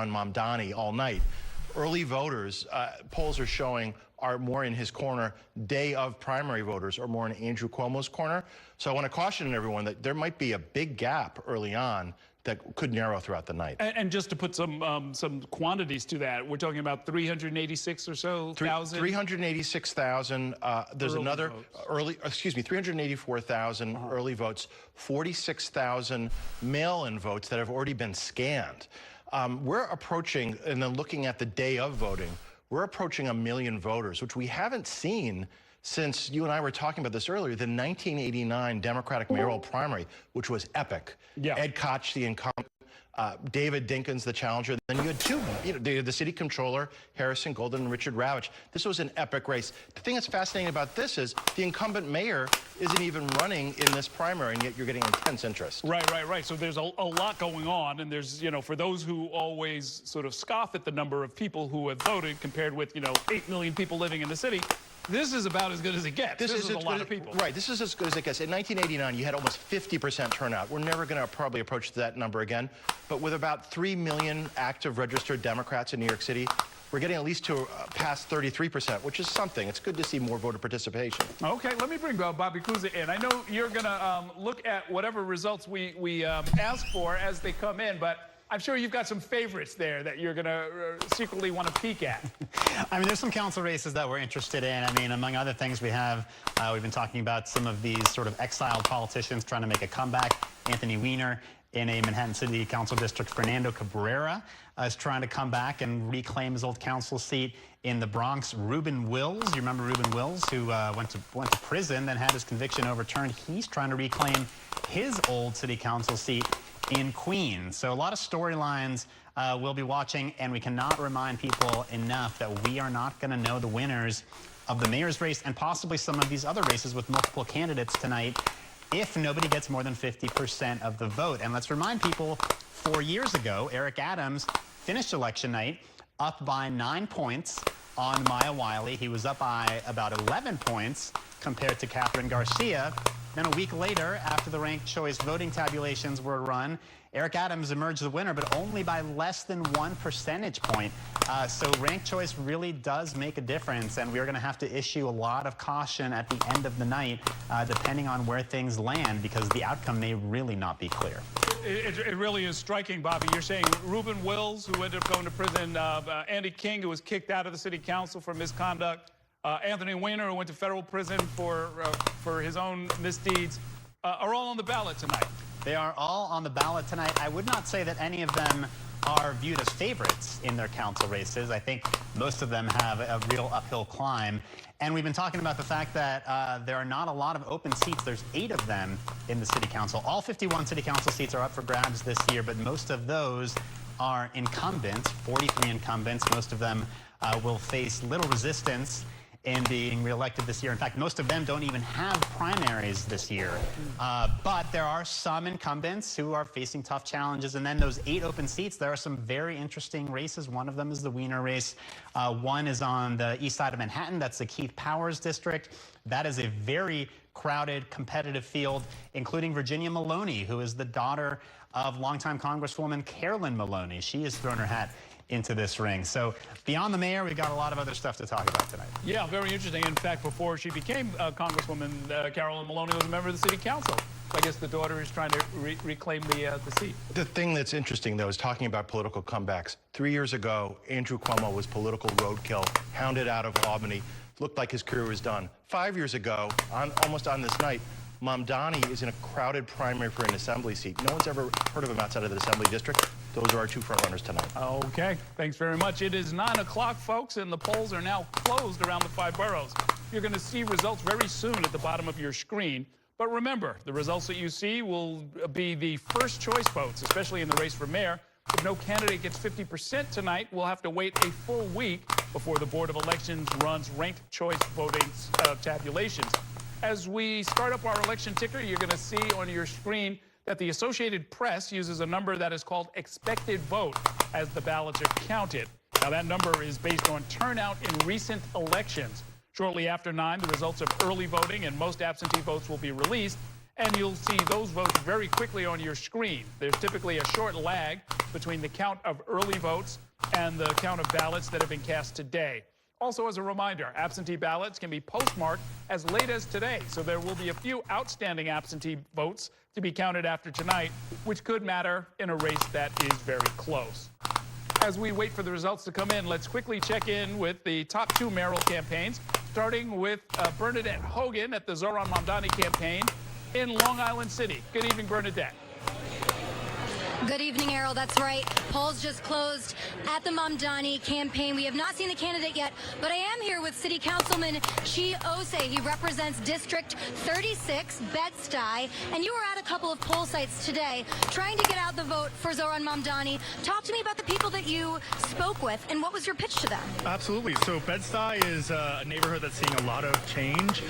on Mamdani all night. Early voters, polls are showing, are more in his corner. Day of primary voters are more in Andrew Cuomo's corner. So I want to caution everyone that there might be a big gap early on that could narrow throughout the night. And just to put some quantities to that, we're talking about 386 or so thousand. 386,000. There's early another votes. 384,000 early votes, 46,000 mail-in votes that have already been scanned. We're approaching, and then looking at the day of voting, we're approaching 1 million voters, which we haven't seen since you and I were talking about this earlier, the 1989 Democratic mayoral primary, which was epic. Yeah. Ed Koch, the incumbent, David Dinkins, the challenger. Then you had two, the city controller, Harrison Golden and Richard Ravitch. This was an epic race. The thing that's fascinating about this is the incumbent mayor isn't even running in this primary, and yet you're getting intense interest. Right. So there's a lot going on, and there's, for those who always sort of scoff at the number of people who have voted compared with, 8 million people living in the city, this is about as good as it gets. This is a lot of people. Right, this is as good as it gets. In 1989, you had almost 50% turnout. We're never going to probably approach that number again. But with about 3 million active registered Democrats in New York City, we're getting at least to past 33%, which is something. It's good to see more voter participation. Okay, let me bring Bobby Kuza in. I know you're going to look at whatever results we ask for as they come in, but I'm sure you've got some favorites there that you're going to secretly want to peek at. I mean, there's some council races that we're interested in. I mean, among other things, we've been talking about some of these sort of exiled politicians trying to make a comeback. Anthony Weiner in a Manhattan City Council district. Fernando Cabrera is trying to come back and reclaim his old council seat in the Bronx. Reuben Wills, you remember Reuben Wills, who went to prison, then had his conviction overturned. He's trying to reclaim his old city council seat in Queens. So a lot of storylines we'll be watching, and we cannot remind people enough that we are not going to know the winners of the mayor's race and possibly some of these other races with multiple candidates tonight if nobody gets more than 50% of the vote. And let's remind people, 4 years ago, Eric Adams finished election night up by 9 points on Maya Wiley. He was up by about 11 points compared to Catherine Garcia. Then a week later, after the ranked choice voting tabulations were run, Eric Adams emerged the winner, but only by less than 1 percentage point. So ranked choice really does make a difference, and we're going to have to issue a lot of caution at the end of the night, depending on where things land, because the outcome may really not be clear. It really is striking, Bobby. You're saying Reuben Wills, who ended up going to prison, Andy King, who was kicked out of the city council for misconduct, Anthony Weiner, who went to federal prison for his own misdeeds, are all on the ballot tonight. They are all on the ballot tonight. I would not say that any of them are viewed as favorites in their council races. I think most of them have a real uphill climb. And we've been talking about the fact that there are not a lot of open seats. There's 8 of them in the city council. All 51 city council seats are up for grabs this year, but most of those are incumbents, 43 incumbents. Most of them will face little resistance in being reelected this year. In fact, most of them don't even have primaries this year. But there are some incumbents who are facing tough challenges. And then those 8 open seats, there are some very interesting races. One of them is the Weiner race. One is on the east side of Manhattan. That's the Keith Powers district. That is a very crowded, competitive field, including Virginia Maloney, who is the daughter of longtime Congresswoman Carolyn Maloney. She has thrown her hat into this ring. So beyond the mayor, we've got a lot of other stuff to talk about tonight. Yeah, very interesting. In fact, before she became Congresswoman, Carolyn Maloney was a member of the city council. I guess the daughter is trying to reclaim the seat. The thing that's interesting, though, is talking about political comebacks. 3 years ago, Andrew Cuomo was political roadkill, hounded out of Albany. Looked like his career was done. 5 years ago, almost on this night, Mamdani is in a crowded primary for an assembly seat. No one's ever heard of him outside of the assembly district. Those are our 2 frontrunners tonight. Okay, thanks very much. It is 9 o'clock, folks, and the polls are now closed around the 5 boroughs. You're going to see results very soon at the bottom of your screen. But remember, the results that you see will be the first choice votes, especially in the race for mayor. If no candidate gets 50% tonight, we'll have to wait a full week before the Board of Elections runs ranked choice voting tabulations. As we start up our election ticker, you're going to see on your screen that the Associated Press uses a number that is called expected vote as the ballots are counted. Now, that number is based on turnout in recent elections. Shortly after 9, the results of early voting and most absentee votes will be released. and you'll see those votes very quickly on your screen. There's typically a short lag between the count of early votes and the count of ballots that have been cast today. Also, as a reminder, absentee ballots can be postmarked as late as today, so there will be a few outstanding absentee votes to be counted after tonight, which could matter in a race that is very close. As we wait for the results to come in, let's quickly check in with the top two mayoral campaigns, starting with Bernadette Hogan at the Zohran Mamdani campaign in Long Island City. Good evening, Bernadette. Good evening, Errol. That's right. Polls just closed at the Mamdani campaign. We have not seen the candidate yet, but I am here with City Councilman Chiose. He represents District 36, Bed-Stuy, and you were at a couple of poll sites today trying to get out the vote for Zohran Mamdani. Talk to me about the people that you spoke with, and what was your pitch to them? Absolutely. So Bed-Stuy is a neighborhood that's seeing a lot of change,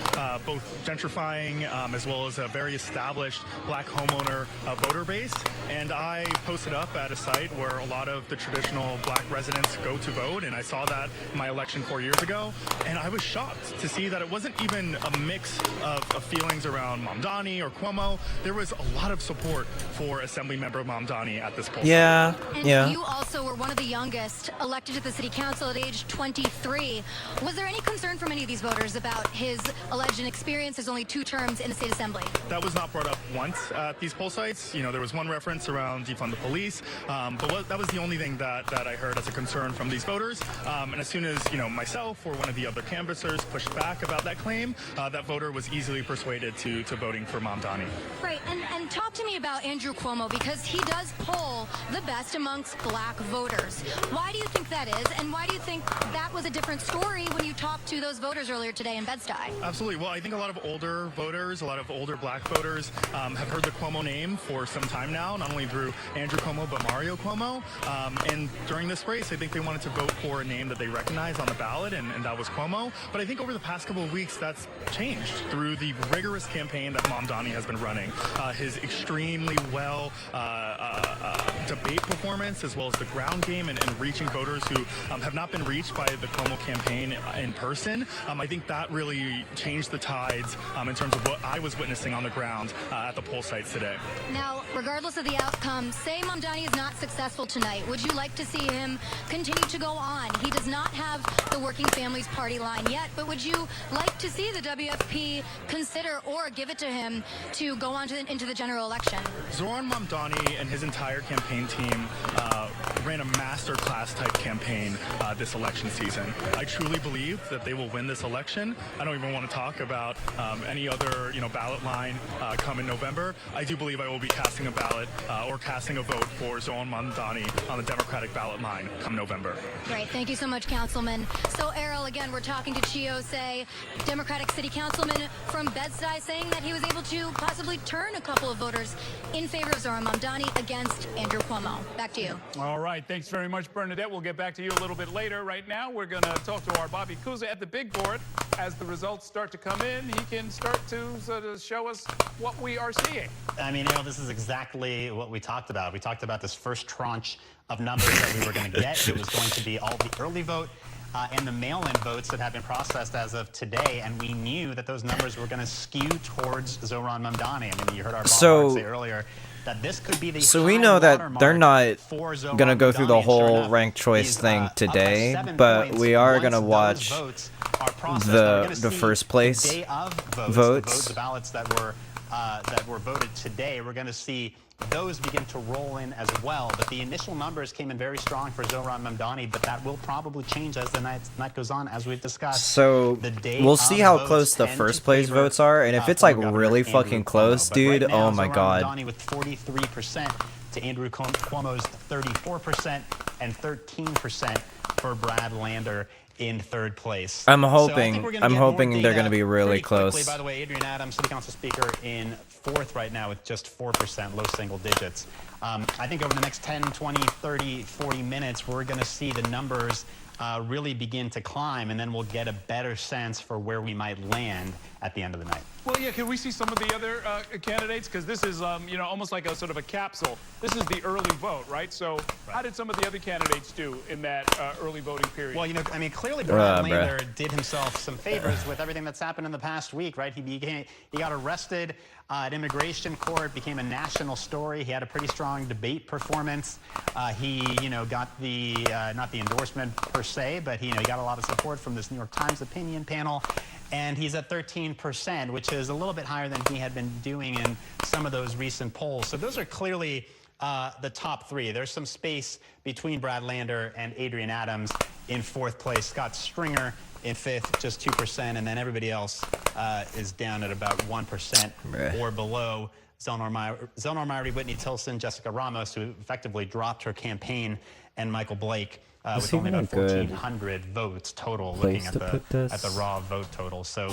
both gentrifying as well as a very established black homeowner voter base. And I posted up at a site where a lot of the traditional black residents go to vote, and I saw that in my election 4 years ago, and I was shocked to see that it wasn't even a mix of feelings around Mamdani or Cuomo. There was a lot of support for Assemblymember Mamdani at this poll. And you also were one of the youngest elected to the City Council at age 23. Was there any concern from any of these voters about his alleged inexperience, his only 2 terms in the State Assembly? That was not brought up once at these poll sites. You know, there was one reference around defund the police, but that was the only thing that I heard as a concern from these voters. And as soon as, myself or one of the other canvassers pushed back about that claim, that voter was easily persuaded to voting for Mamdani. Right, and talk to me about Andrew Cuomo, because he does poll the best amongst black voters. Why do you think that is, and why do you think that was a different story when you talked to those voters earlier today in Bed-Stuy? Absolutely. Well, I think a lot of older voters, a lot of older black voters have heard the Cuomo name for some time now, not only through Andrew Cuomo, but Mario Cuomo. And during this race, I think they wanted to vote for a name that they recognize on the ballot, and that was Cuomo. But I think over the past couple of weeks, that's changed through the rigorous campaign that Mamdani has been running. His extremely well debate performance, as well as the ground game and reaching voters who have not been reached by the Cuomo campaign in person. I think that really changed the tides in terms of what I was witnessing on the ground at the poll sites today. Now, regardless of the outcome, say Mamdani is not successful tonight, would you like to see him continue to go on? He does not have the Working Families Party line yet, but would you like to see the WFP consider or give it to him to go on into the general election? Zohran Mamdani and his entire campaign team ran a masterclass type campaign this election season. I truly believe that they will win this election. I don't even want to talk about any other ballot line come in November. I do believe I will be casting a ballot or casting a vote for Zohran Mamdani on the Democratic ballot line come November. Great. Thank you so much, Councilman. So, Errol, again, we're talking to Chiose, Democratic City Councilman from Bed-Stuy, saying that he was able to possibly turn a couple of voters in favor of Zohran Mamdani against Andrew Cuomo. Back to you. All right. Thanks very much, Bernadette. We'll get back to you a little bit later. Right now, we're going to talk to our Bobby Kuza at the big board. As the results start to come in, he can start to sort of show us what we are seeing. I mean, Errol, this is exactly what we talked about. We talked about this first tranche of numbers that we were going to get. It was going to be all the early vote and the mail-in votes that have been processed as of today, and we knew that those numbers were going to skew towards Zohran Mamdani. I mean, you heard our Bob say earlier that this could be the So we know that they're not going to go through the whole ranked choice thing today, but we are going to watch the first place votes. The ballots that were voted today, we're going to see those begin to roll in as well. But the initial numbers came in very strong for Zohran Mamdani, but that will probably change as the night goes on, as we've discussed. So we'll see how close the first place votes are, and if it's like really fucking close, dude, oh my god. Mamdani with 43% to Andrew Cuomo's 34% and 13% for Brad Lander in third place. I'm hoping they're going to be really close. Quickly, by the way, Adrian Adams, City Council Speaker, in fourth right now with just 4%, low single digits. I think over the next 10, 20, 30, 40 minutes, we're going to see the numbers really begin to climb, and then we'll get a better sense for where we might land at the end of the night. Well, yeah, can we see some of the other candidates? Because this is, almost like a sort of a capsule. This is the early vote, right? So how did some of the other candidates do in that early voting period? Well, I mean, clearly Brad Lander did himself some favors with everything that's happened in the past week, right? He got arrested at immigration court, became a national story. He had a pretty strong debate performance. He, got the not the endorsement per se, but he got a lot of support from this New York Times opinion panel. And he's at 13%, which is a little bit higher than he had been doing in some of those recent polls. So those are clearly the top three. There's some space between Brad Lander and Adrian Adams in fourth place. Scott Stringer in fifth, just 2%, and then everybody else is down at about 1% or below. Zelnor Myrie, Whitney Tilson, Jessica Ramos, who effectively dropped her campaign, and Michael Blake with only about 1,400 votes total, looking at the raw vote total. So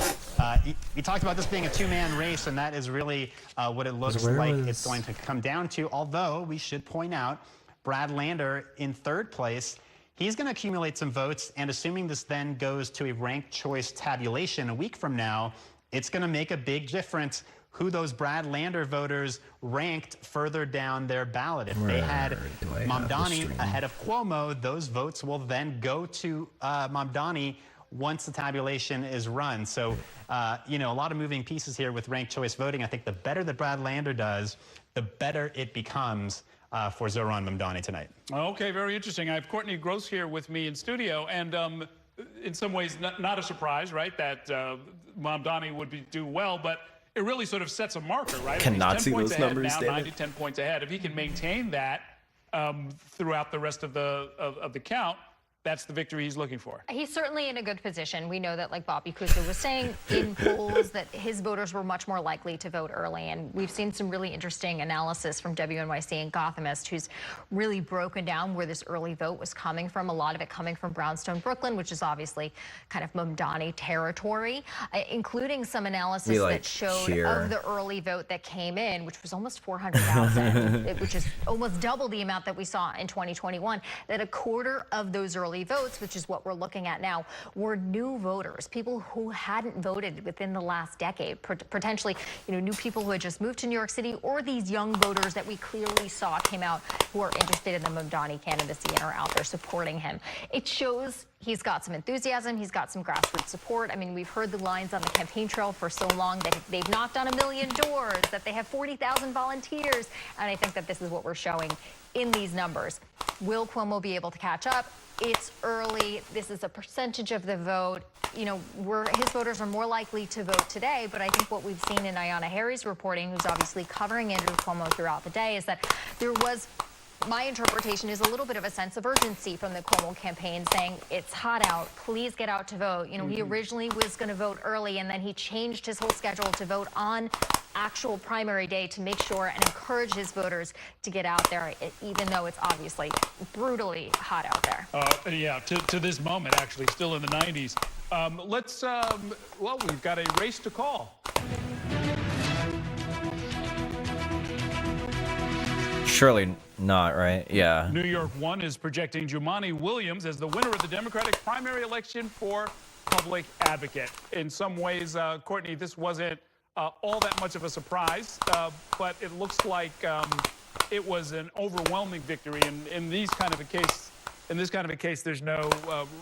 we talked about this being a two-man race, and that is really what it looks like it's going to come down to. Although we should point out, Brad Lander in third place. He's going to accumulate some votes, and assuming this then goes to a ranked choice tabulation a week from now, it's going to make a big difference who those Brad Lander voters ranked further down their ballot. If they had Mamdani ahead of Cuomo, those votes will then go to Mamdani once the tabulation is run. So, a lot of moving pieces here with ranked choice voting. I think the better that Brad Lander does, the better it becomes for Zohran Mamdani tonight. Okay, very interesting. I have Courtney Gross here with me in studio, and in some ways, not a surprise, right, that Mamdani would do well, but it really sort of sets a marker, right? Cannot see those numbers, now 9 to 10 points ahead. If he can maintain that throughout the rest of the count, that's the victory he's looking for. He's certainly in a good position. We know that, like Bobby Kusa was saying, in polls that his voters were much more likely to vote early. And we've seen some really interesting analysis from WNYC and Gothamist, who's really broken down where this early vote was coming from. A lot of it coming from Brownstone, Brooklyn, which is obviously kind of Mamdani territory, including some analysis that showed of the early vote that came in, which was almost 400,000, which is almost double the amount that we saw in 2021, that a quarter of those early votes, which is what we're looking at now, were new voters, people who hadn't voted within the last decade, potentially, new people who had just moved to New York City, or these young voters that we clearly saw came out who are interested in the Mamdani candidacy and are out there supporting him. It shows he's got some enthusiasm, he's got some grassroots support. I mean, we've heard the lines on the campaign trail for so long that they've knocked on 1 million doors, that they have 40,000 volunteers, and I think that this is what we're showing in these numbers. Will Cuomo be able to catch up? It's early. This is a percentage of the vote. His voters are more likely to vote today, but I think what we've seen in Ayanna Harry's reporting, who's obviously covering Andrew Cuomo throughout the day, is that there was, my interpretation is, a little bit of a sense of urgency from the Cuomo campaign saying, it's hot out, please get out to vote. He originally was going to vote early, and then he changed his whole schedule to vote on actual primary day to make sure and encourage his voters to get out there, even though it's obviously brutally hot out there. Yeah, to this moment, actually, still in the 90s. Well, we've got a race to call. Surely not, right? Yeah. New York 1 is projecting Jumaane Williams as the winner of the Democratic primary election for public advocate. In some ways, Courtney, this wasn't all that much of a surprise, but it looks like it was an overwhelming victory. In this kind of a case, there's no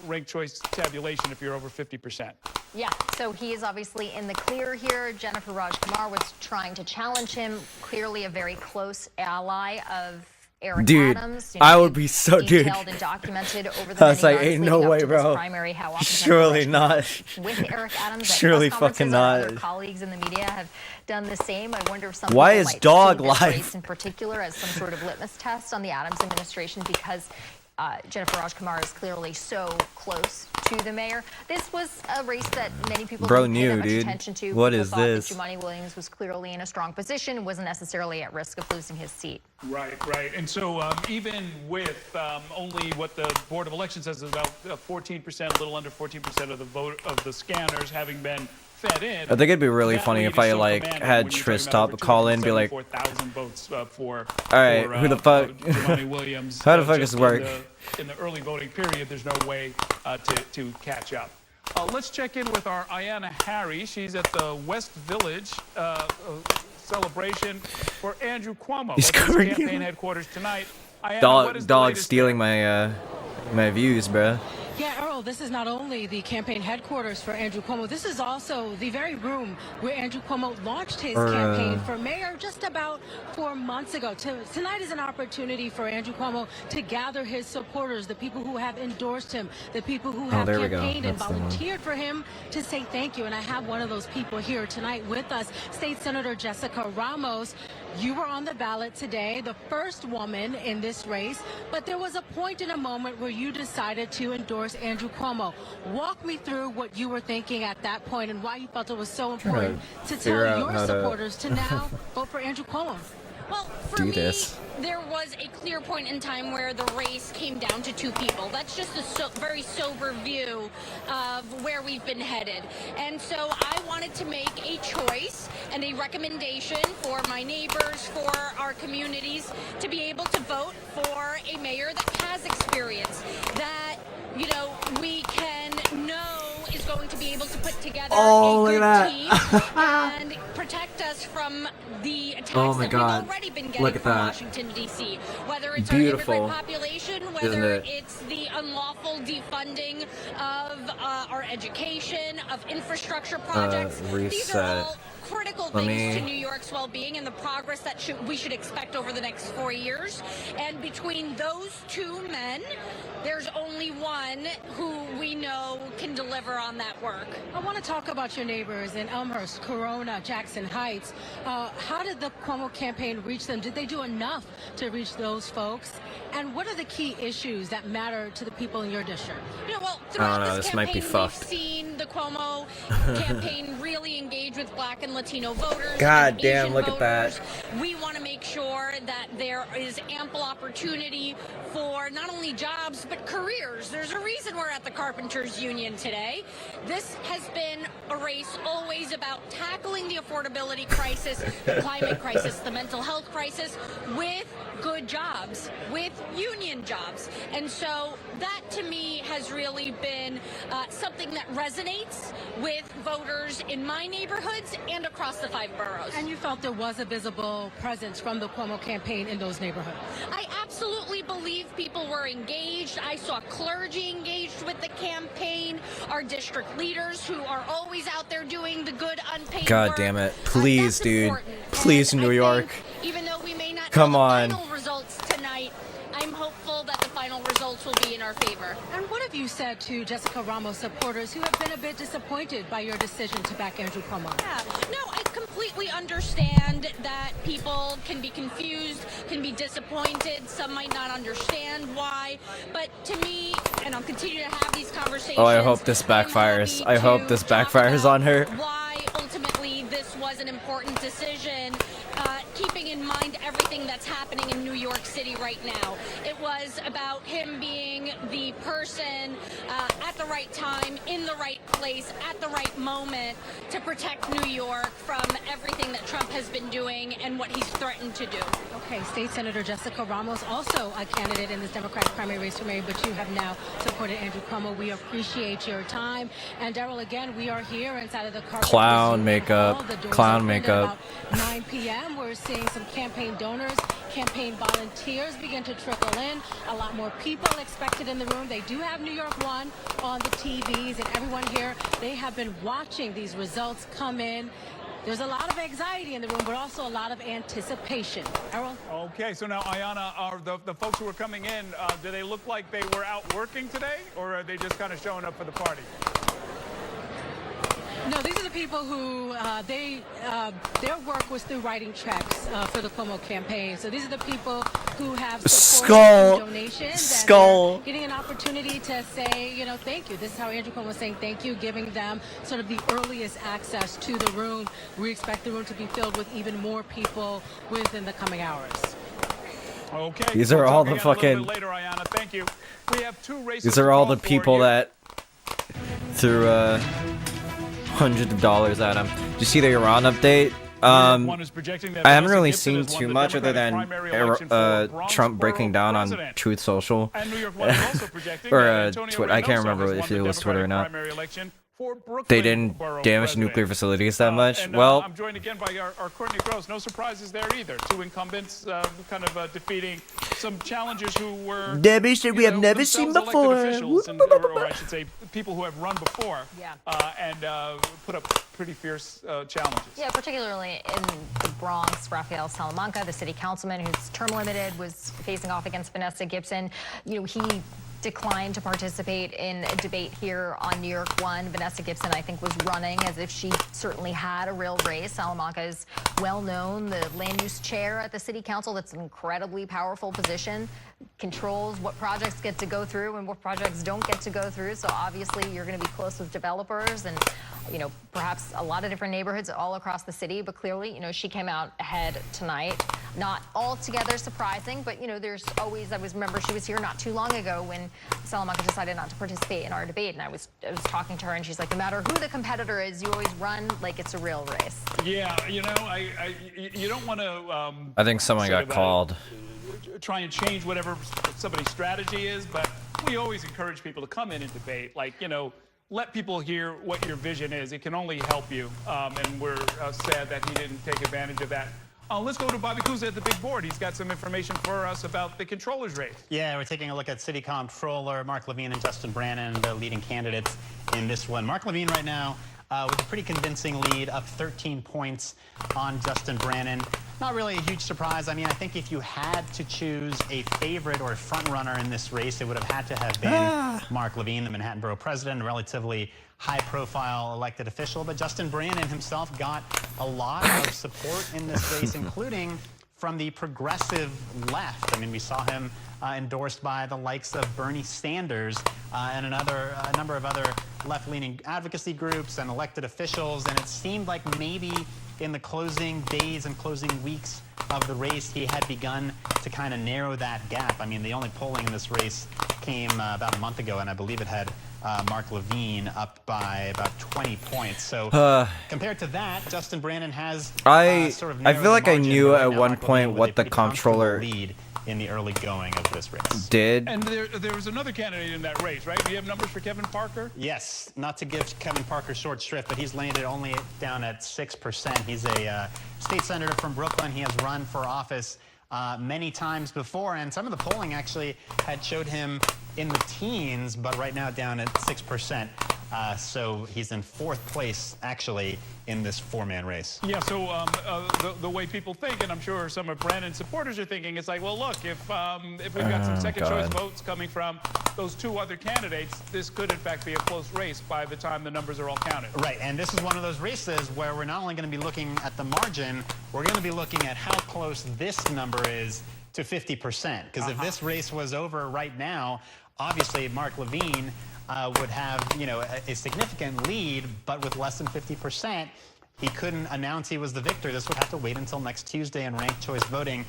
ranked choice tabulation if you're over 50%. Yeah, so he is obviously in the clear here. Jennifer Raj-Kumar was trying to challenge him, clearly a very close ally of Eric Adams. I would be so detailed and documented over the I was like, ain't no way, bro. Primary, how often surely not. With Eric Adams, surely fucking not. Other colleagues in the media have done the same. I wonder if some why is might dog see this life race in particular as some sort of litmus test on the Adams administration, because Jennifer Raj-Kumar is clearly so close to the mayor. This was a race that many people didn't pay that much attention to. What is this? Jumaane Williams was clearly in a strong position, wasn't necessarily at risk of losing his seat. Right. And so even with only what the Board of Elections says is about 14%, a little under 14% of the vote of the scanners having been fed in. I think it'd be really funny if I had Tristop call in, be like, votes for. All right, who the fuck? Jumaane Williams. How the fuck does it work? In the early voting period, there's no way to catch up. Let's check in with our Ayanna Harry. She's at the West Village celebration for Andrew Cuomo. He's at his campaign headquarters tonight. Ayanna, dog stealing my my views, bro. Yeah, Earl, Errol, this is not only the campaign headquarters for Andrew Cuomo, this is also the very room where Andrew Cuomo launched his campaign for mayor just about 4 months ago. Tonight is an opportunity for Andrew Cuomo to gather his supporters, the people who have endorsed him, the people who have campaigned and volunteered for him, to say thank you. And I have one of those people here tonight with us, State Senator Jessica Ramos. You were on the ballot today, the first woman in this race, but there was a point in a moment where you decided to endorse Andrew Cuomo. Walk me through what you were thinking at that point and why you felt it was so important to tell your supporters to now vote for Andrew Cuomo. Well, for me, there was a clear point in time where the race came down to 2 people. That's just a very sober view of where we've been headed. And so I wanted to make a choice and a recommendation for my neighbors, for our communities, to be able to vote for a mayor that has experience, that, you know, we can know is going to be able to put together a good team and protect us from the attacks that we've already been getting from Washington, D.C. Whether it's our immigrant population, whether it's the unlawful defunding of our education, of infrastructure projects. These are all critical things to New York's well-being and the progress that we should expect over the next 4 years. And between those 2 men, there's only one who we know can deliver on that work. I want to talk about your neighbors in Elmhurst, Corona, Jackson Heights. How did the Cuomo campaign reach them? Did they do enough to reach those folks? And what are the key issues that matter to the people in your district? You know, well, throughout this campaign, we've seen the Cuomo campaign really engage with Black and Latino voters. God damn, look at that. We want to make sure that there is ample opportunity for not only jobs, but careers. There's a reason we're at the Carpenters Union today. This has been a race always about tackling the affordability crisis, the climate crisis, the mental health crisis, with good jobs, with union jobs. And so that, to me, has really been something that resonates with voters in my neighborhoods and across the 5 boroughs. And you felt there was a visible presence from the Cuomo campaign in those neighborhoods? I absolutely believe people were engaged. I saw clergy engaged with the campaign, our district leaders who are always out there doing the good unpaid work. God damn it. Please, dude. Please, New York. Even though we may not Come know on. the final results tonight, I'm hopeful that the final results will be in our favor. And what have you said to Jessica Ramos supporters who have been a bit disappointed by your decision to back Andrew Cuomo? Yeah, no, I completely understand that people can be confused, can be disappointed. Some might not understand why. But to me, and I'll continue to have these conversations. Oh, I hope this backfires. I hope this backfires on her. Why ultimately this was an important decision, keeping in mind everything that's happening in New York City right now. It was about him being the person at the right time, in the right place, at the right moment to protect New York from everything that Trump has been doing and what he's threatened to do. Okay, State Senator Jessica Ramos, also a candidate in this Democratic primary race for mayor, but you have now supported Andrew Cuomo. We appreciate your time. And Daryl, again, we are here inside of the clown makeup. Clown makeup. About 9 p.m. We're seeing some campaign donors, campaign volunteers begin to trickle in. A lot more people expected in the room. They do have New York 1 on the TVs, and everyone here, they have been watching these results come in. There's a lot of anxiety in the room, but also a lot of anticipation. Errol? Okay, so now, Ayanna, are the folks who are coming in, do they look like they were out working today, or are they just kind of showing up for the party? No, these are the people who their work was through writing checks for the Cuomo campaign. So these are the people who have supported donations and getting an opportunity to say, you know, thank you. This is how Andrew Cuomo was saying thank you, giving them sort of the earliest access to the room. We expect the room to be filled with even more people within the coming hours. Okay. These are all the fucking. Later, Ayanna. Thank you. We have 2 races. These are all the people that threw hundreds of dollars at him. Did you see the Iran update? I haven't really seen too much other than Trump breaking down on Truth Social or Twitter. I can't remember if it was Twitter or not. for Brooklyn they didn't Borough damage President. nuclear facilities that much. And, well, I'm joined again by our Courtney Gross. No surprises there either. Two incumbents kind of defeating some challengers who were we have never seen before. Officials or I should say, people who have run before. Yeah. And put up pretty fierce challenges. Yeah, particularly in the Bronx, Rafael Salamanca, the city councilman who's term limited, was facing off against Vanessa Gibson. You know, he declined to participate in a debate here on New York 1. Vanessa Gibson, I think, was running as if she certainly had a real race. Salamanca is well known, the land use chair at the city council. That's an incredibly powerful position, controls what projects get to go through and what projects don't get to go through. So obviously you're going to be close with developers and, you know, perhaps a lot of different neighborhoods all across the city. But clearly, you know, she came out ahead tonight. Not altogether surprising, but, you know, there's always, I remember she was here not too long ago when Salamanca decided not to participate in our debate. And I was talking to her and she's like, no matter who the competitor is, you always run like it's a real race. Yeah, you know, you don't want to... I think someone got called. Try and change whatever somebody's strategy is, but we always encourage people to come in and debate. Like, you know, let people hear what your vision is. It can only help you, and we're sad that he didn't take advantage of that. Let's go to Bobby Kuza at the big board. He's got some information for us about the controller's race. Yeah, we're taking a look at City Comptroller Mark Levine and Justin Brannon, the leading candidates in this one. Mark Levine right now with a pretty convincing lead, up 13 points on Justin Brannon. Not really a huge surprise. I mean, I think if you had to choose a favorite or a front runner in this race, it would have had to have been Mark Levine, the Manhattan Borough President, a relatively high-profile elected official. But Justin Brannon himself got a lot of support in this race, including from the progressive left. I mean, we saw him endorsed by the likes of Bernie Sanders and a number of other left-leaning advocacy groups and elected officials. And it seemed like maybe in the closing days and closing weeks of the race, he had begun to kind of narrow that gap. I mean, the only polling in this race came about a month ago, and I believe it had Mark Levine up by about 20 points. So compared to that, Justin Brannon has sort of I feel like I knew right at now, one Mark point Levine what with the a pretty comfortable comptroller lead in the early going of this race. did. And there was another candidate in that race, right? Do you have numbers for Kevin Parker? Yes, not to give Kevin Parker short shrift, but he's landed only down at 6%. He's a state senator from Brooklyn. He has run for office many times before, and some of the polling actually had showed him in the teens, but right now down at 6%. So he's in fourth place, actually, in this four-man race. Yeah, so the way people think, and I'm sure some of Brandon's supporters are thinking, it's like, well, look, if we've got some second-choice votes coming from those two other candidates, this could, in fact, be a close race by the time the numbers are all counted. Right, and this is one of those races where we're not only going to be looking at the margin, we're going to be looking at how close this number is to 50%. Because if this race was over right now, obviously Mark Levine would have, you know, a significant lead, but with less than 50%, he couldn't announce he was the victor. This would have to wait until next Tuesday in ranked choice voting.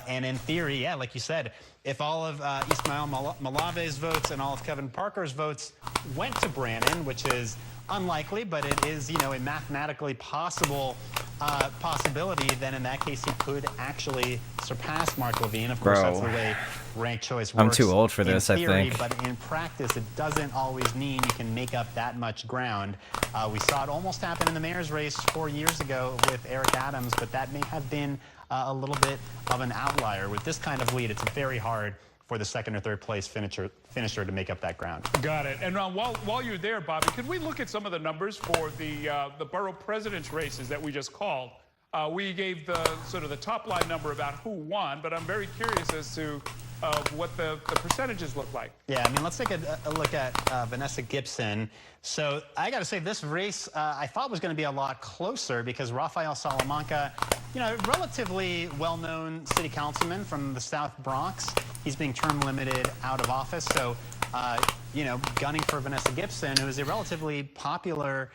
And in theory, yeah, like you said, if all of Ismail Malave's votes and all of Kevin Parker's votes went to Brannon, which is unlikely, but it is, you know, a mathematically possible possibility, then in that case he could actually surpass Mark Levine. Of course, that's the way ranked choice works. I'm too old for this, in theory, I think. But in practice, it doesn't always mean you can make up that much ground. We saw it almost happen in the mayor's race 4 years ago with Eric Adams, but that may have been a little bit of an outlier. With this kind of lead, it's very hard for the second or third place finisher to make up that ground. Got it. And while you're there, Bobby, could we look at some of the numbers for the borough president's races that we just called? We gave the sort of the top line number about who won, but I'm very curious as to what the percentages look like. Yeah, I mean, let's take a look at Vanessa Gibson. So I got to say, this race I thought was going to be a lot closer because Rafael Salamanca, you know, relatively well-known city councilman from the South Bronx. He's being term limited out of office. So, you know, gunning for Vanessa Gibson, who is a relatively popular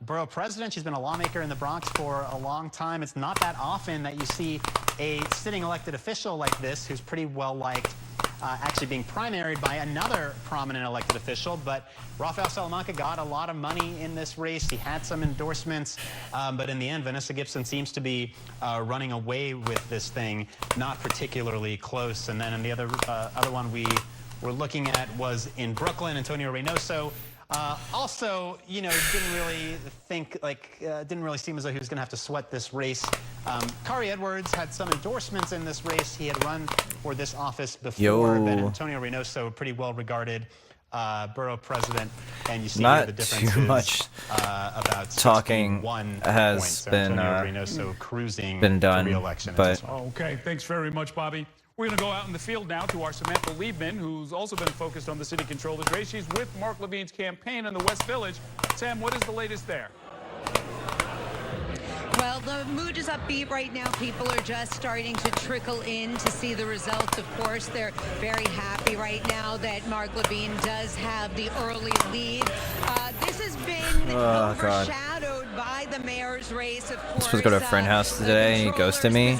borough president. She's been a lawmaker in the Bronx for a long time. It's not that often that you see a sitting elected official like this, who's pretty well liked, actually being primaried by another prominent elected official. But Rafael Salamanca got a lot of money in this race. He had some endorsements, but in the end, Vanessa Gibson seems to be running away with this thing, not particularly close. And then in the other one we were looking at was in Brooklyn, Antonio Reynoso. Also, you know, didn't really seem as though he was going to have to sweat this race. Kari Edwards had some endorsements in this race. He had run for this office before, but Antonio Reynoso, pretty well-regarded borough president, and you see here the differences. Too much about talking has so been cruising done, to re-election. but okay, thanks very much, Bobby. We're going to go out in the field now to our Samantha Liebman, who's also been focused on the city controller's race. She's with Mark Levine's campaign in the West Village. Sam, what is the latest there? Well, the mood is upbeat right now. People are just starting to trickle in to see the results. Of course, they're very happy right now that Mark Levine does have the early lead. This has been overshadowed by the mayor's race, of course. I'm supposed to go to a friend's house today, and he ghosted me.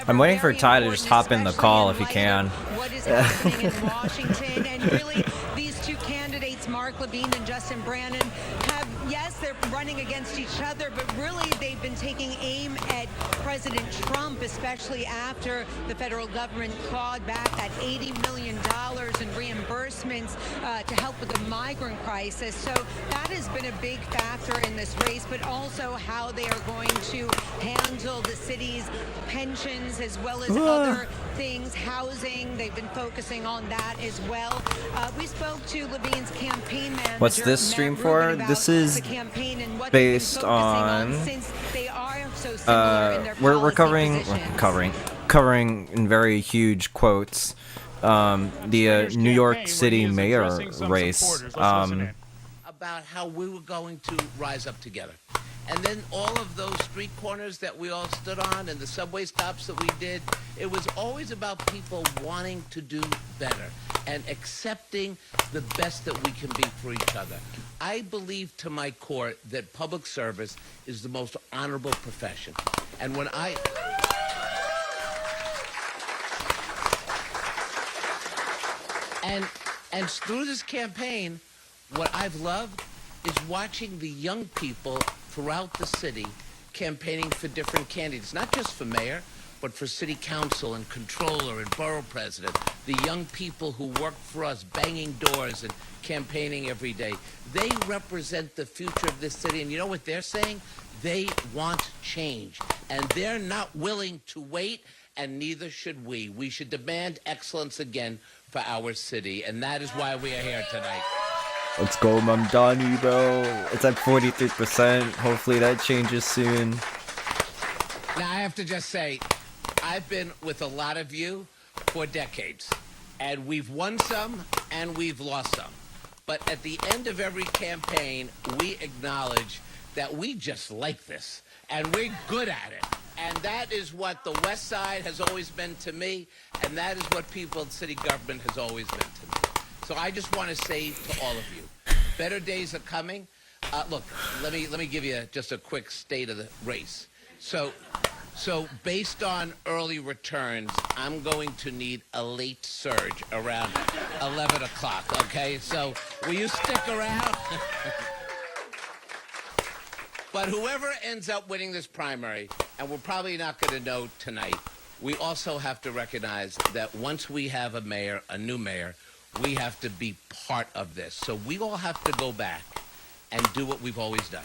I'm waiting for Ty to just hop in the call if he can. What is happening in Washington, and really, these two candidates, Mark Levine and Justin Brannan, have, yes, they're running against each other, but really they've been taking aim at President Trump, especially after the federal government clawed back that $80 million in reimbursements to help with the migrant crisis. So that has been a big factor in this race, but also how they are going to handle the city's pensions as well as other things, housing. They've been focusing on that as well. We spoke to Levine's campaign manager. What's this stream for? This is based on we're covering in very huge quotes the New York City mayor race. About how we were going to rise up together. And then all of those street corners that we all stood on and the subway stops that we did, it was always about people wanting to do better and accepting the best that we can be for each other. I believe to my core that public service is the most honorable profession. And when and through this campaign, what I've loved is watching the young people throughout the city campaigning for different candidates, not just for mayor, but for city council and controller and borough president. The young people who work for us, banging doors and campaigning every day. They represent the future of this city, and you know what they're saying? They want change, and they're not willing to wait, and neither should we. We should demand excellence again for our city, and that is why we are here tonight. Let's go, Mamdani, bro. It's at 43%. Hopefully that changes soon. Now, I have to just say, I've been with a lot of you for decades, and we've won some and we've lost some. But at the end of every campaign, we acknowledge that we just like this, and we're good at it. And that is what the West Side has always been to me, and that is what people in city government has always been to me. So I just want to say to all of you, better days are coming. Look, let me give you just a quick state of the race. So based on early returns, I'm going to need a late surge around 11 o'clock, okay? So will you stick around? But whoever ends up winning this primary, and we're probably not going to know tonight, we also have to recognize that once we have a mayor, a new mayor, we have to be part of this. So we all have to go back and do what we've always done.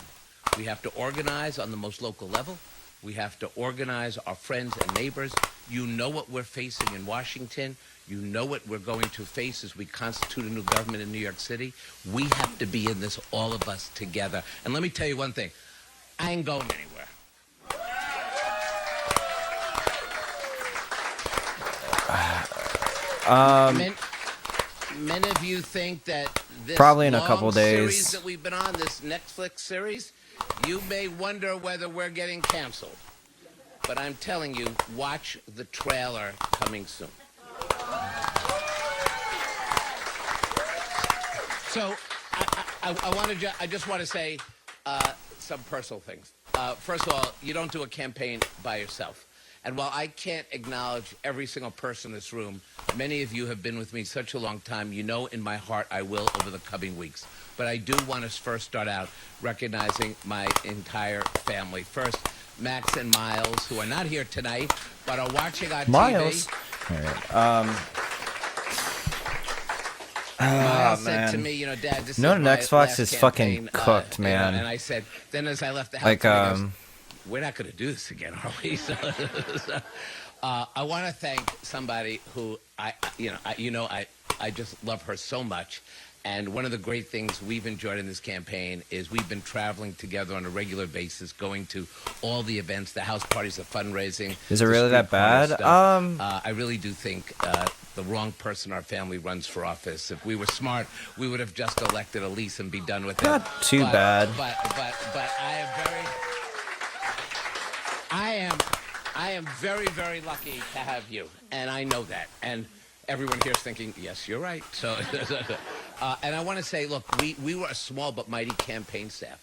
We have to organize on the most local level. We have to organize our friends and neighbors. You know what we're facing in Washington. You know what we're going to face as we constitute a new government in New York City. We have to be in this, all of us together. And let me tell you one thing. I ain't going anywhere. Many of you think that this probably in a couple series days that we've been on, this Netflix series, you may wonder whether we're getting canceled. But I'm telling you, watch the trailer coming soon. So I just want to say some personal things. First of all, you don't do a campaign by yourself. And while I can't acknowledge every single person in this room, many of you have been with me such a long time, you know in my heart I will over the coming weeks. But I do want to first start out recognizing my entire family. First, Max and Miles, who are not here tonight, but are watching on Miles. TV. All right. Miles said to man. me, you know, Dad, this No, is my Xbox last is campaign, fucking cooked, you know, man. and I said, then as I left the house, Like, he goes, we're not going to do this again, are we? I want to thank somebody who I just love her so much. And one of the great things we've enjoyed in this campaign is we've been traveling together on a regular basis, going to all the events, the house parties, the fundraising. Is it really that bad? I really do think the wrong person in our family runs for office. If we were smart, we would have just elected Elise and be done with it. Not too bad. But I am very, very lucky to have you, and I know that. And everyone here is thinking, yes, you're right. So, and I want to say, look, we were a small but mighty campaign staff,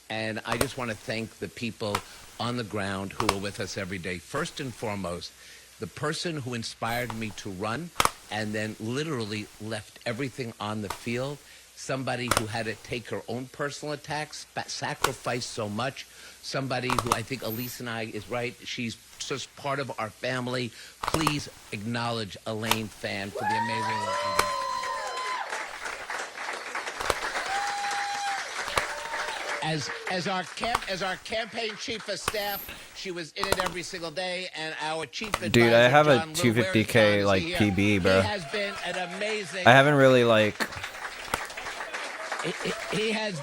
and I just want to thank the people on the ground who are with us every day. First and foremost, the person who inspired me to run and then literally left everything on the field, somebody who had to take her own personal attacks, sacrifice so much, somebody who I think Elise and I is right. She's just part of our family. Please acknowledge Elaine Fan for the amazing work you did. As our campaign chief of staff, she was in it every single day, and our chief advisor, Dude, I have a John Little, 250K like PB, bro. He has been an amazing. I haven't really like. He has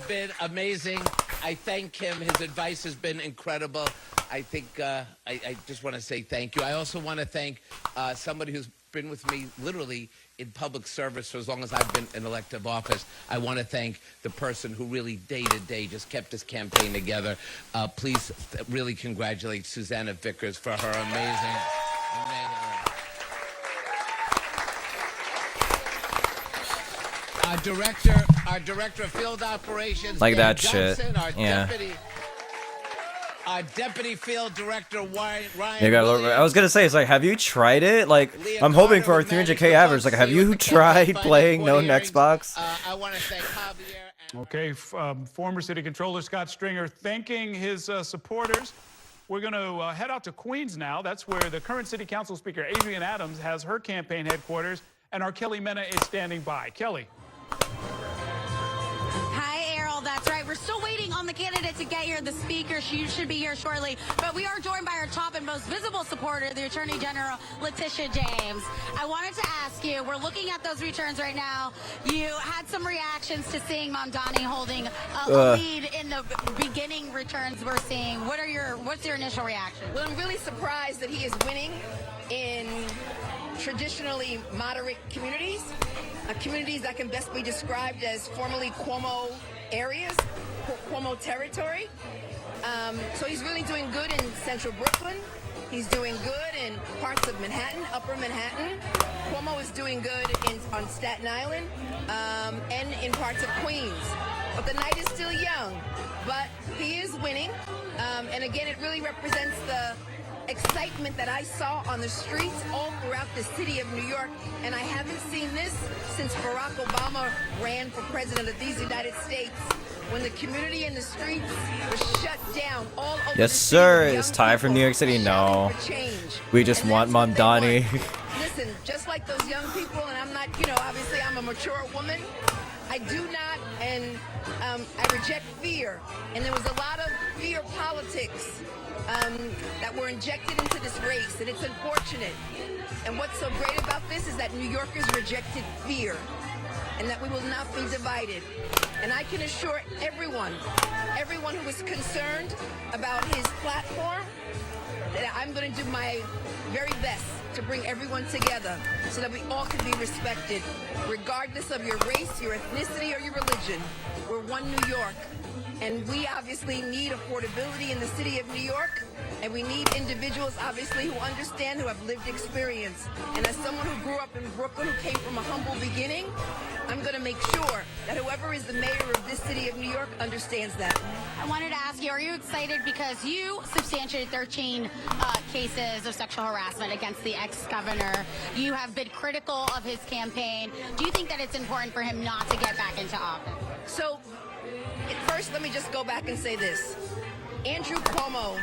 been amazing. I thank him. His advice has been incredible. I think I just want to say thank you. I also want to thank somebody who's been with me literally in public service for as long as I've been in elective office. I want to thank the person who really day to day just kept this campaign together. Please really congratulate Susanna Vickers for her amazing Our director of field operations, Like Dan that shit. Johnson, Yeah. Our deputy field director, Ryan I was gonna say, it's like, have you tried it? Like, I'm hoping for our 300K average. Like, have you tried playing no Xbox? I want to thank Javier. Okay, former city controller Scott Stringer thanking his supporters. We're going to head out to Queens now. That's where the current city council speaker, Adrienne Adams, has her campaign headquarters, and our Kelly Mena is standing by. Kelly. Hi, Errol. That's right. We're still waiting on the candidate to get here. The speaker, she should be here shortly. But we are joined by our top and most visible supporter, the Attorney General, Letitia James. I wanted to ask you, we're looking at those returns right now. You had some reactions to seeing Mamdani holding a lead in the beginning returns we're seeing. What's your initial reaction? Well, I'm really surprised that he is winning in traditionally moderate communities, communities that can best be described as formerly Cuomo areas, Cuomo territory. So he's really doing good in central Brooklyn. He's doing good in parts of Manhattan, upper Manhattan. Cuomo is doing good on Staten Island and in parts of Queens. But the night is still young, but he is winning. And again, it really represents the excitement that I saw on the streets all throughout the city of New York, and I haven't seen this since Barack Obama ran for president of these United States, when the community in the streets was shut down all over. Yes, sir. Is Ty from New York City? No. We just want Mamdani. Listen, just like those young people, and I'm not, obviously I'm a mature woman. I do not, and I reject fear. And there was a lot of fear politics that were injected into this race, and it's unfortunate. And what's so great about this is that New Yorkers rejected fear, and that we will not be divided. And I can assure everyone who is concerned about his platform, that I'm going to do my very best to bring everyone together so that we all can be respected, regardless of your race, your ethnicity, or your religion. We're one New York, and we obviously need affordability in the city of New York, and we need individuals, obviously, who understand, who have lived experience. And as someone who grew up in Brooklyn, who came from a humble beginning, I'm going to make sure that whoever is the mayor of this city of New York understands that. I wanted to ask you, are you excited because you substantiated 13 cases of sexual harassment against the ex-governor? You have been critical of his campaign. Do you think that it's important for him not to get back into office? So, first, let me just go back and say this. Andrew Cuomo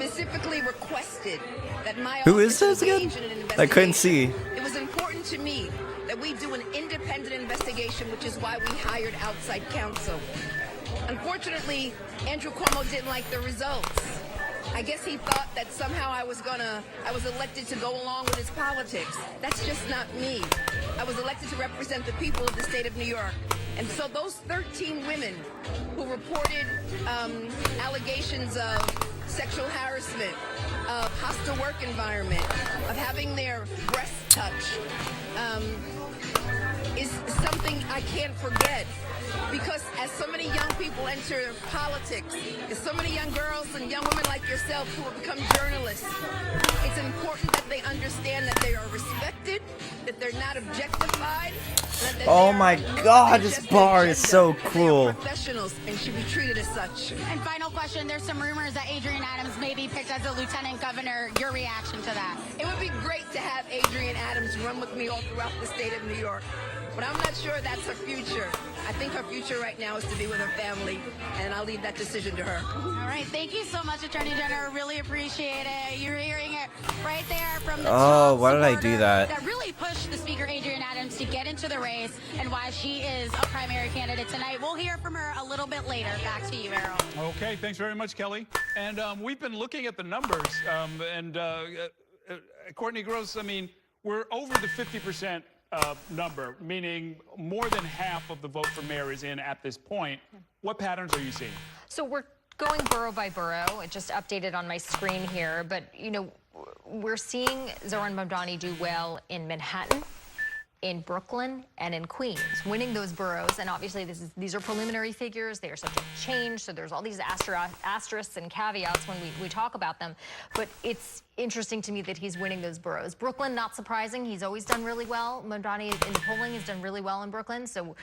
specifically requested that my Who is office this again? engage in an I couldn't see. investigation. It was important to me that we do an independent investigation, which is why we hired outside counsel. Unfortunately, Andrew Cuomo didn't like the results. I guess he thought that somehow I was elected to go along with his politics. That's just not me. I was elected to represent the people of the state of New York. And so those 13 women who reported allegations of sexual harassment, of hostile work environment, of having their breasts touched, is something I can't forget. Because as so many young people enter politics, as so many young girls and young women like yourself who have become journalists, it's important that they understand that they are respected, that they're not objectified. That Oh my god, this bar is so cool. Professionals and should be treated as such. And final question, there's some rumors that Adrienne Adams may be picked as a lieutenant governor. Your reaction to that? It would be great to have Adrienne Adams run with me all throughout the state of New York. But I'm not sure that's her future. I think her future right now is to be with her family, and I'll leave that decision to her. All right, thank you so much, Attorney General. Really appreciate it. You're hearing it right there from the Oh, top why did I do supporter that? That really pushed the Speaker, Adrienne Adams, to get into the race and why she is a primary candidate tonight. We'll hear from her a little bit later. Back to you, Errol. Okay, thanks very much, Kelly. And we've been looking at the numbers, Courtney Gross, I mean, we're over the 50% number, meaning more than half of the vote for mayor is in at this point. What patterns are you seeing? So we're going borough by borough. It just updated on my screen here, but you know, we're seeing Zohran Mamdani do well in Manhattan, in Brooklyn, and in Queens, winning those boroughs. And obviously these are preliminary figures. They are subject to change, so there's all these asterisks and caveats when we talk about them. But it's interesting to me that he's winning those boroughs. Brooklyn, not surprising. He's always done really well. Mamdani in polling has done really well in Brooklyn, so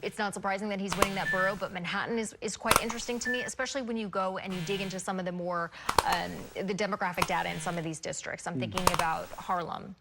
it's not surprising that he's winning that borough. But Manhattan is quite interesting to me, especially when you go and you dig into some of the more, the demographic data in some of these districts. I'm thinking about Harlem.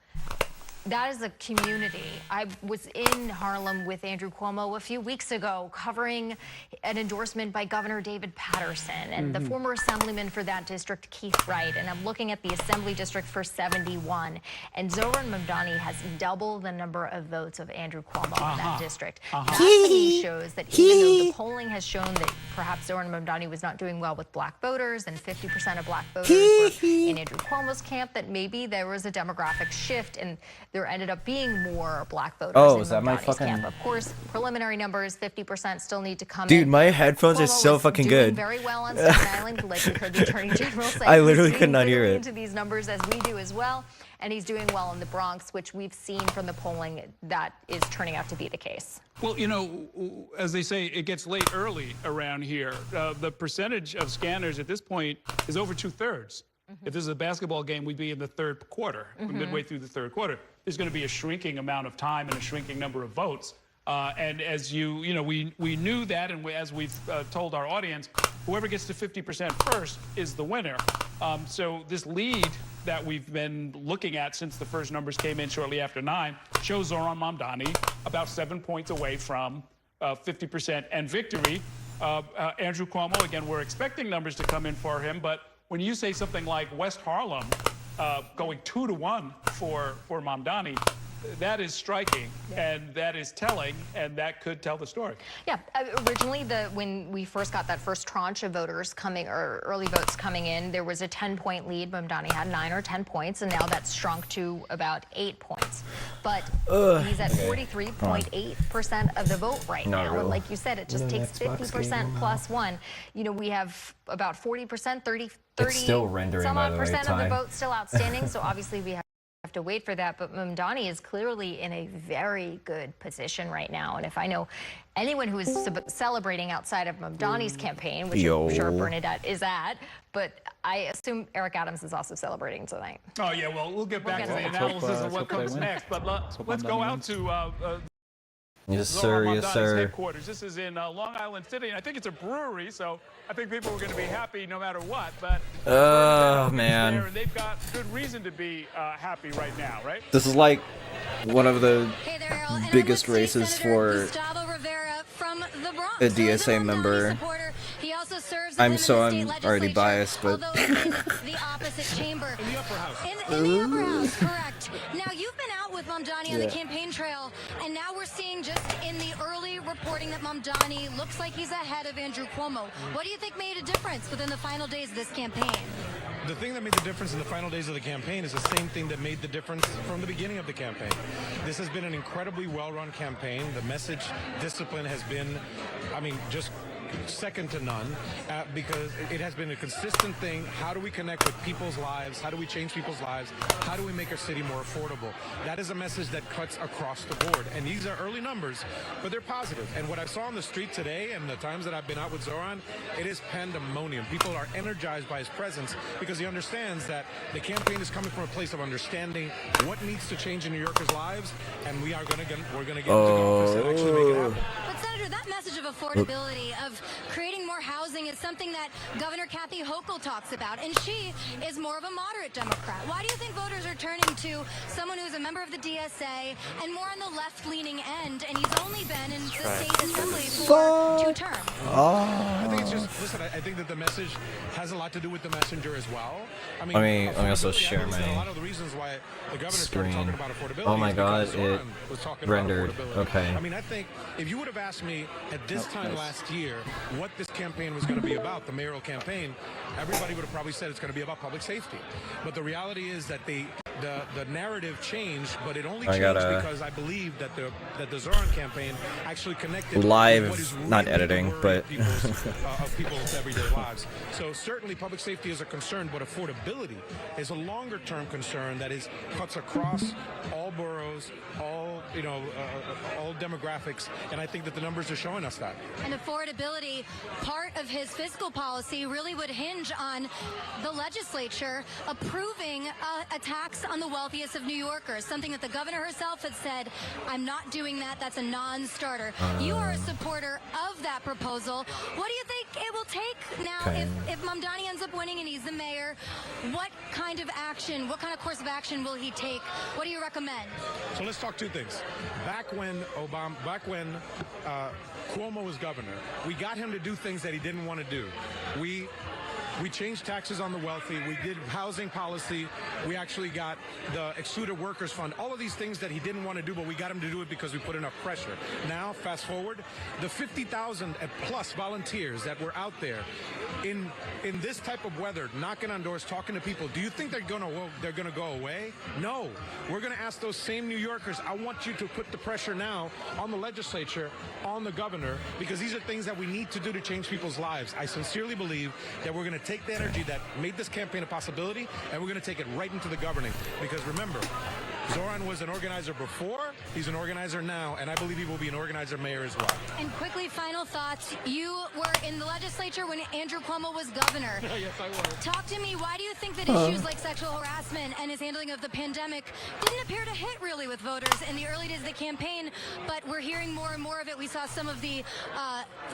That is a community. I was in Harlem with Andrew Cuomo a few weeks ago covering an endorsement by Governor David Patterson and the former assemblyman for that district, Keith Wright. And I'm looking at the assembly district for 71. And Zohran Mamdani has double the number of votes of Andrew Cuomo in that district. That to me shows that even though the polling has shown that perhaps Zohran Mamdani was not doing well with black voters and 50% of black voters were in Andrew Cuomo's camp, that maybe there was a demographic shift and there ended up being more black voters in is that my Mamdani's fucking camp. Of course, preliminary numbers, 50% still need to come in. Dude, my headphones are Cuomo so was fucking doing good. very well on Staten Island, like we heard the Attorney General say. I literally He's could not digging hear really it. into these numbers as we do as well, and he's doing well in the Bronx, which we've seen from the polling that is turning out to be the case. Well, you know, as they say, it gets late early around here. The percentage of scanners at this point is over 2/3. If this is a basketball game, we'd be in the third quarter, midway through the third quarter. There's going to be a shrinking amount of time and a shrinking number of votes. And as you know, we knew that, and as we've told our audience, whoever gets to 50% first is the winner. So this lead that we've been looking at since the first numbers came in shortly after 9 shows Zohran Mamdani about 7 points away from 50% and victory. Andrew Cuomo, again, we're expecting numbers to come in for him, but when you say something like West Harlem going 2-1 for Mamdani, that is striking, and that is telling, and that could tell the story. Yeah, originally when we first got that first tranche of voters coming, or early votes coming in, there was a 10-point lead. Mamdani had 9 or 10 points, and now that's shrunk to about 8 points. But he's at 43.8% of the vote right now. Really. And like you said, it just takes 50% plus 1. You know, we have about 40%, 30 It's still rendering, some by odd the way, percent of the Ty. vote still outstanding. So obviously we have to wait for that, but Mamdani is clearly in a very good position right now. And if I know anyone who is celebrating outside of Mamdani's campaign, which I'm sure Bernadette is at, but I assume Eric Adams is also celebrating tonight. Oh, yeah, well, we'll get back to the analysis of what comes next, but let's go out to Yes, sir. Zohran Yes, Mamdani's sir. headquarters. This is in Long Island City, and I think it's a brewery, so I think people are going to be happy no matter what. But Oh, there, man. and they've got good reason to be happy right now, right? This is like one of the Hey there, Errol. And I'm biggest with State races Senator for Gustavo Rivera from the Bronx. a DSA So as a Mamdani member. supporter, he also serves I'm with him in the state already legislature, biased, but although in the opposite chamber. In the upper house. In the upper house, correct. Now, you've been out with Mamdani on the campaign trail, and now we're seeing just in the early reporting that Mamdani looks like he's ahead of Andrew Cuomo. What do you think made a difference within the final days of this campaign? The thing that made the difference in the final days of the campaign is the same thing that made the difference from the beginning of the campaign. This has been an incredibly well-run campaign. The message discipline has been, I mean, just second to none, because it has been a consistent thing. How do we connect with people's lives? How do we change people's lives? How do we make our city more affordable? That is a message that cuts across the board. And these are early numbers, but they're positive. And what I saw on the street today and the times that I've been out with Zoran, it is pandemonium. People are energized by his presence because he understands that the campaign is coming from a place of understanding what needs to change in New Yorkers' lives, and we're going to get into office and actually make it happen. But Senator, that message of affordability, of creating more housing, is something that Governor Kathy Hochul talks about, and she is more of a moderate Democrat. Why do you think voters are turning to someone who's a member of the DSA and more on the left-leaning end, and he's only been in the state assembly for 2 terms? I think it's just, listen, I think that the message has a lot to do with the messenger as well. Let me also share a my lot of the reasons why the governor started talking screen. about affordability. Oh my is God, because it Zoran was talking about rendered. affordability. Okay. I mean, I think if you would have asked me at this time last year what this campaign was going to be about, the mayoral campaign, everybody would have probably said it's going to be about public safety. But the reality is that the narrative changed, but it only changed because I believe that the Zoran campaign actually connected live, with what is really not editing, but of people's everyday lives. So certainly public safety is a concern, but affordability is a longer-term concern that cuts across all boroughs, all demographics, and I think that the numbers are showing us that. And affordability, part of his fiscal policy, really would hinge on the legislature approving a tax on the wealthiest of New Yorkers, something that the governor herself had said, I'm not doing that, that's a non-starter. You are a supporter of that proposal. What do you think it will take now if Mamdani ends up winning and he's the mayor? What kind of action, what kind of course of action will he take? What do you recommend? So let's talk 2 things. Back when Cuomo was governor, we got him to do things that he didn't want to do. We changed taxes on the wealthy. We did housing policy. We actually got the excluded workers fund. All of these things that he didn't want to do, but we got him to do it because we put enough pressure. Now, fast forward, the 50,000 plus volunteers that were out there in this type of weather, knocking on doors, talking to people. Do you think they're gonna go away? No. We're gonna ask those same New Yorkers. I want you to put the pressure now on the legislature, on the governor, because these are things that we need to do to change people's lives. I sincerely believe that we're going to take the energy that made this campaign a possibility, and we're going to take it right into the governing. Because remember, Zoran was an organizer before, he's an organizer now, and I believe he will be an organizer mayor as well. And quickly, final thoughts. You were in the legislature when Andrew Cuomo was governor. Yes, I was. Talk to me. Why do you think that issues like sexual harassment and his handling of the pandemic didn't appear to hit really with voters in the early days of the campaign, but we're hearing more and more of it? We saw some of the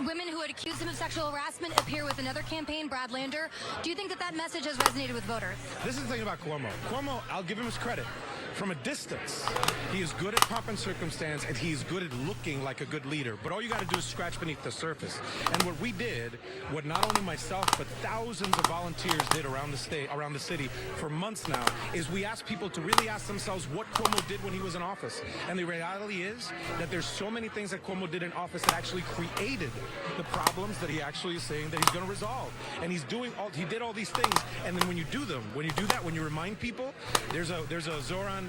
women who had accused him of sexual harassment appear with another campaign, Brad Lander. Do you think that that message has resonated with voters? This is the thing about Cuomo. Cuomo, I'll give him his credit. From a distance, he is good at pomp and circumstance, and he's good at looking like a good leader. But all you got to do is scratch beneath the surface. And what we did, what not only myself, but thousands of volunteers did around the state, around the city for months now, is we asked people to really ask themselves what Cuomo did when he was in office. And the reality is that there's so many things that Cuomo did in office that actually created the problems that he actually is saying that he's going to resolve. And he did all these things. And then when you do them, when you do that, when you remind people, there's a Zoran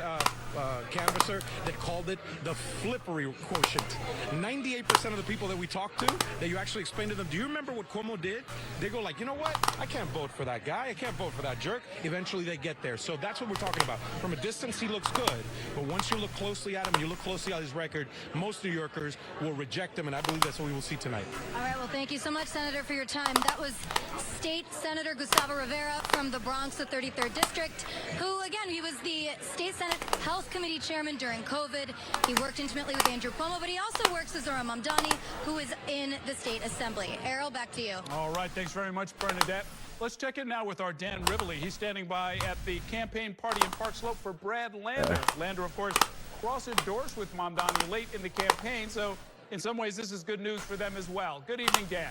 canvasser that called it the flippery quotient. 98% of the people that we talked to, that you actually explain to them, do you remember what Cuomo did? They go like, you know what? I can't vote for that guy. I can't vote for that jerk. Eventually they get there. So that's what we're talking about. From a distance, he looks good. But once you look closely at him, you look closely at his record, most New Yorkers will reject him. And I believe that's what we will see tonight. All right. Well, thank you so much, Senator, for your time. That was State Senator Gustavo Rivera from the Bronx, the 33rd District, who, again, he was the State Senate Health Committee Chairman during COVID. He worked intimately with Andrew Cuomo, but he also works with Zoran Mamdani, who is in the State Assembly. Errol, back to you. All right. Thanks very much, Bernadette. Let's check in now with our Dan Rivoli. He's standing by at the campaign party in Park Slope for Brad Lander. Lander, of course, cross-endorsed with Mamdani late in the campaign, so in some ways this is good news for them as well. Good evening, Dan.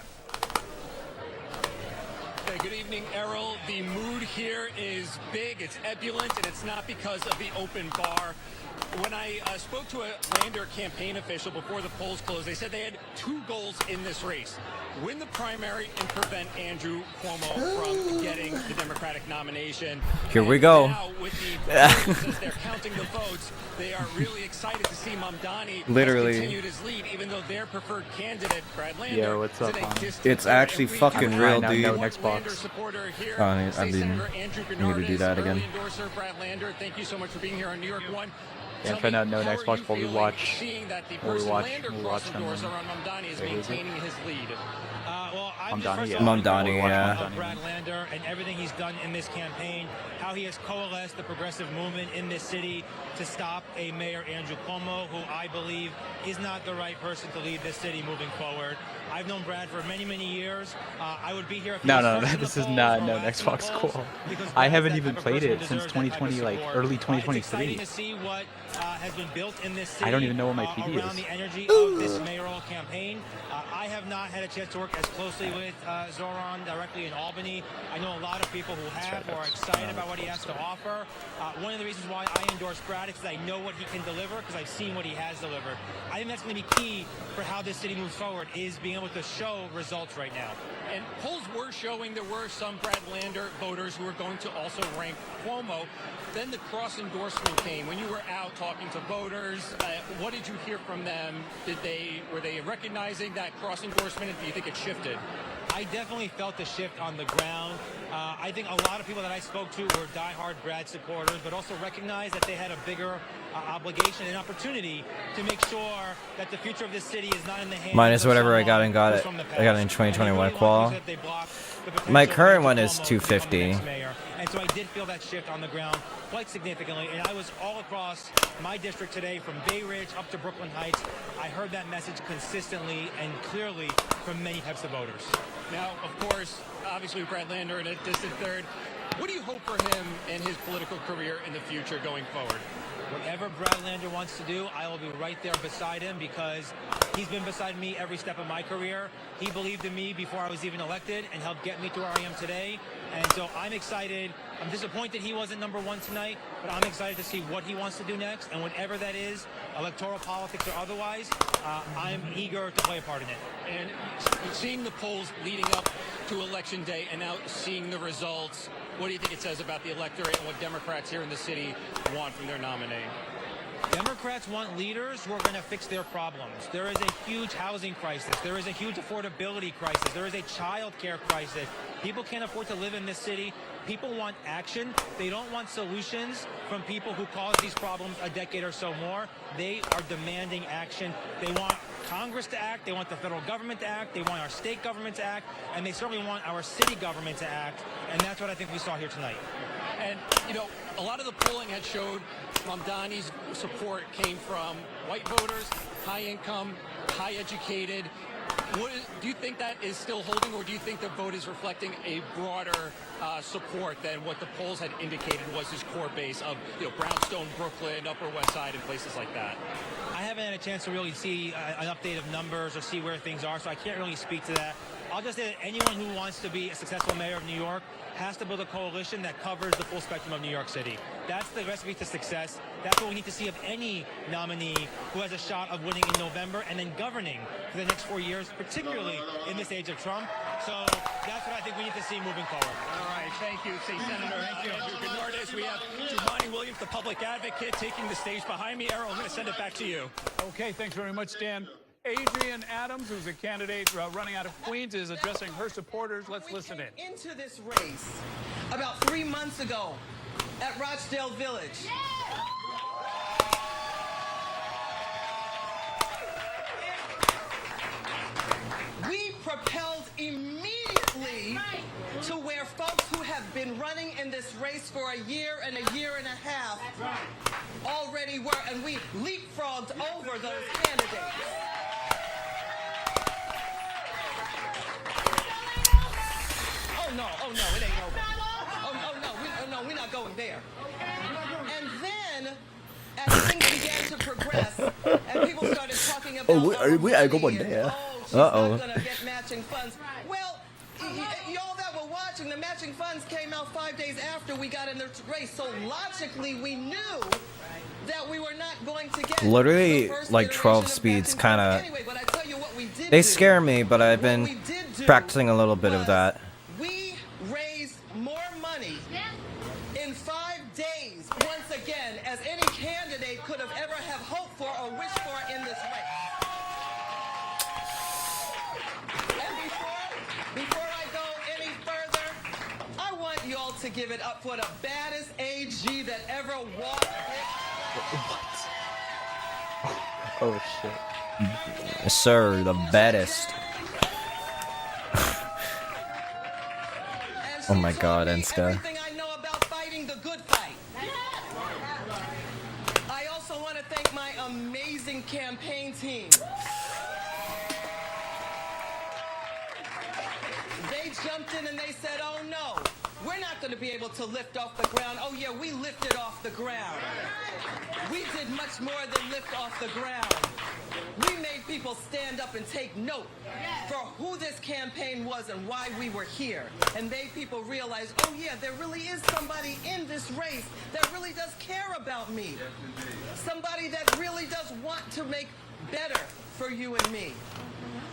Okay, good evening, Errol. The mood here is big, it's ebullient, and it's not because of the open bar. When I spoke to a Lander campaign official before the polls closed, they said they had 2 goals in this race. Win the primary and prevent Andrew Cuomo from getting the Democratic nomination. Here we go. Now, with the since they're counting the votes, they are really excited to see Mamdani Literally. continued his lead, even though their preferred candidate, Brad Lander, Yo, what's up, It's actually fucking real, dude. No, next box. Oh, I need to do that again. Endorser Brad Lander, thank you so much for being here on New York One. Yeah, find out no next box while we watch. Seeing that the While we person watch. Lander We watch cross them. endorser on Mamdani is maintaining his lead. Mamdani, yeah. Mamdani, yeah. Brad Lander and everything he's done in this campaign, how he has coalesced the progressive movement in this city to stop a Mayor Andrew Cuomo, who I believe is not the right person to lead this city moving forward. I've known Brad for many, many years. I would be here. If No, this is not no next box cool. I haven't even played it since 2020, like early 2023. Exciting to see what has been built in this city. I don't even know what my PD around is. the energy of this mayoral campaign. I have not had a chance to work as closely with Zoran directly in Albany. I know a lot of people who have or are excited about what he has to offer. One of the reasons why I endorse Brad is because I know what he can deliver, because I've seen what he has delivered. I think that's going to be key for how this city moves forward, is being able to show results right now. And polls were showing there were some Brad Lander voters who were going to also rank Cuomo. Then the cross endorsement came. When you were out talking to voters, what did you hear from them? Were they recognizing that cross endorsement, and do you think it shifted? I definitely felt the shift on the ground. I think a lot of people that I spoke to were diehard Brad supporters, but also recognized that they had a bigger obligation and opportunity to make sure that the future of this city is not in the hands Minus of whatever I got someone and got who's it. from the I got it in past. 2021 And qual. that they block the potential My current of one Cuomo is to become the 250. next mayor. And so I did feel that shift on the ground quite significantly. And I was all across my district today, from Bay Ridge up to Brooklyn Heights. I heard that message consistently and clearly from many types of voters. Now, of course, obviously Brad Lander in a distant third. What do you hope for him and his political career in the future going forward? Whatever Brad Lander wants to do, I will be right there beside him, because he's been beside me every step of my career. He believed in me before I was even elected and helped get me to where I am today. And so I'm excited. I'm disappointed he wasn't #1 tonight, but I'm excited to see what he wants to do next. And whatever that is, electoral politics or otherwise, I'm eager to play a part in it. And seeing the polls leading up to Election Day and now seeing the results, what do you think it says about the electorate and what Democrats here in the city want from their nominee? Democrats want leaders who are going to fix their problems. There is a huge housing crisis. There is a huge affordability crisis. There is a child care crisis. People can't afford to live in this city. People want action. They don't want solutions from people who caused these problems a decade or so more. They are demanding action. They want Congress to act. They want the federal government to act. They want our state government to act. And they certainly want our city government to act. And that's what I think we saw here tonight. And, you know, a lot of the polling had showed Mamdani's support came from white voters, high income, high educated. Do you think that is still holding, or do you think the vote is reflecting a broader support than what the polls had indicated was his core base of, you know, Brownstone, Brooklyn, Upper West Side, and places like that? I haven't had a chance to really see an update of numbers or see where things are, so I can't really speak to that. I'll just say that anyone who wants to be a successful mayor of New York has to build a coalition that covers the full spectrum of New York City. That's the recipe to success. That's what we need to see of any nominee who has a shot of winning in November and then governing for the next 4 years, particularly in this age of Trump. So that's what I think we need to see moving forward. All right, thank you, Senator Andrew Bernardes. We have Jumaane Williams, the public advocate, taking the stage behind me. Errol, I'm going to send it back to you. Okay, thanks very much, Dan. Adrienne Adams, who's a candidate running out of Queens, is addressing her supporters. Let's listen in. Into this race about 3 months ago at Rochdale Village. We propelled immediately to where folks who have been running in this race for a year and a half already were, and we leapfrogged over those candidates. Oh no, it ain't over. Oh no, we're not going there. And then, as things began to progress, and people started talking about, we are going there. she's not gonna get matching funds. Well, y'all that were watching the matching funds came out 5 days after we got in the race. So logically, we knew that we were not going to get Literally, like 12 speeds, kind of. They scare me, but I've been practicing a little bit of that. We raised more money in 5 days, once again, as any candidate could have ever have hoped for or wished for in this race. And before I go any further, I want you all to give it up for the baddest AG that ever walked. What? Oh shit. Yes, sir, the baddest. Oh my god, Enska. I also want to thank my amazing campaign team. They jumped in and they said, oh no, we're not going to be able to lift off the ground. Oh yeah, we lifted off the ground. We did much more than lift off the ground. We made people stand up and take note for who this campaign was and why we were here. And made people realize, oh yeah, there really is somebody in this race that really does care about me. Somebody that really does want to make better for you and me.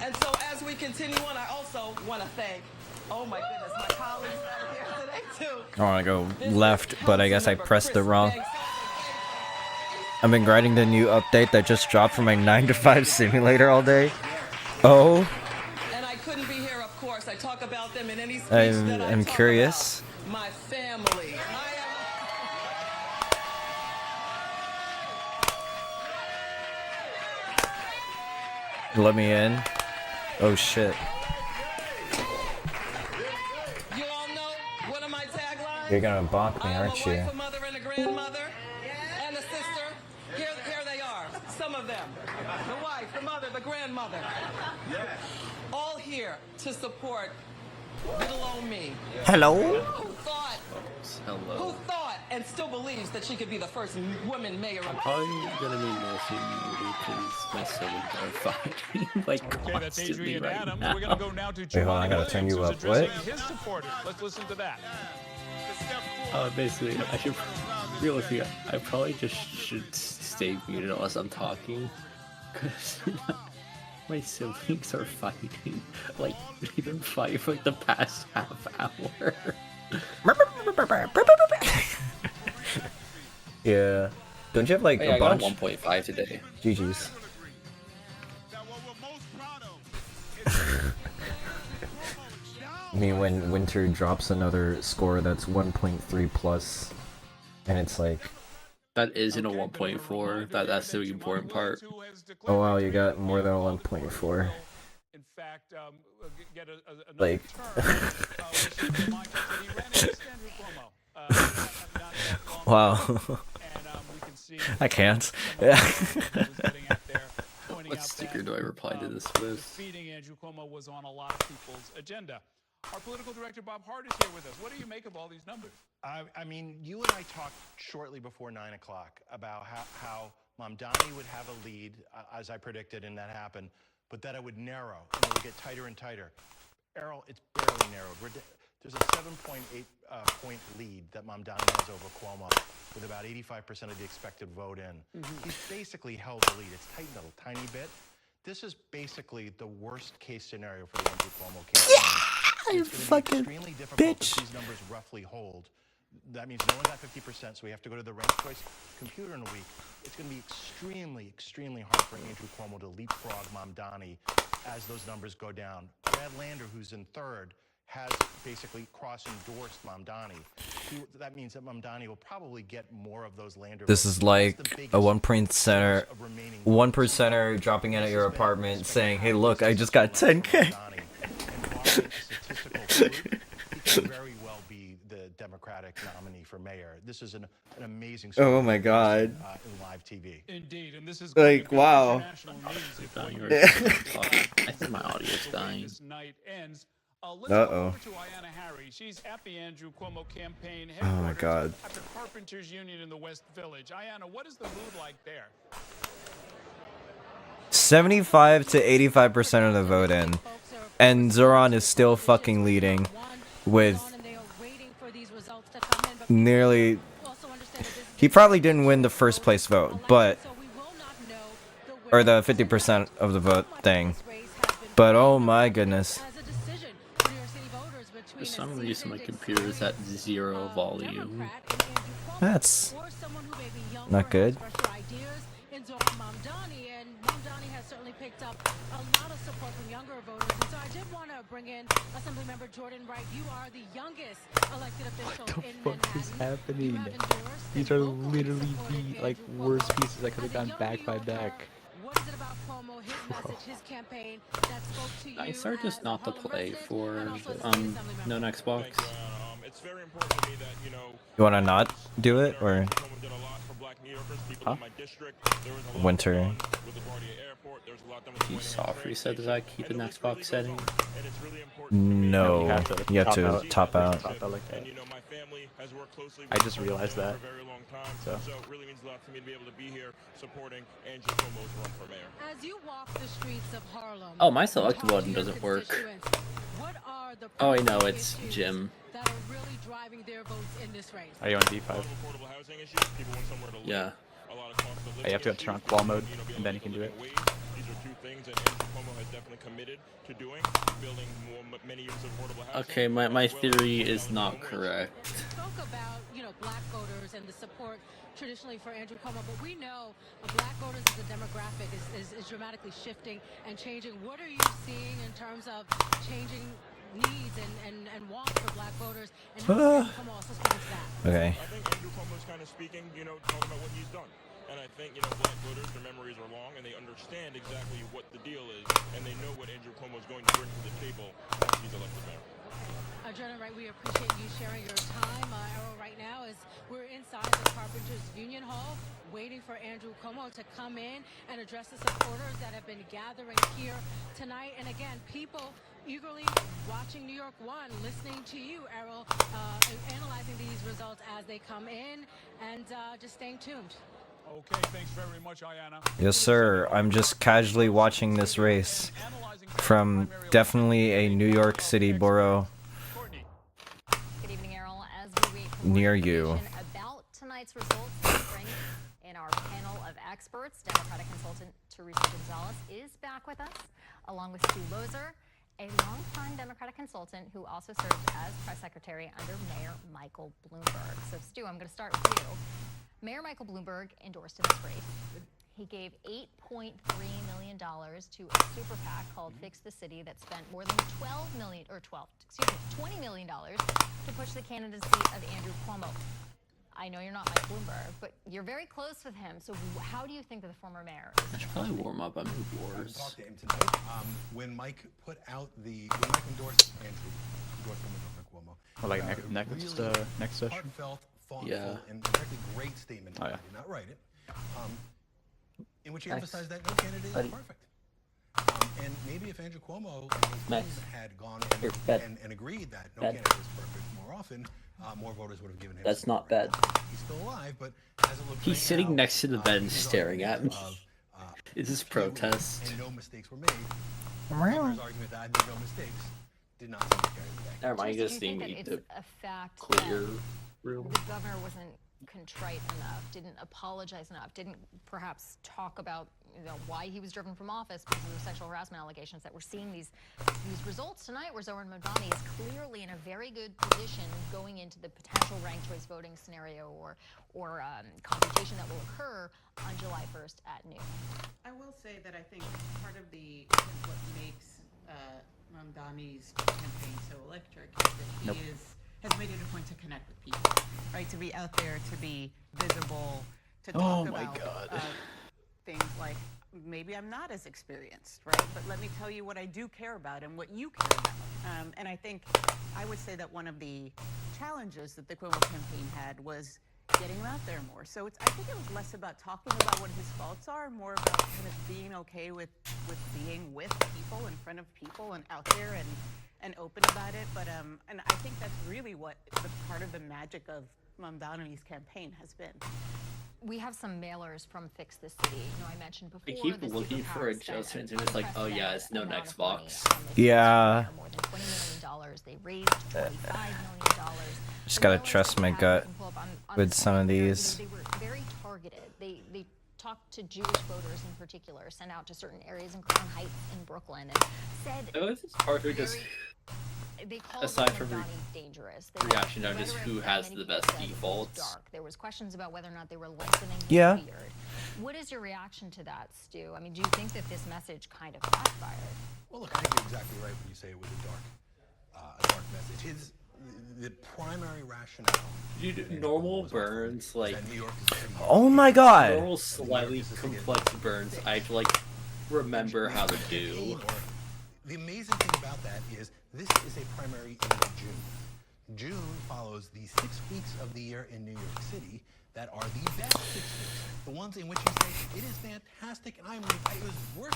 And so as we continue on, I also want to thank, oh my goodness, my colleagues that are here today too. I want to go left, but I guess I pressed it wrong. I've been grinding the new update that just dropped for my 9-to-5 simulator all day. Oh. And I couldn't be here, of course. I talk about them in any speech that I'm curious. My family. Let me in. Oh shit. You all know one of my taglines? You're gonna bonk me, aren't you? A mother and a grandmother and a sister. Here they are. Some of them. The wife, the mother, the grandmother. All here to support little old me. Hello? Who thought and still believes that she could be the first woman mayor of Probably gonna be mostly you because my siblings are fighting like That's constantly Adrian right Adams. now. We're gonna go now to Wait, hold on, I gotta turn you up. What? his supporters. Let's listen to that. Basically, I should realistically, I probably just should stay muted unless I'm talking, because my siblings are fighting. Like they've been fighting for like the past half hour. Yeah. Don't you have like Hey, a I got bunch? 1.5 today. GG's. I mean, when Winter drops another score that's 1.3 plus, and it's like, that isn't a 1.4. That's the important part. oh wow, you got more than a 1.4. In fact, get Like, wow. I can't. What sticker do I reply to this with? Defeating Andrew Cuomo was on a lot of people's agenda. Our political director Bob Hart is here with us. What do you make of all these numbers? I mean, you and I talked shortly before 9 o'clock about how Mamdani would have a lead, as I predicted, and that happened, but that it would narrow, and it would get tighter and tighter. Errol, it's barely narrowed. There's a 7.8 point lead that Mamdani has over Cuomo, with about 85% of the expected vote in. He's basically held the lead. It's tightened a tiny bit. This is basically the worst case scenario for the Andrew Cuomo campaign. You fucking extremely difficult bitch. if these numbers roughly hold. That means no one's at 50%, so we have to go to the ranked choice computer in a week. It's going to be extremely, extremely hard for Andrew Cuomo to leapfrog Mamdani as those numbers go down. Brad Lander, who's in third, has basically cross-endorsed Mamdani. That means that Mamdani will probably get more of those Lander This votes. is like a 1% dropping in at your apartment saying, hey look, I just got 10K. He could very well be the Democratic nominee for mayor. This is an amazing story. Oh my god. In live TV. Indeed, and this is like, wow. I think my audio is dying. Let's go over to Ayanna Harry. She's at the Andrew Cuomo campaign headquarters Oh my god. at the Carpenters Union in the West Village. Ayanna, what is the mood like there? 75 to 85% of the vote in. And Zoran is still fucking leading with nearly... He probably didn't win the first place vote, but... Or the 50% of the vote thing. But oh my goodness. For some reason, my computer is at 0 volume. That's not good. Picked up a lot of support from younger voters, and so I did want to bring in Assemblymember Jordan Wright. You are the youngest elected official in Manhattan. What is happening? These are literally the like worst pieces I could have gone back by back. What is it about Cuomo, his message, his campaign that spoke to you? I started just not to play for known Xbox. You wanna not do it, or Huh? winter? You soft reset, does that keep an Xbox setting? No, you have to top out. Top out like that. I just realized that. So it really means a lot to me to be able to be here supporting Andrew Cuomo's run for mayor. As you walk the streets of Harlem, Oh, my select button doesn't work. Oh, I know, it's Jim. that are really driving their votes in this race? are you on D5? Yeah. You have to go to turn on qual mode, and then you can do it. Okay, my theory is not correct. Spoke about, black voters and the support traditionally for Andrew Cuomo, but we know black voters as a demographic is dramatically shifting and changing. What are you seeing in terms of changing needs and wants for black voters, and how does Andrew Cuomo also speak to that? Okay. I think Andrew Cuomo's kind of speaking, talking about what he's done. And I think, black voters, their memories are long, and they understand exactly what the deal is, and they know what Andrew Cuomo's going to bring to the table once he's elected mayor. Jordan Wright, we appreciate you sharing your time. Errol, right now, as we're inside the Carpenters Union Hall, waiting for Andrew Cuomo to come in and address the supporters that have been gathering here tonight. And again, people eagerly watching New York One, listening to you, Errol, analyzing these results as they come in, and just staying tuned. Okay, thanks very much, Ayanna. Yes, sir. I'm just casually watching this race from definitely a New York City borough Good evening, Errol. As we wait for near more you. information about tonight's results, we bring in our panel of experts. Democratic consultant Teresa Gonzalez is back with us, along with Stu Lozer, a longtime Democratic consultant who also served as press secretary under Mayor Michael Bloomberg. So, Stu, I'm going to start with you. Mayor Michael Bloomberg endorsed in this race. He gave $8.3 million to a super PAC called Fix the City that spent more than $20 million to push the candidacy of Andrew Cuomo. I know you're not Mike Bloomberg, but you're very close with him. So how do you think that the former mayor is? I should probably warm up on Move Wars. I talked to him tonight. When Mike endorsed Andrew, Cuomo. Or like next session. Heartfelt, thoughtful, Yeah. and frankly great statement. Oh, yeah. I did not write it. In which he emphasized that no candidate is perfect. And maybe if Andrew Cuomo and his team had gone and agreed that no candidate is perfect more often, more voters would have given him. That's not bad. He's still alive, but as it looks He's right sitting now, next to the bench staring at me. Is this protest? And no mistakes were made. The governor's argument that I made no mistakes did not seem to carry the day. Never mind, you just Do you need think me that to it's a fact clear that room. the governor wasn't contrite enough, didn't apologize enough, didn't perhaps talk about why he was driven from office because of the sexual harassment allegations that we're seeing these results tonight, where Zohran Mamdani is clearly in a very good position going into the potential ranked choice voting scenario or computation that will occur on July 1st at noon. I will say that I think part of what makes Mamdani's campaign so electric is that he has made it a point to connect with people, right? To be out there, to be visible, to talk about things like, maybe I'm not as experienced, right? But let me tell you what I do care about and what you care about. And I think I would say that one of the challenges that the Cuomo campaign had was getting him out there more. So I think it was less about talking about what his faults are, more about kind of being okay with being with people, in front of people, and out there and open about it. But and I think that's really what the part of the magic of Mamdani's campaign has been. We have some mailers from Fix the City. I mentioned before. I keep looking for adjustments and it's like, oh yeah, it's no Xbox. Yeah. More than $20 million. They raised $25 million. Just gotta trust my gut with some of these. They were very targeted. They talked to Jewish voters in particular, sent out to certain areas in Crown Heights in Brooklyn, and said It's hard to just, aside from dangerous. reaction on just who has the best defaults. There was questions about whether or not they were lengthening his Yeah. beard. What is your reaction to that, Stu? I mean, do you think that this message kind of backfired? Well, look, I think you're exactly right when you say it was a dark message. The primary rationale. Dude, normal burns, like, Oh my god. normal slightly complex burns, I like remember how to do. The amazing thing about that is this is a primary in June. June follows the 6 weeks of the year in New York City that are the best 6 weeks. The ones in which you say, it is fantastic, and it was worth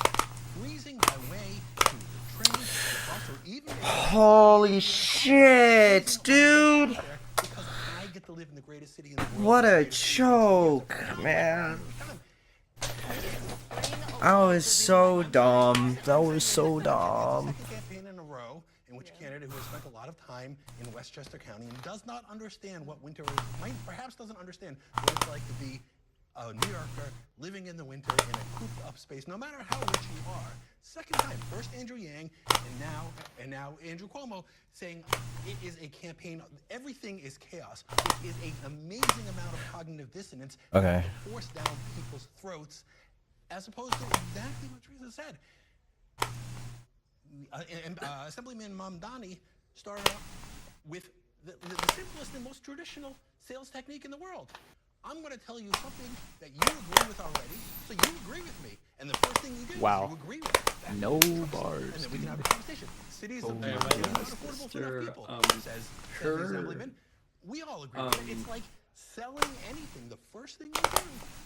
freezing my way to the train, the bus, or even... Holy shit, dude. Because I get to live in the greatest city in the world. What a joke, man. That was so dumb. That was so dumb. Second campaign in a row in which a candidate who has spent a lot of time in Westchester County and does not understand what winter is, perhaps doesn't understand what it's like to be a New Yorker living in the winter in a cooped up space, no matter how rich you are. Second time, first Andrew Yang, and now Andrew Cuomo saying it is a campaign. Everything is chaos. It is an amazing amount of cognitive dissonance Okay. to force down people's throats, as opposed to exactly what Teresa said. Assemblyman Mamdani started out with the simplest and most traditional sales technique in the world. I'm going to tell you something that you agree with already, so you agree with me. And the first thing you do is you agree with it. No bars. And then we can have a conversation. Cities of affordable for enough people, says the Assemblyman. We all agree with it. It's like selling anything. The first thing you do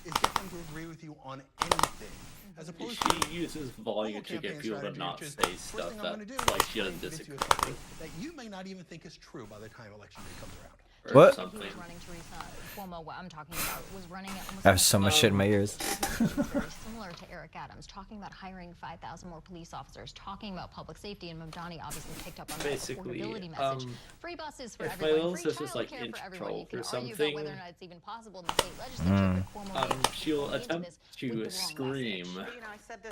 is get them to agree with you on anything. As opposed to She uses volume to get people to not say stuff that like she doesn't disagree with. that you may not even think is true by the time election day comes around. What? Who was running Teresa Cuomo, what I'm talking about, was running it almost I have so much shit in my ears. very similar to Eric Adams, talking about hiring 5,000 more police officers, talking about public safety, and Mamdani obviously picked up on that affordability message. Free buses for if my everyone, little free sister's like childcare in for everyone. You can or argue about something, whether or not it's even possible in the state legislature, but Cuomo she'll attempt to scream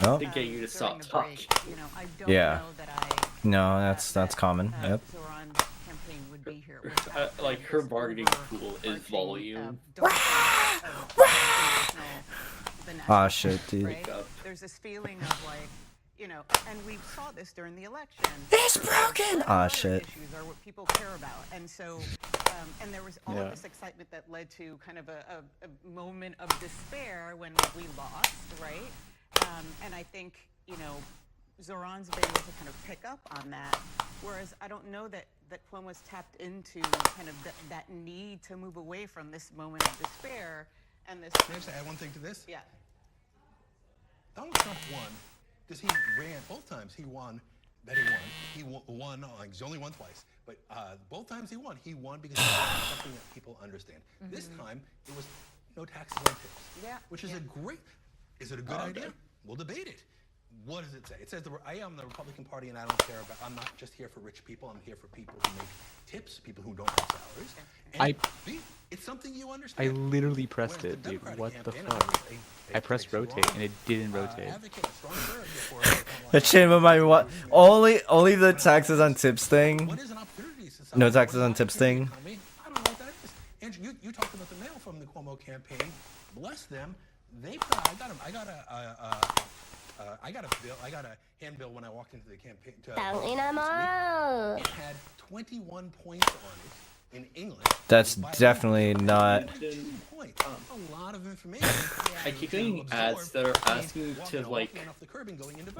Oh. to get you to stop talking. Yeah. No, that's common. Yep. Like her bargaining pool is volume. Ah shit, dude. Right? There's this feeling of like, and we saw this during the election. It's broken. Ah shit. Issues are what people care about, and so, and there was all of this excitement that led to kind of a moment of despair when we lost, right? And I think Zoran's been able to kind of pick up on that, whereas I don't know that Cuomo's tapped into kind of that need to move away from this moment of despair and this. Can I just add one thing to this? Yeah. Donald Trump won because he ran both times. He won. That he won. He's only won twice, but both times he won because he did something that people understand. This time it was no taxes on tips. Yeah. Which is a great. Is it a good idea? We'll debate it. What does it say? It says I am the Republican Party, and I don't care about. I'm not just here for rich people. I'm here for people who make tips, people who don't have salaries. And it's something you understand. I literally pressed it, dude. What the fuck? I pressed rotate and it didn't rotate. That shit remind me what? Only the taxes on tips thing. No taxes on tips thing. I don't know what that is. Andrew, you talked about the mail from the Cuomo campaign. Bless them. I got a handbill when I walked into the campaign. It had 21 points on it in English. That's definitely not. A lot of information. I keep getting ads that are asking to like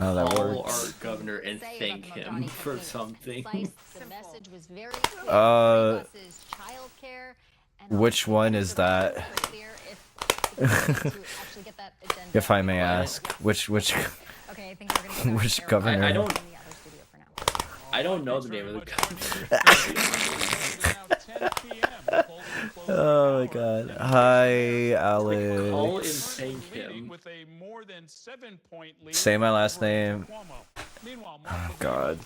Oh, that call works. our governor and thank him for something. The message was very clear. Which one is that? If I may ask, which Okay, I think we're gonna go which governor? I don't know the name of the governor. Oh my god. Hi, Alex. Call and thank him. With a more than 7-point lead. Say my last name. Cuomo. Meanwhile, Oh God.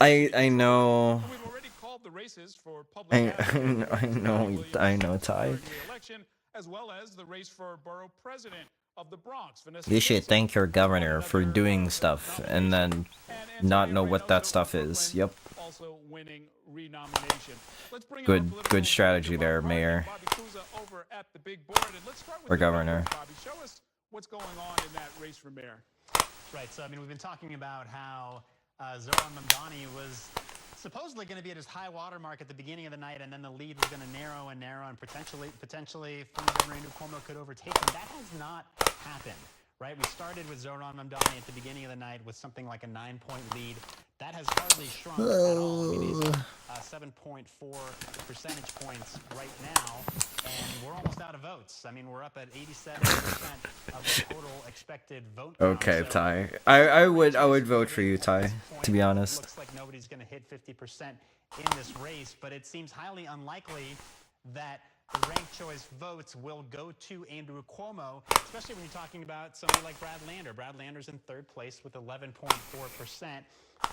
I know. We've already called the races for public I know, Ty. election, as well as the race for borough president of the Bronx. You should thank your governor for doing stuff and then not know what that stuff is. Yep. Also winning renomination. Good strategy there, Mayor. Or Governor. Bobby, show us what's going on in that race for mayor. Right, so I mean, we've been talking about how Zoran Mamdani was supposedly going to be at his high water mark at the beginning of the night, and then the lead was going to narrow and narrow, and potentially former Governor Andrew Cuomo could overtake him. That has not happened, right? We started with Zoran Mamdani at the beginning of the night with something like a 9-point lead. That has hardly shrunk at all. I mean, he's 7.4 percentage points right now, and we're almost out of votes. I mean, we're up at 87% of the total expected vote. Okay, Ty. I would vote for you, Ty, to be honest. Looks like nobody's going to hit 50% in this race, but it seems highly unlikely that the ranked choice votes will go to Andrew Cuomo, especially when you're talking about somebody like Brad Lander. Brad Lander's in third place with 11.4%.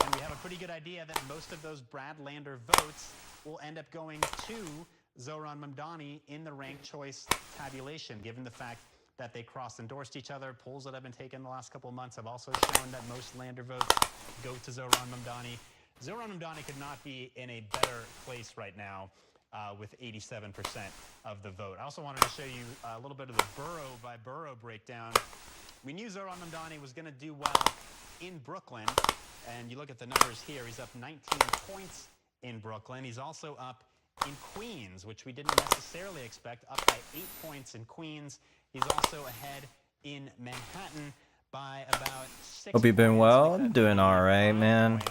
And we have a pretty good idea that most of those Brad Lander votes will end up going to Zoran Mamdani in the ranked choice tabulation, given the fact that they cross-endorsed each other. Polls that have been taken the last couple of months have also shown that most Lander votes go to Zoran Mamdani. Zoran Mamdani could not be in a better place right now with 87% of the vote. I also wanted to show you a little bit of the borough-by-borough breakdown. We knew Zoran Mamdani was going to do well in Brooklyn. And you look at the numbers here, he's up 19 points in Brooklyn. He's also up in Queens, which we didn't necessarily expect, up by 8 points in Queens. He's also ahead in Manhattan by about 6 Hope you've been well. I'm doing alright, man.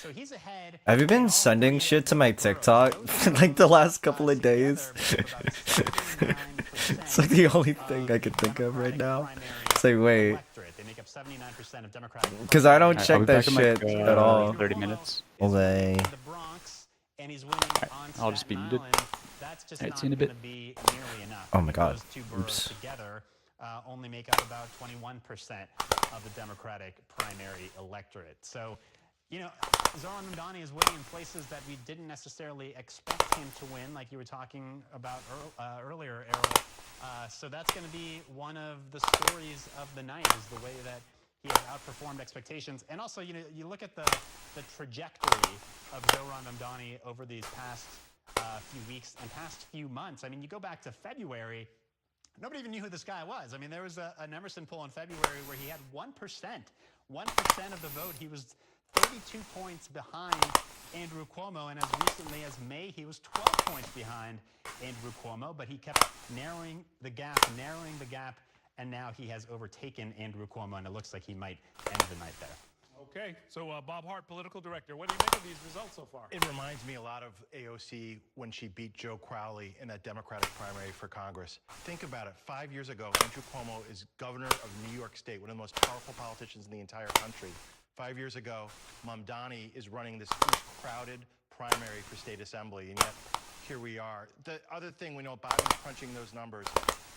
So he's ahead. Have you been sending shit to my TikTok like the last couple of days? It's like the only thing I can think of right now. It's like, wait. Because I don't check that shit at all. 30 minutes. Okay. I'll just be muted. Alright, see you in a bit. Oh my god. Oops. Only make up about 21% of the Democratic primary electorate. So, you know, Zoran Mamdani is winning in places that we didn't necessarily expect him to win, like you were talking about earlier, Errol. So that's going to be one of the stories of the night, is the way that he has outperformed expectations. And also, you know, you look at the trajectory of Zoran Mamdani over these past few weeks and past few months. I mean, you go back to February, nobody even knew who this guy was. I mean, there was an Emerson poll in February where he had 1%. 1% of the vote. He was 32 points behind Andrew Cuomo, and as recently as May, he was 12 points behind Andrew Cuomo, but he kept narrowing the gap, and now he has overtaken Andrew Cuomo, and it looks like he might end the night there. Okay, so Bob Hart, political director, what do you make of these results so far? It reminds me a lot of AOC when she beat Joe Crowley in that Democratic primary for Congress. Think about it. 5 years ago, Andrew Cuomo is governor of New York State, one of the most powerful politicians in the entire country. 5 years ago, Mamdani is running this huge crowded primary for state assembly, and yet here we are. The other thing we know, Biden's crunching those numbers.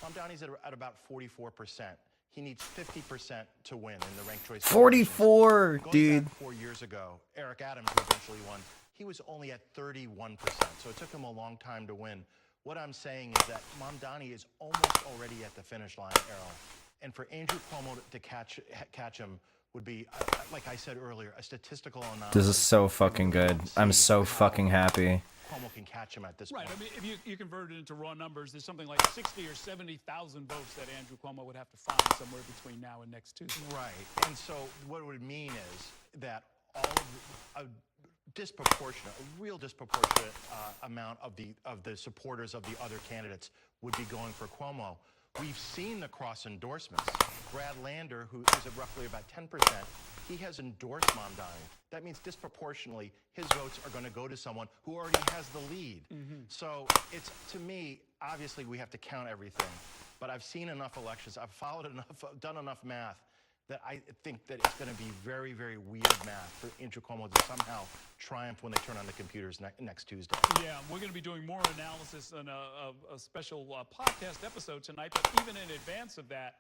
Mamdani's at about 44%. He needs 50% to win in the ranked choice. 44, dude. Back 4 years ago, Eric Adams, who eventually won, he was only at 31%. So it took him a long time to win. What I'm saying is that Mamdani is almost already at the finish line, Errol. And for Andrew Cuomo to catch him would be, like I said earlier, a statistical anomaly. This is so fucking good. I'm so fucking happy. Cuomo can catch him at this point. Right. I mean, if you convert it into raw numbers, there's something like 60 or 70,000 votes that Andrew Cuomo would have to find somewhere between now and next Tuesday. Right. And so what it would mean is that all of a real disproportionate amount of the supporters of the other candidates would be going for Cuomo. We've seen the cross endorsements. Brad Lander, who is at roughly about 10%, he has endorsed Mamdani. That means disproportionately his votes are going to go to someone who already has the lead. So it's, to me, obviously we have to count everything, but I've seen enough elections, I've followed enough, done enough math, that I think that it's going to be very, very weird math for Andrew Cuomo to somehow triumph when they turn on the computers next Tuesday. Yeah, we're going to be doing more analysis on a special podcast episode tonight, but even in advance of that,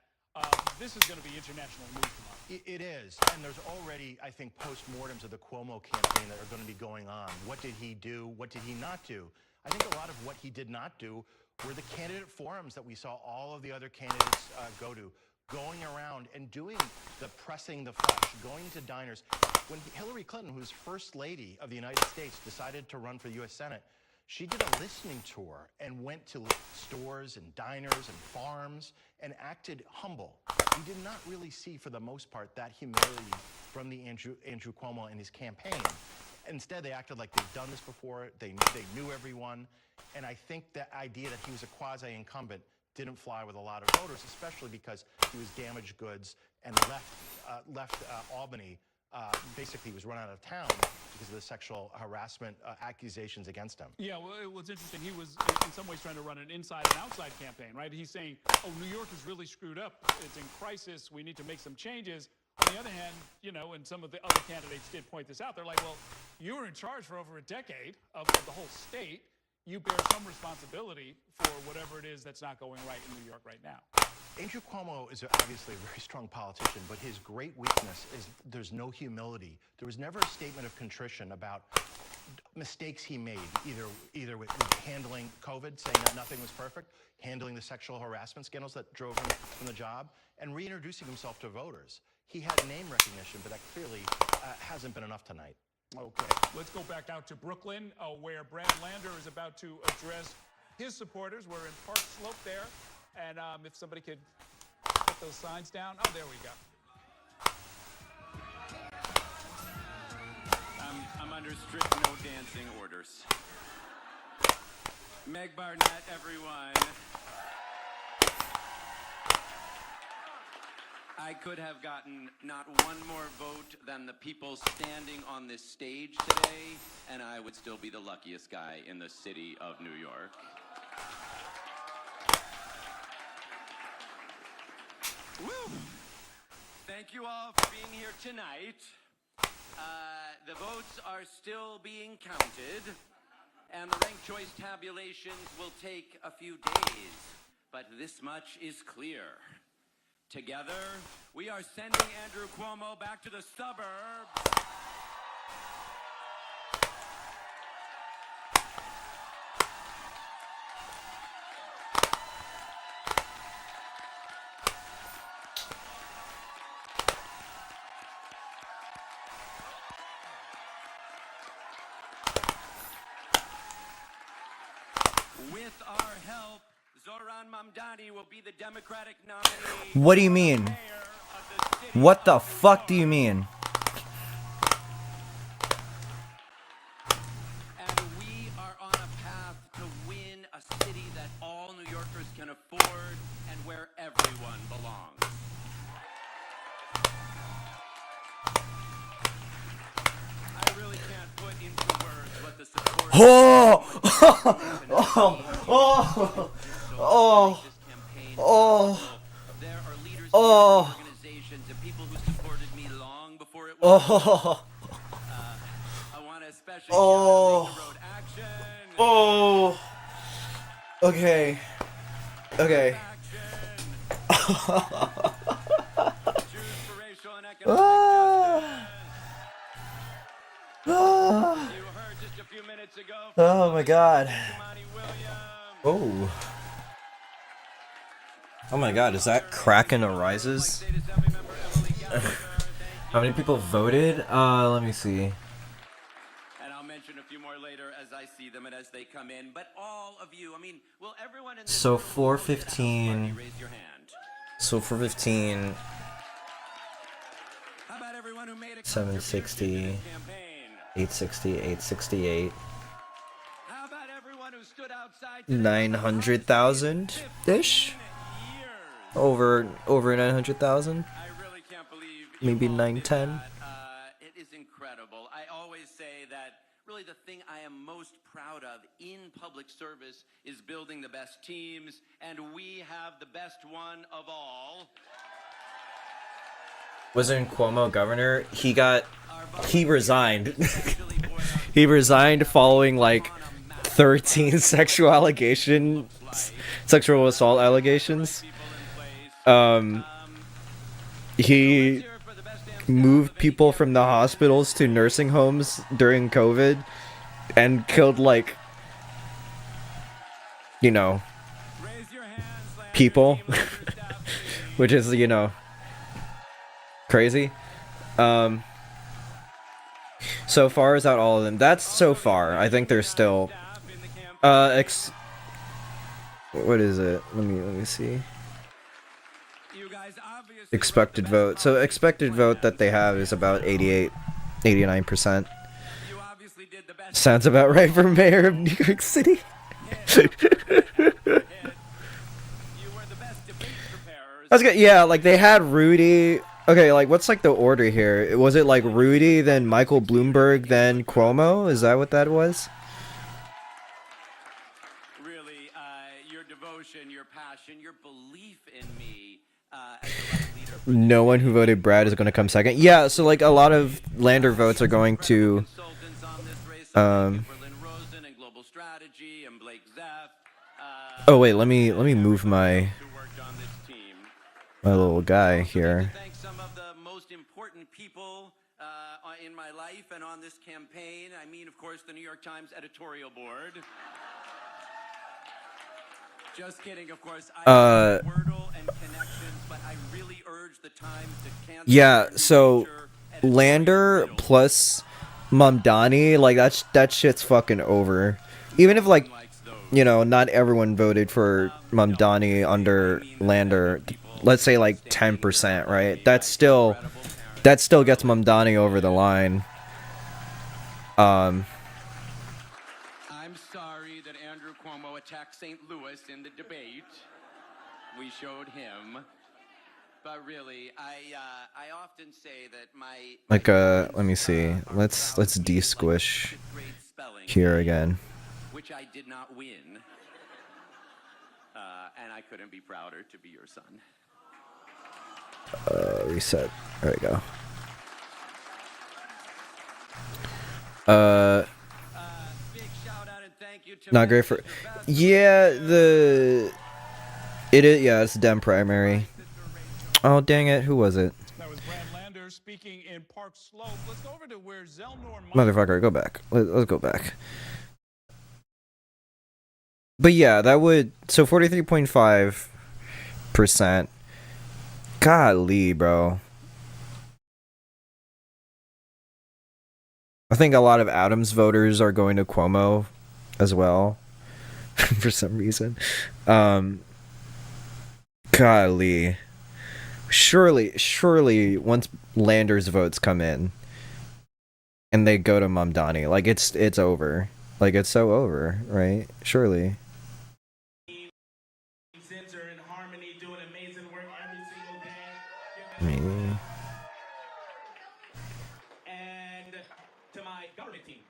This is going to be international news tomorrow. It is, and there's already, I think, post-mortems of the Cuomo campaign that are going to be going on. What did he do? What did he not do? I think a lot of what he did not do were the candidate forums that we saw all of the other candidates go to, going around and doing the pressing the flesh, going to diners. When Hillary Clinton, who's First Lady of the United States, decided to run for the U.S. Senate, she did a listening tour and went to stores and diners and farms and acted humble. We did not really see, for the most part, that humility from the Andrew Cuomo and his campaign. Instead, they acted like they'd done this before. They knew everyone. And I think that idea that he was a quasi-incumbent didn't fly with a lot of voters, especially because he was damaged goods and left Albany. Basically, he was run out of town because of the sexual harassment accusations against him. Yeah, well, it was interesting. He was, in some ways, trying to run an inside and outside campaign, right? He's saying, oh, New York is really screwed up. It's in crisis. We need to make some changes. On the other hand, you know, and some of the other candidates did point this out. They're like, well, you were in charge for over a decade of the whole state. You bear some responsibility for whatever it is that's not going right in New York right now. Andrew Cuomo is obviously a very strong politician, but his great weakness is there's no humility. There was never a statement of contrition about mistakes he made, either with handling COVID, saying that nothing was perfect, handling the sexual harassment scandals that drove him from the job, and reintroducing himself to voters. He had name recognition, but that clearly hasn't been enough tonight. Okay, let's go back out to Brooklyn, where Brad Lander is about to address his supporters. We're in Park Slope there, and if somebody could put those signs down. Oh, there we go. I'm under strict no dancing orders. Meg Barnett, everyone. I could have gotten not one more vote than the people standing on this stage today, and I would still be the luckiest guy in the city of New York. Woo! Thank you all for being here tonight. The votes are still being counted, and the ranked choice tabulations will take a few days, but this much is clear. Together, we are sending Andrew Cuomo back to the suburbs. With our help, Zohran Mamdani will be the Democratic nominee. What do you mean? What the fuck do you mean? And we are on a path to win a city that all New Yorkers can afford and where everyone belongs. I really can't put into words what the support organizations and people who supported me long before it was I want to especially road action. Okay. Oh my god. Oh my god, is that Kraken Arises? How many people voted? Let me see. And I'll mention a few more later as I see them and as they come in. But all of you, I mean, will everyone in this So 415. raise your hand? So 415. How about everyone who made a 760. 860, 868. How about everyone who stood outside 900,000-ish? Over 900,000? Maybe 910. It is incredible. I always say that really the thing I am most proud of in public service is building the best teams, and we have the best one of all. Wasn't Cuomo governor? He resigned. He resigned following like 13 sexual assault allegations. he moved people from the hospitals to nursing homes during COVID and killed, like, you know, people, which is, you know, crazy. So far is out all of them. That's so far. I think there's still what is it? Let me see. Expected vote. So expected vote that they have is about 89%. Sounds about right for mayor of New York City. That's good. Yeah, like they had Rudy. Okay, like what's like the order here? Was it like Rudy, then Michael Bloomberg, then Cuomo? Is that what that was? Really, your devotion, your passion, your belief in me. No one who voted Brad is going to come second. Yeah, so like a lot of Lander votes are going to oh wait, let me move my little guy here. Thank some of the most important people in my life and on this campaign. I mean, of course, the New York Times editorial board. Just kidding, of course. I Wordle and connections, but I really urge the Times to cancel. Yeah, so Lander plus Mamdani, like that shit's fucking over. Even if like, you know, not everyone voted for Mamdani under Lander, let's say like 10%, right? That still gets Mamdani over the line. I'm sorry that Andrew Cuomo attacked St. Louis in the debate. We showed him. But really, I often say that my Like let me see. Let's de-squish here again. which I did not win. And I couldn't be prouder to be your son. Reset. There we go. Not great for. Yeah, it is. Yeah, it's a Dem primary. Oh dang it! Who was it? That was Brad Lander speaking in Park Slope. Let's go over to where Zelnor. Motherfucker, go back. Let's go back. But yeah, that would 43.5%. Golly, bro. I think a lot of Adams voters are going to Cuomo as well for some reason. Golly. Surely once Lander's votes come in and they go to Mamdani, like it's over. Like it's so over, right? Surely. Me. And to my government team,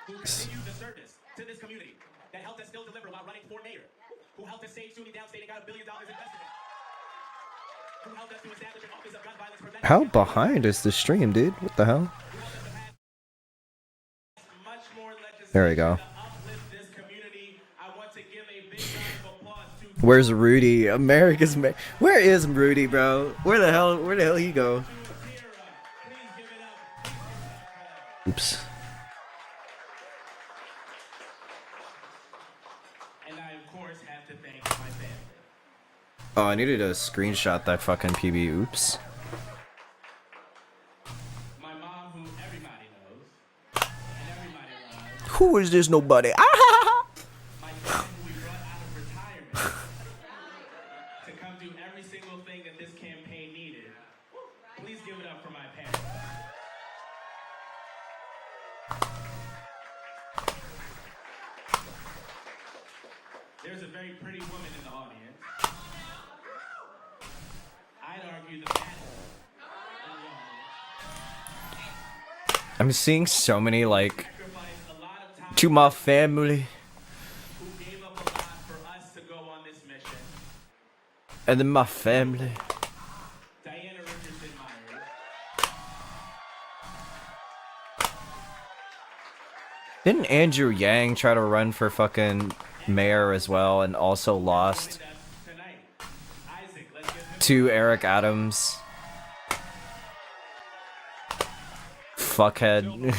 who continue the service to this community, that helped us still deliver while running for mayor, who helped us save SUNY downstate and got $1 billion invested in, who helped us to establish an office of gun violence prevention. How behind is the stream, dude? What the hell? There we go. Where's Rudy? America's Where is Rudy, bro? Where the hell he go? Oops. And I, of course, have to thank my family. Oh, I needed to screenshot that fucking PB. Oops. My mom, who everybody knows, and everybody loves. Who is this nobody? Ah! My dad, who we brought out of retirement to come do every single thing that this campaign needed. Please give it up for my parents. There's a very pretty woman in the audience. I'd argue the best. I'm seeing so many like to my family. And then my family. Didn't Andrew Yang try to run for fucking mayor as well and also lost to Eric Adams. Fuckhead.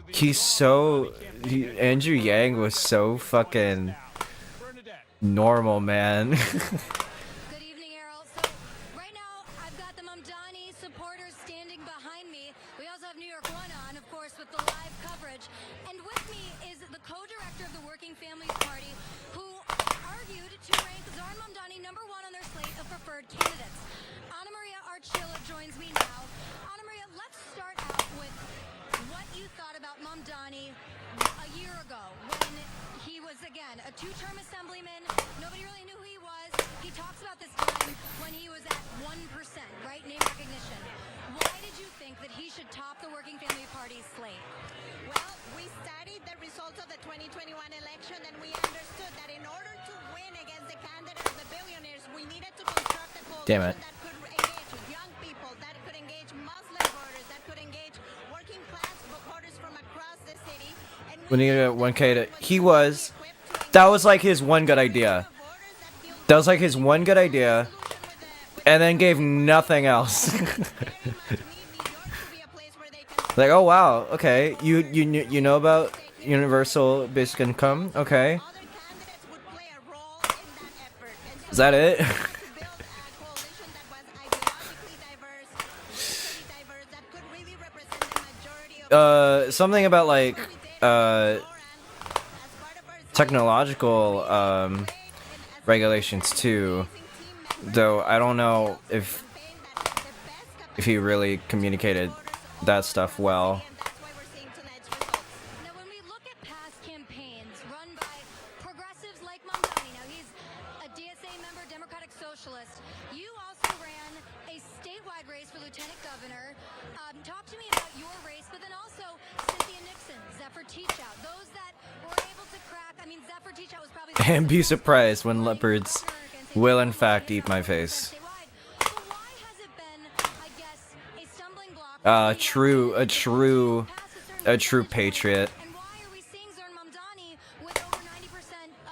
He's so... Andrew Yang was so fucking normal, man. Good evening, Errol. So right now, I've got the Mamdani supporters standing behind me. We also have New York One on, of course, with the live coverage. And with me is the co-director of the Working Families Party, who argued to rank Zoran Mamdani #1 on their slate of preferred candidates. Anna Maria Archila joins me now. Anna Maria, let's start out with what you thought about Mamdani a year ago when he was, again, a two-term assemblyman. Nobody really knew who he was. He talks about this time when he was at 1%, right? Name recognition. Why did you think that he should top the Working Family Party's slate? Well, we studied the results of the 2021 election, and we understood that in order to win against the candidate of the billionaires, we needed to construct a Damn coalition it. that could engage young people, that could engage Muslim voters, that could engage working class voters from across the city. And When he got 1K to... He was... That was like his one good idea. That was like his one good idea. And then gave nothing else. Like, oh wow, okay. You know about universal basic income? Okay. Is that it? Something about like technological regulations too. Though I don't know if he really communicated that stuff well. Now, when we look at past campaigns run by progressives like Mamdani, now he's a DSA member, Democratic Socialist. You also ran a statewide race for lieutenant governor. Talk to me about your race, but then also Cynthia Nixon, Zephyr Teachout, those that were able to crack. I mean, Zephyr Teachout was probably the And be surprised when leopards will in fact eat my face. A true patriot. And why are we seeing Zoran Mamdani with over 90%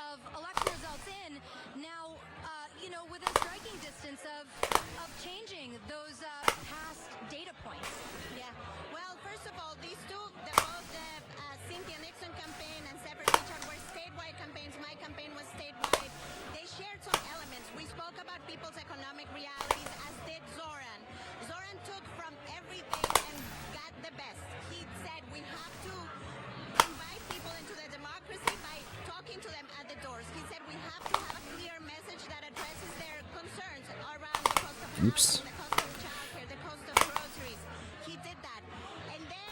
of election results in now, you know, within striking distance of changing those past data points? Yeah. Well, first of all, these two, both the Cynthia Nixon campaign and Zephyr Teachout were statewide campaigns. My campaign was statewide. They shared some elements. We spoke about people's economic realities, as did Zoran. Zoran took from everything and got the best. He said we have to invite people into the democracy by talking to them at the doors. He said we have to have a clear message that addresses their concerns around the cost of housing, the cost of childcare, the cost of groceries. He did that. And then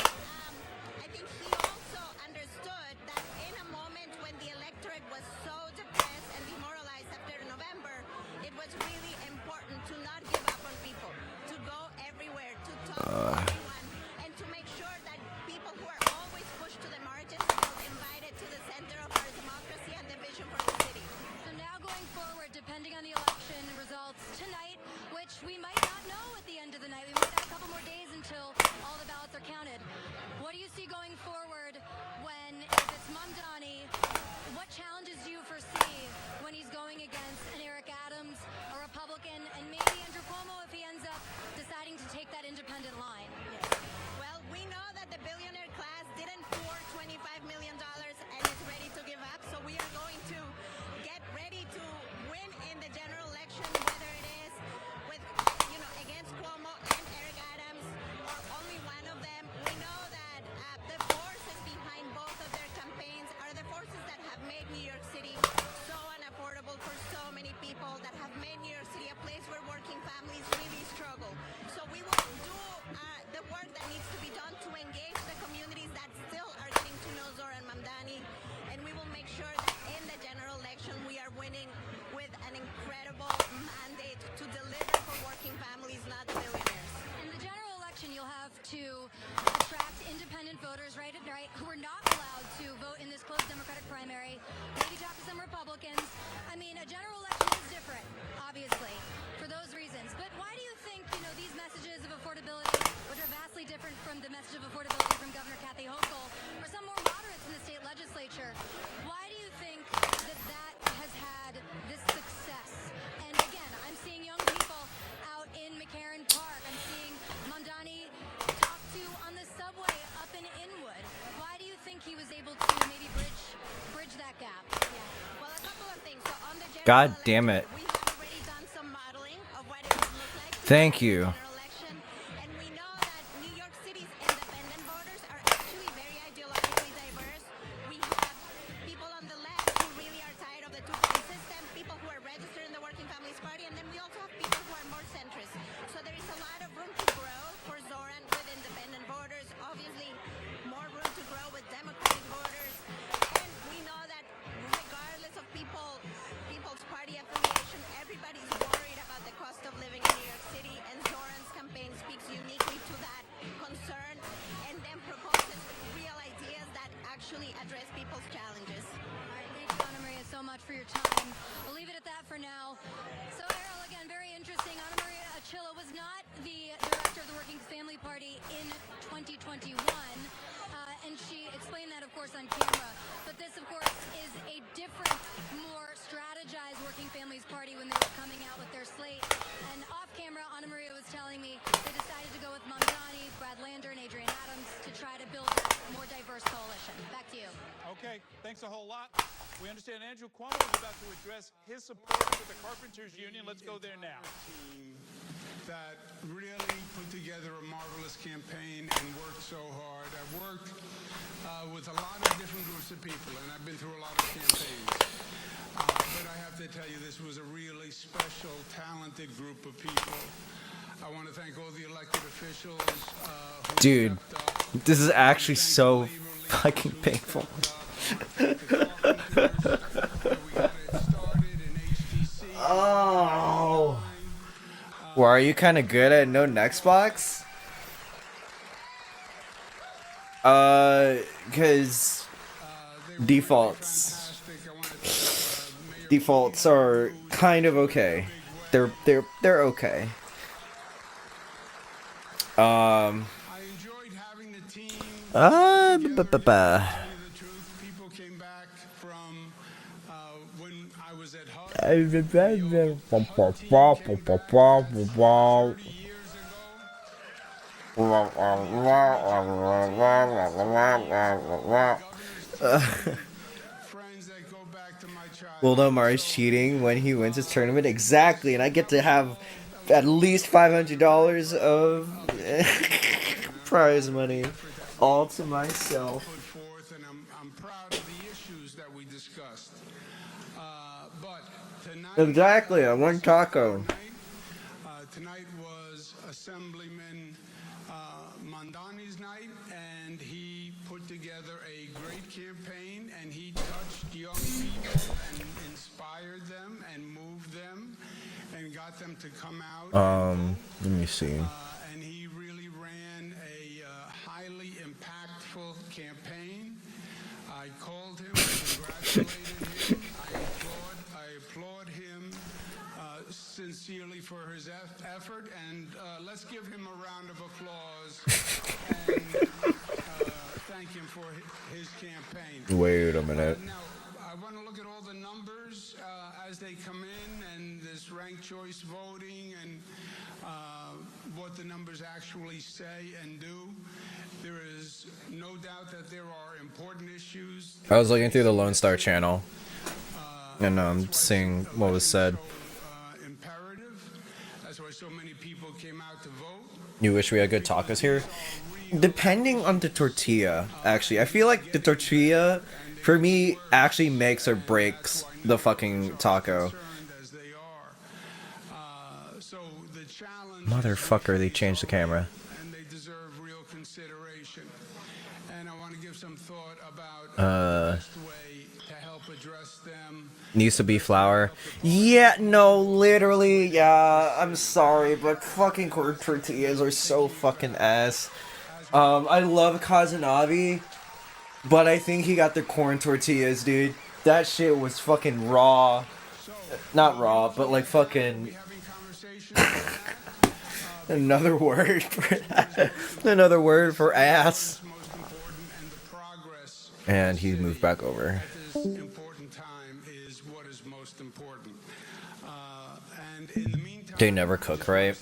I think he also understood that in a moment when the electorate was so depressed and demoralized after November, it was really important to not give up on people, to go everywhere, to talk to everyone, and to make sure that people who are always pushed to the margins feel invited to the center of our democracy and the vision for the city. So now going forward, depending on the election results tonight, which we might not know at the end of the night, we might have a couple more days until all the ballots are counted. What do you see going forward when, if it's Mamdani, what challenges do you foresee when he's going against an Eric Adams, a Republican, and maybe Andrew Cuomo if he ends up deciding to take that independent line? Well, we know that the billionaire class didn't pour $25 million and is ready to give up, so we are going to get ready to win in the general election, whether it is with, you know, against Cuomo and Eric Adams, or only one of them. We know that the forces behind both of their campaigns are the forces that have made New York City so unaffordable for so many people, that have made New York City a place where working families really struggle. So we will do the work that needs to be done to engage the communities that still are getting to know Zoran Mamdani, and we will make sure that in the general election we are winning with an incredible mandate to deliver for working families, not billionaires. In the general election, you'll have to attract independent voters, right, who are not allowed to vote in this closed Democratic primary. Maybe talk to some Republicans. I mean, a general election is different, obviously, for those reasons. But why do you think, you know, these messages of affordability, which are vastly different from the message of affordability from Governor Kathy Hochul, or some more moderates in the state legislature, why do you think God damn it. Thank you. address people's challenges. All right, thank you, Anna Maria, so much for your time. We'll leave it at that for now. So, Errol, again, very interesting. Anna Maria Achilla was not the director of the Working Family Party in 2021, and she explained that, of course, on camera. But this, of course, is a different, more strategized Working Families Party when they were coming out with their slate. And off camera, Anna Maria was telling me they decided to go with Mamdani, Brad Lander, and Adrian Adams to try to build a more diverse coalition. Back to you. Okay, thanks a whole lot. We understand Andrew Cuomo is about to address his supporters at the Carpenters Union. Let's go there now. That really put together a marvelous campaign and worked so hard. I've worked with a lot of different groups of people, and I've been through a lot of campaigns. But I have to tell you, this was a really special, talented group of people. I want to thank all the elected officials. Dude, this is actually so fucking painful. Oh. Well, are you kind of good at no Xbox? Cause defaults are kind of okay. They're okay. Will Omari's cheating when he wins his tournament? Exactly, and I get to have at least $500 of prize money all to myself. Exactly, I want taco. Tonight was Assemblyman Mamdani's night, and he put together a great campaign, and he touched young people and inspired them and moved them and got them to come out. Let me see. And he really ran a highly impactful campaign. I called him, congratulated him. I applaud him sincerely for his effort, and let's give him a round of applause and thank him for his campaign. Wait a minute. Now, I want to look at all the numbers as they come in, and this ranked choice voting, and what the numbers actually say and do. There is no doubt that there are important issues. I was looking through the Lone Star channel and seeing what was said. That's why so many people came out to vote. You wish we had good tacos here? Depending on the tortilla, actually. I feel like the tortilla, for me, actually makes or breaks the fucking taco. Motherfucker, they changed the camera. And they deserve real consideration. And I want to give some thought about the best way to help address them. Needs to be flour. Yeah, no, literally, yeah, I'm sorry, but fucking corn tortillas are so fucking ass. I love Kazanavi, but I think he got the corn tortillas, dude. That shit was fucking raw. Not raw, but like fucking... Another word for that. Another word for ass. And he moved back over. They never cook right.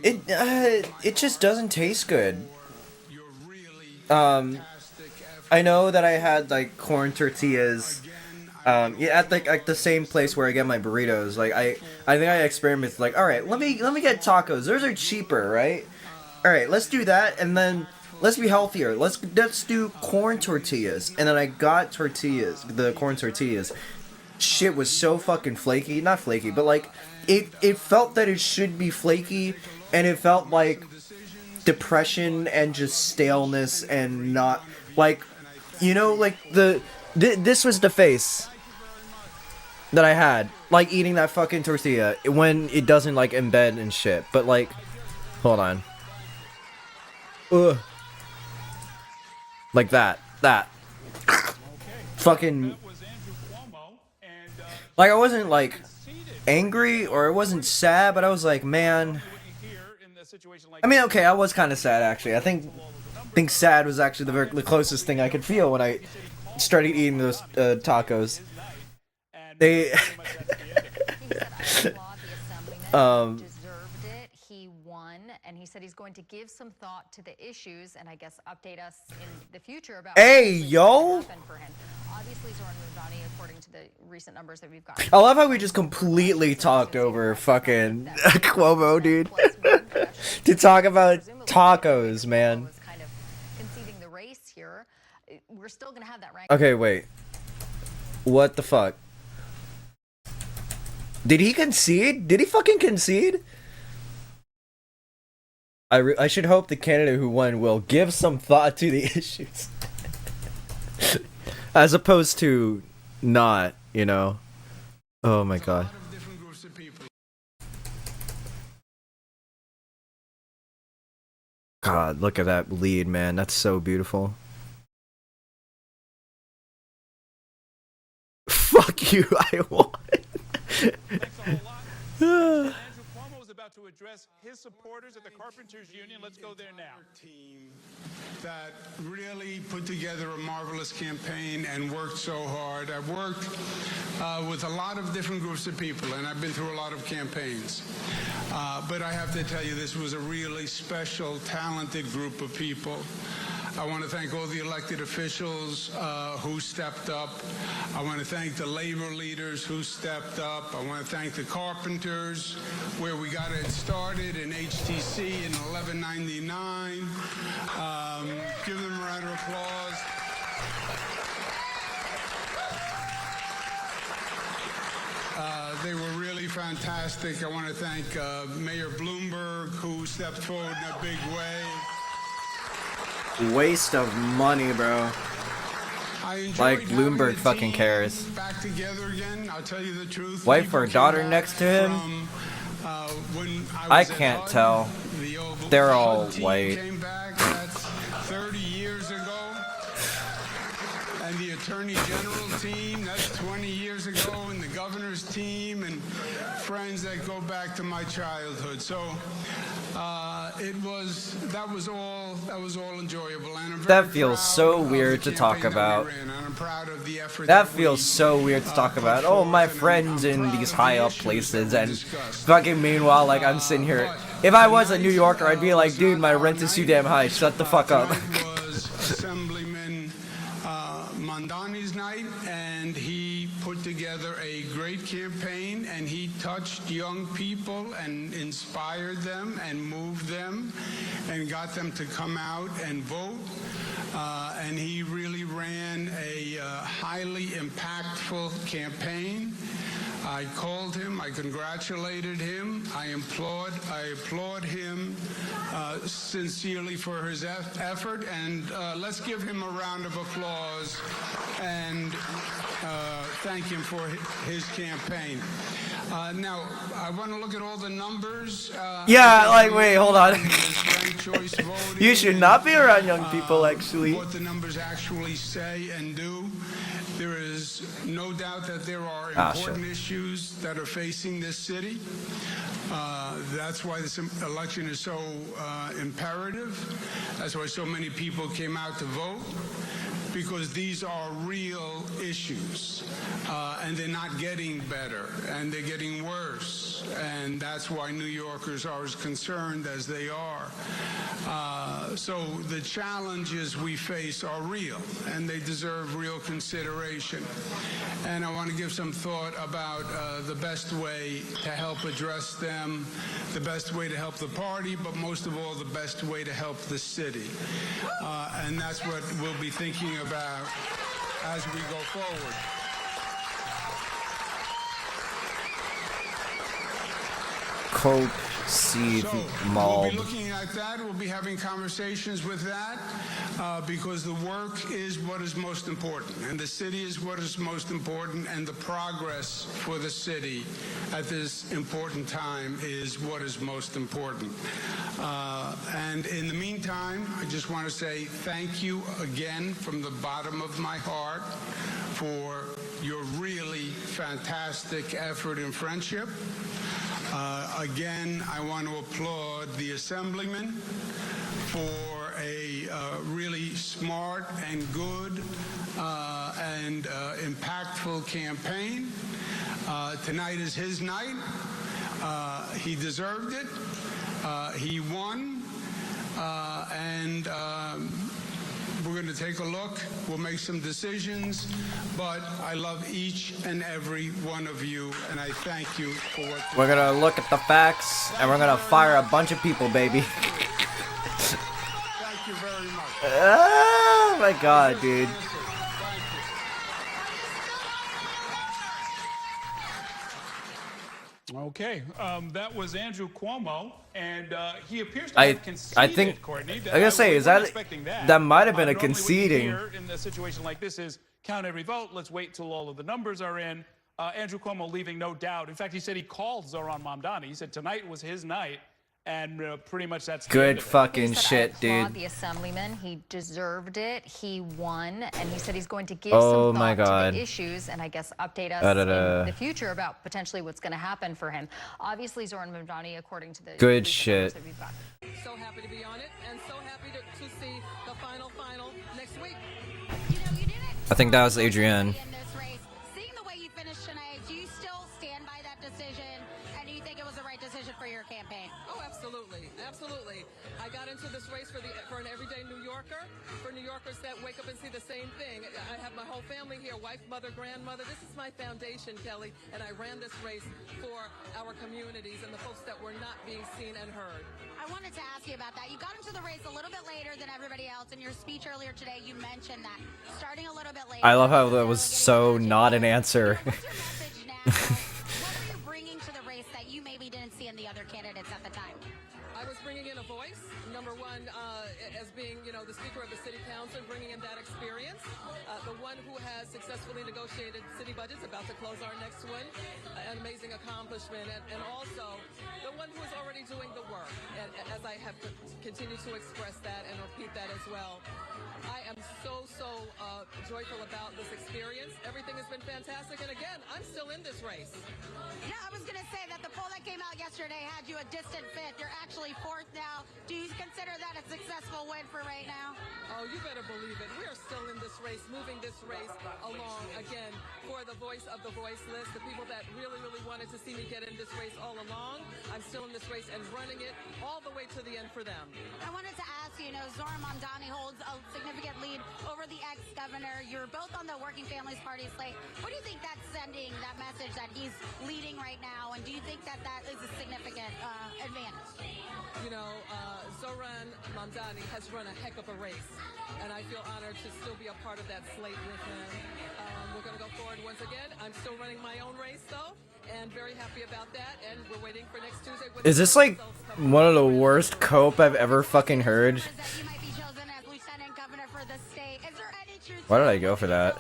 It just doesn't taste good. I know that I had like corn tortillas Yeah, at the same place where I get my burritos. Like I think I experimented. Like, all right, let me get tacos. Those are cheaper, right? All right, let's do that, and then let's be healthier. Let's do corn tortillas. And then I got tortillas, the corn tortillas. Shit was so fucking flaky. Not flaky, but like it felt that it should be flaky, and it felt like depression and just staleness and not like, you know, like this was the face that I had like eating that fucking tortilla when it doesn't like embed and shit. But like, hold on. Ugh. Like that. Fucking. Like, I wasn't, like, angry, or I wasn't sad, but I was like, man. I mean, okay, I was kind of sad, actually. I think sad was actually the closest thing I could feel when I started eating those tacos. They... He won, and he said he's going to give some thought to the issues and I guess update us in the future about hey, yo! for him. Obviously, Zoran Mamdani, according to the recent numbers that we've got. I love how we just completely talked over fucking Cuomo, dude. To talk about tacos, man. Kind of conceding the race here. We're still going to have that rank. Okay, wait. What the fuck? Did he concede? Did he fucking concede? I should hope the candidate who won will give some thought to the issues. As opposed to not, you know. Oh my god. God, look at that lead, man. That's so beautiful. Fuck you, I won. About to address his supporters at the Carpenters Union. Let's go there now. Team that really put together a marvelous campaign and worked so hard. I've worked with a lot of different groups of people, and I've been through a lot of campaigns. But I have to tell you, this was a really special, talented group of people. I want to thank all the elected officials who stepped up. I want to thank the labor leaders who stepped up. I want to thank the carpenters, where we got it started in HTC in 1199. Give them a round of applause. They were really fantastic. I want to thank Mayor Bloomberg, who stepped forward in a big way. Waste of money, bro. Like Bloomberg fucking cares. Back together again. I'll tell you the truth. Wife or daughter next to him? I can't tell. They're all white. Came back, that's 30 years ago. And the Attorney General team, that's 20 years ago, and the governor's team, and friends that go back to my childhood. So that was all enjoyable. And that feels so weird to talk about. That feels so weird to talk about. Oh, my friends in these high up places, and fucking meanwhile, like, I'm sitting here. If I was a New Yorker, I'd be like, dude, my rent is too damn high. Shut the fuck up. Assemblyman Mamdani's night, and he put together a great campaign, and he touched young people and inspired them and moved them and got them to come out and vote. And he really ran a highly impactful campaign. I called him, I congratulated him, I applaud him sincerely for his effort, and let's give him a round of applause and thank him for his campaign. Now, I want to look at all the numbers. Yeah, like, wait, hold on. You should not be around young people, actually. What the numbers actually say and do. There is no doubt that there are important issues that are facing this city. That's why this election is so imperative. That's why so many people came out to vote. because these are real issues, and they're not getting better, and they're getting worse, and that's why New Yorkers are as concerned as they are. So the challenges we face are real, and they deserve real consideration. And I want to give some thought about the best way to help address them, the best way to help the party, but most of all, the best way to help the city. And that's what we'll be thinking about as we go forward. Coke, seed, mold. We'll be looking at that. We'll be having conversations with that because the work is what is most important, and the city is what is most important, and the progress for the city at this important time is what is most important. And in the meantime, I just want to say thank you again from the bottom of my heart for your really fantastic effort and friendship. Again, I want to applaud the Assemblyman for a really smart and good and impactful campaign. Tonight is his night. He deserved it. He won. And we're going to take a look. We'll make some decisions. But I love each and every one of you, and I thank you for what We're gonna look at the facts, and we're gonna fire a bunch of people, baby. Thank you very much. Oh my god, dude. Okay, that was Andrew Cuomo, and he appears to have conceded, think, Courtney. I gotta say, is that that might have been a normally conceding? What you hear in a situation like this is count every vote. Let's wait till all of the numbers are in. Andrew Cuomo leaving no doubt. In fact, he said he called Zohran Mamdani. He said tonight was his night, and pretty much that's good fucking shit, dude. The Assemblyman, he deserved it. He won, and he said he's going to give Oh some my thought God. to the issues and I guess update us Da-da-da. in the future about potentially what's going to happen for him. Obviously, Zohran Mamdani, according to the Good shit. So happy to be on it, and so happy to see the final next week. I think that was Adrienne. Seeing the way you finished tonight, do you still stand by that decision? And do you think it was the right decision for your campaign? Oh, absolutely, absolutely. I got into this race for an everyday New Yorker, for New Yorkers that wake up and see the same thing. I have my whole family here, wife, mother, grandmother. This is my foundation, Kelly, and I ran this race for our communities and the folks that were not being seen and heard. I wanted to ask you about that. You got into the race a little bit later than everybody else. In your speech earlier today, you mentioned that starting a little bit later. I love how that was so not an answer. What were you bringing to the race that you maybe didn't see in the other candidates at the time? I was bringing in a voice. Number one, as being, the Speaker of the City Council, bringing in that experience. The one who has successfully negotiated city budgets, about to close our next one, an amazing accomplishment. And also, the one who is already doing the work. And as I have continued to express that and repeat that as well, I am so joyful about this experience. Everything has been fantastic. And again, I'm still in this race. Yeah, I was going to say that the poll that came out yesterday had you a distant fifth. You're actually fourth now. Do you consider that a successful win for right now? Oh, you better believe it. We are still in this race, moving this race along, again, for the voice of the voiceless, the people that really, really wanted to see me get in this race all along. I'm still in this race and running it all the way to the end for them. I wanted to ask you, Zohran Mamdani holds a significant lead over the ex-governor. You're both on the Working Families Party slate. What do you think that's sending, that message that he's leading right now, and do you think that that is a significant advantage? Zohran Mamdani has run a heck of a race, and I feel honored to still be a part of that slate with him. We're going to go forward once again. I'm still running my own race, though, and very happy about that, and we're waiting for next Tuesday. Is this like one of the worst cope I've ever fucking heard? Why did I go for that? I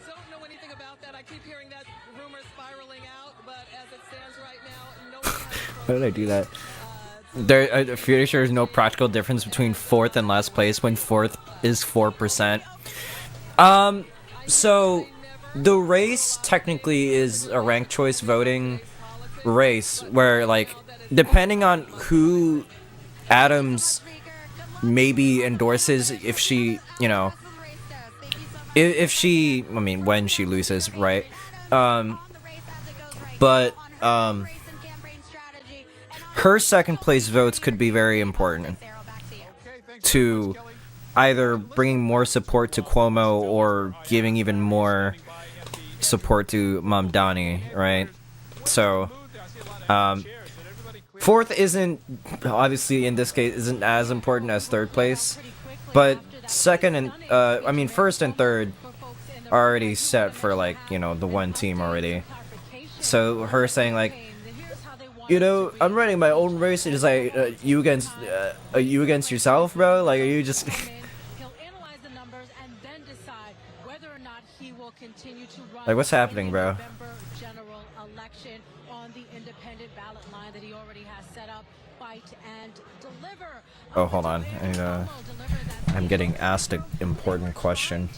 don't know anything about that. I keep hearing that rumor spiraling out, but as it stands right now, no one has. Why did I do that? I'm pretty sure there's no practical difference between fourth and last place when fourth is 4%. So the race technically is a ranked choice voting race where, like, depending on who Adams maybe endorses if she, you know, if she, I mean, when she loses, right? But her second place votes could be very important to either bringing more support to Cuomo or giving even more support to Mamdani, right? So, fourth isn't, obviously in this case, isn't as important as third place, but second and, I mean, first and third are already set for, like, you know, the one team already. So her saying, like, you know, I'm running my own race, it's like, you against yourself, bro? Like, are you just... Like, what's happening, bro? Oh, hold on. I'm getting asked an important question.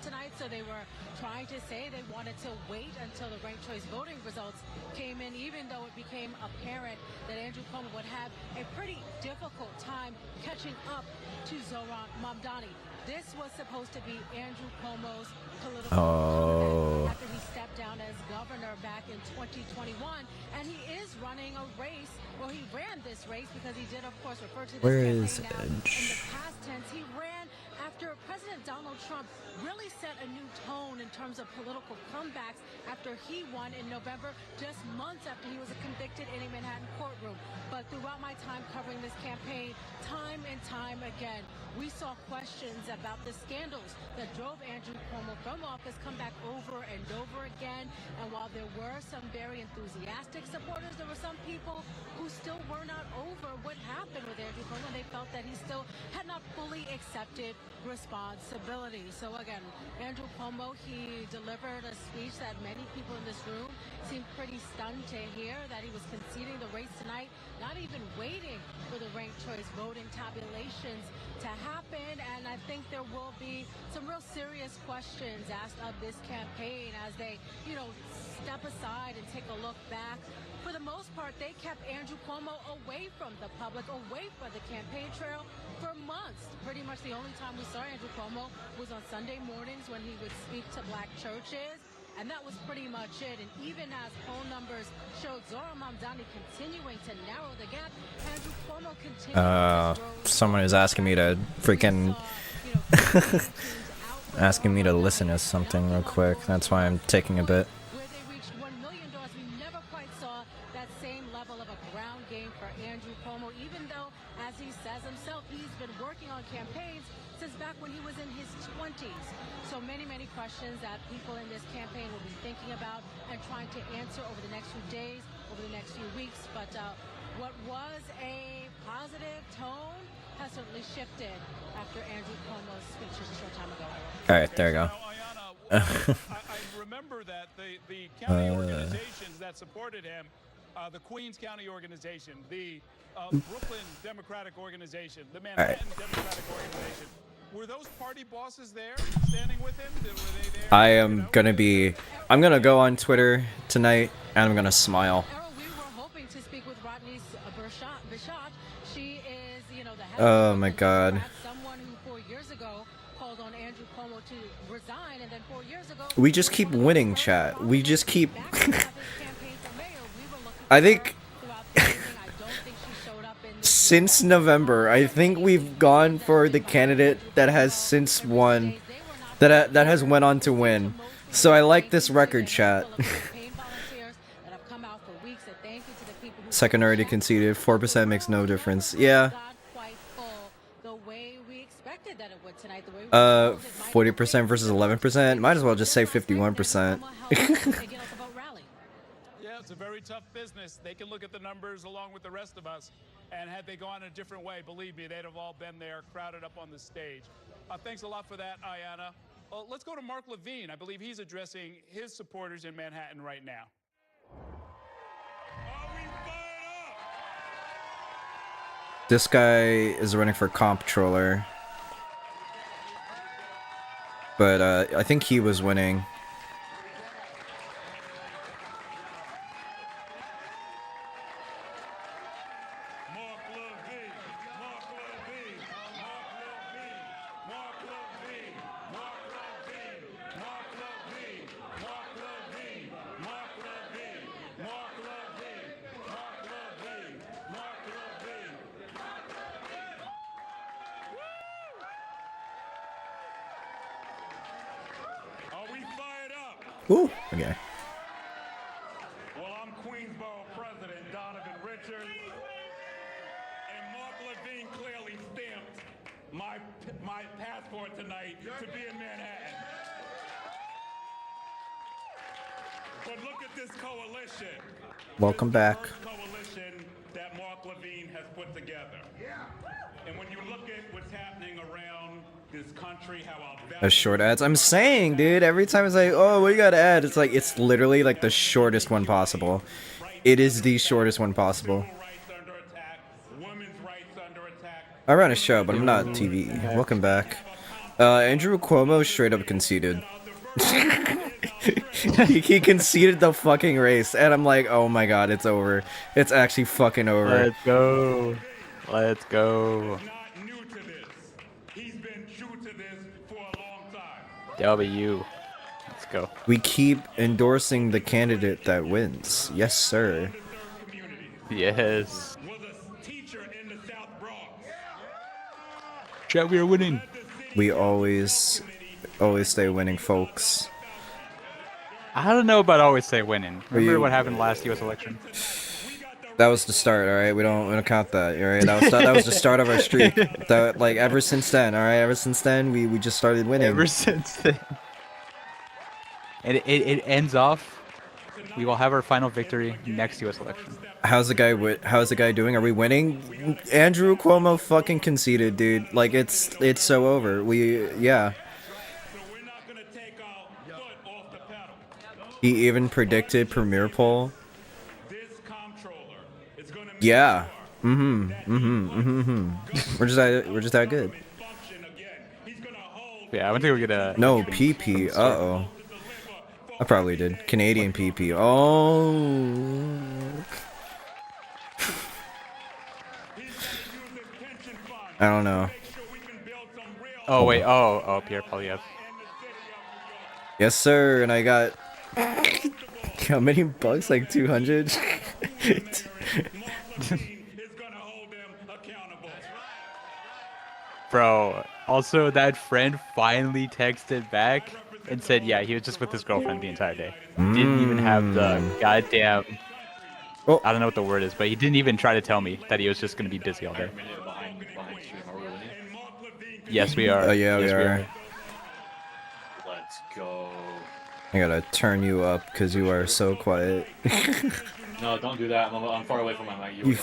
Tonight, so they were trying to say they wanted to wait until the ranked choice voting results came in, even though it became apparent that Andrew Cuomo would have a pretty difficult time catching up to Zohran Mamdani. This was supposed to be Andrew Cuomo's political after he stepped down as governor back in 2021, and he is running a race, or he ran this race because he did, of course, refer to this campaign in the past tense. He ran after President Donald Trump really set a new tone in terms of political comebacks after he won in November, just months after he was convicted in a Manhattan courtroom. But throughout my time covering this campaign, time and time again, we saw questions about the scandals that drove Andrew Cuomo from office come back over and over again. And while there were some very enthusiastic supporters, there were some people who still were not over what happened with Andrew Cuomo. They felt that he still had not fully accepted responsibility. So again, Andrew Cuomo, he delivered a speech that many people in this room seemed pretty stunned to hear, that he was conceding the race tonight, not even waiting for the ranked choice voting tabulations to happen. And I think there will be some real serious questions asked of this campaign as they, you know, step aside and take a look back. For the most part, they kept Andrew Cuomo away from the public, away from the campaign trail for months. Pretty much the only time we saw Andrew Cuomo was on Sunday mornings when he would speak to black churches. And that was pretty much it. And even as poll numbers showed Zohran Mamdani continuing to narrow the gap, Andrew Cuomo continued someone is asking me to freaking... asking me to listen to something real quick. That's why I'm taking a bit. So many questions that people in this campaign will be thinking about and trying to answer over the next few days, over the next few weeks. But what was a positive tone has certainly shifted after Andrew Cuomo's speech just a short time ago. All right, there you go. I remember that the county organizations that supported him, the Queens County Organization, the Brooklyn Democratic Organization, the Manhattan Democratic Organization. Were those party bosses there, standing with him? Were they there? I am gonna be... I'm gonna go on Twitter tonight, and I'm gonna smile. Oh my god. We just keep winning, chat. We just keep... I think... Since November, I think we've gone for the candidate that has since won, that has went on to win. So I like this record, chat. Second already conceded. 4% makes no difference. Yeah. 40% versus 11%. Might as well just say 51%. Yeah, it's a very tough business. They can look at the numbers along with the rest of us. And had they gone a different way, believe me, they'd have all been there, crowded up on the stage. Thanks a lot for that, Ayanna. Let's go to Mark Levine. I believe he's addressing his supporters in Manhattan right now. This guy is running for comptroller. But I think he was winning. Ooh, okay. Well, I'm Queensboro President Donovan Richards, and Mark Levine clearly stamped my passport tonight to be in Manhattan. But look at this coalition. Welcome back. Coalition that Mark Levine has put together. And when you look at what's happening around this country, how our Short ads. I'm saying, dude, every time it's like, oh, what you gotta add? It's like, it's literally like the shortest one possible. It is the shortest one possible. I run a show, but I'm not TV. Welcome back. Andrew Cuomo straight up conceded. he conceded the fucking race, and I'm like, oh my god, it's over. It's actually fucking over. Let's go. Let's go. W. Let's go. We keep endorsing the candidate that wins. Yes, sir. Yes. Chat, we are winning. We always stay winning, folks. I don't know about always say winning. Remember what happened last U.S. election? That was the start, all right. We don't count that, all right. That was the start of our streak. That, like, ever since then, all right. Ever since then, we just started winning. Ever since then. And it ends off. We will have our final victory next U.S. election. How's the guy doing? Are we winning? Andrew Cuomo fucking conceded, dude. Like, it's so over. Yeah. He even predicted Premier Poll. Yeah. We're just that good. Yeah, I don't think we're gonna. No, PP. Uh-oh. I probably did. Canadian PP. Oh. I don't know. Oh wait. Oh, Pierre Polyev. Yes, sir. And I got how many bucks? Like 200. Bro. Also, that friend finally texted back and said, yeah, he was just with his girlfriend the entire day. Didn't even have the goddamn. Oh. I don't know what the word is, but he didn't even try to tell me that he was just gonna be busy all day. Yes, we are. Oh yeah, yes, we are. Let's go. I gotta turn you up because you are so quiet. No, don't do that. I'm far away from my mic.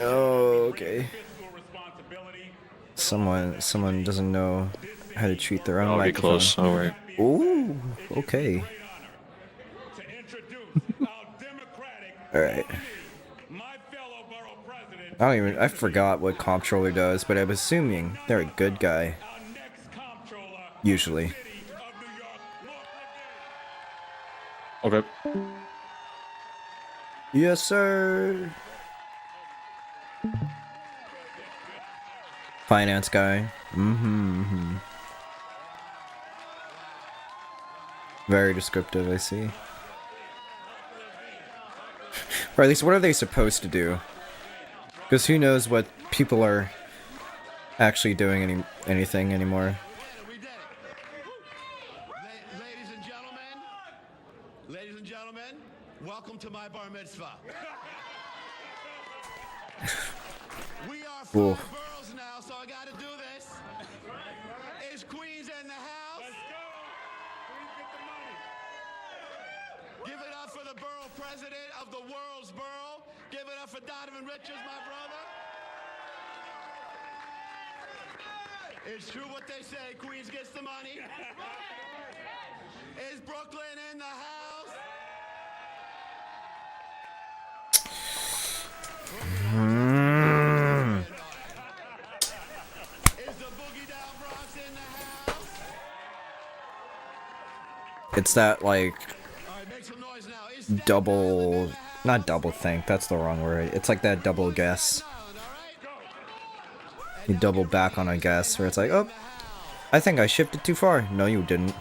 Oh, okay. Someone doesn't know how to treat their own microphone. Close. All right. Ooh, okay. All right. I forgot what comptroller does, but I'm assuming they're a good guy. Usually. Okay. Yes, sir. Finance guy. Very descriptive, I see. Or at least, what are they supposed to do? Because who knows what people are actually doing anything anymore. Ladies and gentlemen, welcome to my bar mitzvah. We are Cool. boroughs now, so I gotta do this. Is Queens in the house? Let's go. Queens, get the money. Give it up for the borough president of the world's borough. Give it up for Donovan Richards, my brother. It's true what they say, Queens gets the money. Is Brooklyn in the house? It's that, like, double, not double think, that's the wrong word. It's like that double guess. You double back on a guess where it's like, oh, I think I shifted too far. No, you didn't.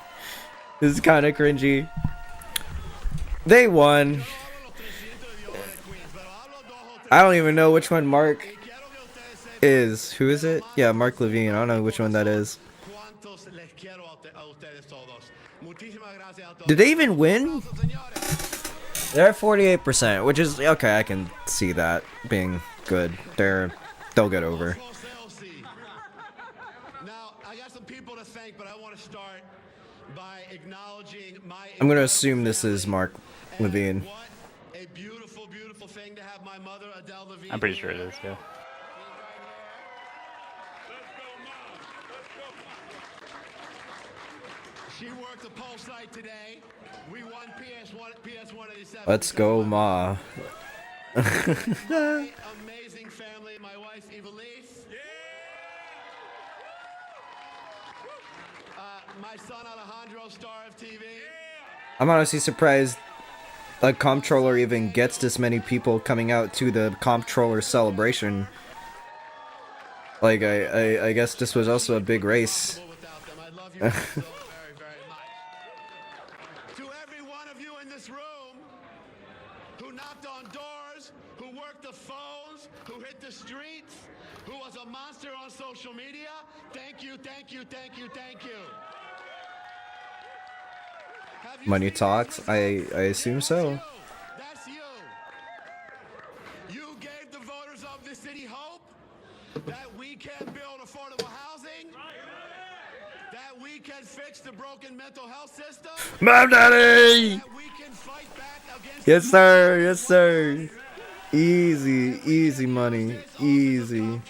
This is kind of cringy. They won. I don't even know which one Mark is. Who is it? Yeah, Mark Levine. I don't know which one that is. Did they even win? They're at 48%, which is okay. I can see that being good. They'll get over. Now, I got some people to thank, but I want to start by acknowledging my. I'm gonna assume this is Mark Levine. A beautiful, beautiful thing to have my mother, Adele Levine. I'm pretty sure it is, yeah. She worked the poll site today. We won PS1 87. Let's go, Ma. My amazing family, my wife, Evelise. My son, Alejandro, star of TV. I'm honestly surprised a comptroller even gets this many people coming out to the comptroller celebration. Like, I guess this was also a big race. Who knocked on doors, who worked the phones, who hit the streets, who was a monster on social media. Thank you, thank you, thank you, thank you. Money talks? I assume so. That's you. You gave the voters of this city hope that we can build affordable housing, that we can fix the broken mental health system, Mom Daddy! that we can fight back against. Yes, sir. Yes, sir. Easy, easy money. Easy.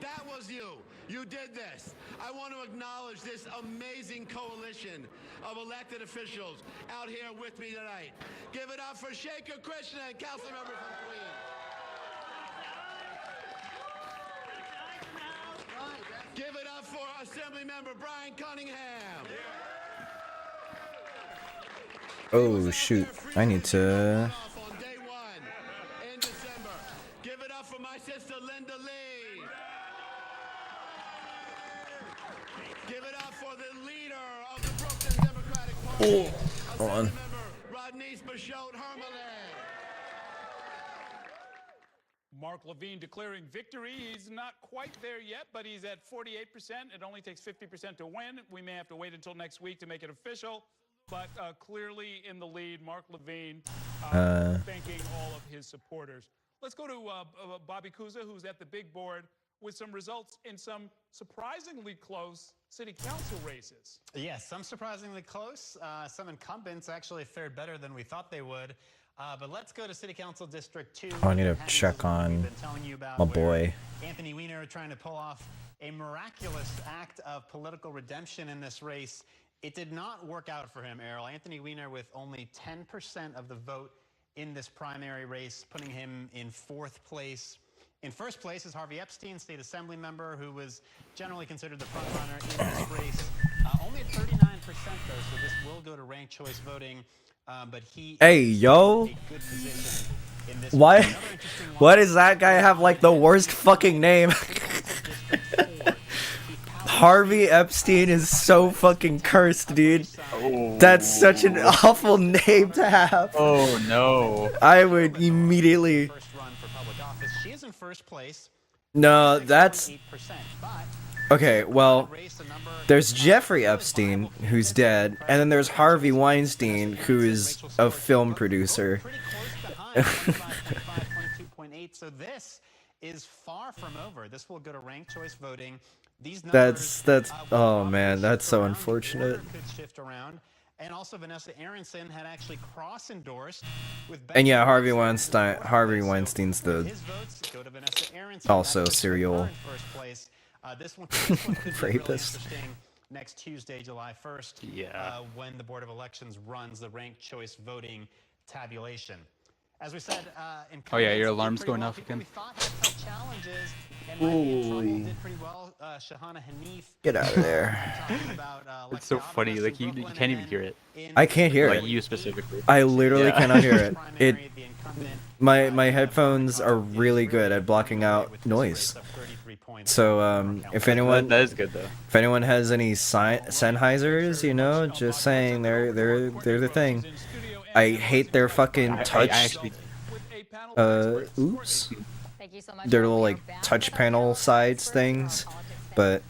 That was you. You did this. I want to acknowledge this amazing coalition of elected officials out here with me tonight. Give it up for Shaker Krishna and council member from Queens. Give it up for Assembly Member Brian Cunningham. Oh, shoot. I need to... On day one in December. Give it up for my sister Linda Lee. Give it up for the leader of the Brooklyn Democratic Party. Hold on. Rodney's Bashot Hermele. Mark Levine declaring victory. He's not quite there yet, but he's at 48%. It only takes 50% to win. We may have to wait until next week to make it official, but clearly in the lead. Mark Levine thanking all of his supporters. Let's go to Bobby Kuza, who's at the big board with some results in some surprisingly close city council races. Yes, some surprisingly close. Some incumbents actually fared better than we thought they would. But let's go to City Council District 2. Oh, I need to check on my boy. Anthony Weiner trying to pull off a miraculous act of political redemption in this race. It did not work out for him, Errol. Anthony Weiner with only 10% of the vote in this primary race, putting him in 4th place. In 1st place is Harvey Epstein, state assembly member, who was generally considered the front runner in this race. Only at 39% though, so this will go to ranked choice voting. But he Hey, yo. Why does that guy have like the worst fucking name? Harvey Epstein is so fucking cursed, dude. That's such an awful name to have. Oh no. I would immediately. She is in 1st place. No, that's okay. Well, there's Jeffrey Epstein, who's dead, and then there's Harvey Weinstein, who is a film producer. So this is far from over. This will go to ranked choice voting. These that's oh man, that's so unfortunate. Could shift around. And also Vanessa Aronson had actually cross-endorsed with And yeah, Harvey Weinstein's the also serial this one could be really rapist. interesting next Tuesday, July 1st, when the Board of Elections runs the ranked choice voting tabulation. As we said, oh yeah, your alarm's going off again. Did pretty well. Shahana Hanif. Get out of there. It's so funny, like you can't even hear it. I can't hear it. Like you specifically. I literally cannot hear it. My headphones are really good at blocking out noise. So if anyone that is good though. If anyone has any Sennheisers, you know, just saying they're the thing. I hate their fucking touch. Oops. Their little like touch panel sides things, but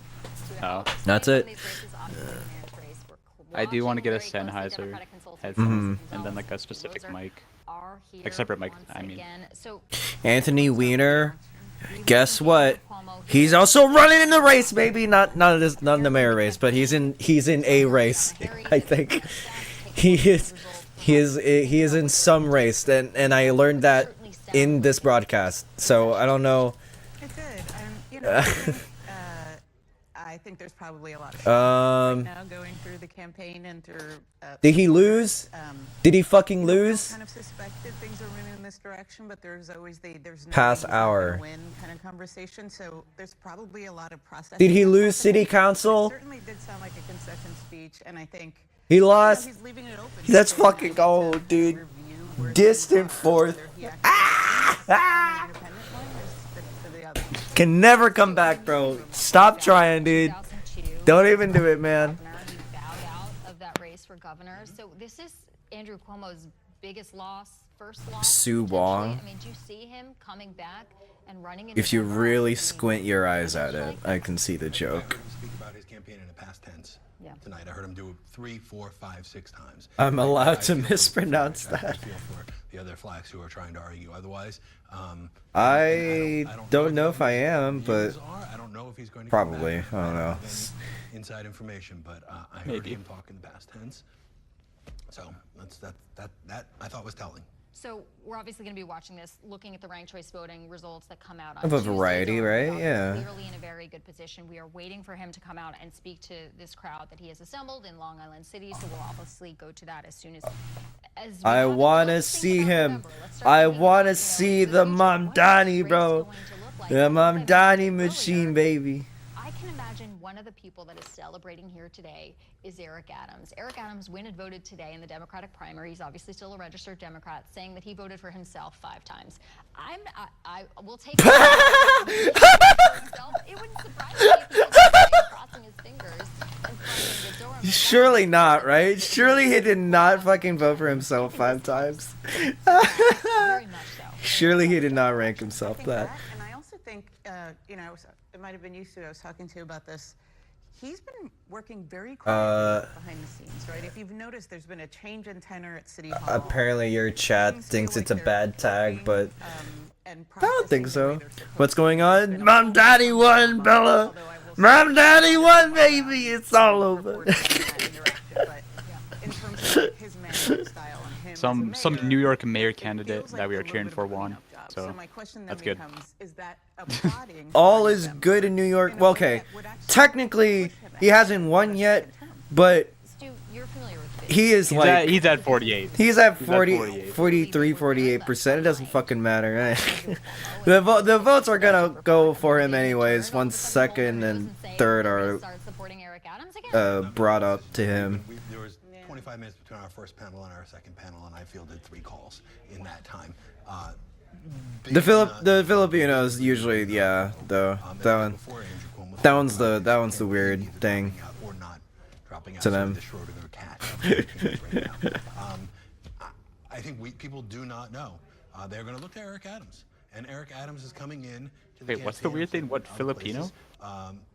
that's it. I do want to get a Sennheiser headphone and then like a specific mic, like separate mic. I mean, Anthony Weiner. Guess what? He's also running in the race, baby. Not in the mayor race, but he's in a race. I think he is in some race, and I learned that in this broadcast. So I don't know. It did, and I think there's probably a lot of right now going through the campaign and through. Did he lose? Did he fucking lose? Kind of suspected things are moving in this direction, but there's always there's no Past hour. win kind of conversation. So there's probably a lot of process. Did he lose city council? It certainly did sound like a concession speech, and I think He lost. he's leaving it open. That's fucking gold, dude. Distant fourth. Can never come back, bro. Stop trying, dude. Don't even do it, man. Of that race for governor. So this is Andrew Cuomo's biggest loss, first loss. Sue Wong. I mean, do you see him coming back and running in If you really squint your eyes at it, I can see the joke. Speak about his campaign in the past tense. Yeah. Tonight, I heard him do it 3, 4, 5, 6 times. I'm allowed to mispronounce that. I feel for the other flags who are trying to argue otherwise. I don't know if I am, but I don't know if he's going to probably. I don't know. Inside information, but I heard him talk in the past tense. So that I thought was telling. So we're obviously going to be watching this, looking at the ranked choice voting results that come out on Of a Tuesday. variety, right? Yeah. Clearly in a very good position. We are waiting for him to come out and speak to this crowd that he has assembled in Long Island City. So we'll obviously go to that as soon as I want to see him. I want to see the Mamdani, bro. The Mamdani machine, baby. I can imagine one of the people that is celebrating here today is Eric Adams. Eric Adams went and voted today in the Democratic primary. He's obviously still a registered Democrat, saying that he voted for himself 5 times. I will take it. It wouldn't surprise me if he was crossing his fingers and finding the door. Surely not, right? Surely he did not fucking vote for himself 5 times. Very much so. Surely he did not rank himself that. And I also think, it might have been you, Sue, I was talking to about this. He's been working very quietly behind the scenes, right? If you've noticed, there's been a change in tenor at City Hall. Apparently your chat thinks it's a bad tag, but I don't think so. What's going on? Mom Daddy won, Bella! Mom Daddy won, baby! It's all over. some New York mayor candidate that we are cheering for won. So that's good. All is good in New York. Well, okay, technically he hasn't won yet, but he is like he's at 48. He's at 43, 48%. It doesn't fucking matter. Right? the votes are gonna go for him anyways. Once second and third are brought up to him. There was 25 minutes between our first panel and our second panel, and I fielded 3 calls in that time. The Filipinos usually, yeah, though that one's the weird thing to them. I think people do not know. They're going to look to Eric Adams, and Eric Adams is coming in. Wait, what's the weird thing? What, Filipino?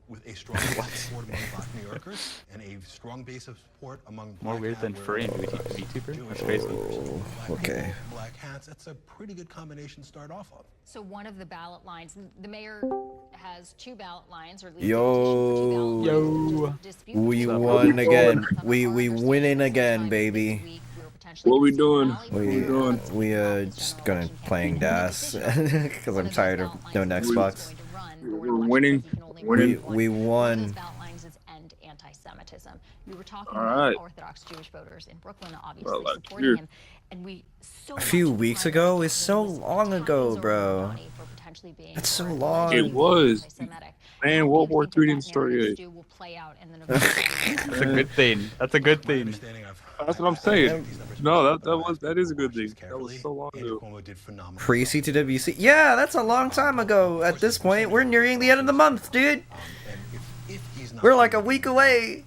With a strong base of support among Black New Yorkers and a strong base of support among more weird than furry and VTuber. That's crazy. Okay. Black hats. That's a pretty good combination to start off of. So one of the ballot lines, the mayor has 2 ballot lines, or at least Yo, we won again. We winning again, baby. What we doing? We just gonna playing DAS because I'm tired of no Xbox. We're winning. We won. Anti-Semitism. We were talking about Orthodox Jewish voters in Brooklyn, obviously supporting him, and a few weeks ago is so long ago, bro. That's so long. It was. Man, World War III didn't start yet. That's a good thing. That's a good thing. That's what I'm saying. No, that is a good thing. That was so long ago. Pre-C2WC. Yeah, that's a long time ago. At this point, we're nearing the end of the month, dude. We're like a week away.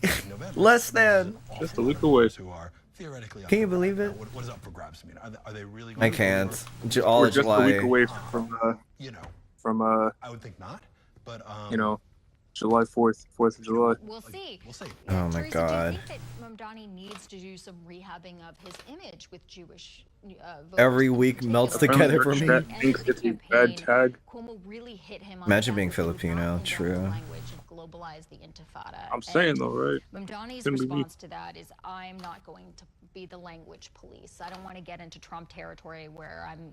Less than. Just a week away. Can you believe it? What is up for grabs? I mean, are they really? I can't. All we're just July. a week away from I would think not, but July 4th of July. We'll see. We'll see. Oh my God. Do you think that Mamdani needs to do some rehabbing of his image with Jewish voters. Every week melts together for me. That thinks it's a bad tag. Cuomo really hit him on Imagine the being back with Filipino. True. language and globalize the intifada. I'm saying though, right? Mamdani's Couldn't be me. response to that is, I'm not going to be the language police. I don't want to get into Trump territory where I'm,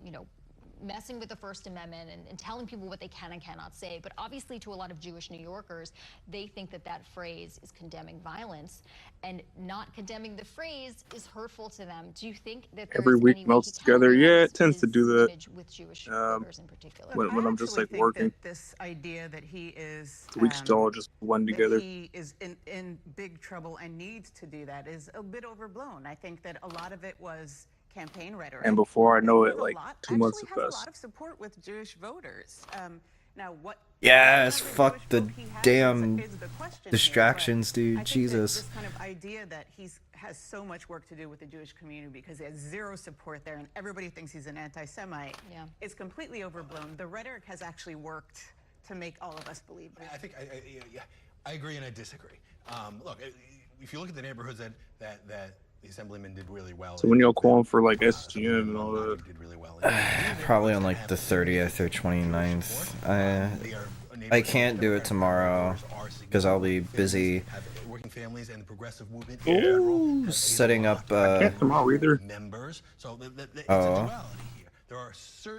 messing with the First Amendment and telling people what they can and cannot say. But obviously, to a lot of Jewish New Yorkers, they think that that phrase is condemning violence, and not condemning the phrase is hurtful to them. Do you think that Every week melts together? Yeah, it tends to do that. With Jewish voters in particular? When I'm just like working. This idea that he is The weeks all just blend together. he is in big trouble and needs to do that is a bit overblown. I think that a lot of it was campaign rhetoric. And before I know it, like 2 months have has a passed. lot of support with Jewish voters. Now, what? Yes, fuck the damn distractions, dude. Jesus. This kind of idea that has so much work to do with the Jewish community because he has zero support there, and everybody thinks he's an anti-Semite. Yeah, it's completely overblown. The rhetoric has actually worked to make all of us believe that. I think I agree and I disagree. Look, if you look at the neighborhoods that the assemblyman did really well. So when y'all calling for like SGM and all that, probably on like the 30th or 29th. I can't do it tomorrow because I'll be busy. Working families and the progressive movement. Ooh, setting up. I can't tomorrow either. Members. So it's oh. a duality here. There are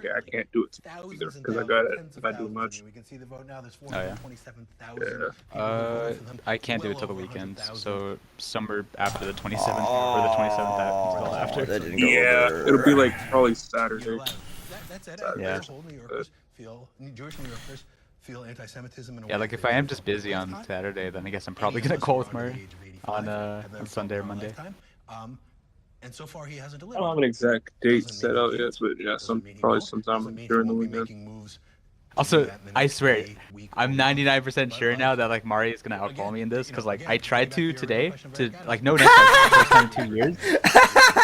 yeah, I can't do it either because I got it. If I do much. We can see the vote now. There's Oh, yeah. 427,000. I can't do it till the weekend, so somewhere after the 27th or the 27th until after. That didn't go yeah, it'll be like probably Saturday. That's it. Yeah. New Yorkers Jewish New Yorkers feel anti-Semitism in a Yeah, like if I am just busy on Saturday, then I guess I'm probably gonna call with Murray on Sunday or Monday. And so far, he hasn't I delivered. don't have an exact date set out yet, but yeah, probably sometime during the weekend. Also, I swear, I'm 99% sure now that like Mari is gonna outcall me in this, because like I tried to today to like no Netflix for the first time in 2 years.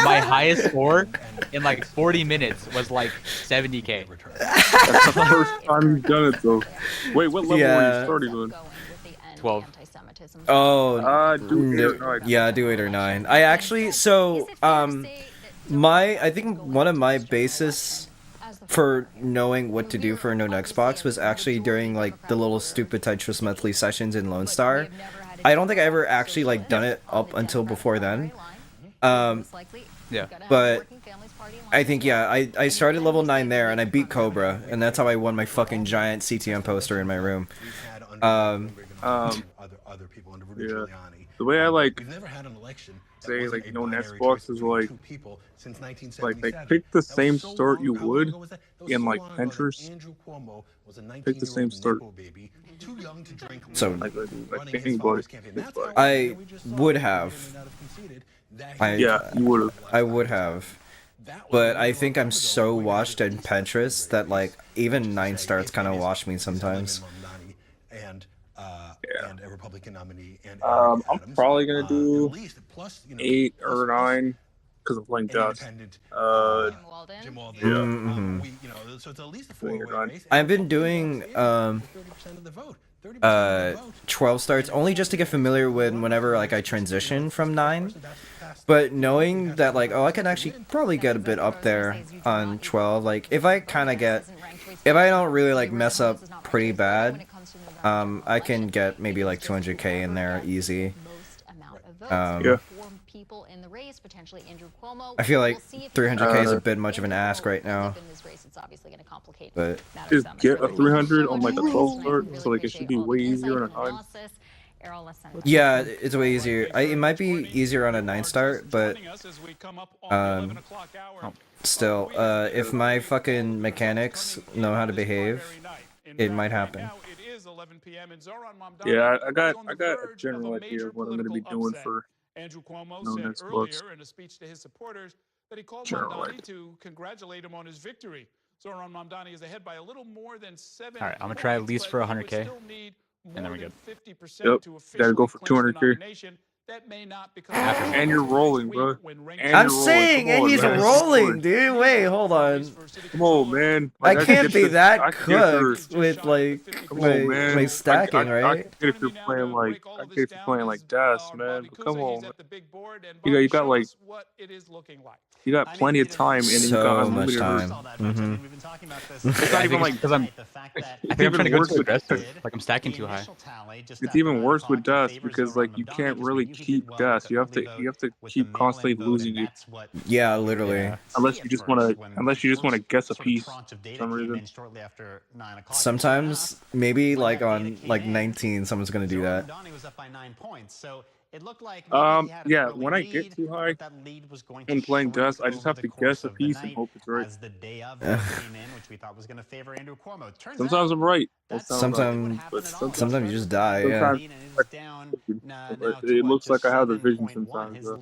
My highest score in like 40 minutes was like 70K. That's the first time you've done it though. Wait, what level are you starting on? 12. Oh, do do 8 or 9. I actually, so, I think one of my basis for knowing what to do for a known Xbox was actually during, like, the little stupid Tetris monthly sessions in Lone Star. I don't think I ever actually, like, done it up until before then. Yeah. But I think, yeah, I started level 9 there, and I beat Cobra, and that's how I won my fucking giant CTM poster in my room. Other people under Rudy Yeah. Giuliani. The way I like We've never had an election that say wasn't like a no binary Xbox choice is between like two people since they 1977. pick the That was same so start long. you How would long ago was that? That was in so like long ago that Pinterest. Andrew Cuomo was a Pick the same 19-year-old start. Nepo baby, too young to drink. So, like running his anybody. father's campaign. That's how I we just saw would Biden have. not have conceded that I, he Yeah, you would have. I would have. But I think I'm so washed in Pinterest that, like, even 9 starts kind of wash me sometimes. and and a Republican nominee. And I'm Adams, probably gonna do at least, plus, 8 or 9 because I'm playing Josh. independent, Jim Walden. Yeah. So it's at least a 4-way race. I've been doing 30% of the vote. 30% of the vote. 12 starts only just to get familiar with whenever like I transition from 9. But knowing that like, oh, I can actually probably get a bit up there on 12. Like if I kind of get, if I don't really like mess up pretty bad, I can get maybe like 200K in there easy. Yeah. People in the race, potentially Andrew Cuomo. I feel like We'll see if 300K is a bit much of an ask right now. in this race, it's obviously going to complicate But Just get a 300 on like a 12 start, so like it should be way easier on a 9. yeah, it's way easier. It might be easier on a 9 start, but still, if my fucking mechanics know how to behave, it might happen. Yeah, I got a general idea of what I'm gonna be doing for Andrew Cuomo no said next earlier books. in a speech to his supporters that he called General Mamdani idea. to congratulate him on his victory. Zoran Mamdani is ahead by a little more than 7 All right, I'm gonna try at least for 100K, and then we're good. Yep, gotta go for 200K. that may not become. And you're rolling, bro. And I'm you're saying, rolling. and he's man. rolling, dude. Wait, hold on. Come on, man. I Like, can't get be this- that I can get through cooked with like Come on, man. my stacking, I right? get if you're playing like Death, man. But come on, man. You got like you got plenty of time, and then you got So much unlimited. time. It's not even like because I'm. I think I'm trying to go too aggressive. Like I'm stacking too high. It's even worse with Dust because like you can't really keep Dust. You have to keep constantly losing it. Yeah, literally. Unless you just want to guess a piece for some reason. Sometimes, maybe like on like 19, someone's gonna do that. Yeah, when I get too high in playing Dust, I just have to guess a piece and hope it's right. Sometimes I'm right. Sometimes you just die. Sometimes Yeah. it looks like I have the vision sometimes. Bro.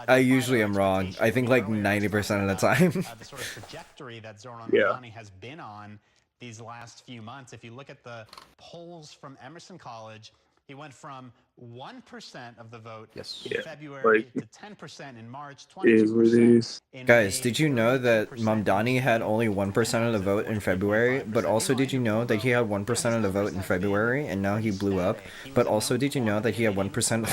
I usually am wrong. I think like 90% of the time. The sort of trajectory that Zoran Yeah. Mamdani has been on these last few months. If you look at the polls from Emerson College, he went from 1% of the vote in February to 10% in March, 22% in Guys, May, did you know that Mamdani had only 1% of the vote in February? But also, did you know that he had 1% of the vote in February and now he blew up? But also, did you know that he had 1%?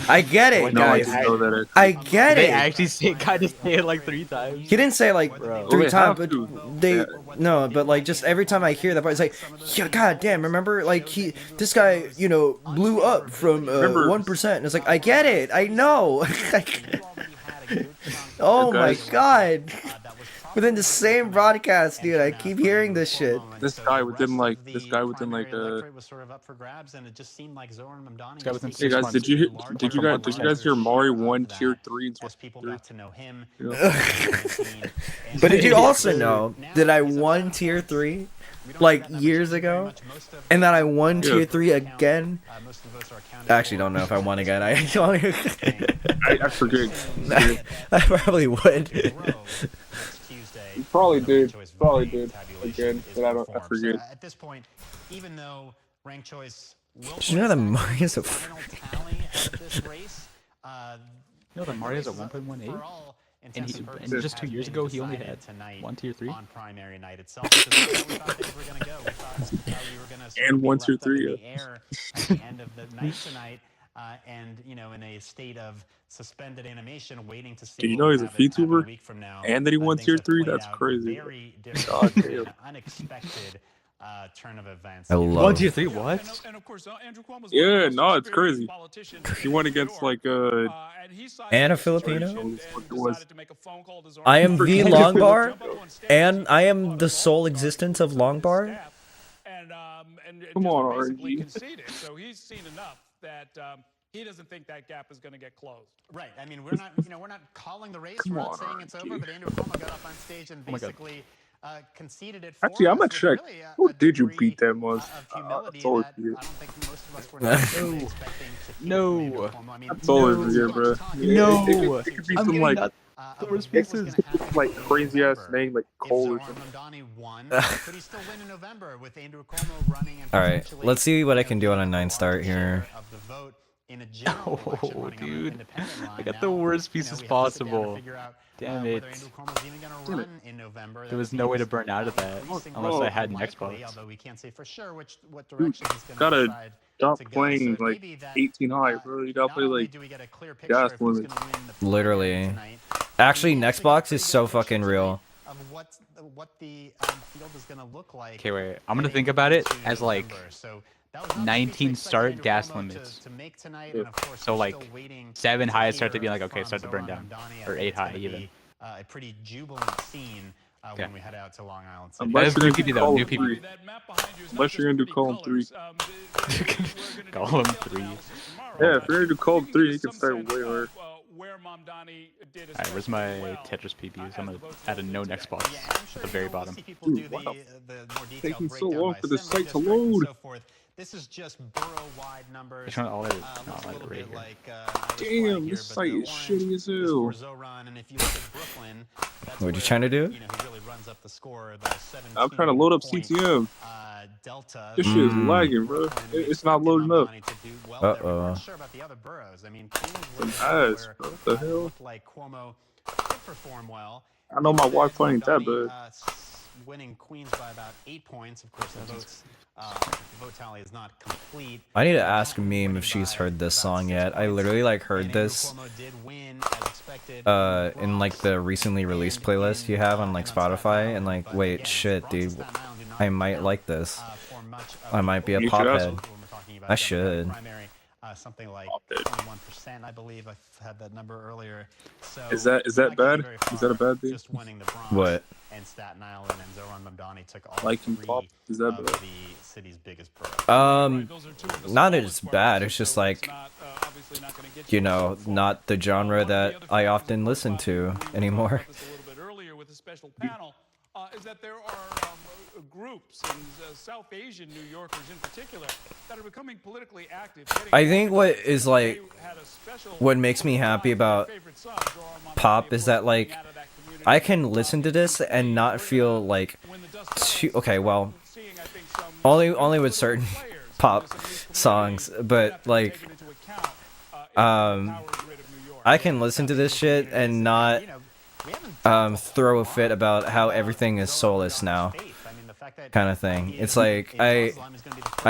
I get it, No, I guys. didn't know that. I get They it. actually kind of say it like 3 times. He didn't say like Well, 3 they times, have but to. they no, but like just every time I hear that part, it's like, yeah, god damn, remember like this guy, you know, blew up from 1%. And it's like, I get it, I know. Oh my god. Within the same broadcast, dude, I keep hearing this shit. This guy within like was sort of up for grabs, and it just seemed like Zoran Mamdani was Hey guys, did you guys hear Mari won tier 3 in as people got to know him. But did you also know that I won tier 3 like years ago, and that I won tier 3 again? I actually don't know if I won again. I forget. I probably would. You probably did again, but I forget. At this point, even though rank choice will Did you know that Mario's a You know that Mario's at 1.18? And just 2 years ago, he only had 1 tier 3. On primary night itself, which is where we thought things were going to go. We thought we were going to And 1 tier 3. the air at the end of the night tonight, and you know, in a state of suspended animation, waiting to see. Did you know he's a VTuber and that he won tier 3? That's crazy. Very God damn. unexpected turn of events. I love 1 tier 3. What? Yeah, no, it's crazy. He went against like And a Filipino. I am the Longbar, and I am the sole existence of Longbar. Come on, RNG. So he's seen enough that he doesn't think that gap is going to get closed. Right. I mean, we're not calling the race. We're not saying it's over. But Andrew Cuomo got up on stage and basically conceded it. Actually, I'm gonna check. Who did you beat that much? That's always weird. No. That's always weird, bro. No. It could be some like the worst pieces. Like crazy ass name like Cole or something. All right, let's see what I can do on a 9 start here. Oh, dude. I got the worst pieces possible. Damn it. There was no way to burn out of that unless I had an Xbox. Dude, gotta stop playing like 18 high, bro. You gotta play like gas limit. Literally. Actually, Nextbox is so fucking real. Okay, wait. I'm gonna think about it as like 19 start gas limits. So like 7 high start to be like, okay, start to burn down. Or 8 high even. A pretty jubilant scene when we head out to Long Island. Unless you're gonna do though, new people. Unless you're gonna do Column 3. Column 3. Yeah, if you're gonna do Column 3, you can start way higher. Alright, where's my Tetris PBs? I'm gonna add a no Xbox at the very bottom. Dude, wow. Taking so long for the site to load. This is just borough-wide numbers. Which one? All it is. Looks a little bit Right like Damn, this site is shitty as hell. and if you look at Brooklyn, that's What are you trying to do? you know, he really runs up the score about a 17 I'm trying to load up CTM. delta. This shit is lagging, bro. It's not loading up. Uh-oh. Sure about the other boroughs. I mean, Kings Some was ass, where bro. What the hell? looked like Cuomo did perform well. I know my Wi-Fi ain't that bad. Winning Queens by about 8 points. Of course, the vote tally is not complete. I need to ask Meme if she's heard this song yet. I literally like heard this in like the recently released playlist you have on like Spotify, and like, wait, shit, dude, I might like this. I might be a You pop should head. I should. Something like 21%, I believe. I had that number earlier. So Is that bad? Is that a bad thing? just winning the Bronx What? and Staten Island, and Zoran Mamdani took all Like him pop? Is that of bad? the city's biggest borough. Not that it's bad, it's just like, you know, not the genre that I often listen to anymore. Is that there are groups, and South Asian New Yorkers in particular, that are becoming politically active. I think what is like, what makes me happy about pop is that like, I can listen to this and not feel like, okay, well, only with certain pop songs, but like, I can listen to this shit and not throw a fit about how everything is soulless now, kind of thing. It's like I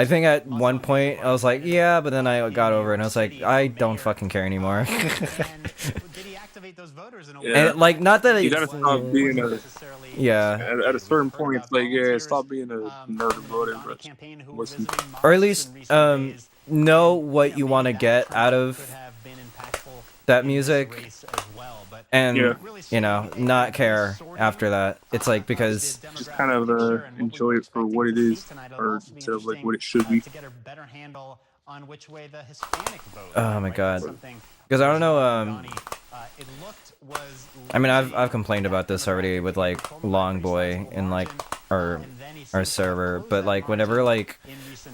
think at one point I was like, yeah, but then I got over it and I was like, I don't fucking care anymore. And like, not that You gotta stop being a yeah. At a certain point, it's like, yeah, stop being a nerd or whatever. Listen. Or at least know what you want to get out of that music, and you know, not care after that. It's like, because just kind of enjoy it for what it is, or instead of like what it should be. Oh my god, because I don't know. I mean, I've complained about this already with like Longboy and like our server, but like whenever like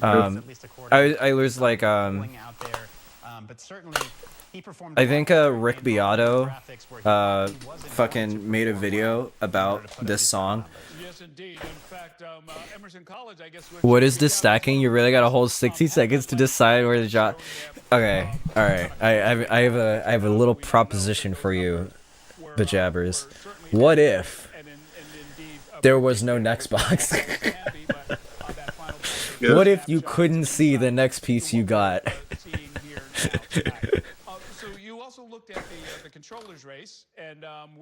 I was like I think Rick Beato fucking made a video about this song. What is this stacking? You really gotta hold 60 seconds to decide where to drop. Okay, all right. I have a little proposition for you, Bajabbers. What if there was no next box? What if you couldn't see the next piece you got?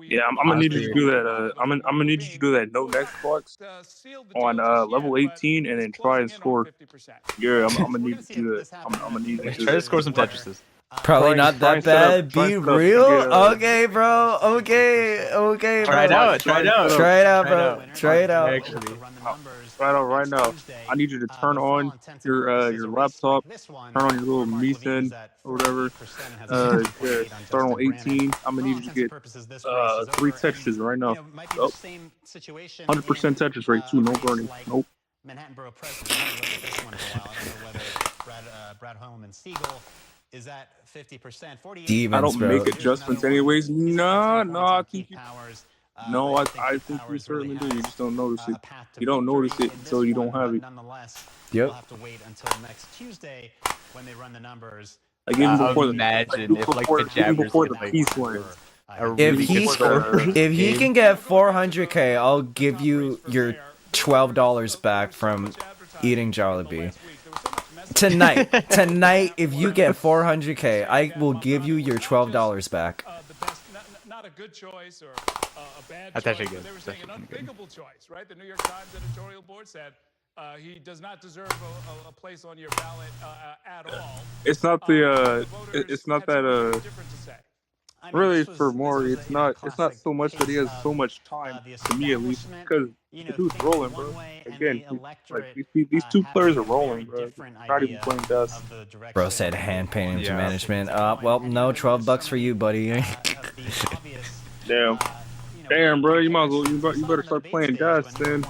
Yeah, I'm gonna need you to do that. I'm gonna need you to do that no next box on level 18, and then try and score. Yeah, I'm gonna need you to do that. I'm gonna need you to Try to score some Tetrises. Probably not that bad. Be real? Okay, bro. Okay, bro. Try it out. Try it out, bro. Try it out. Actually, right now. I need you to turn on your laptop, turn on your little Meson or whatever. Yeah, start on 18. I'm gonna need you to get 3 Tetris right now. 100% Tetris rate too. No burning. Nope. Manhattan Borough President. I haven't looked at this one in a while. I don't know whether Brad Holman Siegel is at 50%. 48. I don't make adjustments anyways. No, I think you. No, I think you certainly do. You just don't notice it. You don't notice it until you don't have it. Nonetheless, yep. We'll have to wait until next Tuesday when they run the numbers. Like even before even before the peace wins. If he can get 400k, I'll give you your $12 back from eating Jollibee. Tonight, if you get 400k, I will give you your $12 back. Not a good choice or a bad That's choice. actually good. They were saying an unthinkable choice, right? The New York Times editorial board said he does not deserve a place on your ballot at all. It's not the it's not that really for Maury, it's not so much that he has so much time, to me at least, because the dude's rolling, bro. Again, these two players are rolling, bro. Not even playing dust. Bro said hand painting to management. Well, no, $12 for you, buddy. Damn, bro. You might as well. You better start playing dust then.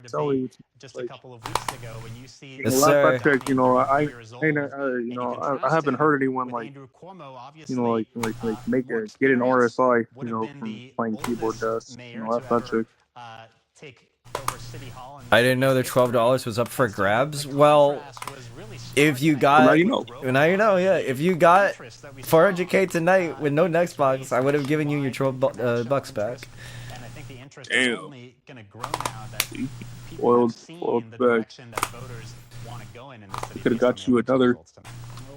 telling you, just a couple of weeks ago when you see Yes, last I sir. checked, I haven't heard anyone like, get an RSI, from playing keyboard desk. Last I checked. take over City Hall. And I didn't know the $12 was up for grabs. Well, if you got, now you know. Now you know, yeah. If you got 400K tonight with no next box, I would have given you your 12 bucks back. And I think the interest Damn. is only going to grow now that people Spoiled, have seen spoiled the back. direction that voters want to go in the city. Could have got you another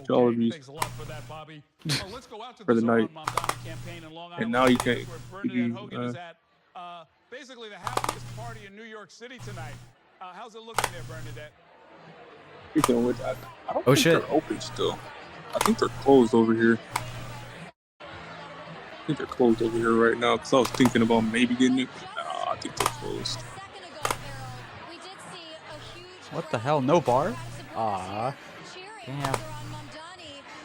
Jollibee Thanks a lot for that, Bobby. Well, let's go out to for the night. campaign in Long Island. And now you can't. Where Bernadette Hogan is at. Basically the happiest party in New York City tonight. How's it looking there, Bernadette? Speaking with that, I don't Oh, think shit. they're open still. I think they're closed over here. I think they're closed over here right now because I was thinking about maybe getting it. Nah, I think they're closed. What the hell? No bar? Ah. Damn.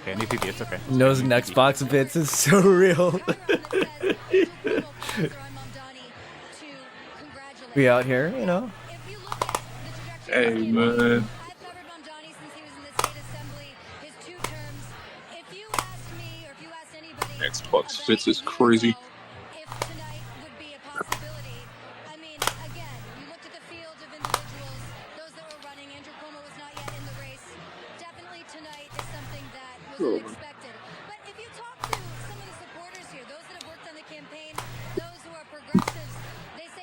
Okay, new PP. It's okay. Those next box bits is so real. We out here, you know. Hey, man. Xbox fits is crazy.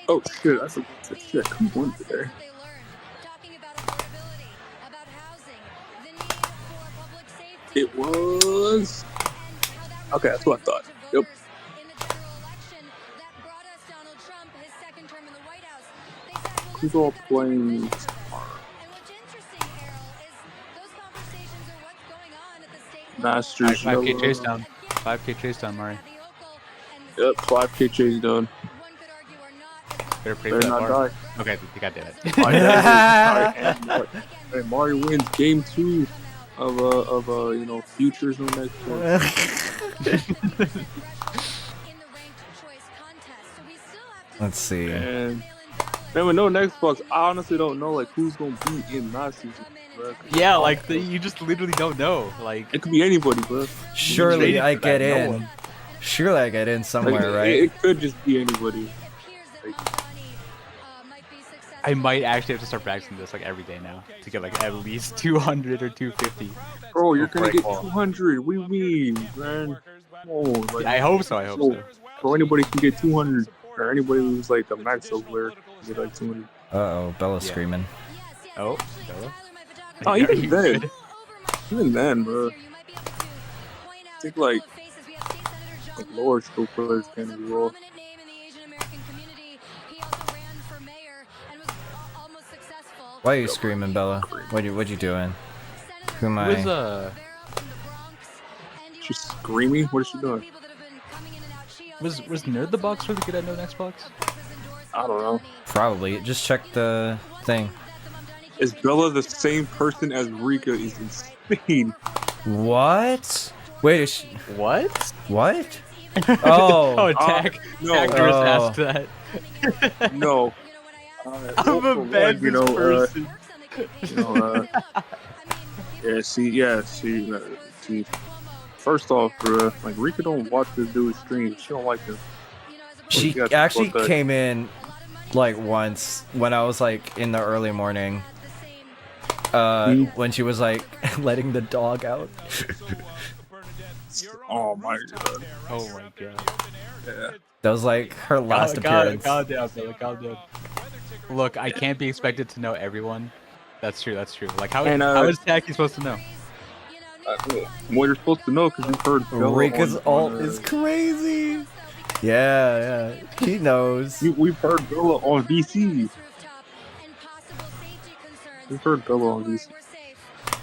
Oh shit, I forgot to check who won today. It was... Okay, that's what I thought. Yep. Who's all playing tomorrow? Masters. 5K chase down. 5K chase down, Mari. Yep, 5K chase down. Better pray Better for that not bar. die. Okay, I think I did it. Hey, Mari wins game 2 of futures on next one. Let's see. And then with no next box, I honestly don't know like who's gonna be in last season. Bro. Yeah, like you just literally don't know. Like it could be anybody, bro. Surely I get in. Surely I get in somewhere, right? It could just be anybody. Like, I might actually have to start practicing this like every day now to get like at least 200 or 250. bro, you're gonna get 200. We mean, man. Come on, like, I hope so. I hope so. Bro, anybody can get 200, or anybody who's like a max player can get like 200. Uh-oh, Bella's screaming. Oh, Bella? Oh, even then. Even then, bro. I think like lower school players can as well. Why are you screaming, Bella? What you doing? Who am I? She's screaming? What is she doing? Was Nerd the Box really good at no next box? I don't know. Probably. Just check the thing. Is Bella the same person as Rika? Is insane. What? Wait, is she... What? What? Oh. Tack. No. Tackers asked that. No. I'm a bad person. See. First off, bro, like Rika don't watch this dude's stream. She don't like him. She actually came in like once when I was like in the early morning. When she was like letting the dog out. Oh my god. Oh my god. Yeah. That was like her last appearance. Calm down, Billy. Calm down. Look, I can't be expected to know everyone. That's true. That's true. Like how is Tacky supposed to know? What you're supposed to know because you've heard Rika's ult is crazy. Yeah, he knows. We've heard Bella on VC. We've heard Bella on VC.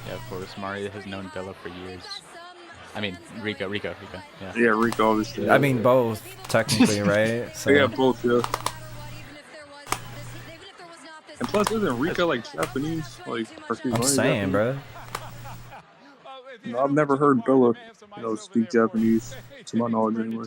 Yeah, of course. Mario has known Bella for years. I mean, Rika. Yeah. Yeah, Rika, obviously. I mean, both technically, right? So. Yeah, both. Yeah. And plus, isn't Rika like Japanese? Like, I'm saying, bro. No, I've never heard Bella, speak Japanese, to my knowledge anyway.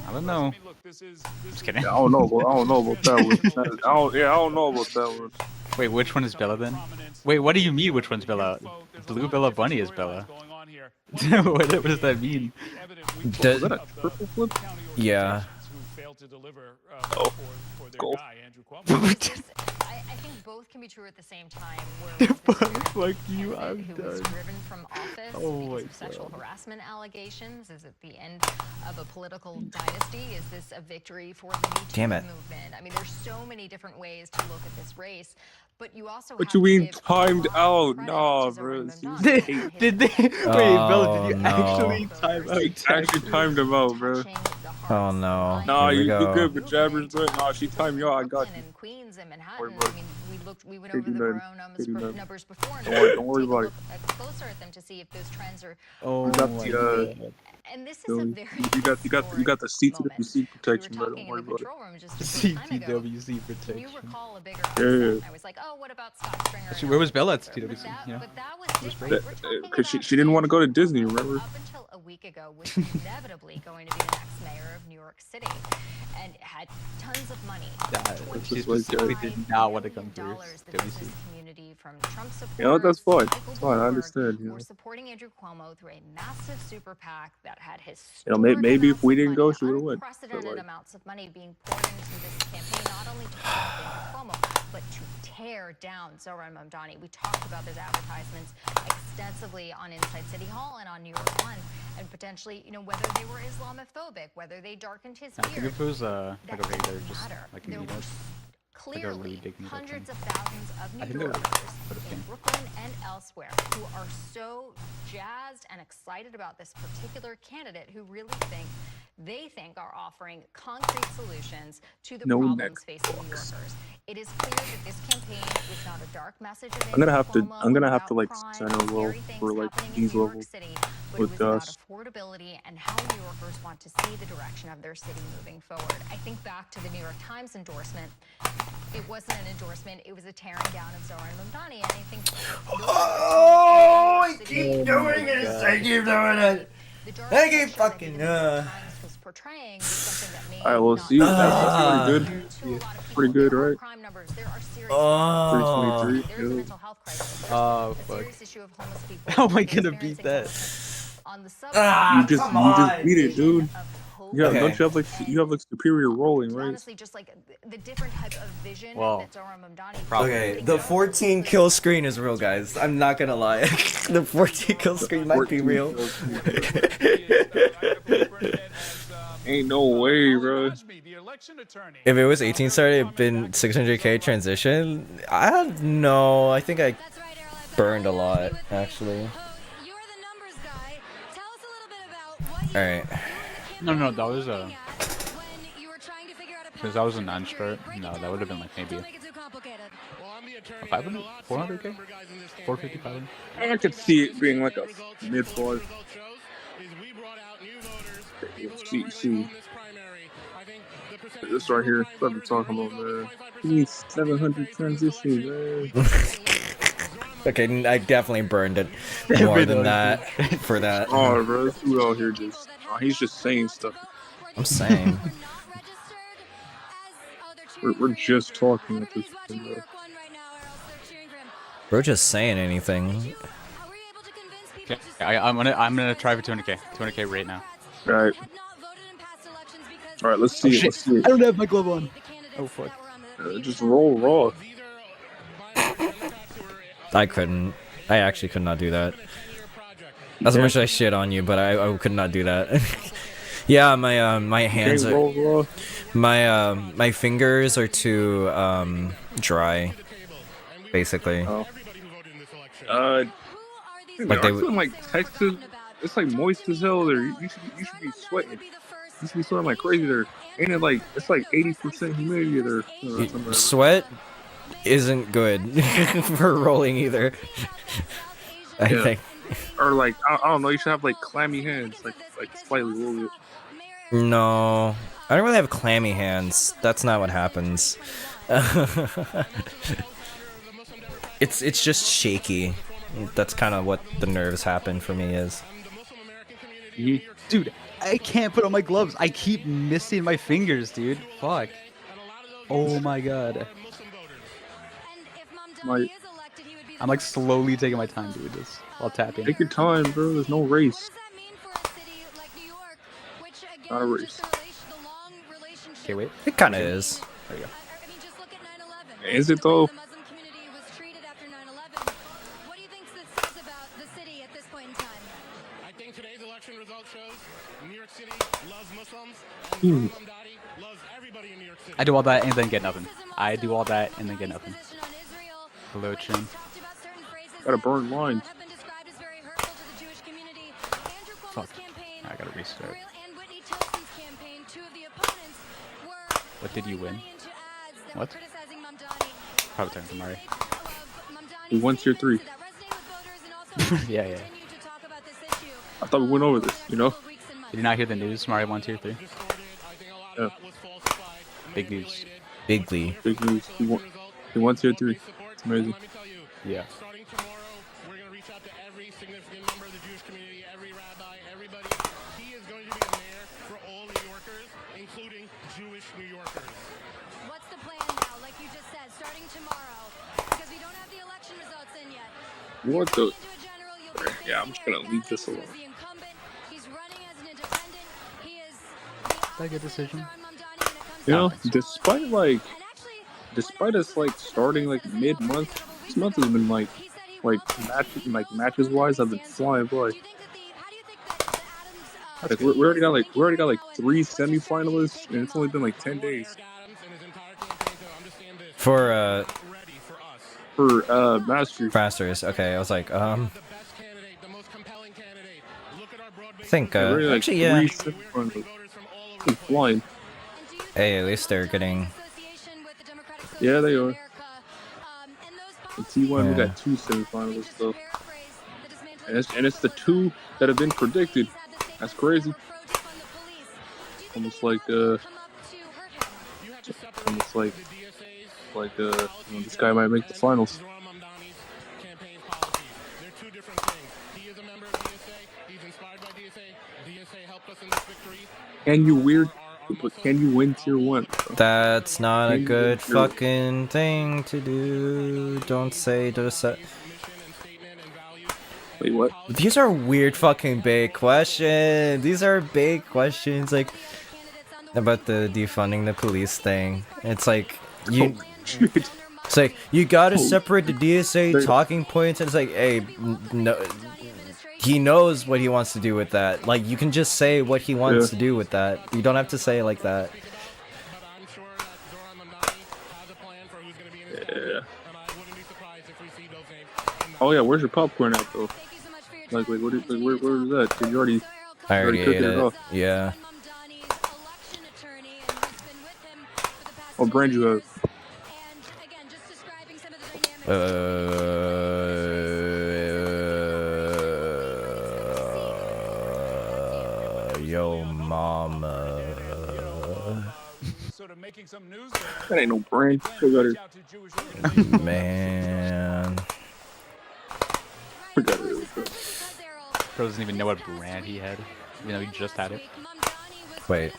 I don't know. Just kidding. I don't know. I don't know about that one. I don't know about that one. Wait, which one is Bella then? Wait, what do you mean? Which one's Bella? Blue Bella Bunny is Bella. what does that mean? Was that a triple flip? Yeah. Oh. Goal. I think both can be true at the same time. Fuck you, I'm who was done. driven from office Oh because of sexual harassment allegations? Is it the end of a political dynasty? Is this a victory for the Me Too Damn it. movement? I mean, there's so many different ways to look at this race, but you also What have you to mean give timed a lot of out? credit Nah, to bro. Zoran Mamdani. Did they? Wait, Bella, did you no. actually time out? She actually timed him out, bro. Oh no. Nah, Here we you go. good with jabbers, bro? Nah, she timed you out. I got you. In Queens and Manhattan. Don't worry about I mean, we went Can't over do the nothing. borough Can't do numbers before. And Don't worry take about a it. look closer at them to see if those trends are. Oh You got my the god. And this is a very you got the CTWC protection, bro. talking Don't in worry the about it. control room just a short time ago. CTWC Can you protection. recall a bigger Yeah. upset? I was like, oh, what about Scott Stringer? Actually, where was Bella at CTWC? Yeah. But that was different. We're talking Because about she didn't want to go to Disney, remember? up until a week ago was inevitably going to be the next mayor of New York City and had tons of money. She just like, specifically did not want to come through The WC. business community from Trump supporters. You know, that's fine. Michael It's fine. I Bloomberg, understand. You who know, were supporting Andrew Cuomo through a massive super PAC that had you historic know, maybe if amounts we of didn't money, go, she would have won. But unprecedented like, amounts of money being poured into this campaign, not only to promote Andrew Cuomo, but to tear down Zoran Mamdani. We talked about those advertisements extensively on Inside City Hall and on New York One, and potentially, you know, whether they were Islamophobic, whether they darkened his I think beard. if it was like That a regular, didn't just matter. like a There meetup. were Like a really clearly big meetup hundreds thing. of thousands of I New think they would Yorkers put a in thing. Brooklyn and elsewhere who are so jazzed and excited about this particular candidate who really they think are offering concrete solutions to the No problems neck facing New Yorkers. It is clear that this campaign was not a dark message of I'm gonna have to. Cuomo I'm gonna have about to like crime center and low scary things for like happening in these New York levels City, but it with was about us. affordability and how New Yorkers want to see the direction of their city moving forward. I think back to the New York Times endorsement. It wasn't an endorsement, it was a tearing down of Zoran Mamdani, and I think Oh, I keep doing it. I keep doing it. I keep fucking was portraying was something that may All right, well, see, that's pretty good. Yeah, pretty good, right? crime numbers. There are serious Oh. 323. There's a Yeah. mental health crisis. There's Oh a fuck. serious issue of homeless people. How am I They're gonna beat experiencing that? on the subway. You just beat it, dude. Yeah, Okay. don't you have like superior rolling, right? Honestly, just like the different type of vision Well, that Zoran Mamdani Okay, the 14 kill screen is real, guys. I'm not gonna lie. The 14 kill screen might be real. Ain't no way, bro. If it was 18 star, it'd been 600k transition. I don't know. I think I burned a lot, actually. Alright. No, that was a. Because that was a non-start. No, that would have been like maybe 500, 400k, 450, 500. I could see it being like a mid-4. See. This right here, what I'm talking about, man. He needs 700 transitions, man. Okay, I definitely burned it more than that for that. Oh, bro, this dude out here just, he's just saying stuff. I'm saying. We're just talking at this point, bro. Bro, just saying anything. Okay, I'm gonna try for 200k, 200k right now. All right, let's see it. Let's see it. I don't have my glove on. Oh fuck. Just roll raw. I couldn't. I actually could not do that. As much as I shit on you, but I could not do that. Yeah, my hands are, my fingers are too dry, basically. Oh. Like they I feel like Texas, it's like moist as hell there. You should be sweating. You should be sweating like crazy there. Ain't it like it's like 80% humidity there? Sweat isn't good for rolling either. I think. Or like I don't know. You should have like clammy hands, like slightly a little bit. No, I don't really have clammy hands. That's not what happens. It's just shaky. That's kind of what the nerves happen for me is. Dude, I can't put on my gloves. I keep missing my fingers, dude. Fuck. Oh my god. I'm like slowly taking my time, dude. This while tapping. Take your time, bro. There's no race. Not a race. Okay, wait. It kind of is. There you go. Is it though? I think today's election result shows New York City loves Muslims Ooh. and Mamdani loves everybody in New York City. I do all that and then get nothing. I do all that and then get nothing. Hello, Chin. Gotta burn lines. Fuck. I gotta restart. What did you win? What? Probably talking to Mari. We won tier 3. Yeah. I thought we went over this, you know? Did you not hear the news? Mari won tier 3. Yeah. Big news. Bigly. Big news. He won tier 3. It's amazing. Yeah. Starting tomorrow, we're going to reach out to every significant member of the Jewish community, every rabbi, everybody. He is going to be the mayor for all New Yorkers, including Jewish New Yorkers. What's the plan now? Like you just said, starting tomorrow, because we don't have the election results in yet. What the? Yeah, I'm just gonna leave this alone. Is that a good decision? You know, despite us like starting like mid-month, this month has been like matches wise, I've been flying by. Like we already got like 3 semifinalists, and it's only been like 10 days. For Masters. Okay, I was like, I think really, like, actually, yeah. 3 semifinalists. Keep flying. Hey, at least they're getting. Yeah, they are. In T1, we got 2 semifinalists though, and it's the 2 that have been predicted. That's crazy. Almost like you know, this guy might make the finals. Can you win tier 1? That's not a good fucking thing to do. Don't say Wait, what? These are weird fucking big questions. These are big questions, like about the defunding the police thing. It's like you. It's like you gotta separate the DSA talking points, and it's like, hey, no. He knows what he wants to do with that. Like, you can just say what he wants to do with that. You don't have to say it like that. Yeah. Oh yeah, where's your popcorn at though? Like where is that? Did you already? I already ate it. Off? Yeah. What brand you have? Yo mama. That ain't no brand. Man. Forgot it. Bro doesn't even know what brand he had, even though he just had it. Wait.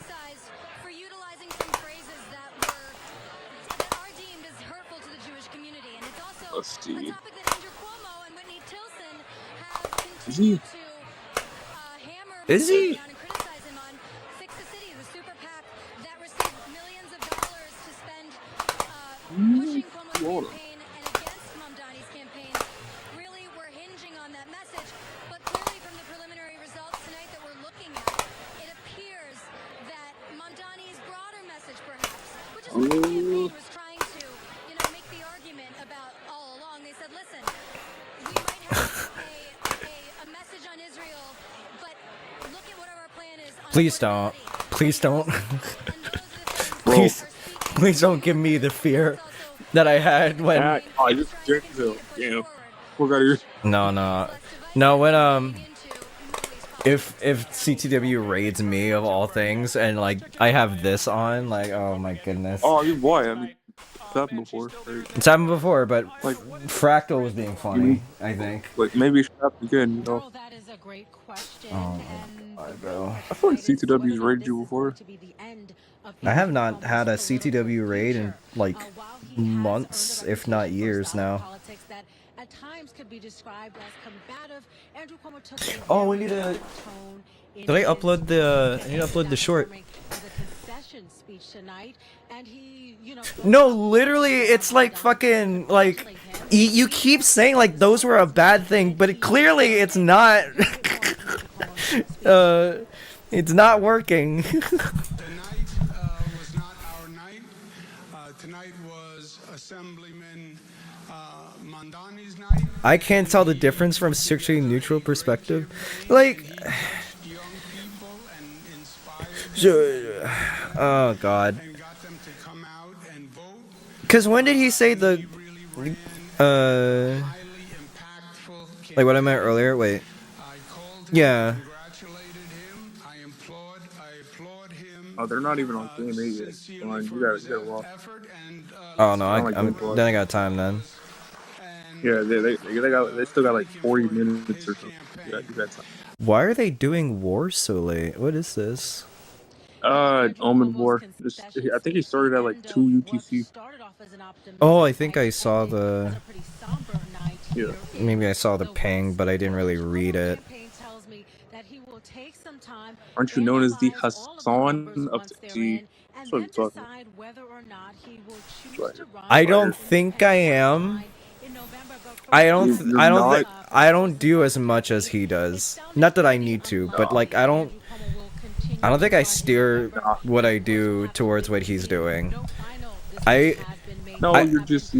Let's see. Is he? Is he? Hold on. Please don't. Please don't. Please don't give me the fear that I had when. Oh, you Jacksonville. Damn. What got you? No. When if CTW raids me of all things, and like I have this on, like, oh my goodness. Oh, you boy. I mean, happened before, right? It's happened before, but Like Fractal was being funny, I think. Like maybe it should happen again, you know? Earl, that is a great question. Oh my god, bro. I feel like CTW's raided you before. I have not had a CTW raid in like months, if not years now. At times could be described as combative. Andrew Cuomo took a Oh, we need to. Did I upload the? I need to upload the short. speech tonight, and he, No, literally, it's like fucking like. You keep saying like those were a bad thing, but clearly it's not. It's not working. Tonight was Assemblyman Mondani's night. I can't tell the difference from strictly neutral perspective. Like, oh god. Because when did he say the, like what I meant earlier? Wait. Yeah. Oh, they're not even on game 8 yet. Come on, you gotta walk. Oh no, then I got time then. Yeah, they still got like 40 minutes or something. You got time. Why are they doing war so late? What is this? Omen War. I think he started at like 2 UTC. Oh, I think I saw the. Yeah. Maybe I saw the ping, but I didn't really read it. Aren't you known as the Hassan of the? That's what I'm talking about. I don't think I am. I don't do as much as he does. Not that I need to, but like I don't think I steer what I do towards what he's doing. You just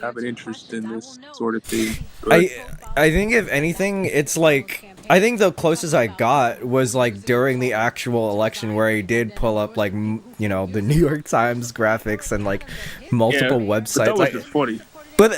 have an interest in this sort of thing. I think if anything, it's like I think the closest I got was like during the actual election where he did pull up like the New York Times graphics and like multiple websites. But that was just funny. But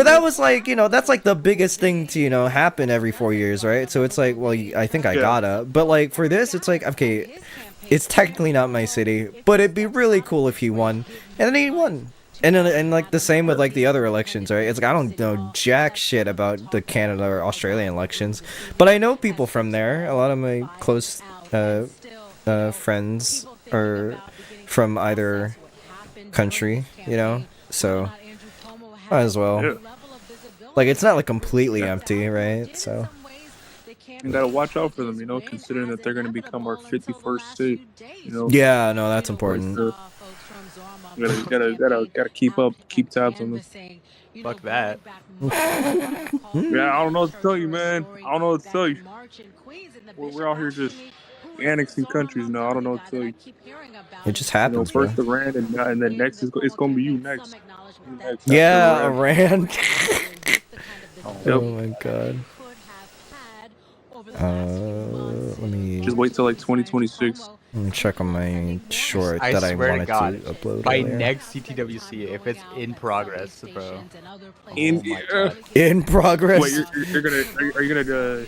that was like that's like the biggest thing to happen every 4 years, right? So it's like, well, I think I gotta. But like for this, it's like, okay, it's technically not my city, but it'd be really cool if he won, and then he won. And like the same with like the other elections, right? It's like I don't know jack shit about the Canada or Australian elections, but I know people from there. A lot of my close friends are from either country, so might as well. Yeah. Like it's not like completely empty, right? So you gotta watch out for them, considering that they're gonna become our 51st state. Yeah, no, that's important. You gotta keep tabs on them. Fuck that. Yeah, I don't know what to tell you, man. I don't know what to tell you. We're out here just annexing countries now. I don't know what to tell you. It just happens, first bro. Iran, and then next it's gonna be you next. Yeah, Iran. Yep. Oh my god. Let me just wait till like 2026. Let me check on my short that I swear wanted to God, to upload by earlier. next CTWC, if it's in progress, bro. In progress. Wait, are you gonna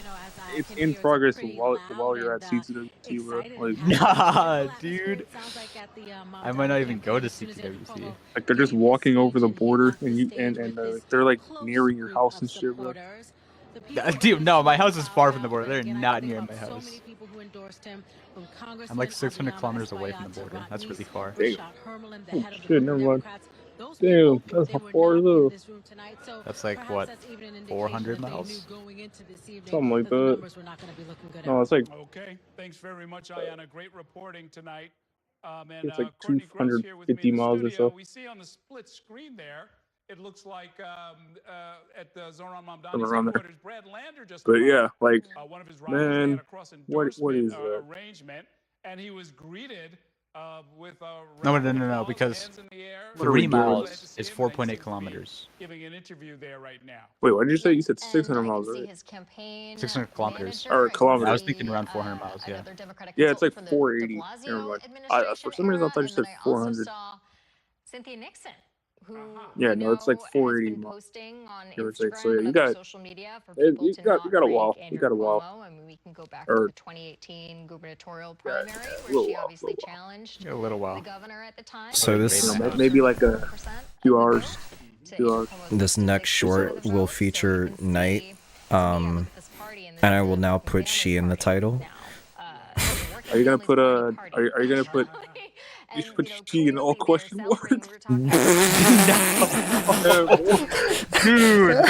it's in progress while you're at CTWC, bro. Like, nah, dude. I might not even go to CTWC. Like they're just walking over the border, and they're like nearing your house and shit, bro. Dude, no, my house is far from the border. They're not near my house. I'm like 600 kilometers away from the border. That's really far. Damn. Oh, shit, never mind. Damn, that's how far though. That's like what, 400 miles? Something like that. No, it's like. Okay, thanks very much, Ayana. Great reporting tonight. It's like 250 miles or so. We see on the split screen there. It looks like at the Zoran Mamdani's headquarters, Brad Lander just but yeah, like, one of his man, what is that? Arrangement, and he was greeted with a No, because 3 miles is 4.8 kilometers. Giving an interview there right now. Wait, what did you say? You said 600 miles, right? 600 kilometers. Or kilometers. I was thinking around 400 miles, yeah. Yeah, it's like 480. For some reason, I thought you said 400. Cynthia Nixon who Yeah, no, it's like has 480 been miles, posting on give or take. So Instagram yeah, and you other got social media for people to you not got a rank while. You Andrew got a while. Cuomo. I mean, we can go back to Or the 2018 gubernatorial yeah, primary a where little she while, obviously challenged A little while. the governor at the time. So and this got maybe like a 4% few of the hours. vote to 2 Andrew hours. Cuomo's this next 66% short of the will vote. So you feature can Knight, see, to me, with this party, and this and is I will a now working put she family's in the party title. now. It's a working Are you gonna family's put party party, are you gonna put actually. you should And put you know, she in all clearly they're question celebrating. We marks? were talking Yeah, Dude.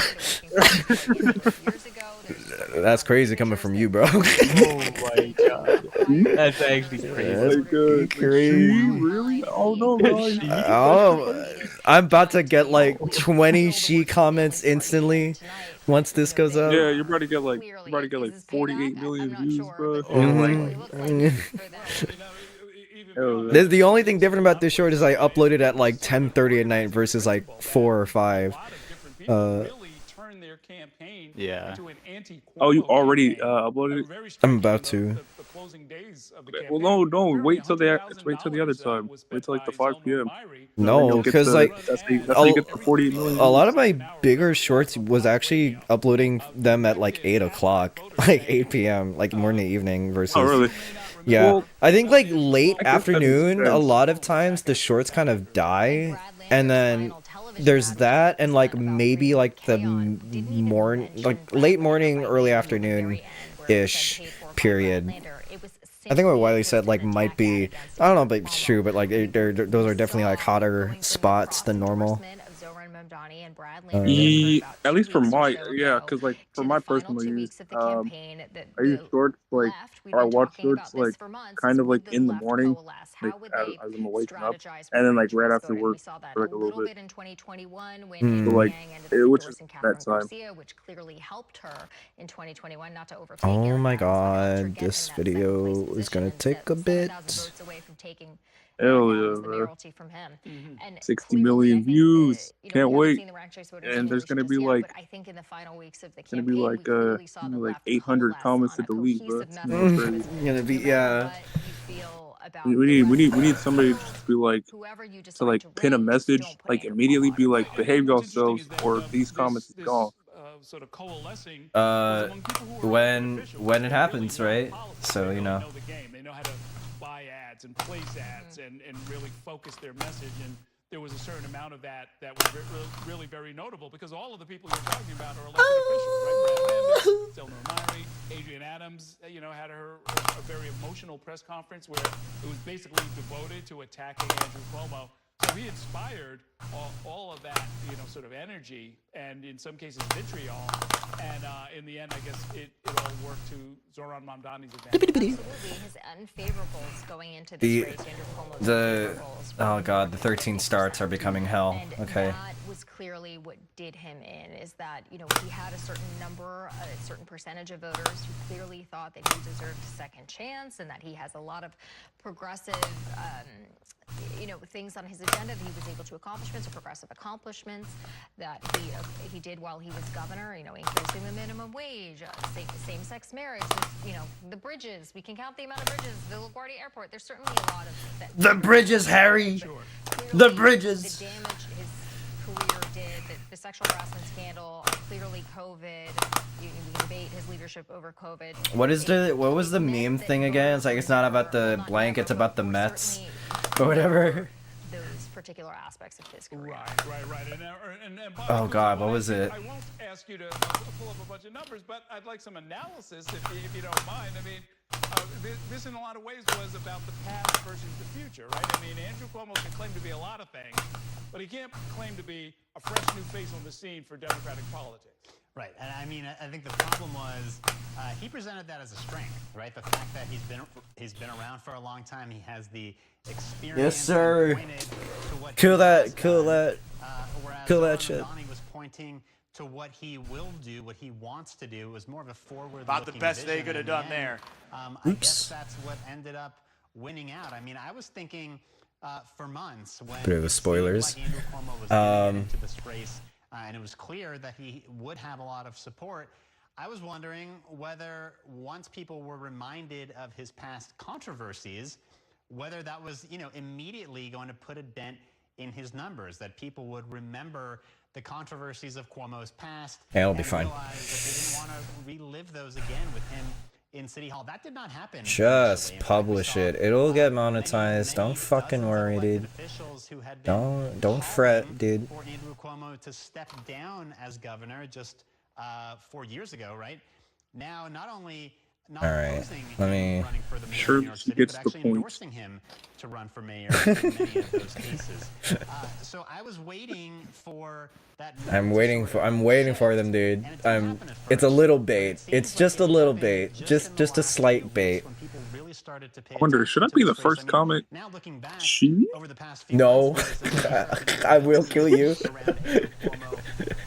years ago. That's crazy coming from you, bro. Oh my god. That's actually crazy. Like crazy. she really? Oh no, guys. Oh, I'm about to get like 20 she comments instantly once this goes up. Yeah, you're about to get like 48 million views, bro. Oh my Mhm. Hell, There's the only thing different about this short is I uploaded at like 10:30 at night versus like 4 or 5. Yeah. Oh, you already uploaded it? I'm about to. Well, no, wait till the other time. Wait till like the 5 p.m. No, because like that's how you get the 48 million. a lot of my bigger shorts was actually uploading them at like 8 o'clock, like 8 p.m., like morning, evening versus. Oh, really? Yeah, Well, I think like late I guess that makes afternoon. A sense. lot of times the shorts kind of die, and then there's that, and like maybe like the like late morning, early afternoon, ish period. I think what Wiley said like might be, I don't know, but it's true, but like those are definitely like hotter spots than normal. At least for my because like for my personal use, I use shorts like or I watch shorts like kind of like in the morning, like as I'm waking up, and then like right after work for like a little bit. So like which is that time. which clearly helped her in 2021 not to overtake Oh my god, this video is gonna take a bit. Hell yeah, bro. From him. And 60 million views. Can't we haven't wait. seen the ranked choice voters And there's gonna be yet, like but I think in the final weeks of the gonna be campaign, like we clearly saw the like left 800 coalesce comments to on a delete, bro. cohesive It's message. gonna be crazy. Gonna be yeah. We need somebody to just be like to like pin a message like immediately be like behave yourselves or these comments is gone. Sort of coalescing When it happens, right? So you know. They know how to buy ads and place ads and really focus their message. And there was a certain amount of that was really very notable because all of the people you're talking about are elected officials, right? Brad Landis, Selma Omari, Adrienne Adams, had a very emotional press conference where it was basically devoted to attacking Andrew Cuomo. So he inspired all of that, sort of energy and in some cases vitriol. And in the end, I guess it all worked to Zoran Mamdani's advantage. Absolutely, his unfavorables going into this race, Andrew Cuomo's unfavorables. Oh god, the 13 starts are becoming hell. Okay. That was clearly what did him in, is that, he had a certain number, a certain percentage of voters who clearly thought that he deserved a second chance and that he has a lot of progressive, things on his agenda that he was able to accomplishments or progressive accomplishments that he did while he was governor, increasing the minimum wage, same-sex marriage, the bridges. We can count the amount of bridges, the LaGuardia Airport. There's certainly a lot of The bridges, Harry. The bridges. The damage his career did, the sexual harassment scandal, clearly COVID. You can debate his leadership over COVID. What was the meme thing again? It's like it's not about the blank, it's about the Mets or whatever. Those particular aspects of his career. Right. And Oh god, what was it? I won't ask you to pull up a bunch of numbers, but I'd like some analysis if you don't mind. I mean, this in a lot of ways was about the past versus the future, right? I mean, Andrew Cuomo can claim to be a lot of things, but he can't claim to be a fresh new face on the scene for Democratic politics. Right, and I mean, I think the problem was he presented that as a strength, right? The fact that he's been around for a long time, he has the experience. Yes, sir. Kill that shit. Mamdani was pointing to what he will do, what he wants to do. It was more of a forward-looking About the best they vision, could have and done in there. I guess that's what ended up winning out. I mean, I was thinking for months when Bit of spoilers. Andrew Cuomo was going into this race. And it was clear that he would have a lot of support. I was wondering whether once people were reminded of his past controversies, whether that was, immediately going to put a dent in his numbers, that people would remember the controversies of Cuomo's past. Yeah, it'll be and fine. realize that they didn't want to relive those again with him in City Hall. That did not happen. Just publish it. It'll get monetized. Don't fucking worry, dude. Don't fret, dude. For Andrew Cuomo to step down as governor just 4 years ago, right? Now, not only not opposing him running for the mayor of New York City, but actually endorsing him to run for mayor in many of those cases. So I was waiting for that. I'm waiting for them, dude. It's a little bait. It's just a little bait. Just a slight bait. I wonder, should I be the first comment? She? No. I will kill you.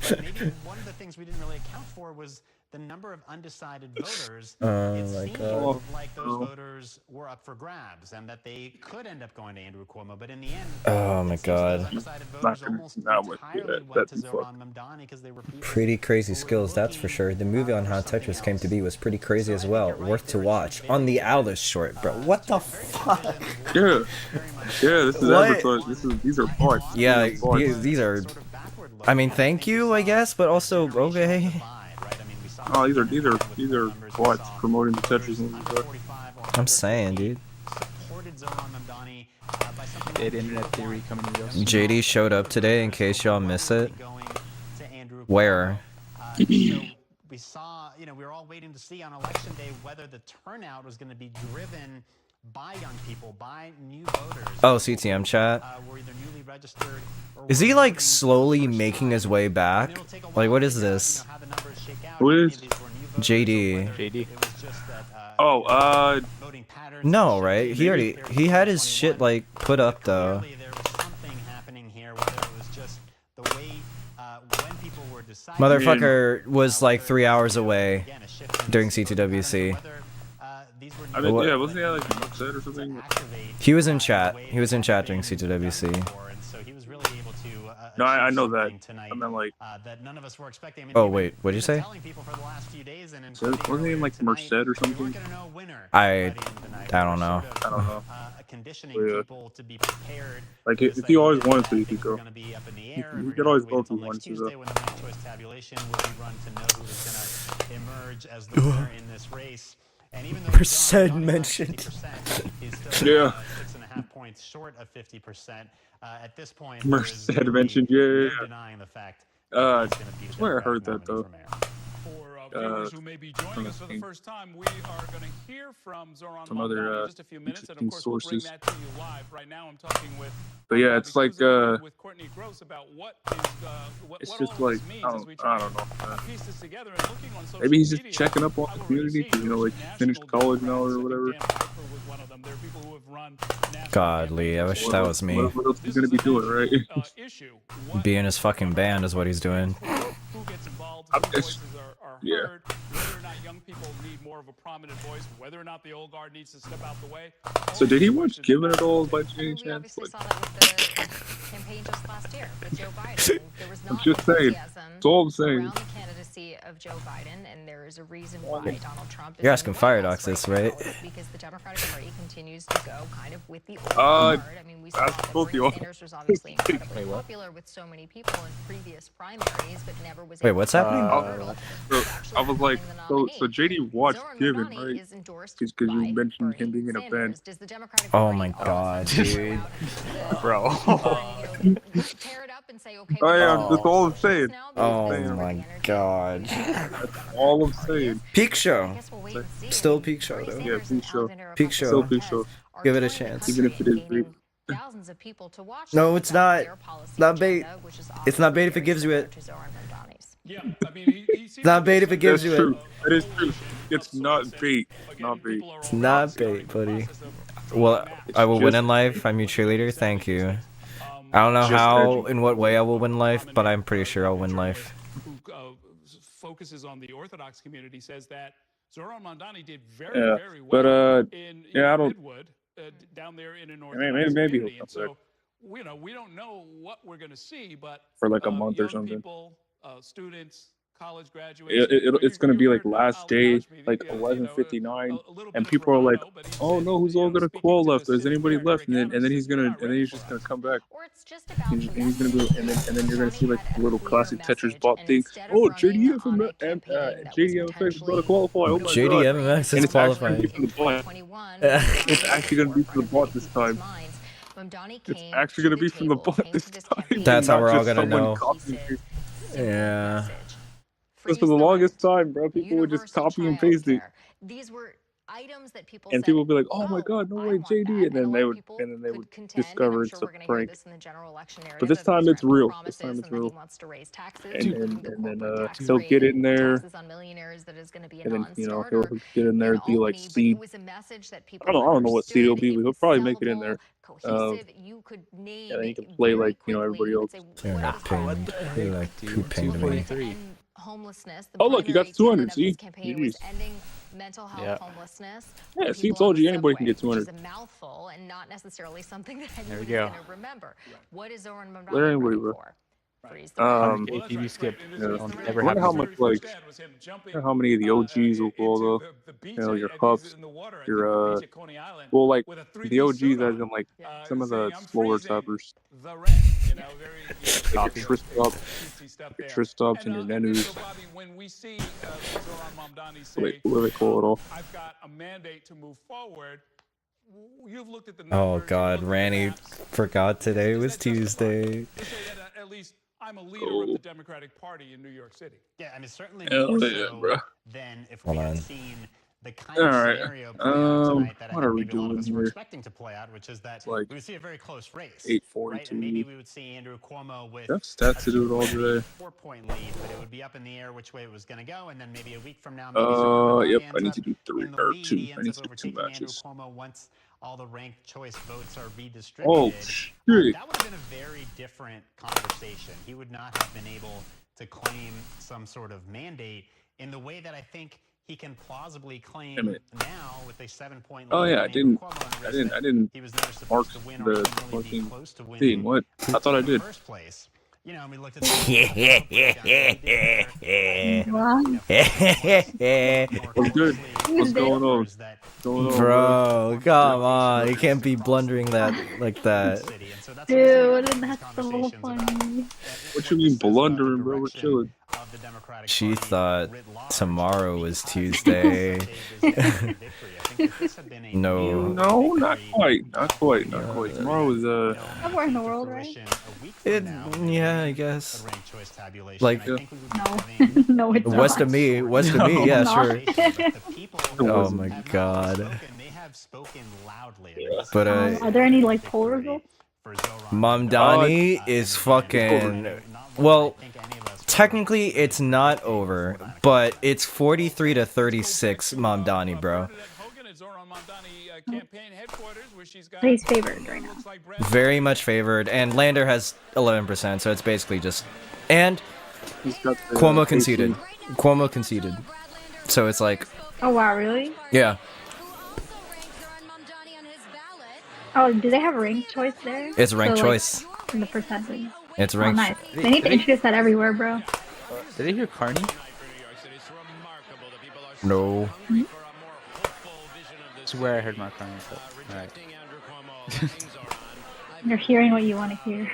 Maybe one of the things we didn't really account for was the number of undecided voters. It seemed like those voters were up for grabs and that they could end up going to Andrew Cuomo, but in the end, Oh my god. Pretty crazy skills, that's for sure. The movie on how Tetris came to be was pretty crazy as well. Worth to watch. On the Alice short, bro. What the fuck? Yeah. Yeah, this is advertised. These are parts. Yeah, these are... I mean, thank you, I guess, but also, okay. Oh, these are bots promoting the Tetris movie. I'm saying, dude. Did internet theory coming to us? JD showed up today in case y'all miss it. Where? We saw, we were all waiting to see on election day whether the turnout was going to be driven by young people, by new voters. Oh, CTM chat. Were either newly registered or Is he like slowly making his way back? Like, what is this? Who is? JD. Oh, No, right? He had his shit like put up though. Motherfucker was like 3 hours away during C2WC. I mean, yeah, wasn't he like upset or something? He was in chat. He was in chat during C2WC. No, I know that. I meant like. Oh wait, what did you say? So, wasn't he in like Merced or something? I don't know. I don't know. Yeah. Like if you always wanted to, you could go. You could always go if you wanted to. Though. Percent mentioned. Yeah. 6.5 points short of 50%. At this point, Merced mentioned, yeah. denying the fact. I swear I heard that though. For viewers who may be joining us for the first time, we are going to hear from Zoran some Mamdani other in just a few minutes, and of course sources. we'll bring that to you live. Right now, I'm talking with. But yeah, it's like with Courtney Gross about what is what it's all just of like this means as we try I don't know. to piece this together and looking on social Maybe he's just media, checking up on the community because like finished college now or whatever. Godly, I wish that was me. What else is he gonna be doing, right? Be in his fucking band is what he's doing. Yeah. whether or not young people need more of a prominent voice, whether or not the old guard needs to step out the way. So did he watch Given It All by any chance? Obviously saw that with the campaign just last year with Joe Biden. There was I'm not just saying. That's all I'm saying. around the candidacy of Joe Biden, and there is a reason why Donald Trump is You're asking Firedox right? because the Democratic Party continues to go kind of with the old guard. I mean, we saw that Bernie Sanders was obviously incredibly popular with so many people in previous primaries, but never was Wait, able what's to happening? I was like, so JD watched Given, right? Because you mentioned him being in a band. Oh my god, dude. Bro. Oh yeah, that's all I'm saying. Oh my god. That's all I'm saying. Peak show. Still peak show though. Yeah, peak show. Peak show. Still peak show. Give it a chance. Even if it is big. thousands of people to watch. No, it's not. Not bait. It's not bait if it gives you it. Yeah, I mean, It's not bait if it gives That's you true. it. That is true. It's not bait. Not bait. It's not bait, buddy. Well, I will win in life. I'm your cheerleader. Thank you. I don't know how, in what way I will win life, but I'm pretty sure I'll win life. Who focuses on the Orthodox community says that Zoran Mamdani did very, Yeah, very well but in yeah, I don't. Midwood, down there in an Orthodox Maybe community. he'll And come back so, we don't know what we're going to see, but for like a month or young something. people, students, college graduation. It's gonna be like last day, like 11:59, and people are like, "Oh no, who's all gonna call left? Is anybody left?" And then he's just gonna come back. He's gonna go, and then you're gonna see like the little classic Tetris bot thing. Oh, JDM from JDMFX is about to qualify. Oh my god! JDMFX And is it's actually gonna qualifying. be from the bot. It's actually gonna be from the bot this time. It's actually gonna be from the bot this time. That's how not we're all just gonna someone know. copying and pasting. Yeah. Because for the longest time, bro, people would just copy and paste it. These were items that people And said, people would be like, "Oh my God, no way, JD!" And then they would discover it's a prank. But this time it's real. This time it's real. And then he'll get in there, and then he'll get in there and be like seed. I don't know what seed it'll be, but he'll probably make it in there. And then he can play like everybody else. You're not pinged. You're like who pinged me? Homelessness. Oh look, you got 200. See, GG's. Mental health, homelessness. Yeah, see, told you anybody can get 200. It's a mouthful and not necessarily something that There we anyone is go. going to remember. What is Zoran Mamdani Let anybody, running bro. for? ATV skip. I wonder how much how many of the OGs will go though. Your Huffs, your well, like the OGs as in like some of the slower toppers. Like your Tristubs and your Nenus. Wait, what do they call it all? I've got a mandate to move forward. You've looked at the Oh God, Randy forgot today was Tuesday. at least I'm a leader of the Democratic Party in New York City. Yeah, I mean certainly Hell more yeah, so bro. than if Hold we on. had seen the kind of scenario play out tonight that I what think are we maybe a lot of doing us were here? expecting to play out, which is that like we would see a very close race, 8:42. right? And maybe we would see Andrew Cuomo with Enough stats to do it all today. 4-point lead, but it would be up in the air which way it was going to go, and then maybe a week from now, maybe Yep, I need to do 3 or 2. I need to do 2 matches. Cuomo once all the ranked choice votes are redistributed. Oh shit! That would have been a very different conversation. He would not have been able to claim some sort of mandate in the way that I think he can plausibly claim now with a 7-point lead. Oh yeah, I didn't he was never mark supposed to win or the ultimately be fucking close to winning thing. What? I thought I did. in the first place. You know, we looked at What's good? What's going on? What's going on, Bro, come on. You can't be blundering that like that. Dude, that's so funny. What you mean blundering, bro? We're chilling. She thought tomorrow was Tuesday. No. No, not quite. Not quite. Not quite. Tomorrow is Somewhere in the world, right? Yeah, I guess. Like No. No, it's not. west of me, yeah, It's sure. not. Oh my God. But Are there any like poll results? Mamdani is fucking. Well, technically it's not over, but it's 43 to 36 Mamdani, bro. He's favored right now. Very much favored, and Lander has 11%, so it's basically just. And Cuomo conceded. Cuomo conceded. So it's like. Oh wow, really? Yeah. Oh, do they have ranked choice there? It's ranked So, choice. In the percentage. It's Oh, ranked. nice. They need to introduce that everywhere, bro. Did they hear Carney? No. I swear I heard Mark Carney. Alright. You're hearing what you want to hear.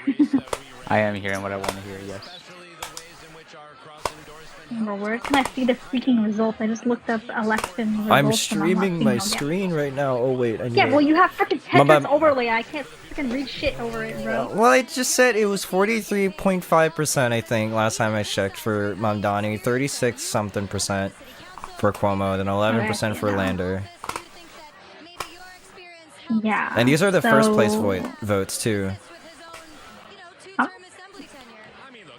I am hearing what I want to hear, yes. Bro, where can I see the freaking results? I just looked up election results. I'm and streaming not my seeing them yet. screen right now. Oh wait, I need Yeah, it. well you have freaking My bad. Tetris overlay. I can't freaking read shit over it, bro. Well, I just said it was 43.5%, I think, last time I checked for Mamdani, 36 something percent for Cuomo, then 11% for Lander. Yeah. And these are the first place so- votes too.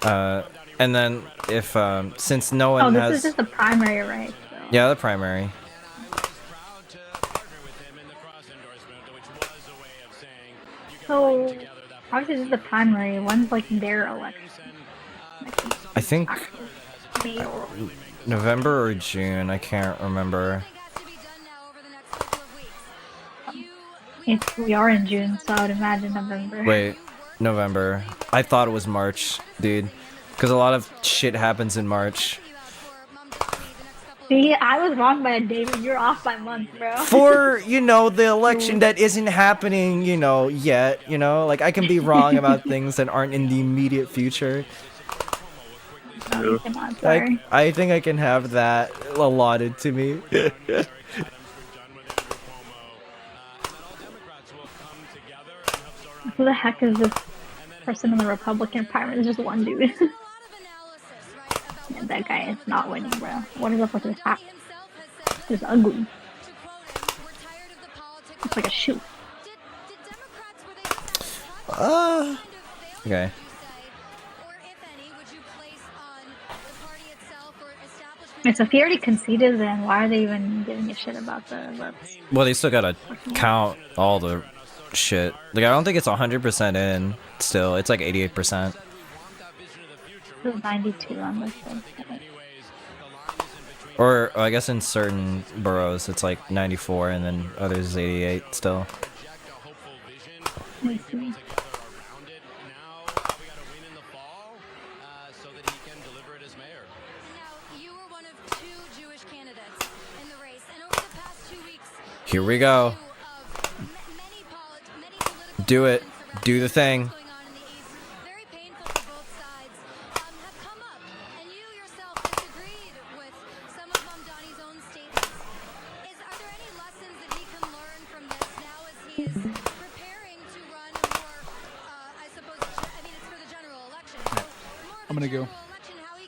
Huh? And then if since no one Oh, this has is just the primary, right? So. yeah, the primary. So obviously this is the primary. When's like their election? I think May or November or June. I can't remember. we are in June, so I would imagine November. Wait, November. I thought it was March, dude. Because a lot of shit happens in March. See, I was wrong by a day, but you're off by months, bro. For, you know, the election that isn't happening, you know, yet, you know? Like, I can be wrong about things that aren't in the immediate future. Oh, come on, sorry. I think I can have that allotted to me. Who the heck is this person in the Republican Party? There's just one dude. Yeah, that guy is not winning, bro. What is up with his hat? It's ugly. It's like a shoe. Okay. Wait, so if he already conceded, then why are they even giving a shit about the votes? Well, they still gotta count all the shit. Like, I don't think it's 100% in still. It's like 88%. It was 92 on this one. Or, I guess in certain boroughs, it's like 94, and then others is 88 still. I see. Here we go. Do it. Do the thing. I'm gonna go.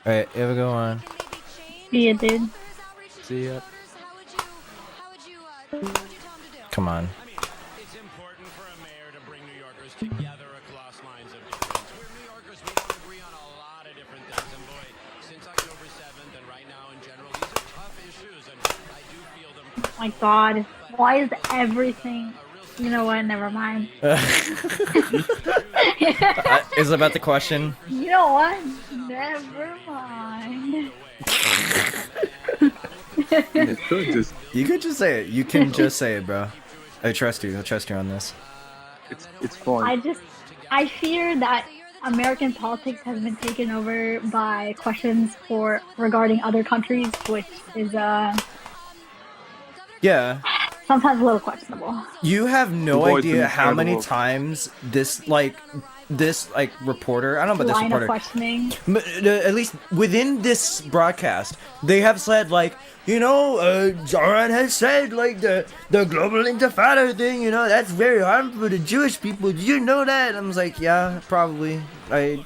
Alright, you have a good one. See ya, dude. See ya. Come on. It's important for a mayor to bring New Yorkers together across lines of difference. We're New Yorkers, we don't agree on a lot of different things, and boy, since October 7th and right now in general, these are tough issues, and I do feel them. Oh my god. Why is everything... You know what? Never mind. Is it about the question? You know what? Never mind. You could just say it. You can just say it, bro. I trust you. I trust you on this. It's fun. I fear that American politics has been taken over by questions regarding other countries, which is Yeah. sometimes a little questionable. You have no idea how many times this reporter, I don't know about this Line of reporter, questioning. at least within this broadcast, they have said, like, you know, Zoran has said, like, the global intifada thing, you know, that's very harmful to Jewish people. Do you know that? And I was like, yeah, probably. I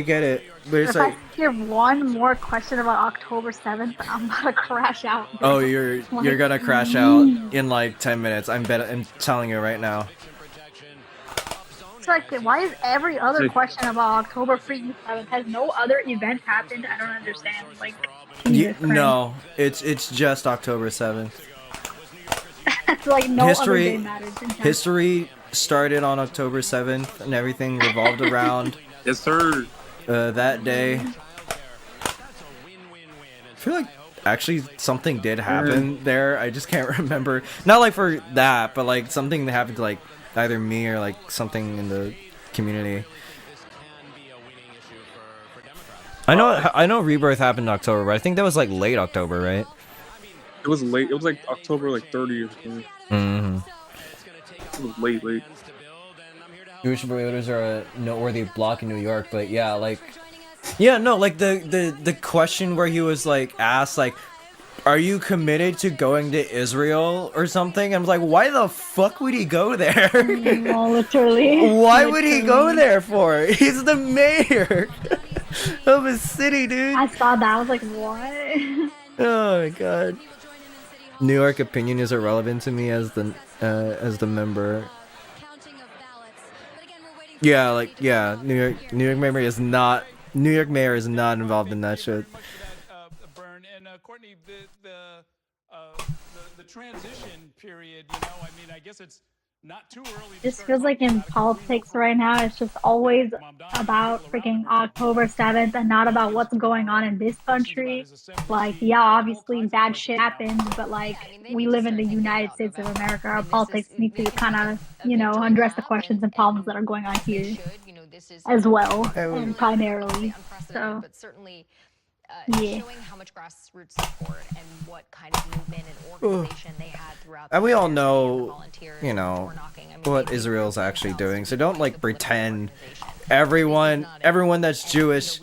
get it. But it's If like, I hear one more question about October 7th, I'm gonna crash out. oh, you're gonna crash out in like 10 minutes. I'm telling you right now. It's like, why is every other question about October freaking 7th? Has no other event happened? I don't understand. Like, No, it's just October 7th. it's like no other day matters. History started on October 7th, and everything revolved around yes, sir. That day. I feel like actually something did happen there. I just can't remember. Not like for that, but like something that happened to like either me or like something in the community. I know Rebirth happened in October, but I think that was like late October, right? It was late. It was like October like 30th. Mm-hmm. It was late. Jewish voters are a noteworthy block in New York, but yeah, like, yeah, no, like the question where he was like asked like, are you committed to going to Israel or something? I was like, why the fuck would he go there? No, literally. Why would he go there for? He's the mayor of a city, dude. I saw that. I was like, what? Oh my god. New York opinion is irrelevant to me as the member. Yeah, like, yeah, New York mayor is not involved in that shit. Burn and Courtney, the transition period. You know, I mean, I guess it's not too early. This feels like in politics right now, it's just always about freaking October 7th and not about what's going on in this country. Like, yeah, obviously bad shit happens, but like, we live in the United States of America. Our politics need to kind of, you know, address the questions and problems that are going on here as well, and primarily. So. But certainly, showing how much grassroots support and what kind of movement and organization they had throughout. And we all know, you know, what Israel's actually doing. So don't like pretend everyone that's Jewish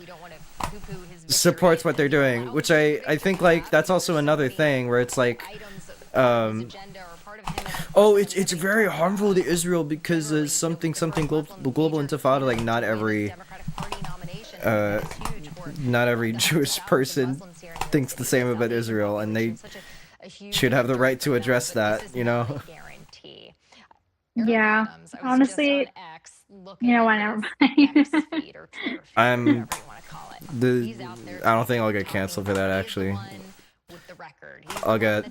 supports what they're doing. Which I think like that's also another thing where it's like, oh, it's very harmful to Israel because there's something global intifada. Like not every Jewish person thinks the same about Israel, and they should have the right to address that, you know? Yeah, honestly, you know what, never mind. I don't think I'll get canceled for that, actually. I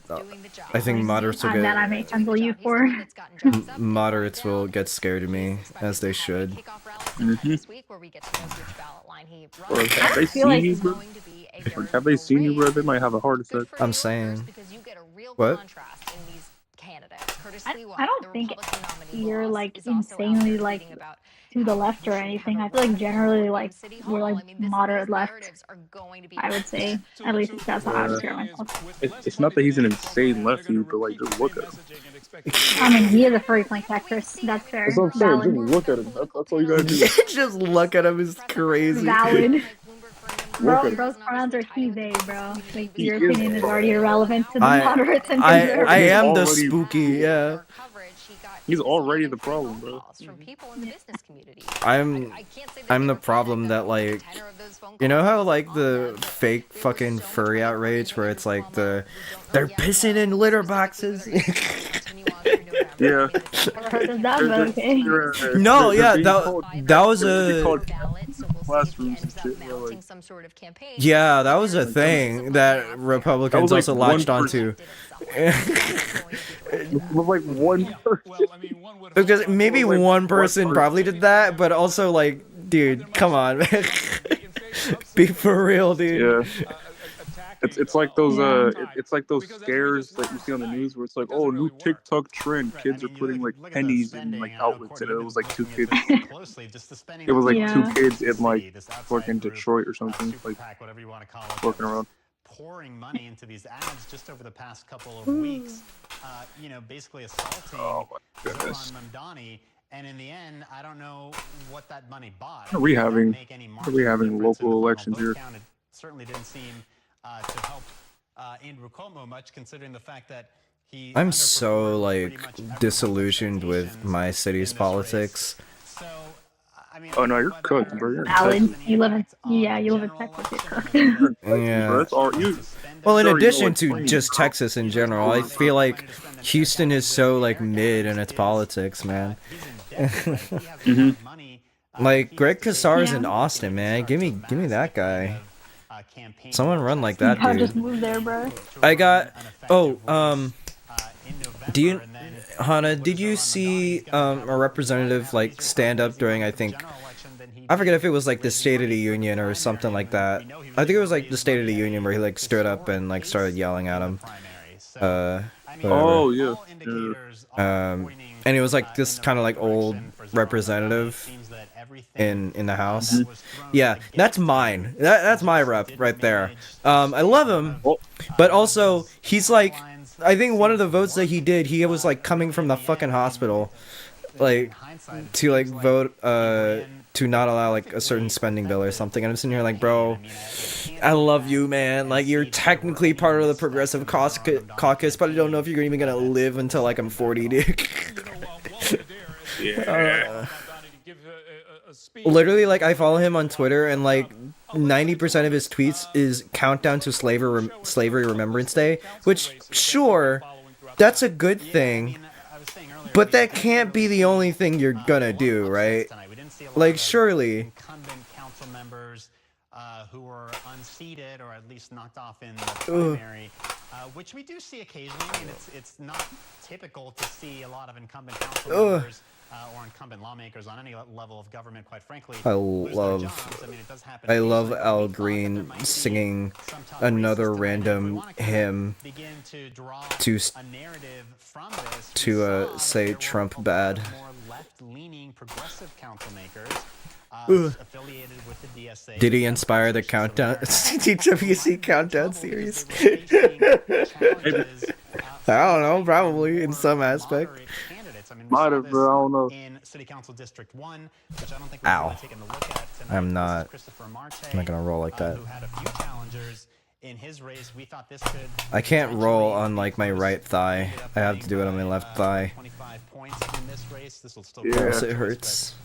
think moderates will that I may cancel you for. moderates will get scared of me, as they should. Or have they seen you, bro? Or have they seen you, bro? They might have a heart attack. I'm saying. What? I don't think you're like insanely like to the left or anything. I feel like generally like we're like moderate left. I would say at least that's how I would hear myself. It's not that he's an insane lefty, but like just look at him. I mean, he is a furry playing Tetris. That's fair. That's what I'm saying. Valid. Just look at him. That's all you gotta do. Just look at him is crazy. Valid. Bro's pronouns are he, they, bro. Like, your opinion is already irrelevant to the moderates and conservatives. I am the spooky, yeah. He's already the problem, bro. I'm the problem that, like, you know how, like, the fake fucking furry outrage where it's like they're pissing in litter boxes? Yeah. No, yeah, that was a... classrooms and shit. Yeah, that was a thing that Republicans also latched onto. Like one person. Because maybe one person probably did that, but also like, dude, come on, man. Be for real, dude. Yeah. It's like those it's like those scares that you see on the news where it's like, oh, new TikTok trend, kids are putting like pennies in like outlets, and it was like two kids. It was like two kids in like fucking Detroit or something, like walking around. Pouring money into these ads just over the past couple of weeks, you know, basically assaulting Zoran Mamdani. And in the end, I don't know what that money bought. Are we having local elections here? It certainly didn't seem to help Andrew Cuomo much, considering the fact that he. I'm so like disillusioned with my city's politics. So, I mean, oh no, you're cooked, bro. You're Alan, you live in Texas. You're cooked. Yeah. Well, in addition to just Texas in general, I feel like Houston is so like mid in its politics, man. Like Greg Casar's in Austin, man. Give me that guy. Someone run like that, dude. Just move there, bro. I got. Oh, do you, Hannah? Did you see a representative like stand up during? I think. I forget if it was like the State of the Union or something like that. I think it was like the State of the Union where he like stood up and like started yelling at him. Oh yeah. And it was like this kind of like old representative in the House. Yeah, that's mine. That's my rep right there. I love him, but also he's like, I think one of the votes that he did, he was like coming from the fucking hospital, like to like vote to not allow like a certain spending bill or something. And I'm sitting here like, bro, I love you, man. Like, you're technically part of the Progressive Caucus, but I don't know if you're even gonna live until like I'm 40, dude. Literally, like, I follow him on Twitter, and like 90% of his tweets is countdown to Slavery Remembrance Day, which, sure, that's a good thing, but that can't be the only thing you're gonna do, right? Like, surely. Incumbent council members who were unseated or at least knocked off in the primary, which we do see occasionally. I mean, it's not typical to see a lot of incumbent council members or incumbent lawmakers on any level of government, quite frankly. I love Al Green singing another random hymn to say Trump bad. More left-leaning progressive council makers affiliated with the DSA. Did he inspire the countdown TWC countdown series? I don't know, probably in some aspect. Might have, bro. I don't know. In City Council District 1, which I don't think Ow. we've really taken a look at tonight. I'm not gonna roll like that. Who had a few challengers in his race. We thought this could I can't roll on like my right thigh. I have to do it on my left thigh. 25 points in this race. This will still Yeah. Else it hurts.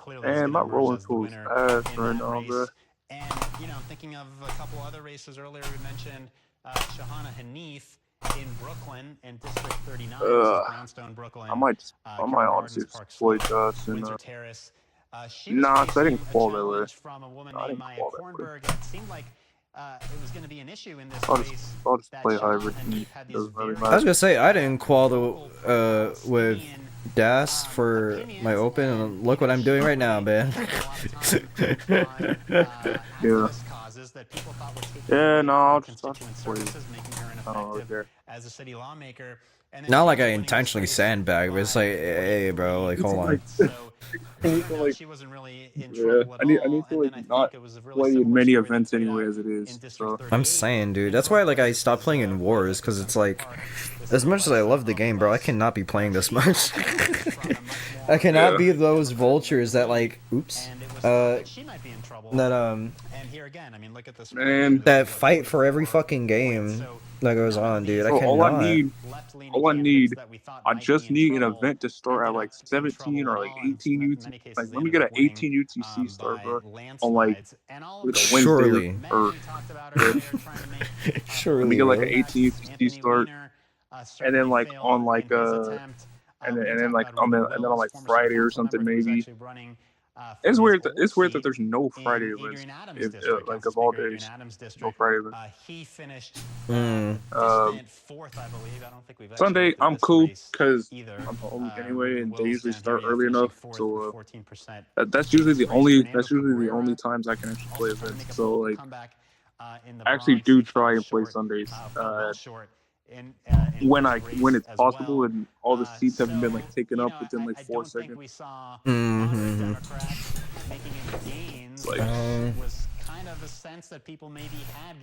clearly Man, my rolling tool is fast right now, bro. And you know, thinking of a couple other races earlier, we mentioned Shahana Hanif in Brooklyn in District 39, this is Brownstone, Brooklyn. I might honestly exploit Dust and Windsor Terrace. nah, I didn't fall that way. From a woman I named didn't Maya fall that way. Kornberg. It seemed like it was going to be an issue in this I'll race. just that play Shahana hybrid. Hanif had these Doesn't really very I was gonna say I didn't qual the with Das for my open, and look what I'm doing right now, man. Yeah. Yeah, no, I'll just play. I don't really care. As a city lawmaker. Not like I intentionally sandbag, but it's like, hey, bro, like, hold on. She wasn't really in Yeah, trouble at I need all, to like and not it was a really play in similar many story that events played anyway out as it is. So I'm saying, dude, that's why like I stopped playing in Wars, because it's like, as much as I love the game, bro, I cannot be playing this much. I cannot be those vultures that like, oops, that And here again, I mean, look at this. man, that fight for every fucking game that goes on, dude. I so cannot. all I need, I just need an event to start at like 17 or like 18 UT. Like, let me get an 18 UTC start, bro, on like a Wednesday Surely. or Surely. let me get like bro. an 18 UTC start, and then like on like and then like on like Friday or something maybe. It's weird. It's weird that there's no Friday events. Like of all days, no Friday events. He finished fourth, I believe. I don't think we've Sunday, I'm cool because I'm home anyway, and they usually start early enough. So that's usually the only times I can actually play events. So like, I actually do try and play Sundays when it's possible, and all the seats haven't been like taken up within like 4 seconds. Like, was kind of a sense that people maybe had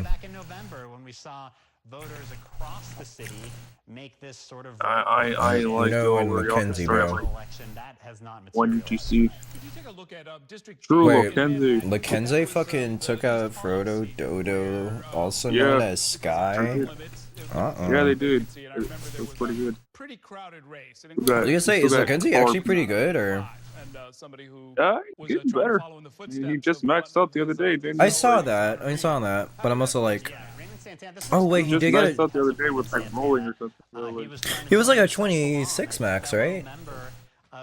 back in November when we saw voters across the city make this sort of I like in Mackenzie, bro. One UTC. If you take a look at District True, Wait, Mackenzie. Mackenzie fucking took out Frodo Dodo, also known as Sky. Yeah, they did. It was pretty good. Pretty crowded race. I was gonna say, is Mackenzie actually pretty good, or? Somebody who he's getting better. He just maxed out the other day, didn't he? I saw that, but I'm also like, oh wait, he did get it. Out the other day with like rolling or something. So, like, he was like a 26 max, right?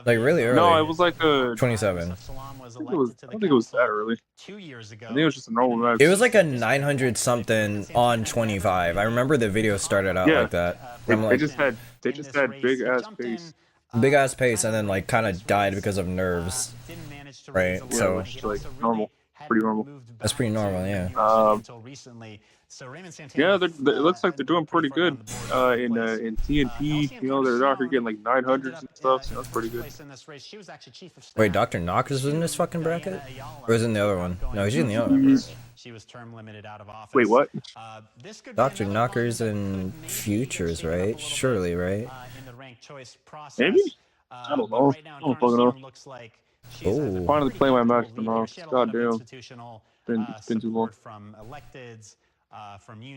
Like really early. No, it was like a 27. I don't think it was that early. 2 years ago. I think it was just a normal max. It was like a 900 something on 25. I remember the video started out like that. They just had big ass pace. Big ass pace, and then like kind of died because of nerves, right? Yeah, So which is like normal, pretty normal. That's pretty normal, yeah. Yeah, it looks like they're doing pretty good in TNT. You know, they're out here getting like 900s and stuff. So that's pretty good. Wait, Dr. Knockers was in this fucking bracket, or was in the other one? No, he's in the other one. She was term limited out of office. Wait, what? Dr. Knockers and Futures, right? Surely, right? Maybe? I don't know. I don't fucking know. Oh. Finally play my match tomorrow. Goddamn. It's been too long.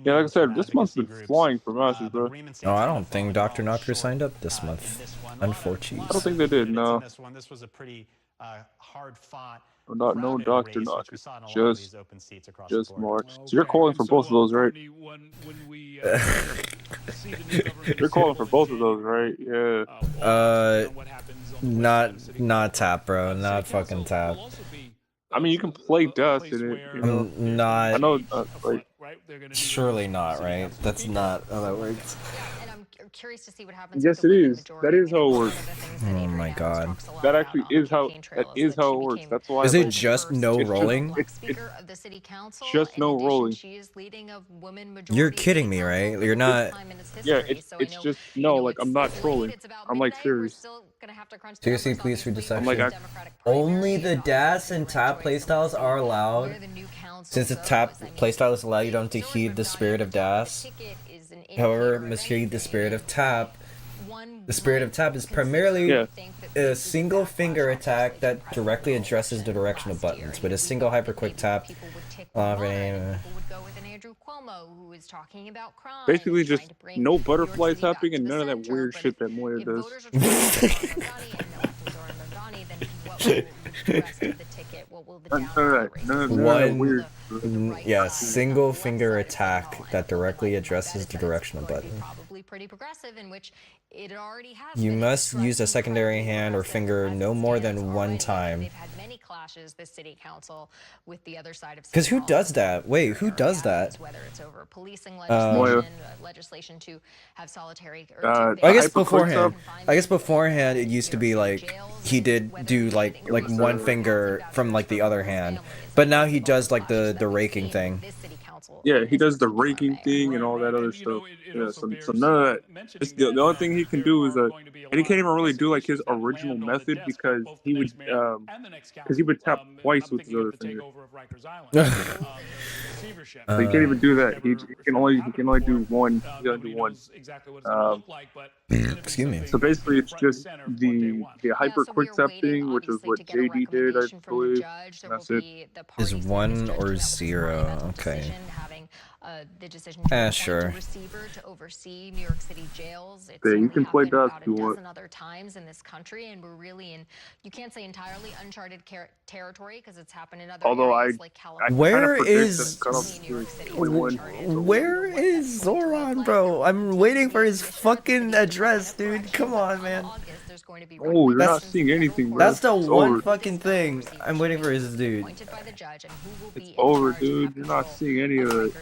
Yeah, like I said, this month's been flying for matches, bro. No, I don't think Dr. Knockers signed up this month. Unfortunately. I don't think they did, no. This was a pretty hard fought. No Dr. Knockers. Just March. So you're calling for both of those, right? You're calling for both of those, right? Yeah. Not tap, bro. Not fucking tap. I mean, you can play Dust in it. You know? Not. I know, like. Surely not, right? That's not how that works. Curious to see what happens. Yes, it is. That is how it works. Oh my god. That actually is how it works. That's why. Is it just no rolling? It's just no rolling. You're kidding me, right? You're not. Yeah, it's just no. Like, I'm not trolling. I'm like serious. have to crunch the Seriously, numbers, please read the obviously, section. with the Democratic Only the primary, DAS and TAP playstyles are allowed. where the new council Since the goes. TAP I mean, playstyles allow you don't to heed the spirit of DAS. ticket is an However, indicator of must heed the anything. spirit of TAP. One The spirit of TAP is primarily a single finger attack that directly addresses the direction of buttons, with a single hyper quick tap. Basically, just no butterfly tapping and none of that weird shit that Moya does. Yeah, single finger attack that directly addresses the direction of button. Pretty progressive, in which it already has. You must use a secondary hand or finger no more than one time. They've had many clashes, the city council, with the other side of. Because who does that? Wait, who does that? Whether it's over policing legislation to have solitary. I guess beforehand. I guess beforehand it used to be like he did do like one finger from like the other hand, but now he does like the raking thing. Yeah, he does the raking thing and all that other stuff. Yeah, so none of that. The only thing he can do is and he can't even really do like his original method because he would tap twice with his other finger. So he can't even do that. He can only do one. He can only do one. Excuse me. So basically, it's just the hyper quick tap thing, which is what JD did, I believe. That's it. Is 1 or 0? Okay. The decision sure. receiver to oversee New York City jails. It's You can play DOS if you about a want. dozen other times in this country, and we're really in, you can't say entirely uncharted territory because it's happened in other areas like California. Where is Zoran, bro? I'm waiting for his fucking address, dude. Come on, man. Oh, you're not seeing anything, bro. That's the It's one over. fucking thing. I'm waiting for his dude. It's over, dude. You're not seeing any of it.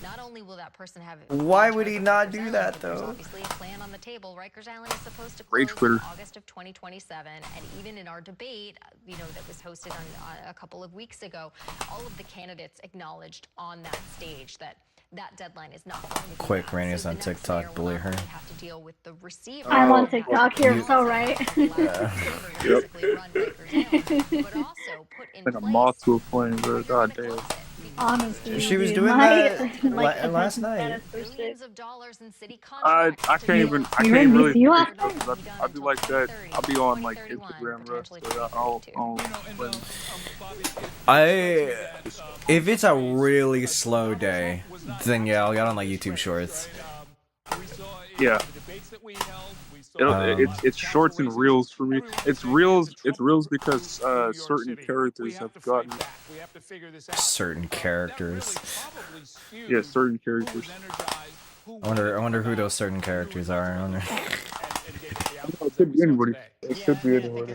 Not only will that person have Why would he not do that though? obviously a plan on the table. Rikers Island is supposed to Rage close in quitter. August of 2027, and even in our debate, that was hosted on a couple of weeks ago, all of the candidates acknowledged on that stage that deadline is not going to be Quick, Rainey's on TikTok, bully her. have to deal with the receiver. I'm on TikTok, you're so right. Yep. Like a moth to a flame, bro. God damn. Honestly, She was dude, doing my- that last night. I can't even really think of it. I'd be like that. I'll be on like Instagram, bro. If it's a really slow day, then yeah, I'll get on like YouTube Shorts. Yeah. It's shorts and reels for me. It's reels because certain characters have gotten Certain characters. Yeah, certain characters. I wonder who those certain characters are. I wonder. It could be anybody. It could be anybody.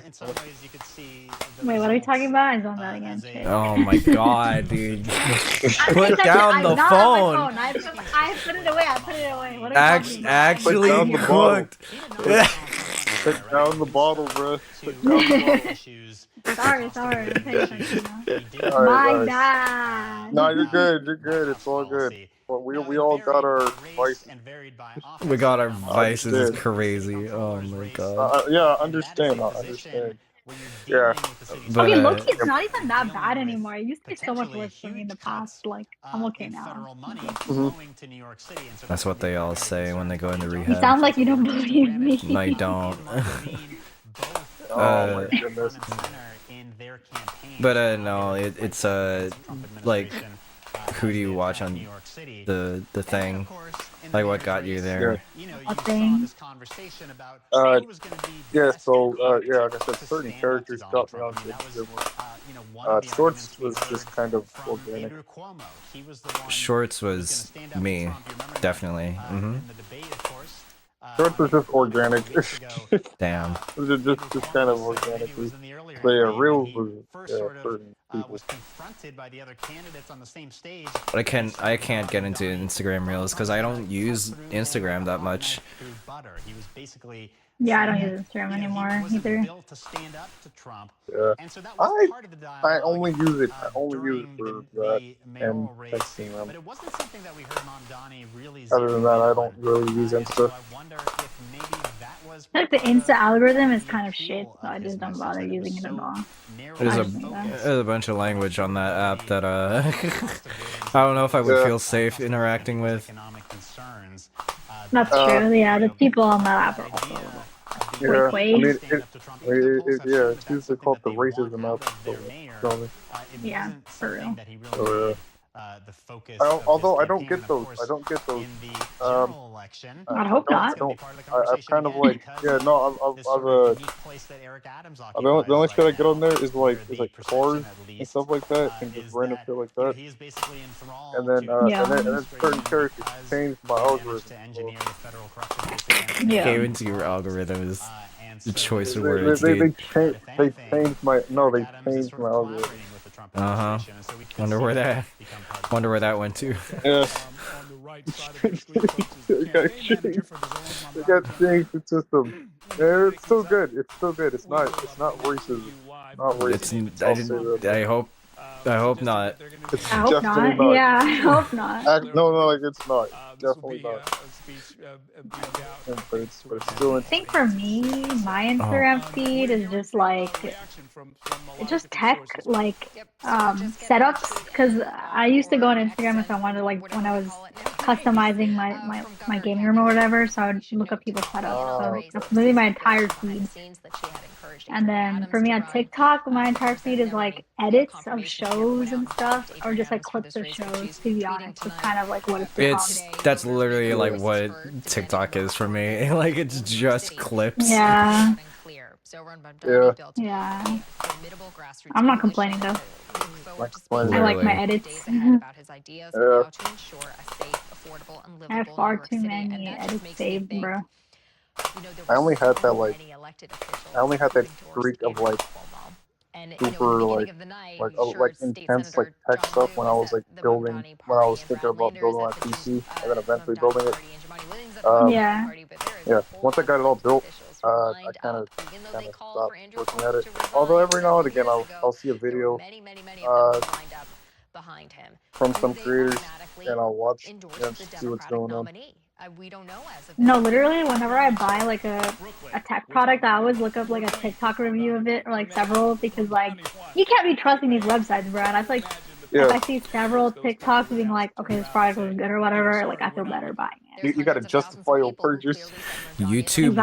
Wait, what are we talking about? I zoned out again. Shit. Oh my god, dude. Put I down the not phone. on my phone. I put it away. I put it away. What are you talking about? Actually Put down the cooked. Put down the bottle, bro. Put down the bottle. Sorry. I'm paying attention now. Alright, My guys. bad. No, you're good. You're good. It's all good. Well, we all got our vices. We got our vices. It's crazy. Oh my god. Yeah, I understand. I understand. Yeah. But, Okay, low-key, it's not even that bad anymore. It used to be so much worse for me in the past. Like, I'm okay now. that's what they all say when they go into You rehab. sound like you don't believe me. No, I don't. Oh my goodness. But no, it's like, who do you watch on the thing? Like, what got you there? A thing. Yeah. So yeah, like I said, certain characters got me on this. Shorts was just kind of organic. Shorts was me, definitely. Shorts was just organic. Damn. It was just kind of organically. But yeah, reels was certain people. But I can't get into Instagram Reels because I don't use Instagram that much. Yeah, I don't use Instagram anymore either. Yeah. I only use it. I only use it for that and texting them. Other than that, I don't really use Insta. Like the Insta algorithm is kind of shit, so I just don't bother using it at all. There's a bunch of language on that app that I don't know if I would feel safe interacting with. That's true. Yeah, the people on that app are also Yeah, way. I mean, it's usually called the racism app. Yeah, for real. Although I don't get those. I don't get those. I hope not. I've kind of like, yeah, no, the only shit I get on there is like cars and stuff like that, and just random shit like that. And then certain characters change my algorithm. Came into your algorithm is the choice of words, They dude. changed my algorithm. Wonder where that went to. Yeah. They got changed the system. Yeah, it's still good. It's still good. It's not racism. Not racist. I hope not. It's I hope definitely not. Yeah, I hope not. No, like it's not. Definitely not. But it's still. I think for me, my Instagram feed is just like it's just tech setups. Because I used to go on Instagram if I wanted when I was customizing my gaming room or whatever. So I would look up people's setups. So that's really my entire feed. And then for me on TikTok, my entire feed is like edits of shows and stuff, or just like clips of shows. To be honest, it's kind of like what it's become. That's literally like what TikTok is for me. Like it's just clips. Yeah. Yeah. I'm not complaining though. I like my edits. Yeah. I have far too many edits saved, bro. I only had that streak of super intense tech stuff when I was when I was thinking about building my PC and then eventually building it. Yeah. Once I got it all built, I kind of stopped looking at it. Although every now and again I'll see a video from some creators and I'll watch and see what's going on. No, literally, whenever I buy like a tech product, I always look up like a TikTok review of it or like several because like you can't be trusting these websites, bro. And I feel like if I see several TikToks being like, okay, this product was good or whatever, like I feel better buying it. You gotta justify your purchase. YouTube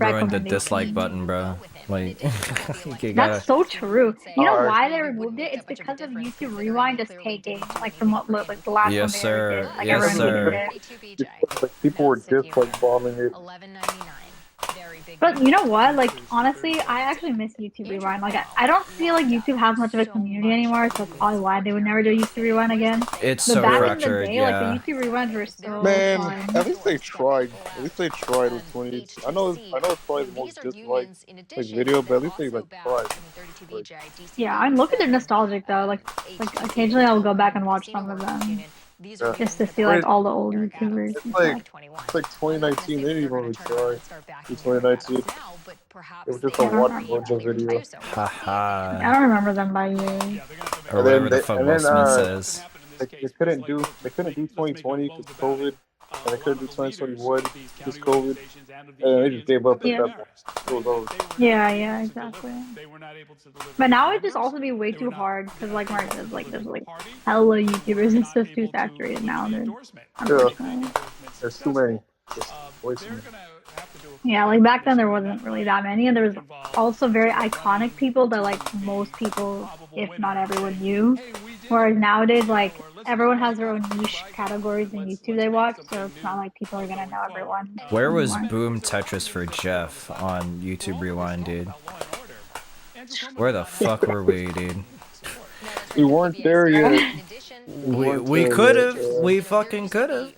ruined the dislike button, bro. Like, that's so true. You know why they removed it? It's because of YouTube Rewind just taking like from what like the last yes, one sir. did. Like, yes, sir. People were dislike bombing it. But you know what? Like honestly, I actually miss YouTube Rewind. Like I don't feel like YouTube has much of a community anymore, so that's probably why they would never do YouTube Rewind again. It's but so back fractured, in the day, like the YouTube Rewinds were so fun. At least they tried. At least they tried with 2018. I know it's probably the most disliked video, but at least they tried. Yeah, I'm looking at nostalgic though. Like occasionally I'll go back and watch some of them. Just to see like all the old YouTubers. It's like 2019. They didn't even really try. In 2019, it was just a watch video. Haha. I don't remember them by year. Or whatever the fuck Will Smith says. They couldn't do 2020 because of COVID, and they couldn't do 2021 because COVID, and they just gave up at that point. It was over. Yeah, exactly. But now it'd just also be way too hard because, like Mark says, like there's like hella YouTubers and stuff too saturated now. Yeah, there's too many. There's way too many. Yeah, like back then there wasn't really that many, and there was also very iconic people that like most people, if not everyone, knew. Whereas nowadays, like everyone has their own niche categories in YouTube they watch, so it's not like people are gonna know everyone. Where was Boom Tetris for Jeff on YouTube Rewind, dude? Where the fuck were we, dude? We weren't there yet. We could have. We fucking could have.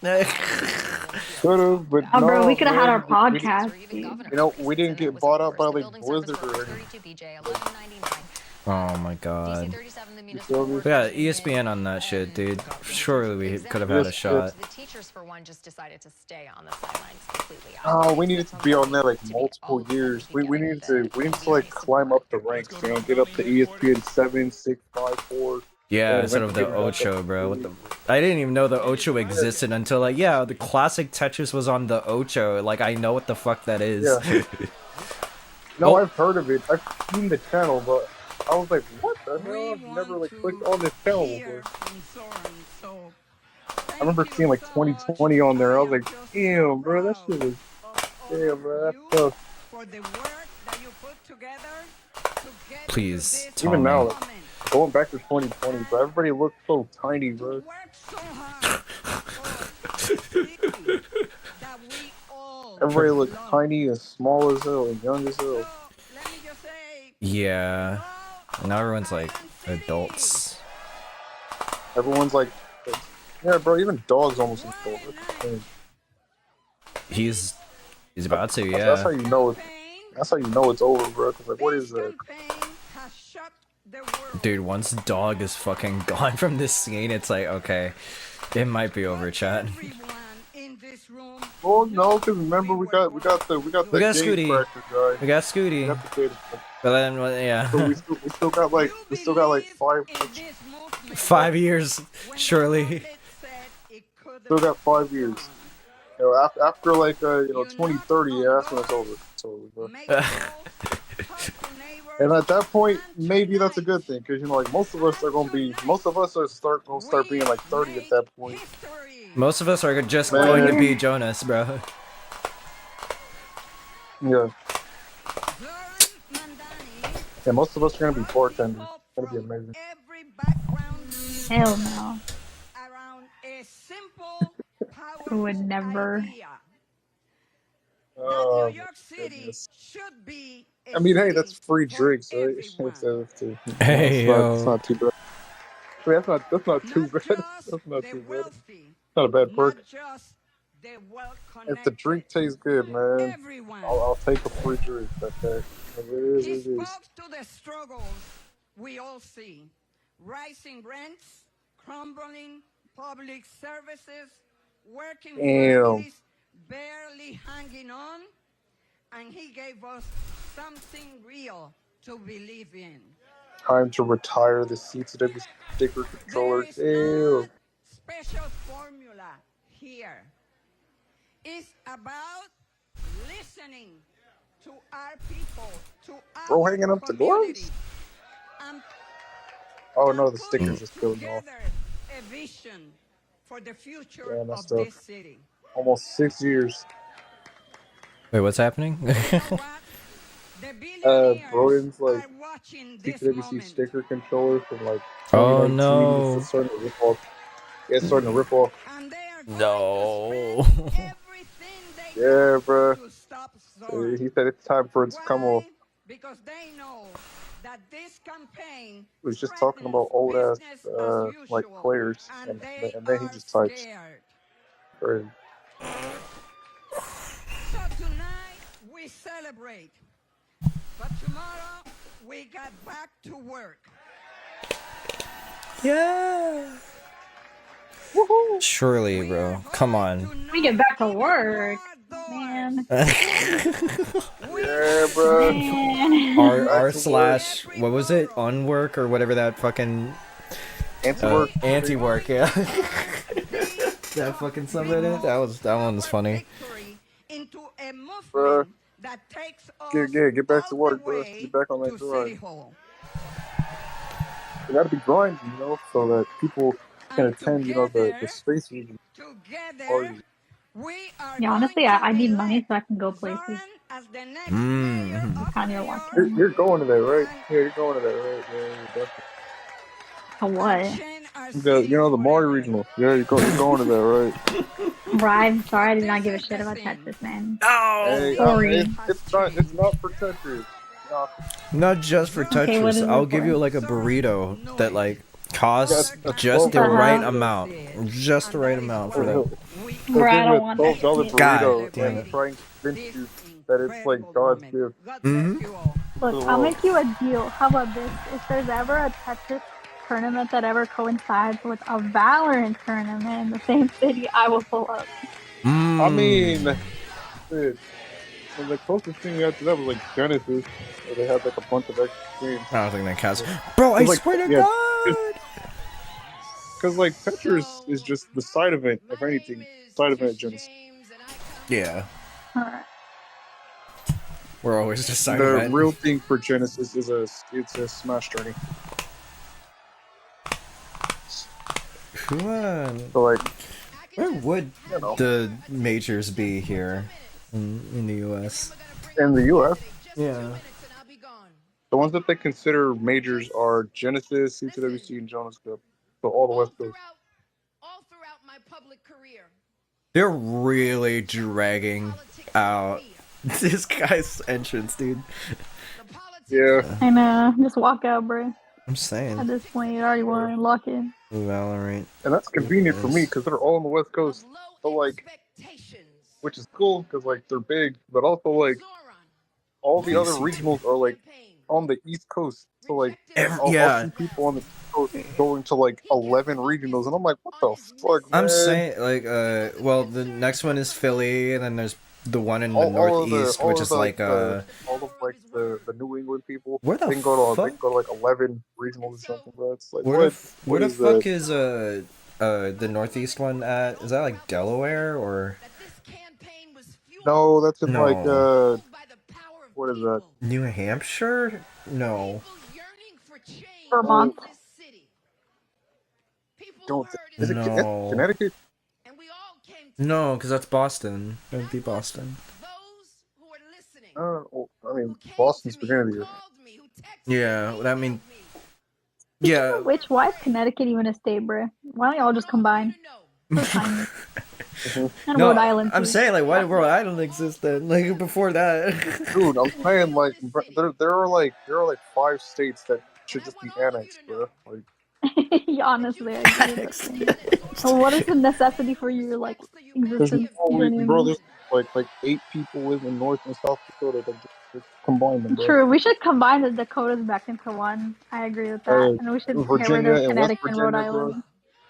Could have, but oh, no. Bro, we could have had our podcast. We didn't get bought out by like Blizzard or anything. Oh my god. Yeah, ESPN on that shit, dude. Surely we could have had a shot. Oh, we needed to be on there like multiple years. We needed to like climb up the ranks, get up to ESPN 7, 6, 5, 4. Yeah, instead of the Ocho, bro. What the? I didn't even know the Ocho existed until like, yeah, the classic Tetris was on the Ocho. Like, I know what the fuck that is. Yeah. No, I've heard of it. I've seen the channel, but I was like, what the hell? I've never like clicked on this channel before. I remember seeing like 2020 on there. I was like, damn, bro, that shit is, damn, bro, that's tough. Please, even now, like, going back to 2020, bro, everybody looks so tiny, bro. Everybody looks tiny and small as hell and young as hell. Yeah. Now everyone's like adults. Everyone's like, yeah, bro. Even dogs almost adult. He's about to, yeah. That's how you know it. That's how you know it's over, bro. Cause like, what is that? Dude, once dog is fucking gone from this scene, it's like, okay, it might be over, chat. Well, no, cause remember we got Scooty. Guy. We got Scooty. But then, yeah. So we still got like 5 years, surely. Still got 5 years. You know, after like 2030, yeah, that's when it's over. It's over, bro. And at that point, maybe that's a good thing, cause like most of us are start being like 30 at that point. Most of us are just going to be Jonas, bro. Yeah. Yeah, most of us are gonna be bartenders. It's gonna be amazing. Hell no. I would never. Oh, I mean, hey, that's free drinks, right? Hey, it's not too bad. I mean, that's not too bad. That's not too bad. It's not a bad perk. If the drink tastes good, man, I'll take a free drink. Okay, it is. He spoke to the struggles we all see: rising rents, crumbling public services, working families barely hanging on, and he gave us something real to believe in. Time to retire the CTW sticker controller. Ew. Special formula here. It's about listening to our people, to our Bro, hanging up the gloves? Oh no, the stickers just peeling off. A vision for the future Damn, of this city. Almost 6 years. Wait, what's happening? Broden's like CTWC sticker controller from like 2019. Oh no. It's starting to rip off. Yeah, it's starting to rip off. No. Yeah, bro. He said it's time for it to come off. Because they know that this campaign He was just talking about old ass like players, and then he just types. Crazy. So tonight we celebrate, but tomorrow we got back to work. Yeah. Surely, bro. Come on. We get back to work, man. Yeah, bro. R slash what was it? Unwork or whatever that fucking anti-work. Anti-work, yeah. That fucking something in it. That one was funny. Bro. Get back to work, bro. Get back on that grind. You gotta be grinding, you know, so that people can attend, you know, the space region. Yeah, honestly, I need money so I can go places. Kind of walking. You're going to that, right? Yeah, you're going to that, right? Yeah, definitely. To what? You know, the Mari regional. Yeah, you're going to that, right? Right, I'm sorry, I did not give a shit about Tetris, man. Hey, sorry. It's not for Tetris. Not just for Tetris. Okay, what is it I'll give for? you like a burrito that like costs just the right amount. Just the right amount for that. Bro, I don't want that. God damn it. Trying to convince you that it's like God's gift. Look, I'll make you a deal. How about this? If there's ever a Tetris tournament that ever coincides with a Valorant tournament in the same city, I will pull up. I mean, shit. The closest thing after that was like Genesis, where they had like a bunch of extra games. I don't think that counts. Bro, I swear to God! Because like Tetris is just the side event of anything. Side event Genesis. Yeah. Alright. We're always just side The event. real thing for Genesis is it's a Smash Journey. Who So like, where would the majors be here in the US? In the US? Yeah. The ones that they consider majors are Genesis, CTWC, and Jonas Cup. So all the West Coast. They're really dragging out this guy's entrance, dude. Yeah. I know. Just walk out, bro. I'm saying. At this point, you already want to lock in. Valorant. And that's convenient for me because they're all on the West Coast. So like, which is cool because like they're big, but also like all the other regionals are like on the East Coast. So like, I'll see people on the East Coast going to like 11 regionals, and I'm like, what the fuck, man? I'm saying like well the next one is Philly, and then there's the one in the Northeast, which is like all of like the New England people. Where the they can go to fuck? they can go to like 11 regionals or something, bro. It's like where what the is fuck that? is the Northeast one at? Is that like Delaware or? No, that's in like what is that? New Hampshire? No. Vermont. Is it No. Connecticut? No, because that's Boston. That'd be Boston. Well, I mean, Boston's beginning of the year. Yeah, I mean, yeah. Which? Why is Connecticut even a state, bro? Why don't y'all just combine? So tiny. And No, Rhode Island. I'm too. saying like, why did Rhode Island exist then? Like before that. Dude, I'm saying like there are like 5 states that should just be annexed, bro. Like, Yeah, honestly, I agree with that. So what is the necessity for your like existence? bro, there's like 8 people live in North and South Dakota that just combine them, bro. True, we should combine the Dakotas back into one. I agree with that, and we should Virginia get rid of and West Connecticut and Rhode Virginia, bro. Island.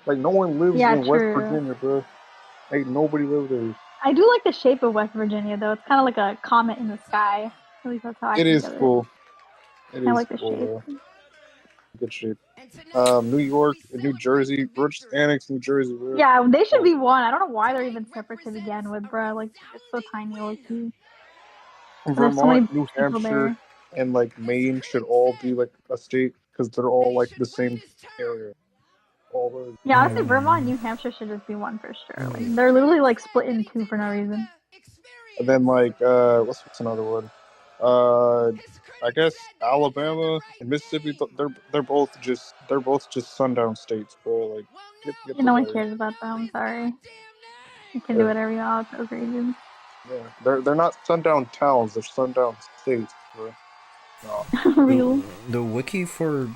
Like no one lives Yeah, in West true. Virginia, bro. Ain't nobody live there. I do like the shape of West Virginia, though. It's kind of like a comet in the sky. At least that's how I It think is of it. cool. It I is like the cool. shape. Good shape. New York and New Jersey. We're just annexed New Jersey, bro. Yeah, they should be one. I don't know why they're even separate to begin with, bro. Like, it's so tiny, low key. Vermont, New Hampshire, and like Maine should all be like a state because they're all like the same area. All those. Yeah, honestly, Vermont and New Hampshire should just be one for sure. Like, they're literally like split in two for no reason. And then like what's another one? I guess Alabama and Mississippi. They're both just sundown states, bro. Like get No one cares about them. I'm sorry. You can do whatever you want with those regions. Yeah, they're not sundown towns. They're sundown states, bro. No. Real. The wiki for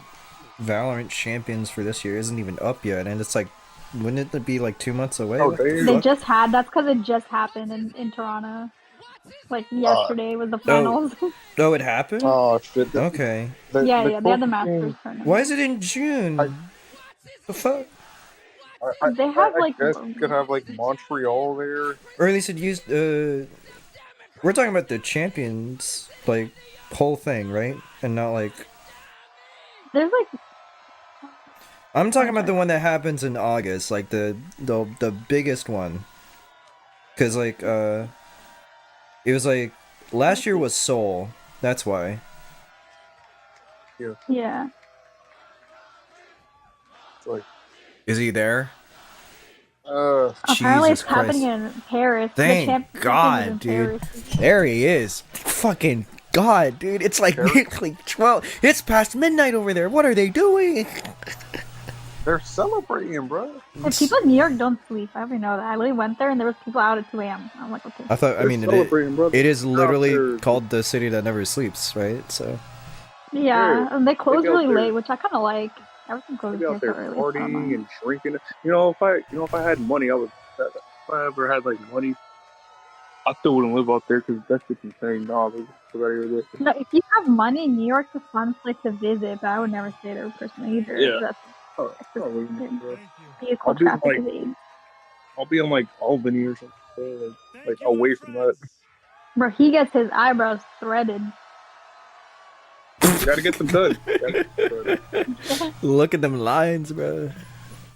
Valorant champions for this year isn't even up yet, and it's like, wouldn't it be like 2 months away? Oh, they just had. That's because it just happened in Toronto. Like yesterday was the finals. Oh, it happened? Oh shit. Okay. Yeah, they had the Masters tournament. Why is it in June? The fuck? They have like. I guess you could have like Montreal there. Or at least it used. We're talking about the champions, like whole thing, right? And not like. There's like. I'm talking about the one that happens in August, like the biggest one. Cause like it was like last year was Seoul. That's why. Yeah. Like. Is he there? Apparently Jesus it's happening in Paris. Thank God, dude. There he is. Fucking God, dude. It's like nearly 12. It's past midnight over there. What are they doing? They're celebrating, bro. And people in New York don't sleep. I already know that. I literally went there and there was people out at 2 a.m. I'm like, okay. I mean, it is literally called the city that never sleeps, right? So. Yeah, and they close really late, which I kind of like. Everything closes out there so early. partying and drinking. If I had money, I would. If I ever had like money, I still wouldn't live out there because that's just insane. No, if you have money, New York's a fun place to visit, but I would never stay there personally either. Yeah. Vehicle traffic is AIDS. I'll be on like Albany or something, like away from that. Bro, he gets his eyebrows threaded. You gotta get them done. Look at them lines, bro.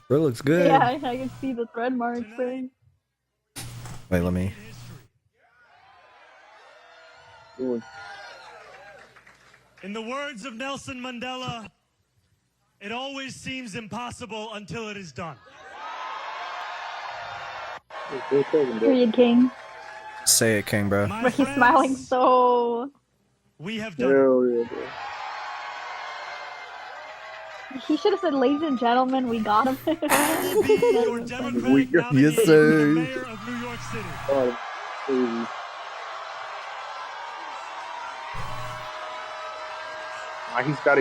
Bro looks good. Yeah, I can see the thread marks. Right? Wait, let me. In the words of Nelson Mandela, it always seems impossible until it is done. Period, King. Say it, King, bro. But he's smiling so. We have done. He should have said, "Ladies and gentlemen, we got him." Your Democratic nominee yes, for sir. the mayor of New York City.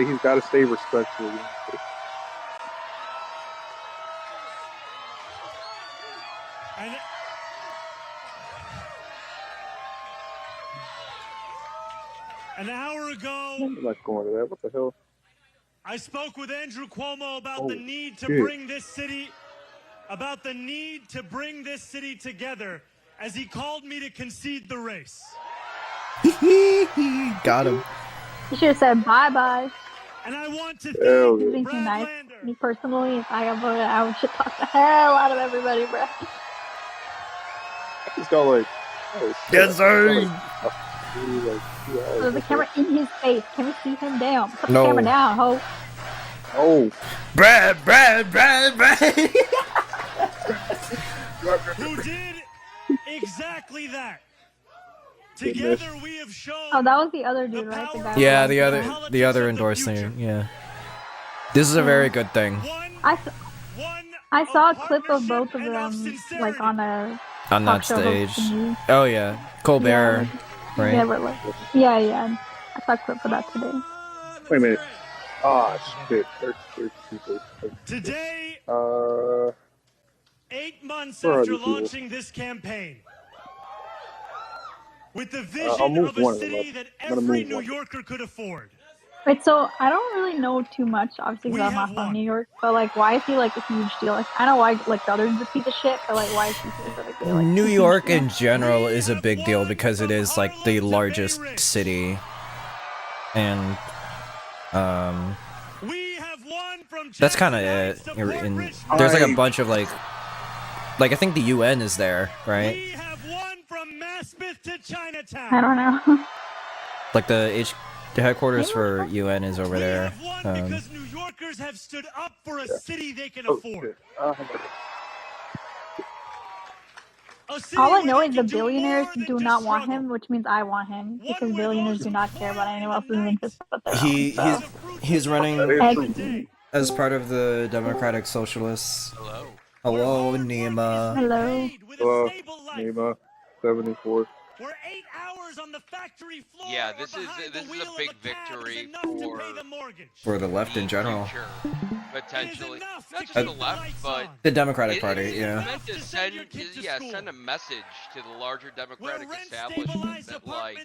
He's gotta stay respectful. An hour ago, I'm not going to that. What the hell? I spoke with Andrew Cuomo about the need to shit. bring this city, together, as he called me to concede the race. Got him. You should have said bye-bye. And I want to thank Brad nice. Lander. Me personally, if I got voted, I should talk the hell out of everybody, bro. I just got like, yes, sir. There's a camera in his face. Can we see him down? Put the No. camera down, ho. Oh. Brad. Who did exactly that? Together we have shown. Oh, that was the other dude, right? The guy Yeah, the other endorsing. Yeah. This is a very good thing. I saw a clip of both of them, like on a On that talk show stage. hosting. Oh yeah, Colbert, right? Yeah, but like, yeah. I saw a clip of that today. Wait a minute. Ah, shit. There's people. Today, 8 months where are after these people? launching this campaign, with the I'll vision move of a one of them city up. that I'm gonna every move New one. Yorker could afford. Wait, so I don't really know too much, obviously, because I'm not from New York. But like, why is he like a huge deal? Like, I know why like the other dude's a piece of shit, but like, why is he so big deal? Like, New York in general is a big deal because it is like the largest city, and that's kind of it. There's like a bunch of like I think the UN is there, right? I don't know. Like the headquarters for UN is over there. Because New Yorkers have stood up for a city they can afford. All I know is the billionaires do not want him, which means I want him, because billionaires do not care about anyone else's interests but their own. He's running Excellent. as part of the Democratic Socialists. Hello, Nima. Hello. Hello, Nima. 74. We're 8 hours on the factory floor. Yeah, this is a big victory For the left in general. potentially. Not just the left, but The Democratic Party, it's yeah. meant to send a message to the larger Democratic establishment that like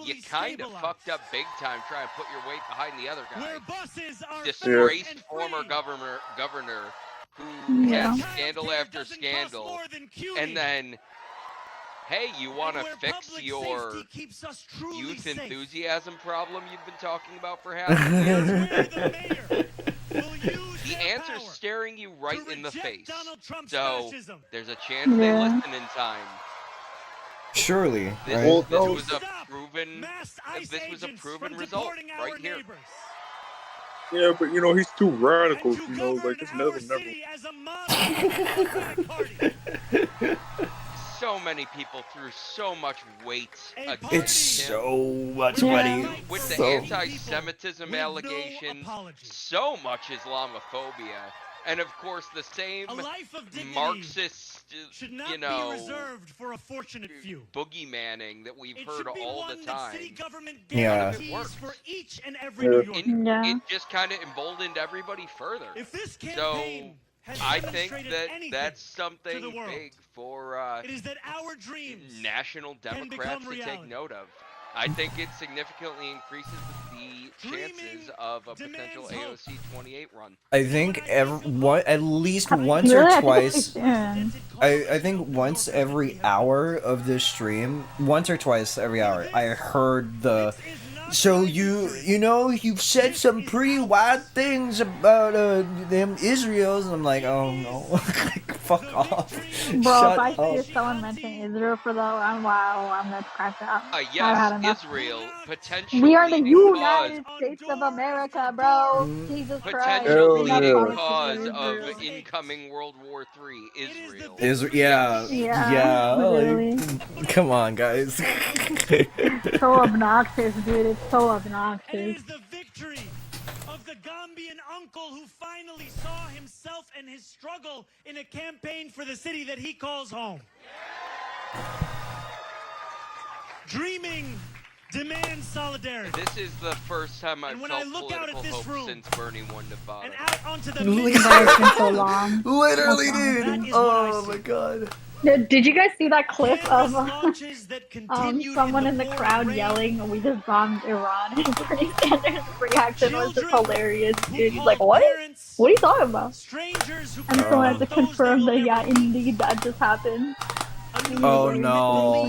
you kind of fucked up big time trying to put your weight behind the other guy. Disgraced former governor who had scandal after scandal, and then, hey, you want to fix your youth enthusiasm problem you've been talking about for half a year? The answer's staring you right in the face. So there's a chance they listen in time. Surely, right? This was a proven result right here. Yeah, but you know, he's too radical, you know, like it's never. So many people threw so much weight against It's so much money. With the So- anti-Semitism allegations, so much Islamophobia, and of course the same Marxist, you know, for a fortunate few. boogeymanning that we've heard all the time. Yeah. It works. For each and every New Yorker. It just kind of emboldened everybody further. If this So has I think demonstrated that anything that's to something the world, big for it is that our dreams national Democrats to take note of. I think it significantly increases the chances of a potential AOC 28 run. I think at least once or twice. I think once every hour of this stream, once or twice every hour, I heard the So you've said some pretty wild things about them Israels, and I'm like, oh no, fuck off. Bro, Shut if I see up. someone mention Israel for though, I'm gonna crash out. I've Yes, had enough. Israel potentially We are the because United States of America, bro. Jesus Christ. potentially We're not because politics of Israel. incoming World War III, Israel. Yeah, Yeah, literally. like, come on, guys. So obnoxious, dude. It's so obnoxious. The victory of the Gambian uncle who finally saw himself and his struggle in a campaign for the city that he calls home. Dreaming demands solidarity. This is the first time I've when felt I look out at political this hope room, since Bernie won Nevada. And out onto the It's been so long. Literally, So dude. Oh my god. Did you guys see that clip of someone in the crowd yelling, "We just bombed Iran"? And Bernie Sanders' reaction was just hilarious, dude. He's like, "What? What are you talking about?" And someone had to confirm that, yeah, indeed, that just happened. Oh no.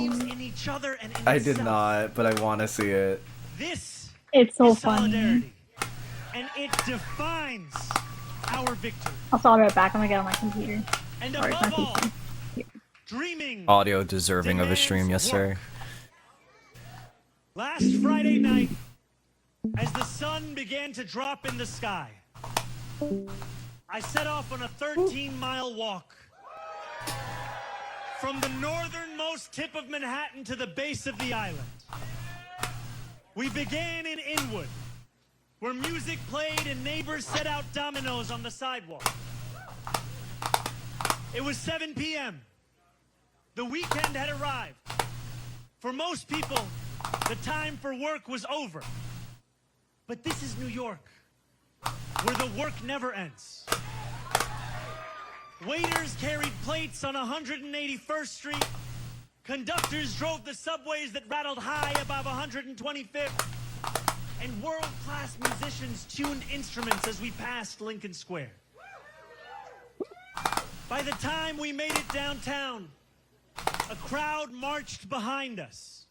I did not, but I want to see it. This It's so is funny. solidarity, and it defines our victory. I'll be right back. I'm gonna get on my computer. And Or above my all, PC. dreaming Audio deserving of a stream, yes sir. Last Friday night, as the sun began to drop in the sky, I set off on a 13-mile walk from the northernmost tip of Manhattan to the base of the island. We began in Inwood, where music played and neighbors set out dominoes on the sidewalk. It was 7 p.m. The weekend had arrived. For most people, the time for work was over. But this is New York, where the work never ends. Waiters carried plates on 181st Street. Conductors drove the subways that rattled high above 125th. And world-class musicians tuned instruments as we passed Lincoln Square. By the time we made it downtown, a crowd marched behind us.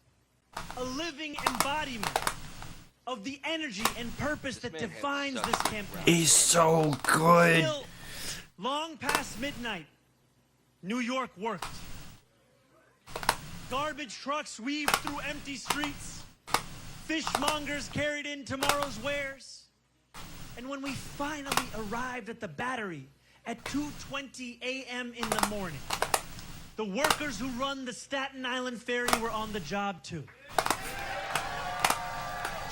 A living embodiment of the energy and purpose that defines this campaign. He's so good. Still, long past midnight, New York worked. Garbage trucks weaved through empty streets. Fishmongers carried in tomorrow's wares. And when we finally arrived at the Battery at 2:20 a.m. in the morning, the workers who run the Staten Island Ferry were on the job too.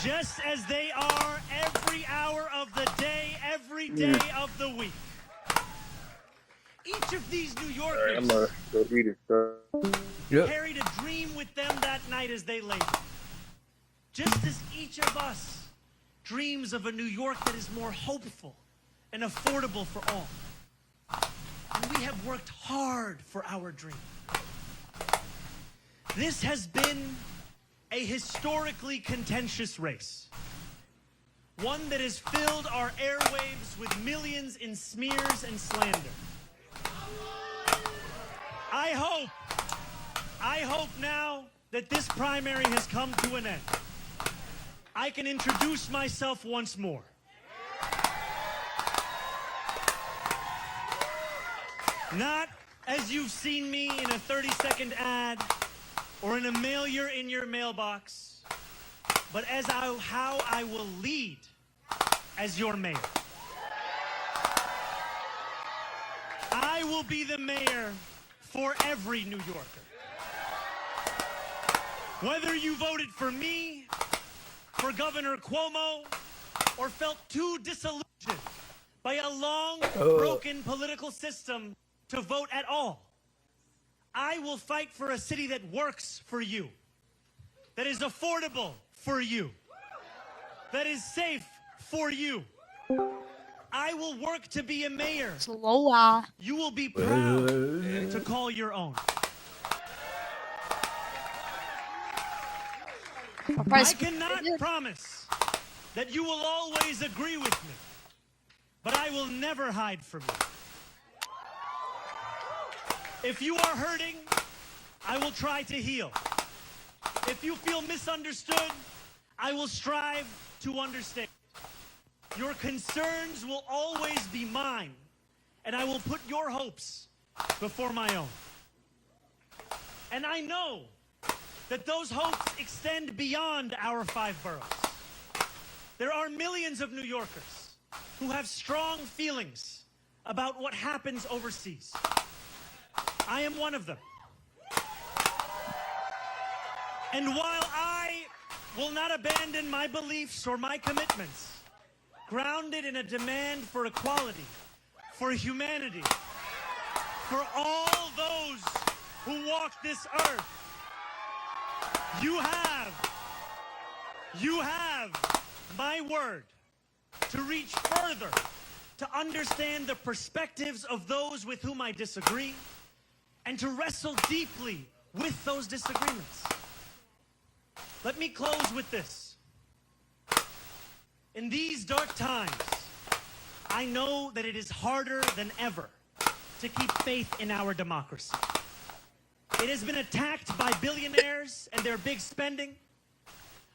Just as they are every hour of the day, every day of the week. Each of these New Yorkers I'm gonna go eat it, sir. carried a dream with them that night as they labored. Just as each of us dreams of a New York that is more hopeful and affordable for all. And we have worked hard for our dream. This has been a historically contentious race. One that has filled our airwaves with millions in smears and slander. I hope now that this primary has come to an end. I can introduce myself once more. Not as you've seen me in a 30-second ad or in a mailer in your mailbox, but as how I will lead as your mayor. I will be the mayor for every New Yorker. Whether you voted for me, for Governor Cuomo, or felt too disillusioned by a long, broken political system to vote at all, I will fight for a city that works for you, that is affordable for you, that is safe for you. I will work to be a mayor you will be proud to call your own. I cannot promise that you will always agree with me, but I will never hide from you. If you are hurting, I will try to heal. If you feel misunderstood, I will strive to understand. Your concerns will always be mine, and I will put your hopes before my own. And I know that those hopes extend beyond our 5 boroughs. There are millions of New Yorkers who have strong feelings about what happens overseas. I am one of them. And while I will not abandon my beliefs or my commitments, grounded in a demand for equality, for humanity, for all those who walk this earth, you have my word to reach further, to understand the perspectives of those with whom I disagree, and to wrestle deeply with those disagreements. Let me close with this. In these dark times, I know that it is harder than ever to keep faith in our democracy. It has been attacked by billionaires and their big spending,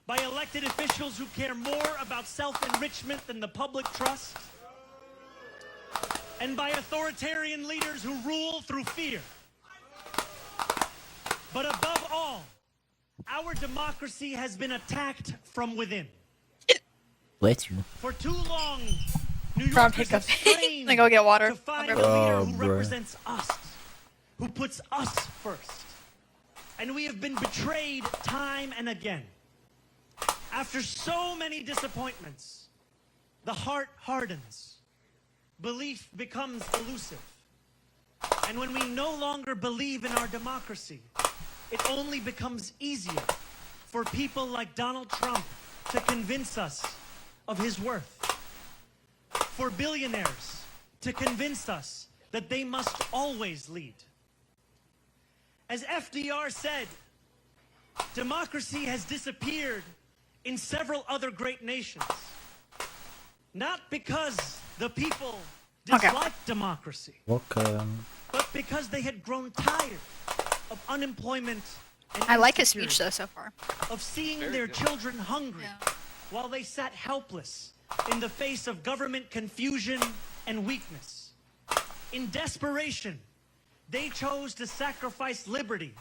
by elected officials who care more about self-enrichment than the public trust, and by authoritarian leaders who rule through fear. But above all, our democracy has been attacked from within. Bless you. For too long, New Yorkers have strained go get water. to find a leader who represents us, who puts us first. And we have been betrayed time and again. After so many disappointments, the heart hardens. Belief becomes elusive. And when we no longer believe in our democracy, it only becomes easier for people like Donald Trump to convince us of his worth. For billionaires to convince us that they must always lead. As FDR said, democracy has disappeared in several other great nations. Not because the people disliked democracy, but because they had grown tired of unemployment and I like his speech though so far. of seeing their children hungry while they sat helpless in the face of government confusion and weakness. In desperation, they chose to sacrifice liberty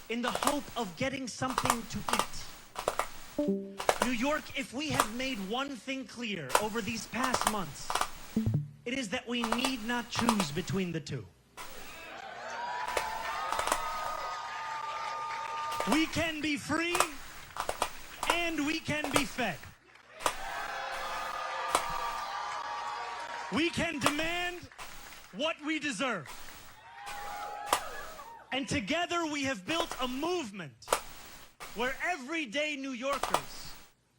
in the hope of getting something to eat. New York, if we have made one thing clear over these past months, it is that we need not choose between the two. We can be free and we can be fed. We can demand what we deserve. And together we have built a movement where everyday New Yorkers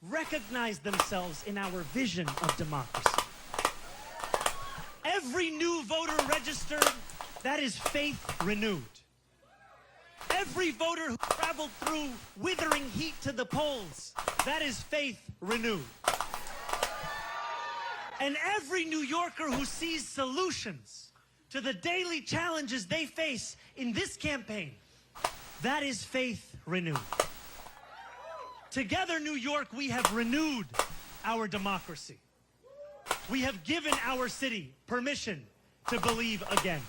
recognize themselves in our vision of democracy. Every new voter registered, that is faith renewed. Every voter who traveled through withering heat to the polls, that is faith renewed. And every New Yorker who sees solutions to the daily challenges they face in this campaign, that is faith renewed. Together, New York, we have renewed our democracy. We have given our city permission to believe again.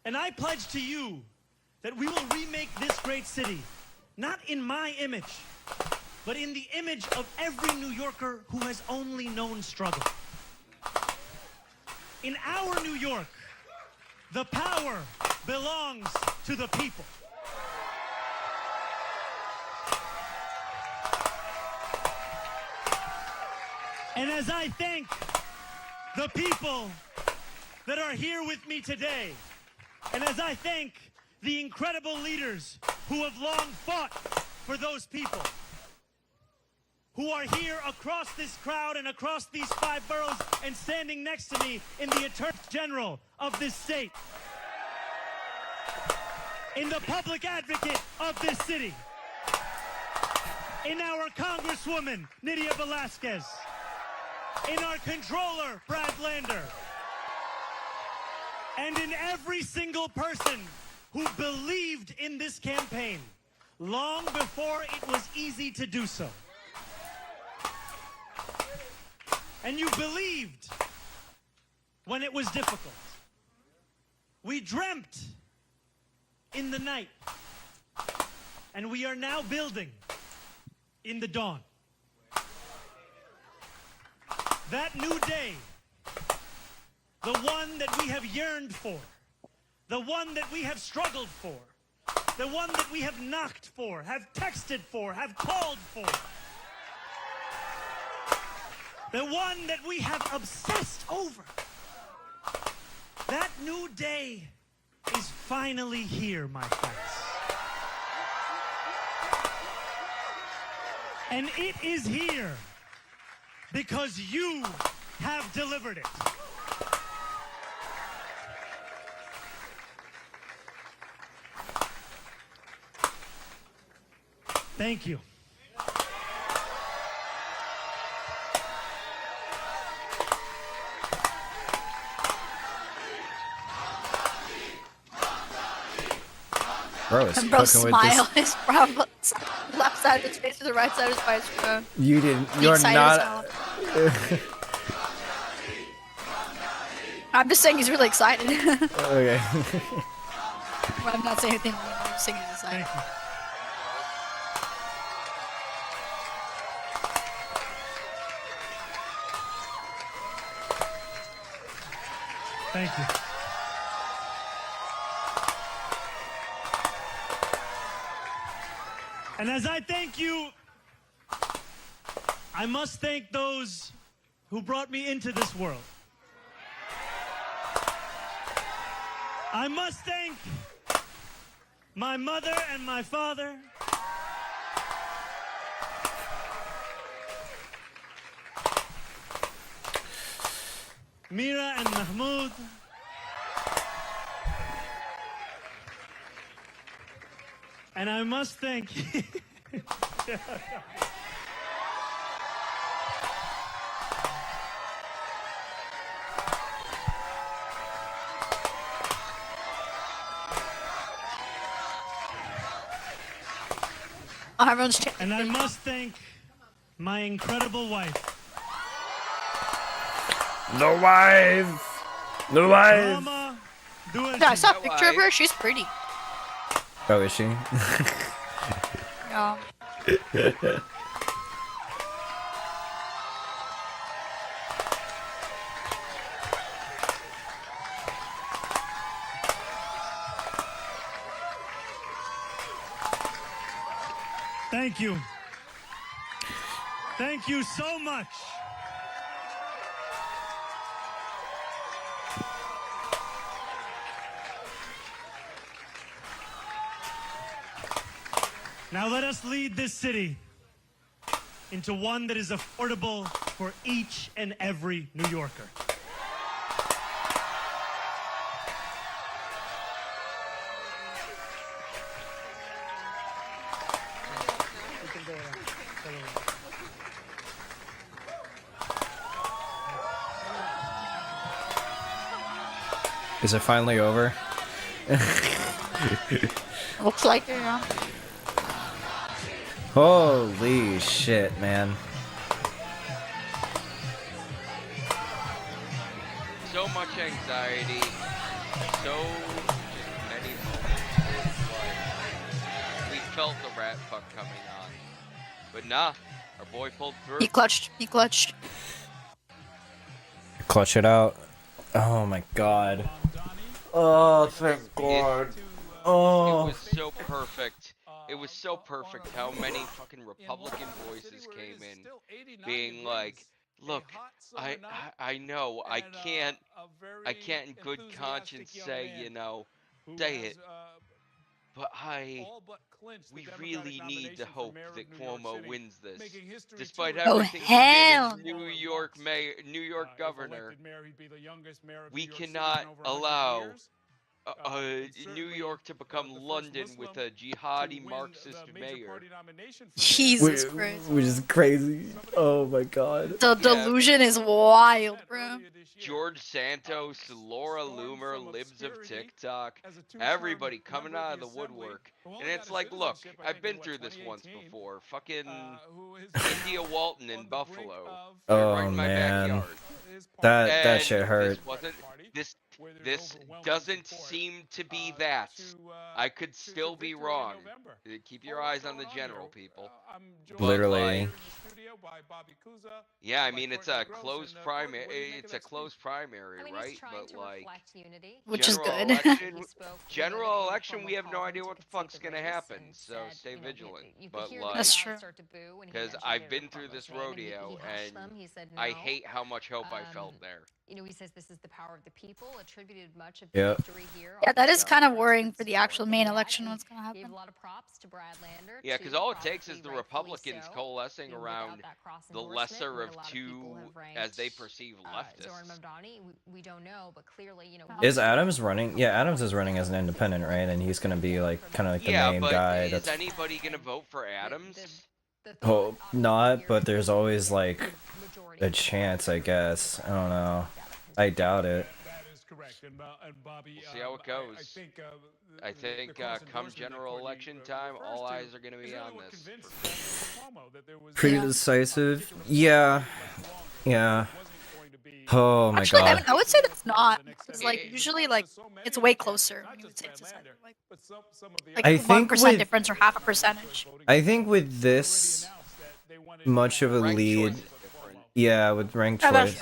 And I pledge to you that we will remake this great city, not in my image, but in the image of every New Yorker who has only known struggle. In our New York, the power belongs to the people. And as I thank the people that are here with me today, and as I thank the incredible leaders who have long fought for those people, who are here across this crowd and across these 5 boroughs and standing next to me in the Attorney General of this state, in the public advocate of this city, in our Congresswoman, Nydia Velasquez, in our Controller, Brad Lander, and in every single person who believed in this campaign long before it was easy to do so. And you believed when it was difficult. We dreamt in the night. And we are now building in the dawn. That new day, the one that we have yearned for, the one that we have struggled for, the one that we have knocked for, have texted for, have called for, the one that we have obsessed over. That new day is finally here, my friends. And it is here because you have delivered it. Thank you. Bro is And bro cooking with smile this. is from left side of his face to the right side of his microphone. You didn't. The You're excited not. sound. I'm just saying he's really excited. Okay. But I'm not saying anything. I'm just saying he's excited. Thank you. And as I thank you, I must thank those who brought me into this world. I must thank my mother and my father. Mira and Mahmoud. And I must thank Everyone's and I must thank my incredible wife. No wife. No wife. Mama, Yeah, I saw a picture of her. She's pretty. Oh, is she? Yeah. Thank you. Thank you so much. Now let us lead this city into one that is affordable for each and every New Yorker. Is it finally over? Looks like it, yeah. Holy shit, man. So much anxiety, so many moments like we felt the rat fuck coming on. But nah, our boy pulled through. He clutched. He clutched. Clutch it out. Oh my god. Oh, thank God. Oh. It was so perfect. It was so perfect how many fucking Republican voices came in being like, look, I know I can't in good conscience say, you know, say it, but we really need to hope that Cuomo wins this. Despite everything he did as New York governor, we cannot allow New York to become London with a jihadi Marxist mayor. Jesus Christ. Which is crazy. Oh my god. The delusion is wild, bro. George Santos, Laura Loomer, Libs of TikTok, everybody coming out of the woodwork. And it's like, look, I've been through this once before. Fucking India Walton in Buffalo. Oh man. That shit hurt. This doesn't seem to be that. I could still be wrong. Keep your eyes on the general, people. Literally. Yeah, I mean it's a closed primary. It's a closed primary, right? But like, which is good. General election, we have no idea what the fuck's gonna happen. So stay vigilant. But like, that's true. Because I've been through this rodeo, and I hate how much hope I felt there. You know, he says this is the power of the people, attributed much of Yep. victory here. Yeah, that is kind of worrying for the actual main election. What's gonna happen? Gave a lot of props to Brad Lander. Yeah, because all it takes is the Republicans coalescing around the lesser of two, as they perceive, leftists. Zoran Mamdani, we don't know, but clearly, you know. Is Adams running? Yeah, Adams is running as an independent, right? And he's gonna be like kind of like the main guy. Is anybody gonna vote for Adams? Hope not, but there's always like a chance, I guess. I don't know. I doubt it. We'll see how it goes. I think come general election time, all eyes are going to be on this. Pretty decisive. Yeah. Yeah. Oh my Actually, god. I would say that's not. Because like usually like it's way closer. When you would say it's decided. Like I 1% think with difference or half a percentage. I think with this much of a lead, yeah, with ranked choice.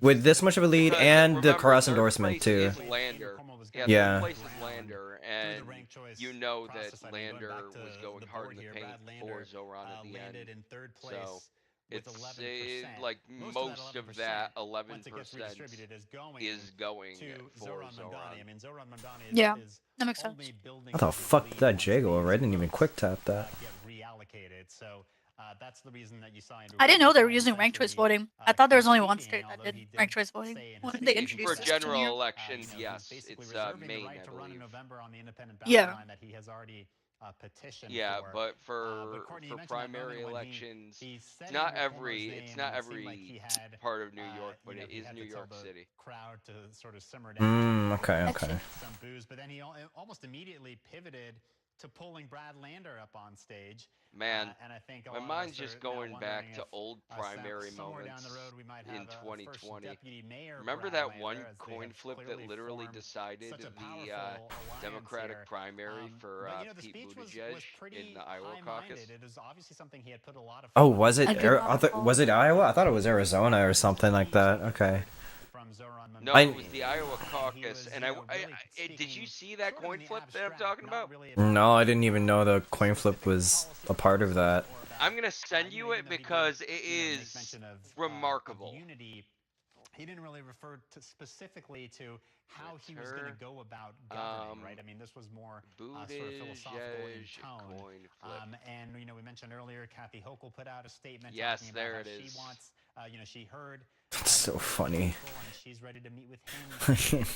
With this much of a lead and the cross endorsement too. Yeah. Third place is Lander, and you know that Lander was going hard in the paint for Zoran at the end. So it's like most of that 11% is going for Zoran. Yeah, that makes sense. How the fuck did that J go over? I didn't even quick tap that. That's the reason that you saw I didn't know they were using ranked choice voting. I thought there was only one state that did ranked choice voting. When they introduced for this to general me. elections, yes, it's Maine, I believe. Yeah. Yeah, but for primary elections, it's not every part of New York, but it is New York City. Okay. But then he almost immediately pivoted to pulling Brad Lander up on stage. Man, and I think my mind's just going back to old primary moments in 2020. Remember that one coin flip that literally decided the Democratic primary for Pete Buttigieg in the Iowa caucus? Oh, was it? Was it Iowa? I thought it was Arizona or something like that. Okay. No, it was the Iowa caucus, and did you see that coin flip that I'm talking about? No, I didn't even know the coin flip was a part of that. I'm gonna send you it because it is remarkable. He didn't really refer specifically to how he was going to go about governing, right? I mean, this was more sort of philosophical in tone. And you know, we mentioned earlier, Kathy Hochul put out a statement. Yes, talking there about it how is. She wants, you know, she heard. That's so funny. She's ready to meet with him.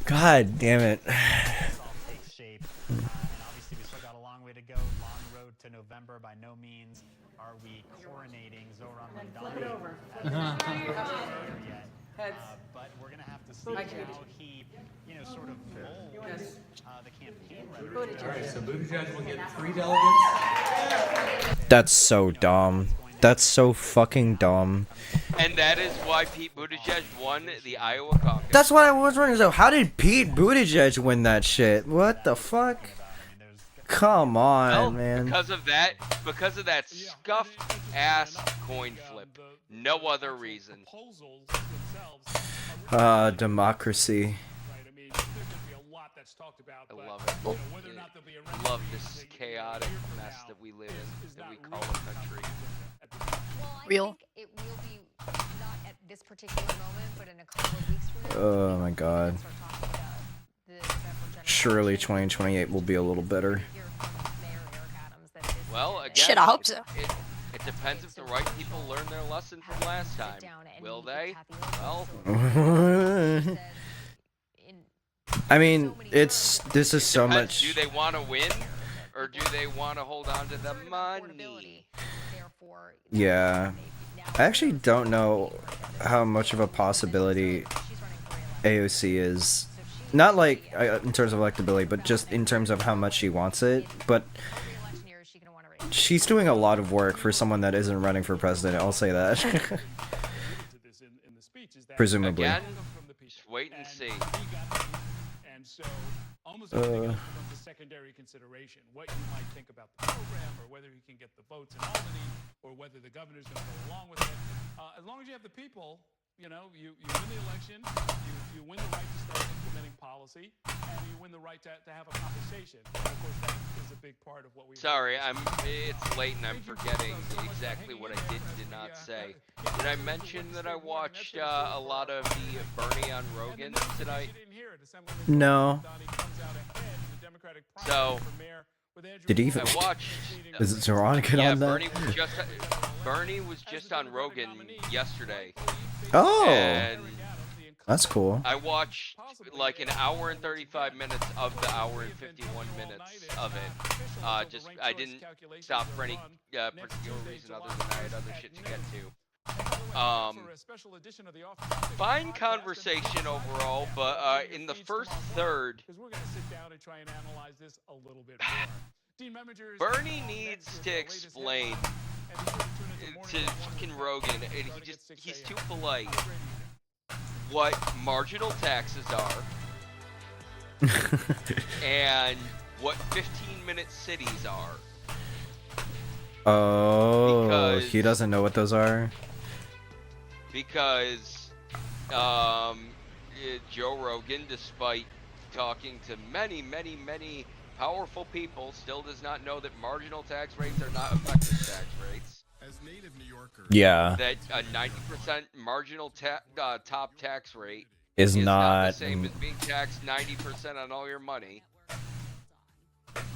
God damn it. And obviously, we still got a long way to go. Long road to November. By no means are we coronating Zoran Mamdani yet. But we're gonna have to see how he, you know, sort of molds the campaign. Alright, so Buttigieg will get 3 delegates. That's so dumb. That's so fucking dumb. And that is why Pete Buttigieg won the Iowa caucus. That's what I was wondering. So how did Pete Buttigieg win that shit? What the fuck? Come on, man. Because of that scuffed ass coin flip. No other reason. Democracy. I love it. I love this chaotic mess that we live in, that we call a country. Real. It will be not at this particular moment, but in a couple of weeks from now. Oh my god. Surely 2028 will be a little better. Well, again, Shit, I hope so. It depends if the right people learn their lesson from last time. Will they? Well, In I mean, this is so much. Do they want to win, or do they want to hold on to the money? Yeah, I actually don't know how much of a possibility AOC is. Not like in terms of electability, but just in terms of how much she wants it. But she's doing a lot of work for someone that isn't running for president. I'll say that. Presumably. Again, just wait and see. And so almost everything becomes a secondary consideration. What you might think about the program, or whether he can get the votes in Albany, or whether the governor's going to go along with it. As long as you have the people, you know, you win the election, you win the right to start implementing policy, and you win the right to have a conversation. And of course, that is a big part of what we. Sorry, it's late and I'm forgetting exactly what I did not say. Did I mention that I watched a lot of the Bernie on Rogan tonight? No. So. Did he even? I watched. Is it Veronica on that? Bernie was just on Rogan yesterday. Oh. And that's cool. I watched like an hour and 35 minutes of the hour and 51 minutes of it. Just I didn't stop for any particular reason other than I had other shit to get to. Fine conversation overall, but in the first third, Bernie needs to explain to fucking Rogan, and he's too polite, what marginal taxes are and what 15-minute cities are. Oh, he doesn't know what those are? Because Joe Rogan, despite talking to many powerful people, still does not know that marginal tax rates are not effective tax rates. As native New Yorkers, yeah. That a 90% marginal top tax rate is not the same as being taxed 90% on all your money.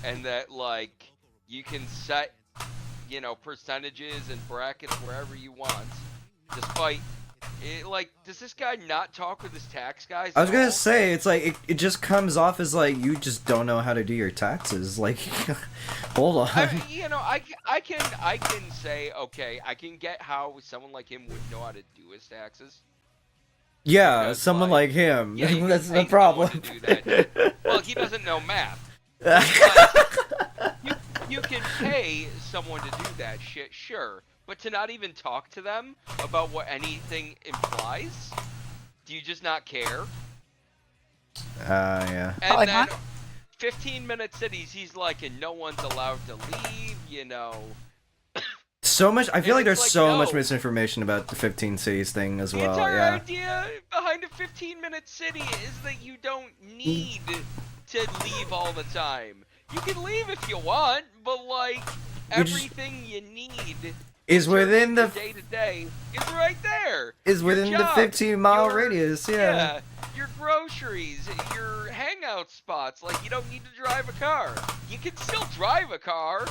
And that, like, you can set, you know, percentages and brackets wherever you want. Despite, like, does this guy not talk with his tax guys? I was gonna say, it's like, it just comes off as like, you just don't know how to do your taxes. Like, hold on. You know, I can say, okay, I can get how someone like him would know how to do his taxes. Yeah, because, someone like him. Yeah, that's the problem. To do that. Well, he doesn't know math. You can pay someone to do that shit, sure. But to not even talk to them about what anything implies? Do you just not care? Yeah. And then 15-minute cities, he's like, and no one's allowed to leave, you know. So much, I feel like there's like, so no. much misinformation about the 15 cities thing as well, The entire yeah. idea behind a 15-minute city is that you don't need to leave all the time. You can leave if you want, but like, everything you need is within the day to day is right there. Is within the 15-mile radius, yeah. Your groceries, your hangout spots. Like, you don't need to drive a car. You can still drive a car,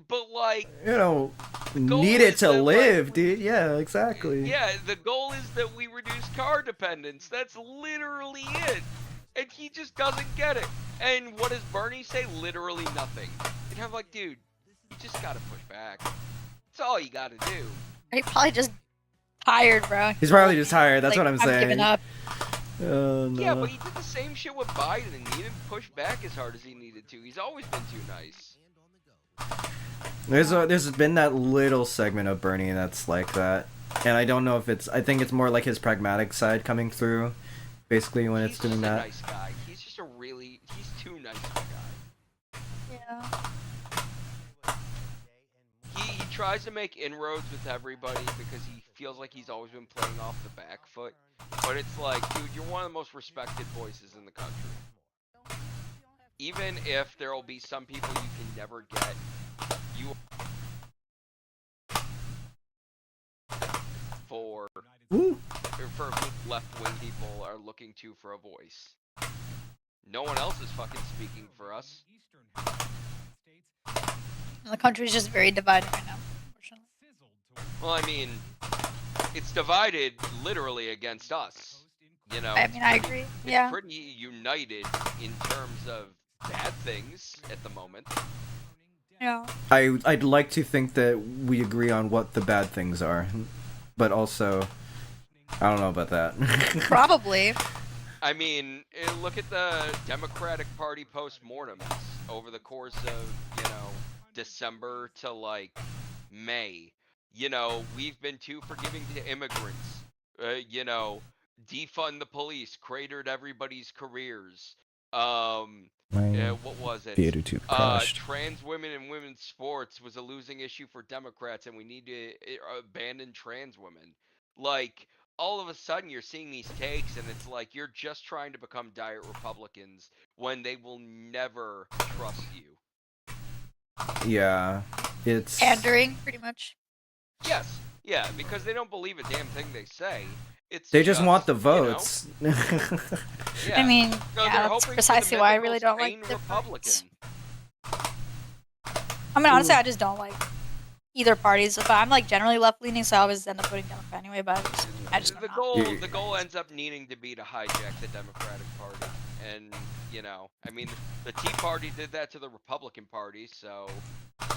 but like, you know, need it to live, dude. Yeah, exactly. Yeah, the goal is that we reduce car dependence. That's literally it. And he just doesn't get it. And what does Bernie say? Literally nothing. And I'm like, dude, you just gotta push back. That's all you gotta do. He's probably just tired, bro. He's probably just tired, that's like, what I'm saying. Giving up. Oh, no. Yeah, but he did the same shit with Biden, and he didn't push back as hard as he needed to. He's always been too nice. There's been that little segment of Bernie that's like that. And I don't know if it's, I think it's more like his pragmatic side coming through, basically, when it's doing that. He's just a nice guy. He's just he's too nice of a guy. Yeah. He tries to make inroads with everybody because he feels like he's always been playing off the back foot. But it's like, dude, you're one of the most respected voices in the country. Even if there will be some people you can never get, you for left-wing people are looking to for a voice. No one else is fucking speaking for us. The country's just very divided right now, unfortunately. Well, I mean, it's divided literally against us. You know, I mean, I agree. Yeah. It's pretty united in terms of bad things at the moment. Yeah. I'd like to think that we agree on what the bad things are, but also, I don't know about that. Probably. I mean, look at the Democratic Party postmortems over the course of, you know, December to like May. You know, we've been too forgiving to immigrants. You know, defund the police, cratered everybody's careers. What was it? Theater 2 crashed. Trans women in women's sports was a losing issue for Democrats, and we need to abandon trans women. Like, all of a sudden you're seeing these takes, and it's like you're just trying to become diet Republicans when they will never trust you. Yeah, it's pandering, pretty much. Yes, yeah, because they don't believe a damn thing they say. They just want the votes. You know, yeah. I mean, No, yeah, that's precisely why I really don't like the Republican. I mean, honestly, I just don't like either parties. But I'm like generally left leaning, so I always end up voting Democrat anyway. But I just the goal ends up needing to be to hijack the Democratic Party, and you know, I mean, the Tea Party did that to the Republican Party, so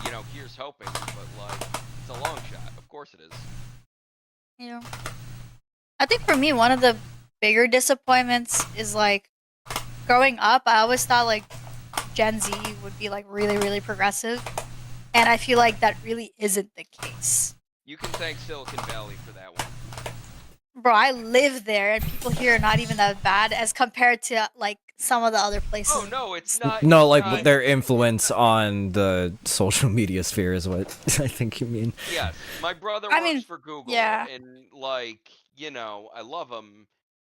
you know, here's hoping. But like, it's a long shot. Of course it is. Yeah. I think for me, one of the bigger disappointments is like growing up, I always thought like Gen Z would be like really, really progressive. And I feel like that really isn't the case. You can thank Silicon Valley for that one. Bro, I live there and people here are not even that bad as compared to like some of the other places. Oh, no, it's not. No, like their influence on the social media sphere is what I think you mean. Yes, my brother works for Google, yeah. and like, you know, I love him,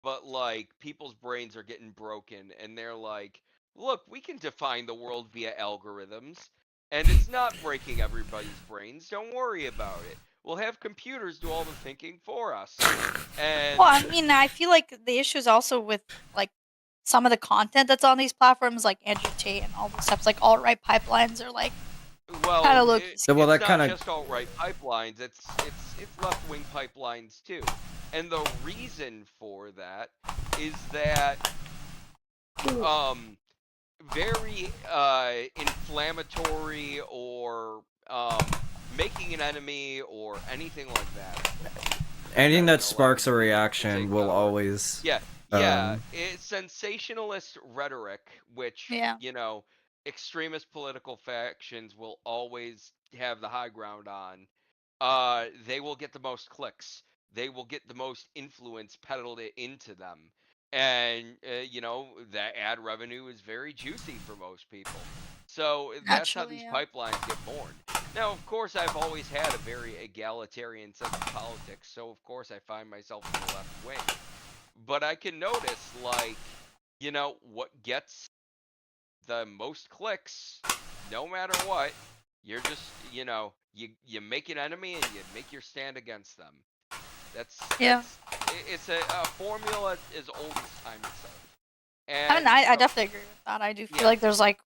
but like, people's brains are getting broken, and they're like, look, we can define the world via algorithms, and it's not breaking everybody's brains. Don't worry about it. We'll have computers do all the thinking for us. And well, I mean, I feel like the issue is also with like some of the content that's on these platforms, like Andrew Tate and all those stuff. Like alt-right pipelines are like kind of look. Well, that it's kind not of just alt-right pipelines. It's left-wing pipelines too. And the reason for that is that very inflammatory or making an enemy or anything like that. anything that sparks a reaction will always. Yeah, it's sensationalist rhetoric, which Yeah. you know, extremist political factions will always have the high ground on. They will get the most clicks. They will get the most influence peddled into them. And, you know, that ad revenue is very juicy for most people. So that's how these pipelines get born. Now, of course, I've always had a very egalitarian sense of politics, so of course I find myself in the left wing. But I can notice, like, you know, what gets the most clicks, no matter what, you're just, you know, you make an enemy and you make your stand against them. It's a formula as old as time itself. And I mean, I definitely agree with that. I do feel like there's like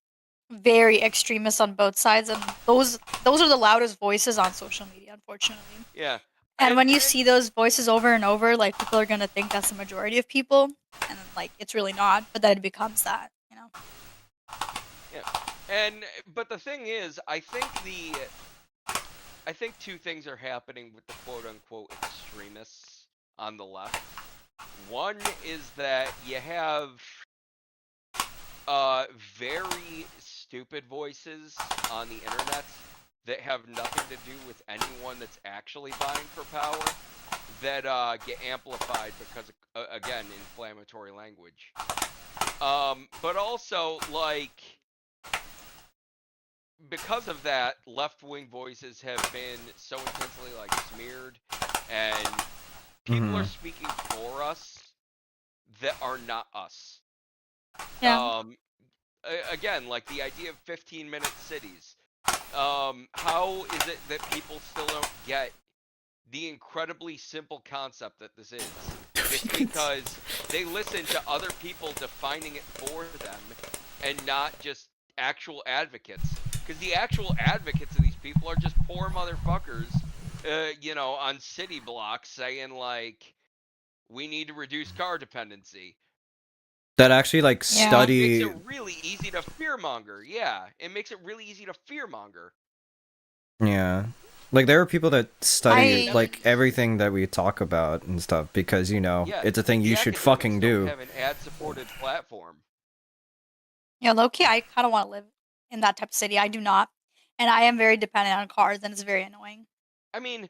very extremists on both sides, and those are the loudest voices on social media, unfortunately. Yeah. And when you see those voices over and over, like people are gonna think that's the majority of people, and like it's really not. But then it becomes that, you know. Yeah. But the thing is, I think two things are happening with the quote-unquote extremists on the left. One is that you have very stupid voices on the internet that have nothing to do with anyone that's actually vying for power that get amplified because of, again, inflammatory language. But also, like, because of that, left-wing voices have been so intensely, like, smeared, and people are speaking for us that are not us. Yeah. Again, like the idea of 15-minute cities. How is it that people still don't get the incredibly simple concept that this is? It's because they listen to other people defining it for them and not just actual advocates. Because the actual advocates of these people are just poor motherfuckers, you know, on city blocks saying, like, We need to reduce car dependency. That actually like study. It makes it really easy to fearmonger. Yeah, it makes it really easy to fearmonger. Yeah. Like there are people that study like everything that we talk about and stuff because it's a thing you should fucking do. Have an ad-supported platform. Yeah, low-key, I kind of want to live in that type of city. I do not, and I am very dependent on cars, and it's very annoying. I mean,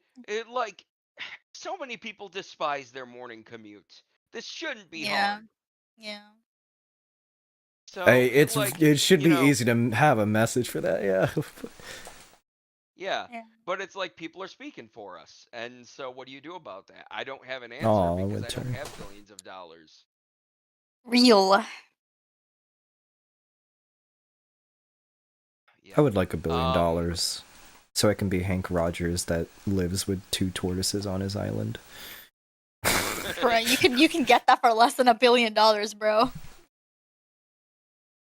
so many people despise their morning commute. This shouldn't be hard. Yeah. So it should be easy to have a message for that. Yeah. Yeah, but it's like people are speaking for us, and so what do you do about that? I don't have an answer because I don't have billions of dollars. Real. I would like $1 billion so I can be Hank Rogers that lives with 2 tortoises on his island. Bro, you can get that for less than $1 billion, bro.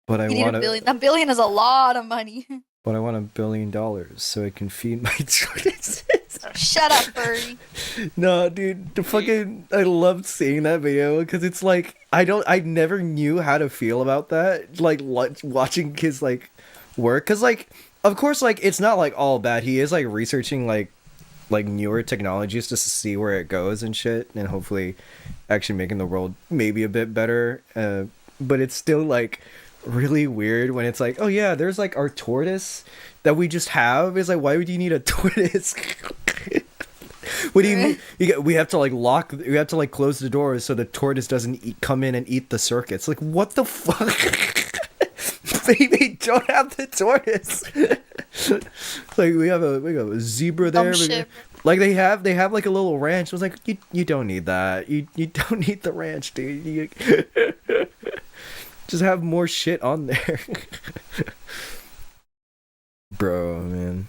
But I want $1 billion is a lot of money. But I want $1 billion so I can feed my tortoises. Shut up, furry. No, dude, I loved seeing that video because it's like I never knew how to feel about that. Like watching his like work, because like of course like it's not like all bad. He is like researching like newer technologies just to see where it goes and shit, and hopefully actually making the world maybe a bit better. But it's still like really weird when it's like, oh yeah, there's like our tortoise that we just have. It's like, why would you need a tortoise? What do you mean? We have to like close the doors so the tortoise doesn't come in and eat the circuits. Like, what the fuck? Baby, don't have the tortoise. Like we have a zebra there. Like they have like a little ranch. I was like, you don't need that. You don't need the ranch, dude. Just have more shit on there. Bro, man.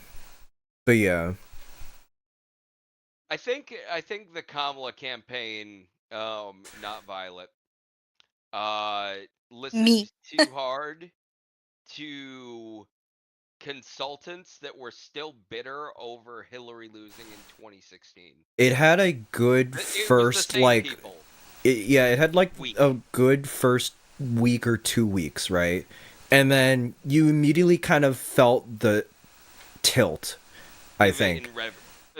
But yeah. I think the Kamala campaign, not Violet, listens too hard to consultants that were still bitter over Hillary losing in 2016. It had a good first like people. It had like a good first week or 2 weeks, right? And then you immediately kind of felt the tilt, I think.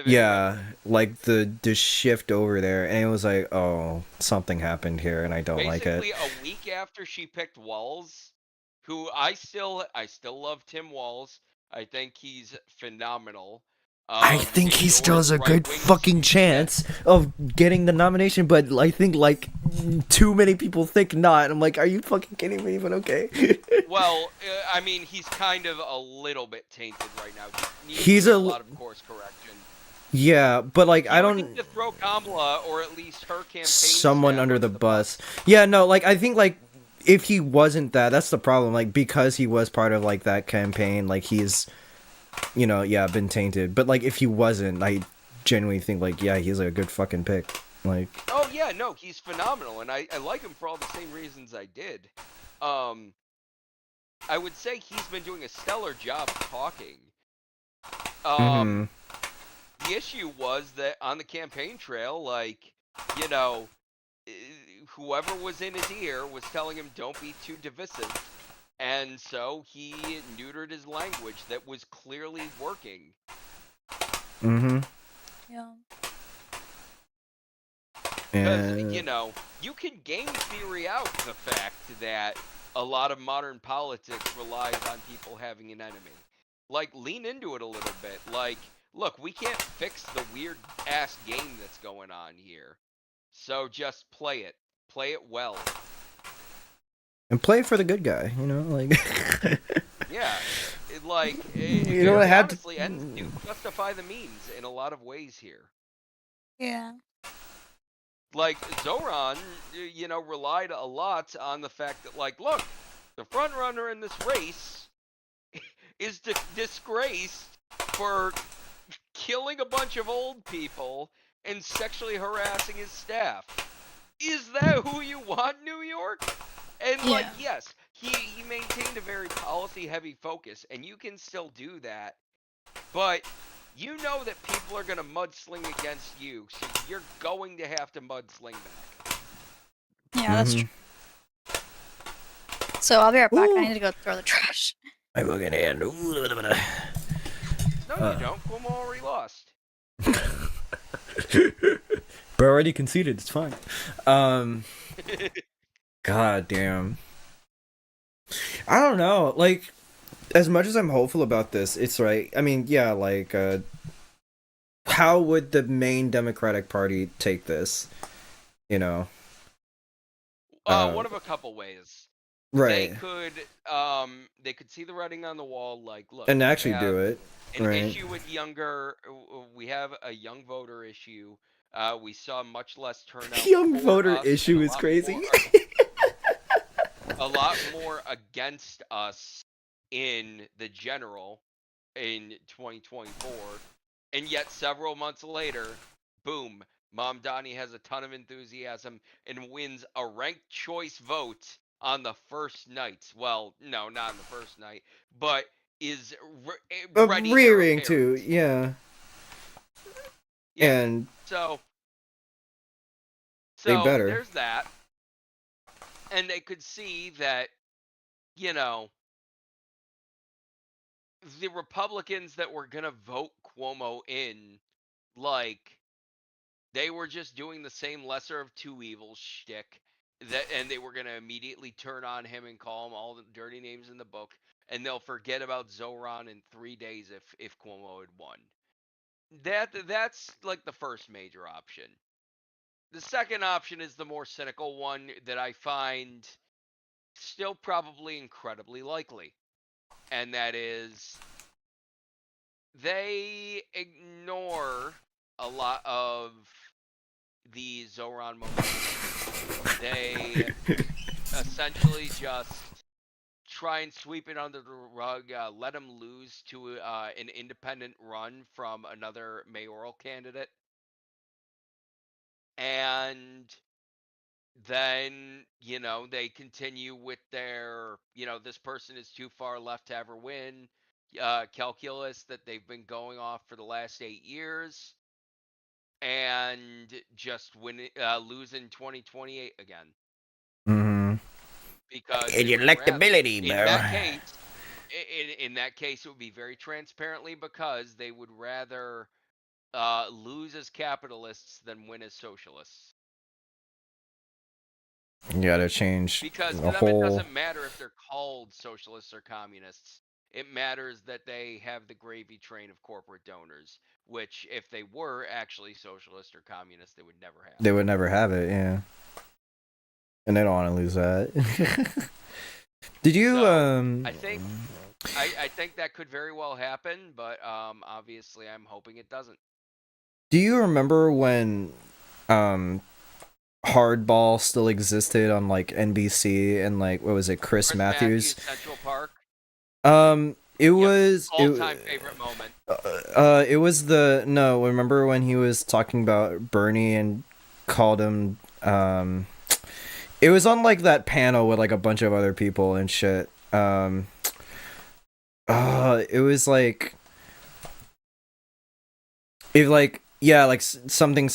Yeah, like the shift over there, and it was like, oh, something happened here, and I don't like it. Basically, a week after she picked Walz, who I still love Tim Walz. I think he's phenomenal. I think he still has a good fucking chance of getting the nomination, but I think like too many people think not. I'm like, are you fucking kidding me? But okay. Well, I mean, he's kind of a little bit tainted right now. He's a lot of course correction. Yeah, but like I don't need to throw Kamala or at least her campaign someone under the bus. Yeah, no, like I think like if he wasn't that's the problem. Like because he was part of like that campaign, like he's been tainted. But like if he wasn't, I genuinely think like he's a good fucking pick. Like oh yeah, no, he's phenomenal, and I like him for all the same reasons I did. I would say he's been doing a stellar job talking. The issue was that on the campaign trail, like, whoever was in his ear was telling him don't be too divisive. And so he neutered his language that was clearly working. Mm-hmm. Yeah. Because, you can game theory out the fact that a lot of modern politics relies on people having an enemy. Like, lean into it a little bit. Like, look, we can't fix the weird-ass game that's going on here. So just play it. Play it well. And play for the good guy, like... Yeah. You don't have to... ends do justify the means in a lot of ways here. Yeah. Like, Zoran, relied a lot on the fact that, like, look, the front runner in this race is disgraced for killing a bunch of old people and sexually harassing his staff. Is that who you want, New York? And, like, yes, he maintained a very policy-heavy focus, and you can still do that, but you know that people are going to mudsling against you, so you're going to have to mudsling back. Yeah, that's true. So I'll be right back. I need to go throw the trash. I'm looking at No, you don't. Cuomo already lost. Bro already conceded. It's fine. God damn. I don't know. Like, as much as I'm hopeful about this, it's right. I mean, yeah, like, how would the main Democratic Party take this? You know? One of a couple ways. Right. They could see the writing on the wall, like, look, And actually do it. An Right. issue with we have a young voter issue. We saw much less turnout. Young for voter us issue and is crazy. a lot more against us in the general in 2024, and yet several months later, boom, Mamdani has a ton of enthusiasm and wins a ranked choice vote on the first night. Well, no, not on the first night, but is ready Rearing too, yeah. Yeah. And so they better. There's that. And they could see that, you know, the Republicans that were going to vote Cuomo in, like, they were just doing the same lesser of two evils shtick, and they were going to immediately turn on him and call him all the dirty names in the book, and they'll forget about Zoran in 3 days if Cuomo had won. That's like the first major option. The second option is the more cynical one that I find still probably incredibly likely. And that is they ignore a lot of the Zoran moments. They essentially just try and sweep it under the rug, let him lose to an independent run from another mayoral candidate. And then, you know, they continue with their, you know, this person is too far left to ever win calculus that they've been going off for the last 8 years, and just lose in 2028 again. Mm-hmm. Because and your electability, bro. In that case, it would be very transparently because they would rather lose as capitalists than win as socialists. You gotta change because the to them whole. It doesn't matter if they're called socialists or communists. It matters that they have the gravy train of corporate donors, which if they were actually socialist or communist, they would never have. They would never have it, yeah. And they don't want to lose that. Did you? So, I think that could very well happen, but obviously, I'm hoping it doesn't. Do you remember when Hardball still existed on like NBC and like what was it, Chris Matthews? Central Park. It was all-time favorite moment. It was remember when he was talking about Bernie and called him it was on like that panel with like a bunch of other people and shit. It was like something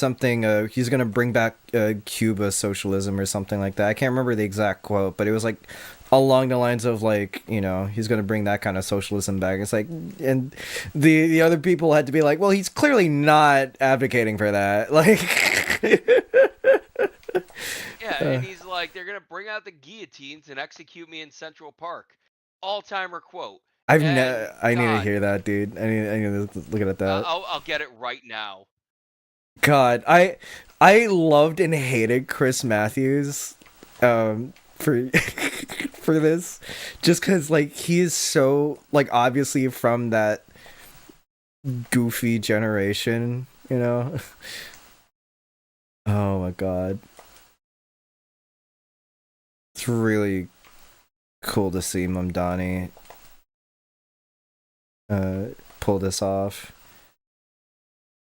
he's gonna bring back Cuba socialism or something like that. I can't remember the exact quote, but it was like along the lines of like, you know, he's gonna bring that kind of socialism back. It's like, and the other people had to be like, well, he's clearly not advocating for that. Like yeah, and he's like, they're gonna bring out the guillotines and execute me in Central Park. All-timer quote. I need to hear that, dude. I need to look at that. I'll get it right now. God, I loved and hated Chris Matthews for for this, just because like he is so like obviously from that goofy generation, you know. Oh my god, it's really cool to see Mamdani pull this off.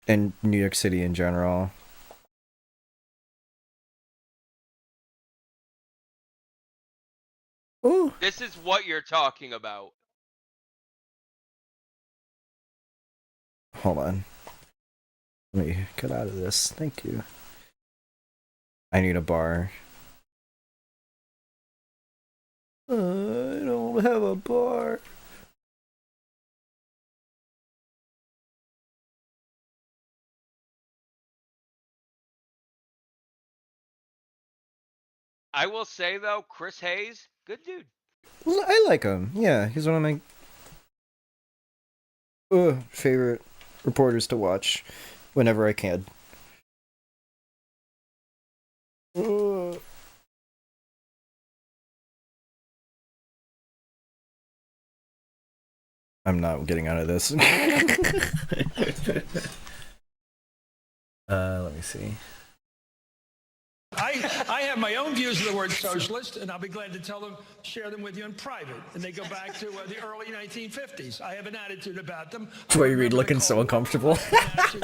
In New York City in general. Ooh. This is what you're talking about. Hold on. Let me get out of this. Thank you. I need a bar. I don't have a bar. I will say though, Chris Hayes, good dude. I like him. Yeah, he's one of my favorite reporters to watch whenever I can. I'm not getting out of this. Let me see. I have my own views of the word socialist, and I'll be glad to share them with you in private. And they go back to the early 1950s. I have an attitude about them. Why are you looking so uncomfortable?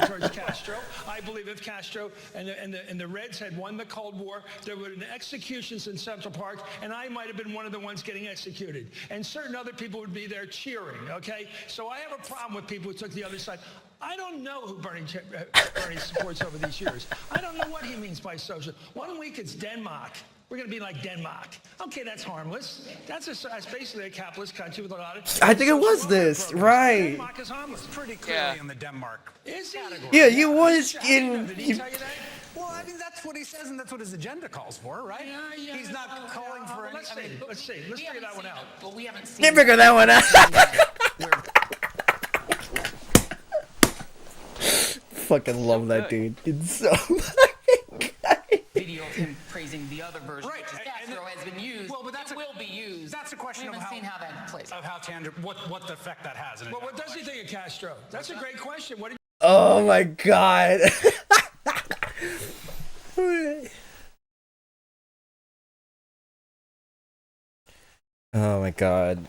Towards Castro. I believe if Castro and the Reds had won the Cold War, there would have been executions in Central Park, and I might have been one of the ones getting executed. And certain other people would be there cheering, okay? So I have a problem with people who took the other side. I don't know who Bernie supports over these years. I don't know what he means by social. 1 week it's Denmark. We're going to be like Denmark. Okay, that's harmless. That's basically a capitalist country with a lot of... I think it was this, right? Denmark is harmless. Pretty clearly in the Denmark category. Yeah, he was in... Did he tell you that? Well, I mean, that's what he says, and that's what his agenda calls for, right? Yeah. He's not calling for any... Let's see. Let's figure that one out. But we haven't seen... Can't figure that one out. Fucking love that dude. It's so video of him praising the other version, which is Castro, has been used. Well, but that will be used. That's a question we haven't seen how that plays out. Of how what the effect that has. Well, what does he think of Castro? That's a great question. What? Oh my god. Oh my god.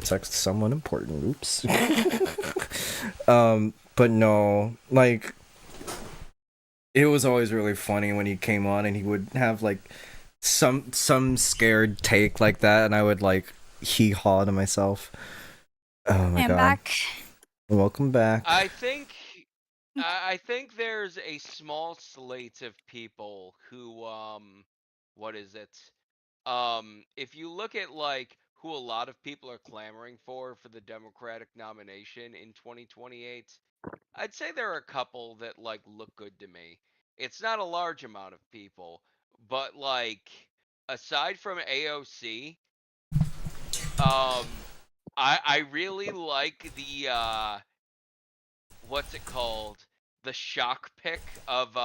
Text someone important. Oops. But no, like, it was always really funny when he came on and he would have like some scared take like that, and I would like hee-haw to myself. Oh my god. I'm back. Welcome back. I think there's a small slate of people who what is it? If you look at like who a lot of people are clamoring for the Democratic nomination in 2028, I'd say there are a couple that like look good to me. It's not a large amount of people, but like aside from AOC, I really like the what's it called? The shock pick of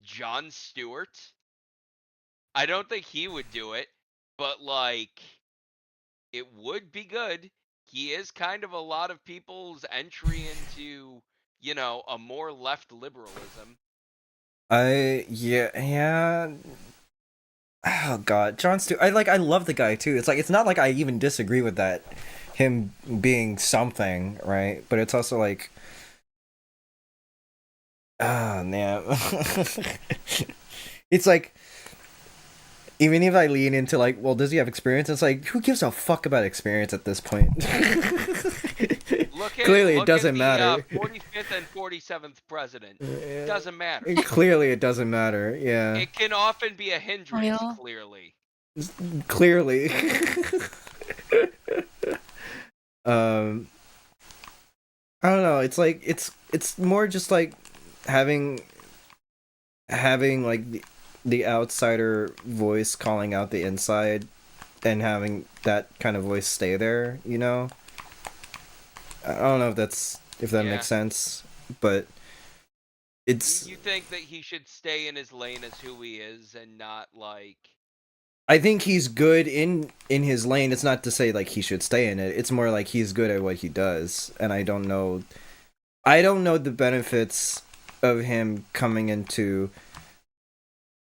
Jon Stewart. I don't think he would do it, but like it would be good. He is kind of a lot of people's entry into, you know, a more left liberalism. Yeah. Oh god, Jon Stewart. I love the guy too. It's like, it's not like I even disagree with that, him being something, right? But it's also like, man. It's like, even if I lean into like, well, does he have experience? It's like, who gives a fuck about experience at this point? Clearly, it doesn't matter. 45th and 47th president. It doesn't matter. Clearly, it doesn't matter. Yeah. It can often be a hindrance. Clearly. Clearly. I don't know. It's like it's more just like having like the outsider voice calling out the inside, and having that kind of voice stay there, you know? I don't know if that makes sense, but it's... You think that he should stay in his lane as who he is and not like... I think he's good in his lane. It's not to say like he should stay in it. It's more like he's good at what he does, and I don't know the benefits of him coming into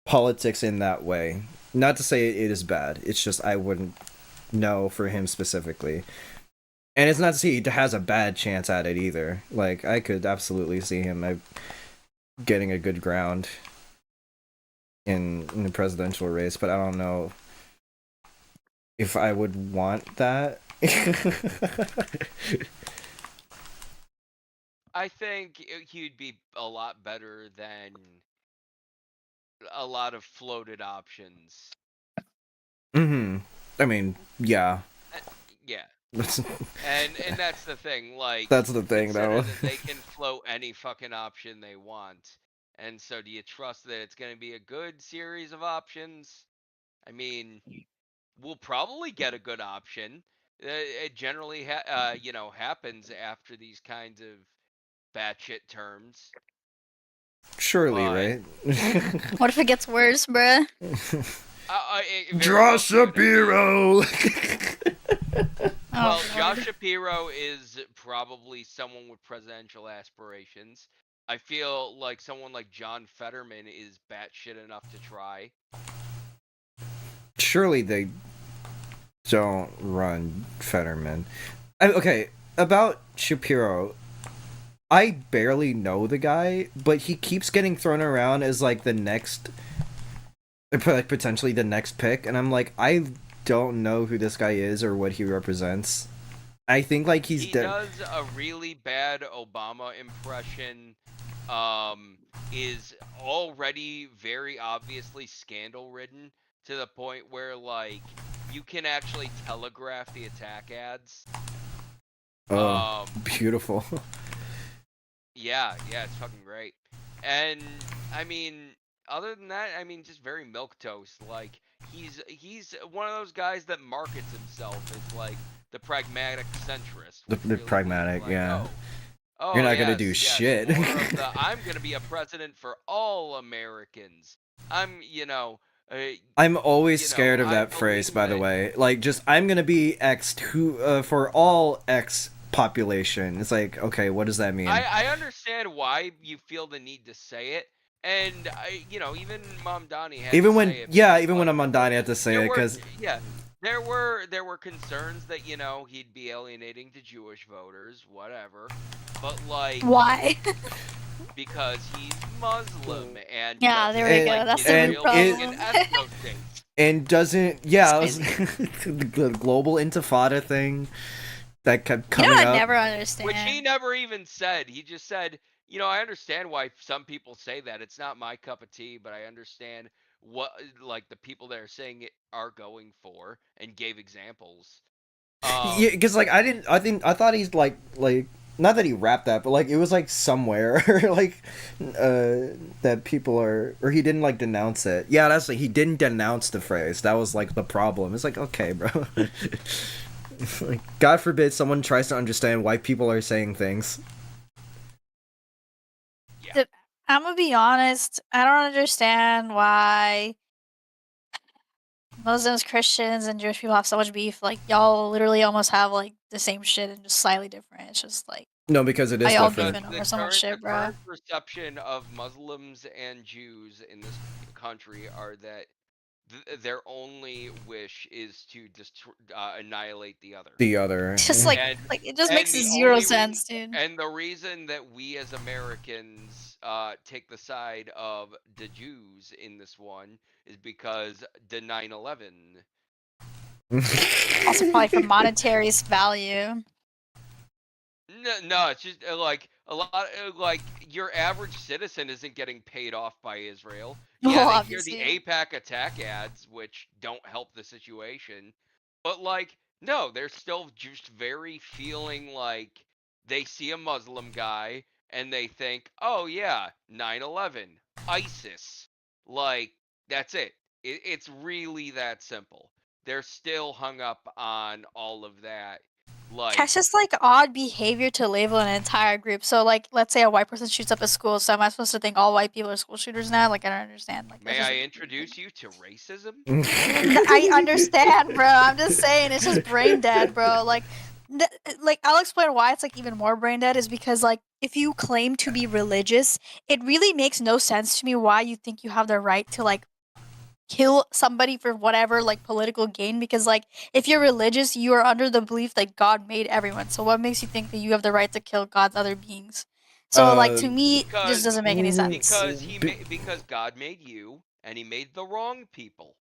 politics in that way. Not to say it is bad. It's just I wouldn't know for him specifically. And it's not to say he has a bad chance at it either. Like, I could absolutely see him getting a good ground in the presidential race, but I don't know if I would want that. I think he'd be a lot better than a lot of floated options. Mm-hmm. I mean, yeah. Yeah. and that's the thing, like, That's the thing, consider though. that they can float any fucking option they want. And so do you trust that it's going to be a good series of options? I mean, we'll probably get a good option. It generally, happens after these kinds of batshit terms. Surely, But, right? What if it gets worse, bruh? Draw Shapiro! Well, Josh Shapiro is probably someone with presidential aspirations. I feel like someone like John Fetterman is batshit enough to try. Surely they don't run Fetterman. Okay, about Shapiro, I barely know the guy, but he keeps getting thrown around as like the next, like potentially the next pick, and I'm like, I don't know who this guy is or what he represents. I think like he does a really bad Obama impression. Is already very obviously scandal ridden to the point where like you can actually telegraph the attack ads. Oh, beautiful. Yeah, it's fucking great. And I mean, other than that, I mean, just very milquetoast. Like he's one of those guys that markets himself as like the pragmatic centrist. The Really pragmatic, like, yeah. Oh, You're not gonna yes, do yes, shit. more of the, I'm gonna be a president for all Americans. I'm always scared of that phrase, by the way. Like, just I'm gonna be X for all X population. It's like, okay, what does that mean? I understand why you feel the need to say it, and even Mamdani had even to when say it. Even when I'm Mamdani had to say it because there were concerns that he'd be alienating to Jewish voters, whatever. But like, why? Because he's Muslim and yeah, there we go. That's the problem. And doesn't the global intifada thing that kept coming up. I never understand. Which he never even said. He just said, I understand why some people say that. It's not my cup of tea, but I understand what like the people that are saying it are going for, and gave examples. Yeah, because like I thought he's like not that he rapped that, but like it was like somewhere like that people are, or he didn't like denounce it. Yeah, that's like he didn't denounce the phrase. That was like the problem. It's like, okay, bro. Like, God forbid someone tries to understand why people are saying things. Yeah. I'm gonna be honest. I don't understand why Muslims, Christians, and Jewish people have so much beef. Like, y'all literally almost have like the same shit and just slightly different. It's just like, no, because it is y'all different. beefing over so much shit, bro. The current perception of Muslims and Jews in this country are that their only wish is to just annihilate the other. Just like it just makes zero sense, dude. And the reason that we as Americans take the side of the Jews in this one is because the 9/11. Also, probably for monetary value. No, it's just like a lot. Like your average citizen isn't getting paid off by Israel. Yeah, they hear the AIPAC attack ads, which don't help the situation. But like, no, they're still just very feeling like they see a Muslim guy and they think, oh yeah, 9/11, ISIS. Like, that's it. It's really that simple. They're still hung up on all of that. Like, that's just like odd behavior to label an entire group. So like, let's say a white person shoots up a school. So am I supposed to think all white people are school shooters now? Like, I don't understand. Like, may I introduce you to racism? I understand, bro. I'm just saying it's just brain dead, bro. Like I'll explain why it's like even more brain dead is because like if you claim to be religious, it really makes no sense to me why you think you have the right to like kill somebody for whatever like political gain, because like if you're religious you are under the belief that God made everyone, so what makes you think that you have the right to kill God's other beings? So like to me it just doesn't make any sense. Because God made you and he made the wrong people.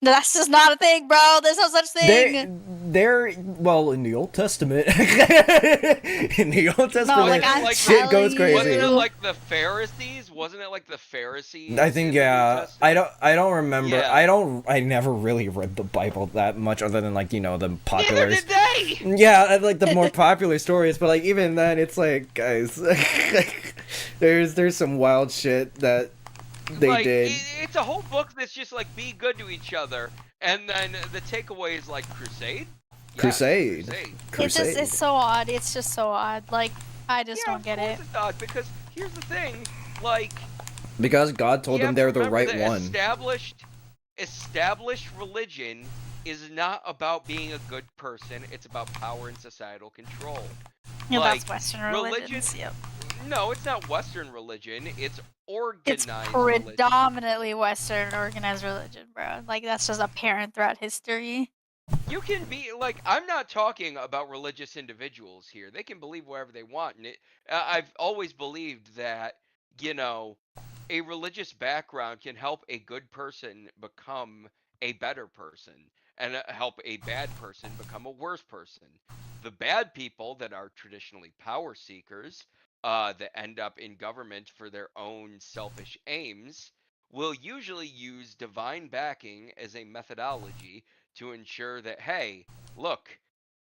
That's just not a thing, bro. There's no such thing. They're well in the Old Testament. In the Old Testament, shit goes crazy. Wasn't it like the Pharisees? Wasn't it like the Pharisees? I think I don't remember. Yeah. I never really read the Bible that much, other than like the popular. Neither did they. Yeah, like the more popular stories, but like even then, it's like guys, there's some wild shit that they did. It's a whole book that's just like be good to each other, and then the takeaway is like crusade. Crusade. It's so odd. It's just so odd. Like I just don't get it. It's odd because here's the thing, like because God told them they're the right one. Established religion is not about being a good person. It's about power and societal control. Yeah, that's Western religions. Yep. No, it's not Western religion. It's organized. It's predominantly Western organized religion, bro. Like that's just apparent throughout history. You can be like, I'm not talking about religious individuals here. They can believe whatever they want, and I've always believed that a religious background can help a good person become a better person, and help a bad person become a worse person. The bad people that are traditionally power seekers, that end up in government for their own selfish aims, will usually use divine backing as a methodology to ensure that, hey, look,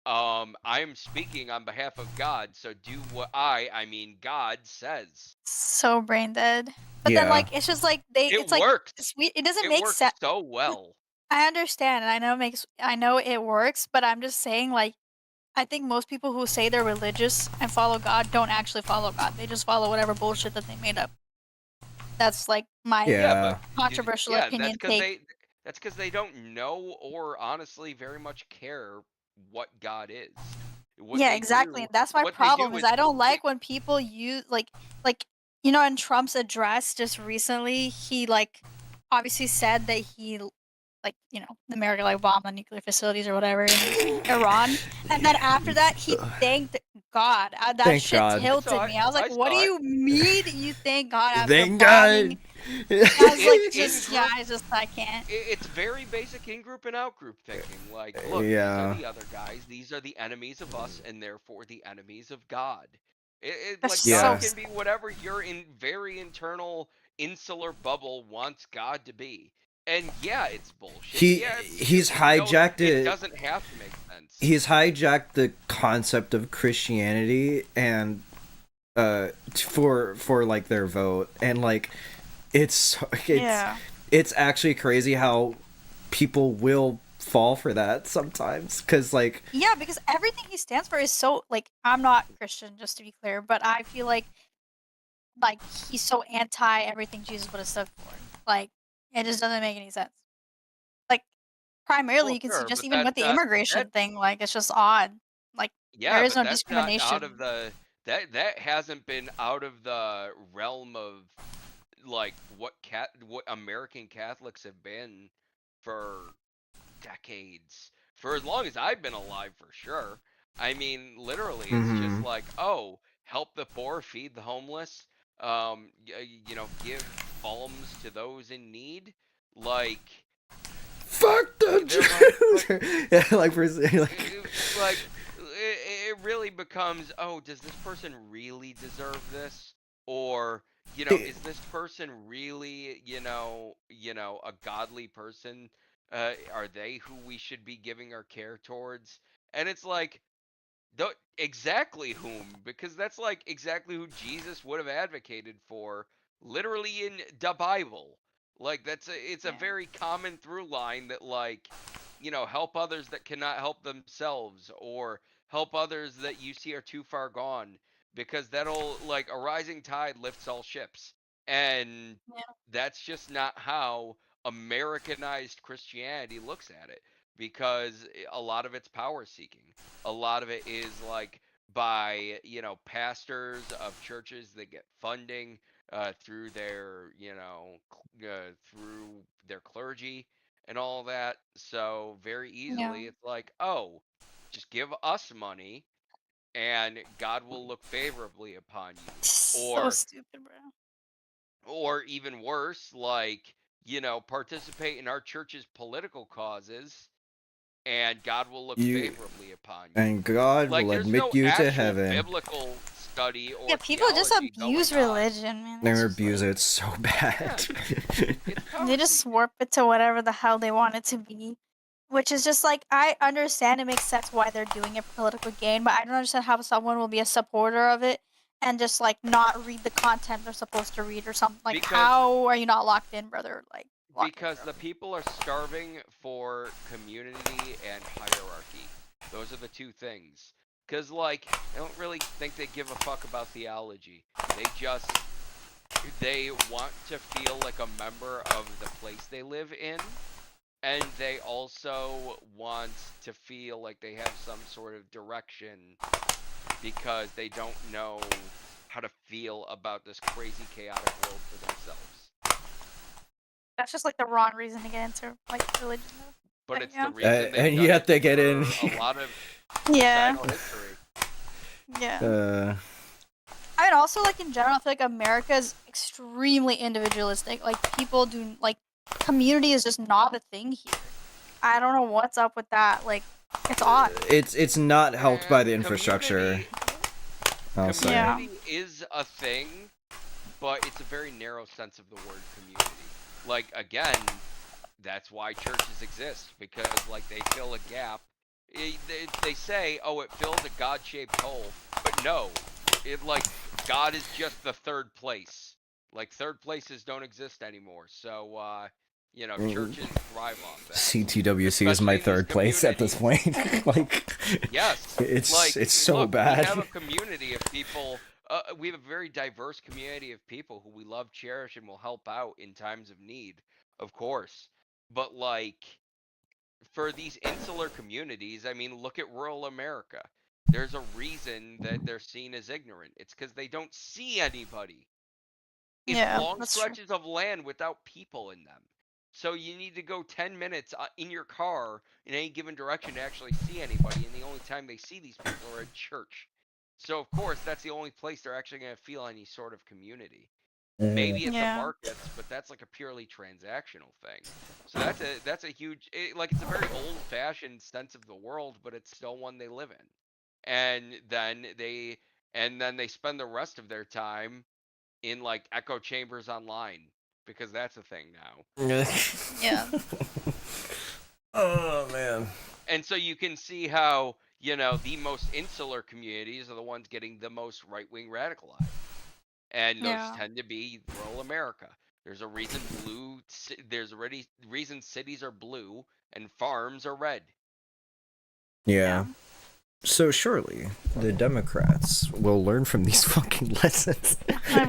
I'm speaking on behalf of God, so do what God says. So brain dead. But then, like, it's just like it's like works. It doesn't make sense so well. I understand, and I know it works, but I'm just saying, like, I think most people who say they're religious and follow God don't actually follow God. They just follow whatever bullshit that they made up. That's like my controversial opinion take. That's because they don't know or honestly very much care what God is. Yeah, exactly. And that's my problem is I don't like when people use like in Trump's address just recently, he like obviously said that he America like bombed the nuclear facilities or whatever in Iran, and then after that he thanked God. That shit tilted me. I was like, "What do you mean you thank God after thank God?" I was like, I can't. It's very basic in-group and out-group thinking. Like, look, these are the other guys. These are the enemies of us, and therefore the enemies of God. God can be whatever your very internal insular bubble wants God to be. And yeah, it's bullshit. He's hijacked it. It doesn't have to make sense. He's hijacked the concept of Christianity and for like their vote, and like it's actually crazy how people will fall for that sometimes, because because everything he stands for is so like, I'm not Christian, just to be clear, but I feel like he's so anti everything Jesus would have stood for. Like, it just doesn't make any sense. Like, primarily, you can see just even with the immigration thing, like, it's just odd. Like, there is no discrimination. That hasn't been out of the realm of like what American Catholics have been for decades, for as long as I've been alive, for sure. I mean, literally, it's just like, oh, help the poor, feed the homeless, give alms to those in need. Like, fuck the Jews. It really becomes, oh, does this person really deserve this? Or, is this person really, a godly person? Are they who we should be giving our care towards? And it's like, exactly whom, because that's like exactly who Jesus would have advocated for, literally in the Bible. Like, it's a very common through line that, like, help others that cannot help themselves, or help others that you see are too far gone, because that'll, like, a rising tide lifts all ships. And that's just not how Americanized Christianity looks at it, because a lot of it's power seeking. A lot of it is like by, pastors of churches that get funding through their, through their clergy and all that. So very easily it's like, oh, just give us money and God will look favorably upon you. So stupid, bro. Or even worse, like, participate in our church's political causes, and God will look favorably upon you. And God will admit you to heaven. Biblical study or people just abuse religion, man. They abuse it so bad. They just warp it to whatever the hell they want it to be. Which is just like, I understand it makes sense why they're doing it for political gain, but I don't understand how someone will be a supporter of it and just like not read the content they're supposed to read or something. Like, how are you not locked in, brother? Like, because the people are starving for community and hierarchy. Those are the two things. Because, like, I don't really think they give a fuck about theology. They want to feel like a member of the place they live in. And they also want to feel like they have some sort of direction because they don't know how to feel about this crazy, chaotic world for themselves. That's just like the wrong reason to get into like religion. But it's the reason and you have to get in. A lot of history. Yeah. I mean, also like in general, I feel like America is extremely individualistic. Like people do like. Community is just not a thing here. I don't know what's up with that. Like, it's odd. It's not helped by the infrastructure. Community is a thing, but it's a very narrow sense of the word community. Like, again, that's why churches exist, because like they fill a gap. They say, oh, it fills a God-shaped hole, but no, God is just the third place. Like, third places don't exist anymore, so, churches thrive off that. CTWC is my third place at this point. Like, yes, it's so bad. We have a community of people, we have a very diverse community of people who we love, cherish, and will help out in times of need, of course. But, like, for these insular communities, I mean, look at rural America. There's a reason that they're seen as ignorant. It's because they don't see anybody. It's long stretches of land without people in them. So you need to go 10 minutes in your car in any given direction to actually see anybody, and the only time they see these people are at church. So, of course, that's the only place they're actually going to feel any sort of community. Maybe it's the markets, but that's like a purely transactional thing. So that's a huge, it's a very old-fashioned sense of the world, but it's still one they live in. And then they spend the rest of their time in like echo chambers online, because that's a thing now. Yeah. Oh man. And so you can see how, the most insular communities are the ones getting the most right-wing radicalized. And those tend to be rural America. There's a reason reason cities are blue and farms are red. Yeah. So surely the Democrats will learn from these fucking lessons.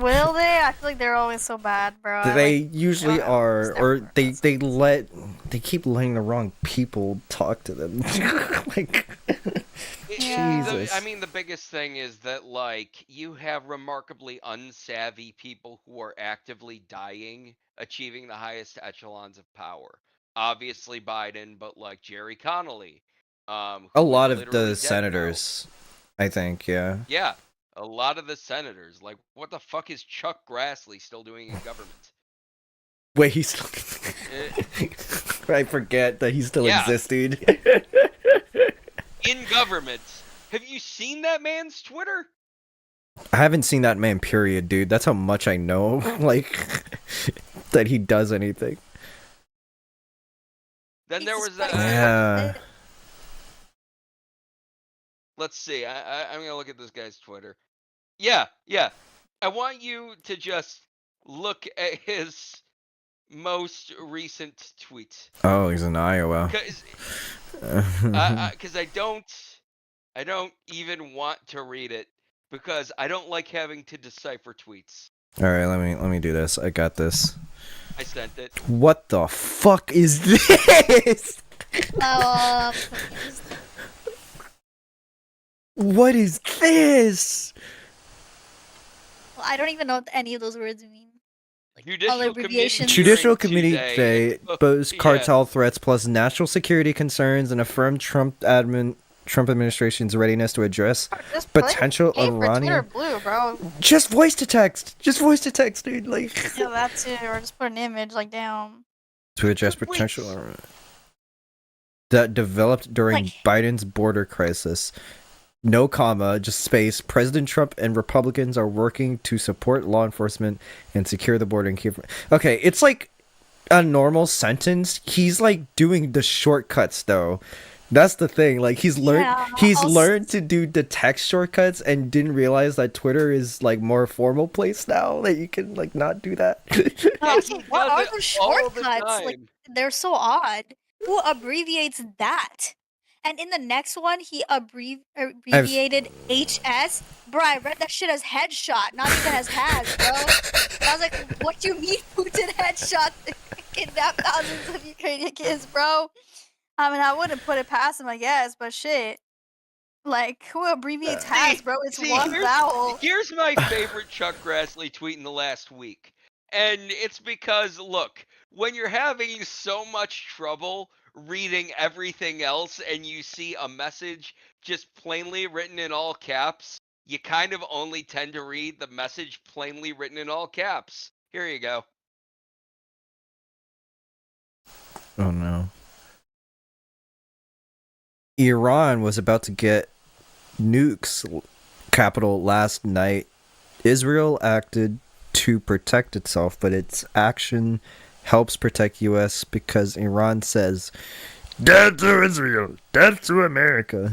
Will they? I feel like they're always so bad, bro. They usually are, or they keep letting the wrong people talk to them. Jesus. I mean, the biggest thing is that you have remarkably unsavvy people who are actively dying, achieving the highest echelons of power. Obviously Biden, but like Jerry Connolly. A lot of the senators, I think, yeah. Yeah, a lot of the senators. Like, what the fuck is Chuck Grassley still doing in government? Wait, he's still... I forget that he's still existing. In government. Have you seen that man's Twitter? I haven't seen that man, period, dude. That's how much I know, that he does anything. Then there was that... Yeah. Let's see. I'm gonna look at this guy's Twitter. Yeah. I want you to just look at his most recent tweet. Oh, he's in Iowa. Because I don't even want to read it because I don't like having to decipher tweets. All right, let me do this. I got this. I sent it. What the fuck is this? What is this? Well, I don't even know what any of those words mean. Judicial Committee Day boasts cartel threats plus national security concerns and affirmed Trump admin Trump administration's readiness to address Just potential pay for Twitter Iranian. Blue, bro. Just voice to text. Just voice to text, dude. Like. Yeah, that too, or just put an image like down. To address potential that developed during Biden's border crisis. No comma, just space. President Trump and Republicans are working to support law enforcement and secure the border and keep. Okay, it's like a normal sentence. He's like doing the shortcuts though. That's the thing. Like he's learned to do the text shortcuts and didn't realize that Twitter is like more formal place now that you can like not do that. What are the shortcuts? Like they're so odd. Who abbreviates that? And in the next one, he abbreviated HS. Bro, I read that shit as headshot, not even as has, bro. I was like, what do you mean Putin headshot kidnap thousands of Ukrainian kids, bro? I mean, I wouldn't put it past him, I guess, but shit. Like, who abbreviates has, bro? It's one vowel. Here's my favorite Chuck Grassley tweet in the last week. And it's because, look, when you're having so much trouble reading everything else and you see a message just plainly written in all caps, you kind of only tend to read the message plainly written in all caps. Here you go. Oh no. Iran was about to get nukes capital last night. Israel acted to protect itself, but its action helps protect US because Iran says, "Death to Israel, death to America."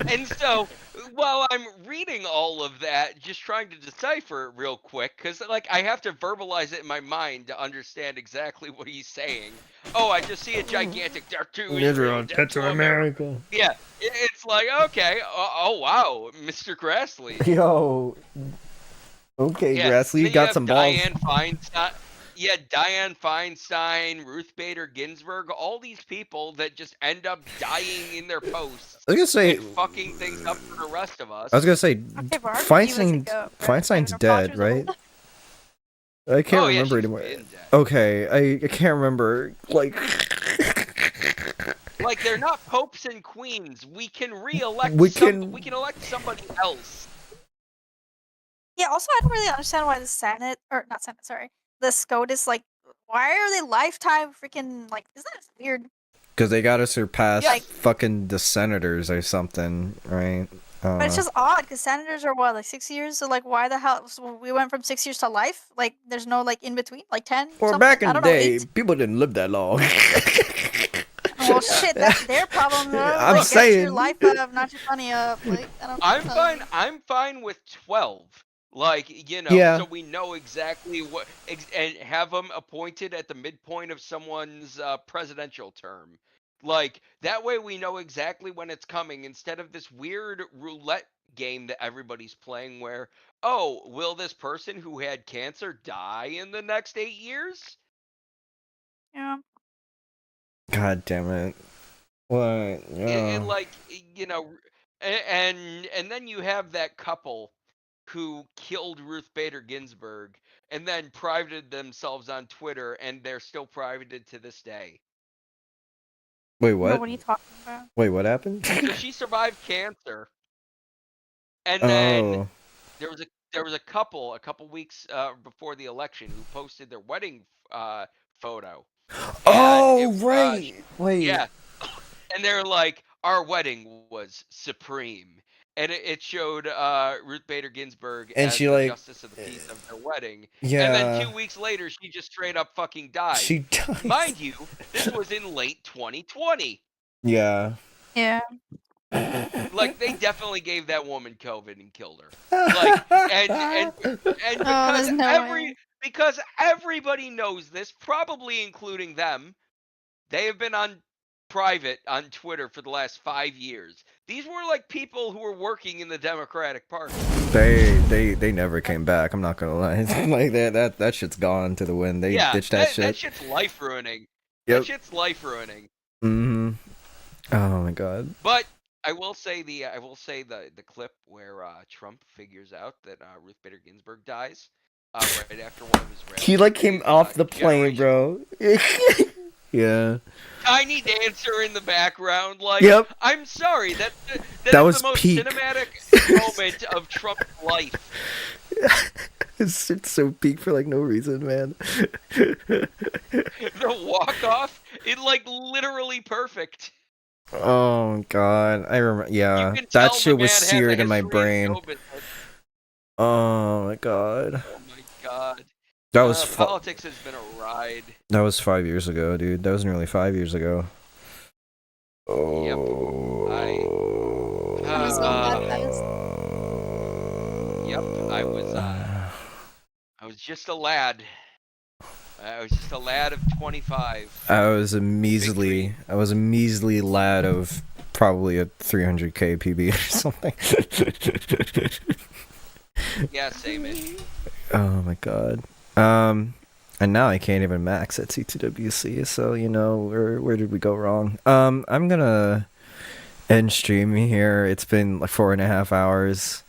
And so, while I'm reading all of that, just trying to decipher it real quick, because like I have to verbalize it in my mind to understand exactly what he's saying. Oh, I just see a gigantic death to Israel, death to America. Yeah, it's like, okay, oh wow, Mr. Grassley. Yo. Okay, Yeah, Grassley, you then got have some balls. Dianne Feinstein, Ruth Bader Ginsburg, all these people that just end up dying in their posts. I was gonna say, and fucking things up for the rest of us. I was gonna say, Feinstein's dead, right? I can't remember anymore. Okay, I can't remember. Like they're not popes and queens. We can re-elect. We can elect somebody else. Yeah, also, I don't really understand why the Senate, or not Senate, sorry, the SCOTUS, like, why are they lifetime freaking, like, isn't that weird? because they gotta surpass fucking the senators or something, right? But it's just odd, because senators are, what, like 6 years? So, like, why the hell, so we went from 6 years to life? Like, there's no, like, in between? Like, 10? Or back in the day, people didn't live that long. Well, shit, that's their problem. I'm like, saying. Get your life up, not your money up. Like, I'm fine with 12. Like, you know, Yeah. so we know exactly what, and have them appointed at the midpoint of someone's presidential term. Like, that way we know exactly when it's coming, instead of this weird roulette game that everybody's playing where, oh, will this person who had cancer die in the next 8 years? Yeah. God damn it. What? Yeah. And like, you know, and then you have that couple who killed Ruth Bader Ginsburg and then privated themselves on Twitter, and they're still privated to this day. Wait, what? What are you talking about? Wait, what happened? So she survived cancer, and then there was a couple weeks before the election who posted their wedding photo. Oh, right. Wait. Yeah, and they're like, our wedding was supreme. And it showed Ruth Bader Ginsburg And as she, the like, justice of the peace of their wedding. Yeah. And then 2 weeks later, she just straight up fucking died. She died. Mind you, this was in late 2020. Yeah. Yeah. Like, they definitely gave that woman COVID and killed her. Like, and because because everybody knows this, probably including them, they have been on private on Twitter for the last 5 years. These were like people who were working in the Democratic Party. They never came back. I'm not gonna lie. Like that shit's gone to the wind. They ditched that shit. That shit's life ruining. Yep. That shit's life ruining. Mm-hmm. Oh my god. But I will say the clip where Trump figures out that Ruth Bader Ginsburg dies right after one of his rallies. He like came off the plane, bro. Yeah. Tiny dancer in the background. Like, Yep. I'm sorry, that That is was the most peak. cinematic moment of Trump's life. It's so peak for like no reason, man. The walk off, it like literally perfect. Oh god, I remember. Yeah, can that tell the shit was man has a seared in my history in brain. show business. Oh my god. Oh my god. That was politics has been a ride. That was 5 years ago, dude. That was nearly 5 years ago. Oh. Yep. I was just a lad. I was just a lad of 25. I was a measly lad of probably a 300k PB or something. Yeah, same-ish. Oh my god. And now I can't even max at C2WC, so you know, where did we go wrong? I'm gonna end stream here. It's been like 4.5 hours,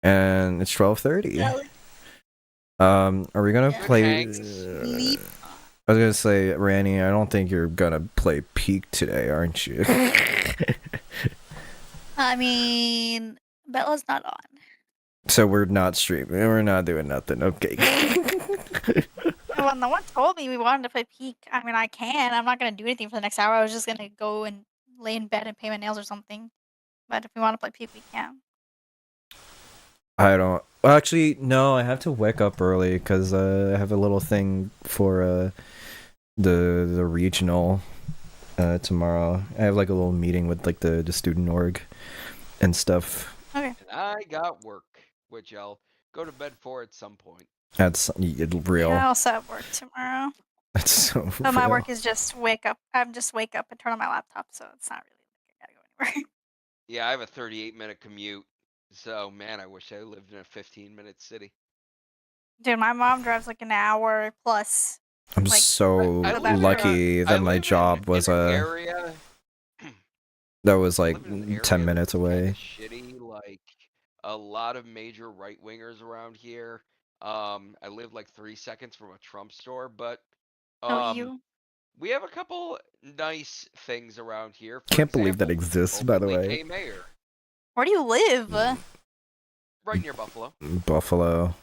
and it's 12:30. Are we gonna play? I was gonna say, Ranny, I don't think you're gonna play Peak today, aren't you? I mean, Bella's not on. So we're not streaming. We're not doing nothing. Okay. Well, no one told me we wanted to play Peak. I mean, I can. I'm not gonna do anything for the next hour. I was just gonna go and lay in bed and paint my nails or something. But if we want to play Peak, we can. I don't. Well, actually, no. I have to wake up early because I have a little thing for the regional tomorrow. I have like a little meeting with like the student org and stuff. Okay. And I got work, which I'll go to bed for at some point. That's real. Yeah, I also have work tomorrow. That's so But my real. work is just wake up. Just wake up and turn on my laptop, so it's not really like I gotta go anywhere. Yeah, I have a 38-minute commute. So, man, I wish I lived in a 15-minute city. Dude, my mom drives like an hour plus. I'm like, so lucky that my job was area. that was like 10 minutes away. Shitty, like a lot of major right-wingers around here. I live like 3 seconds from a Trump store, but we have a couple nice things around here. Can't believe that exists, by the way. Hey, Mayor. Where do you live? Right near Buffalo. Buffalo.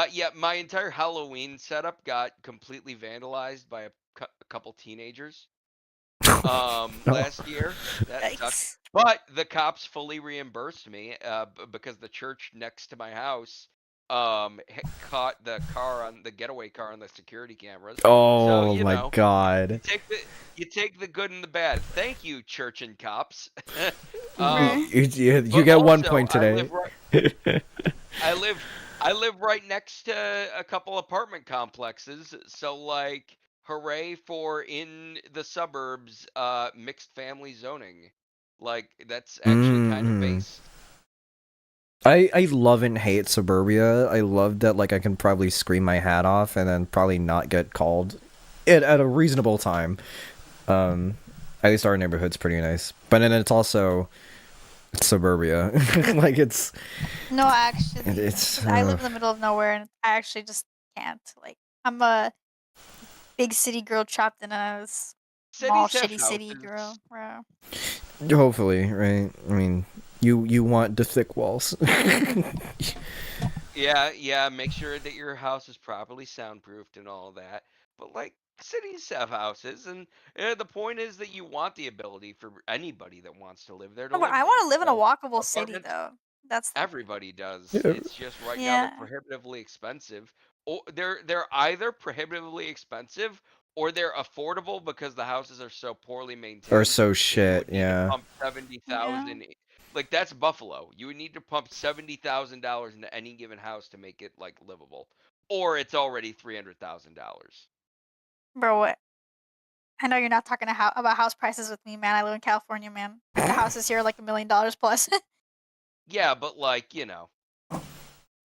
Yeah, my entire Halloween setup got completely vandalized by a couple teenagers. Last year. That sucked. But the cops fully reimbursed me because the church next to my house caught the getaway car on the security cameras. Oh so, my god. You take the good and the bad. Thank you, church and cops. You get 1 point today. I live right next to a couple apartment complexes, so like, hooray for in the suburbs mixed family zoning. Like, that's actually kind of based. I love and hate suburbia. I love that like I can probably scream my hat off and then probably not get called at a reasonable time. At least our neighborhood's pretty nice. But then it's also suburbia. Like it's No, actually, it's I live in the middle of nowhere, and I actually just can't. Like, I'm a big city girl trapped in a small, shitty city girl. Bro. hopefully, right? I mean, you want the thick walls. Yeah, make sure that your house is properly soundproofed and all that. But like, cities have houses, and the point is that you want the ability for anybody that wants to live there to No, but live I there. want to live in a So, walkable city, apartments- though. That's the Everybody does. Yeah. It's just right now Yeah. they're prohibitively expensive. Or they're either prohibitively expensive or they're affordable because the houses are so poorly maintained. Or so that you shit, would need to yeah. pump 70,000. Like, that's Buffalo. You would need to pump $70,000 into any given house to make it like livable, or it's already $300,000. Bro, what? I know you're not talking about house prices with me, man. I live in California, man. The houses here are like $1 million plus. Yeah, but like, you know,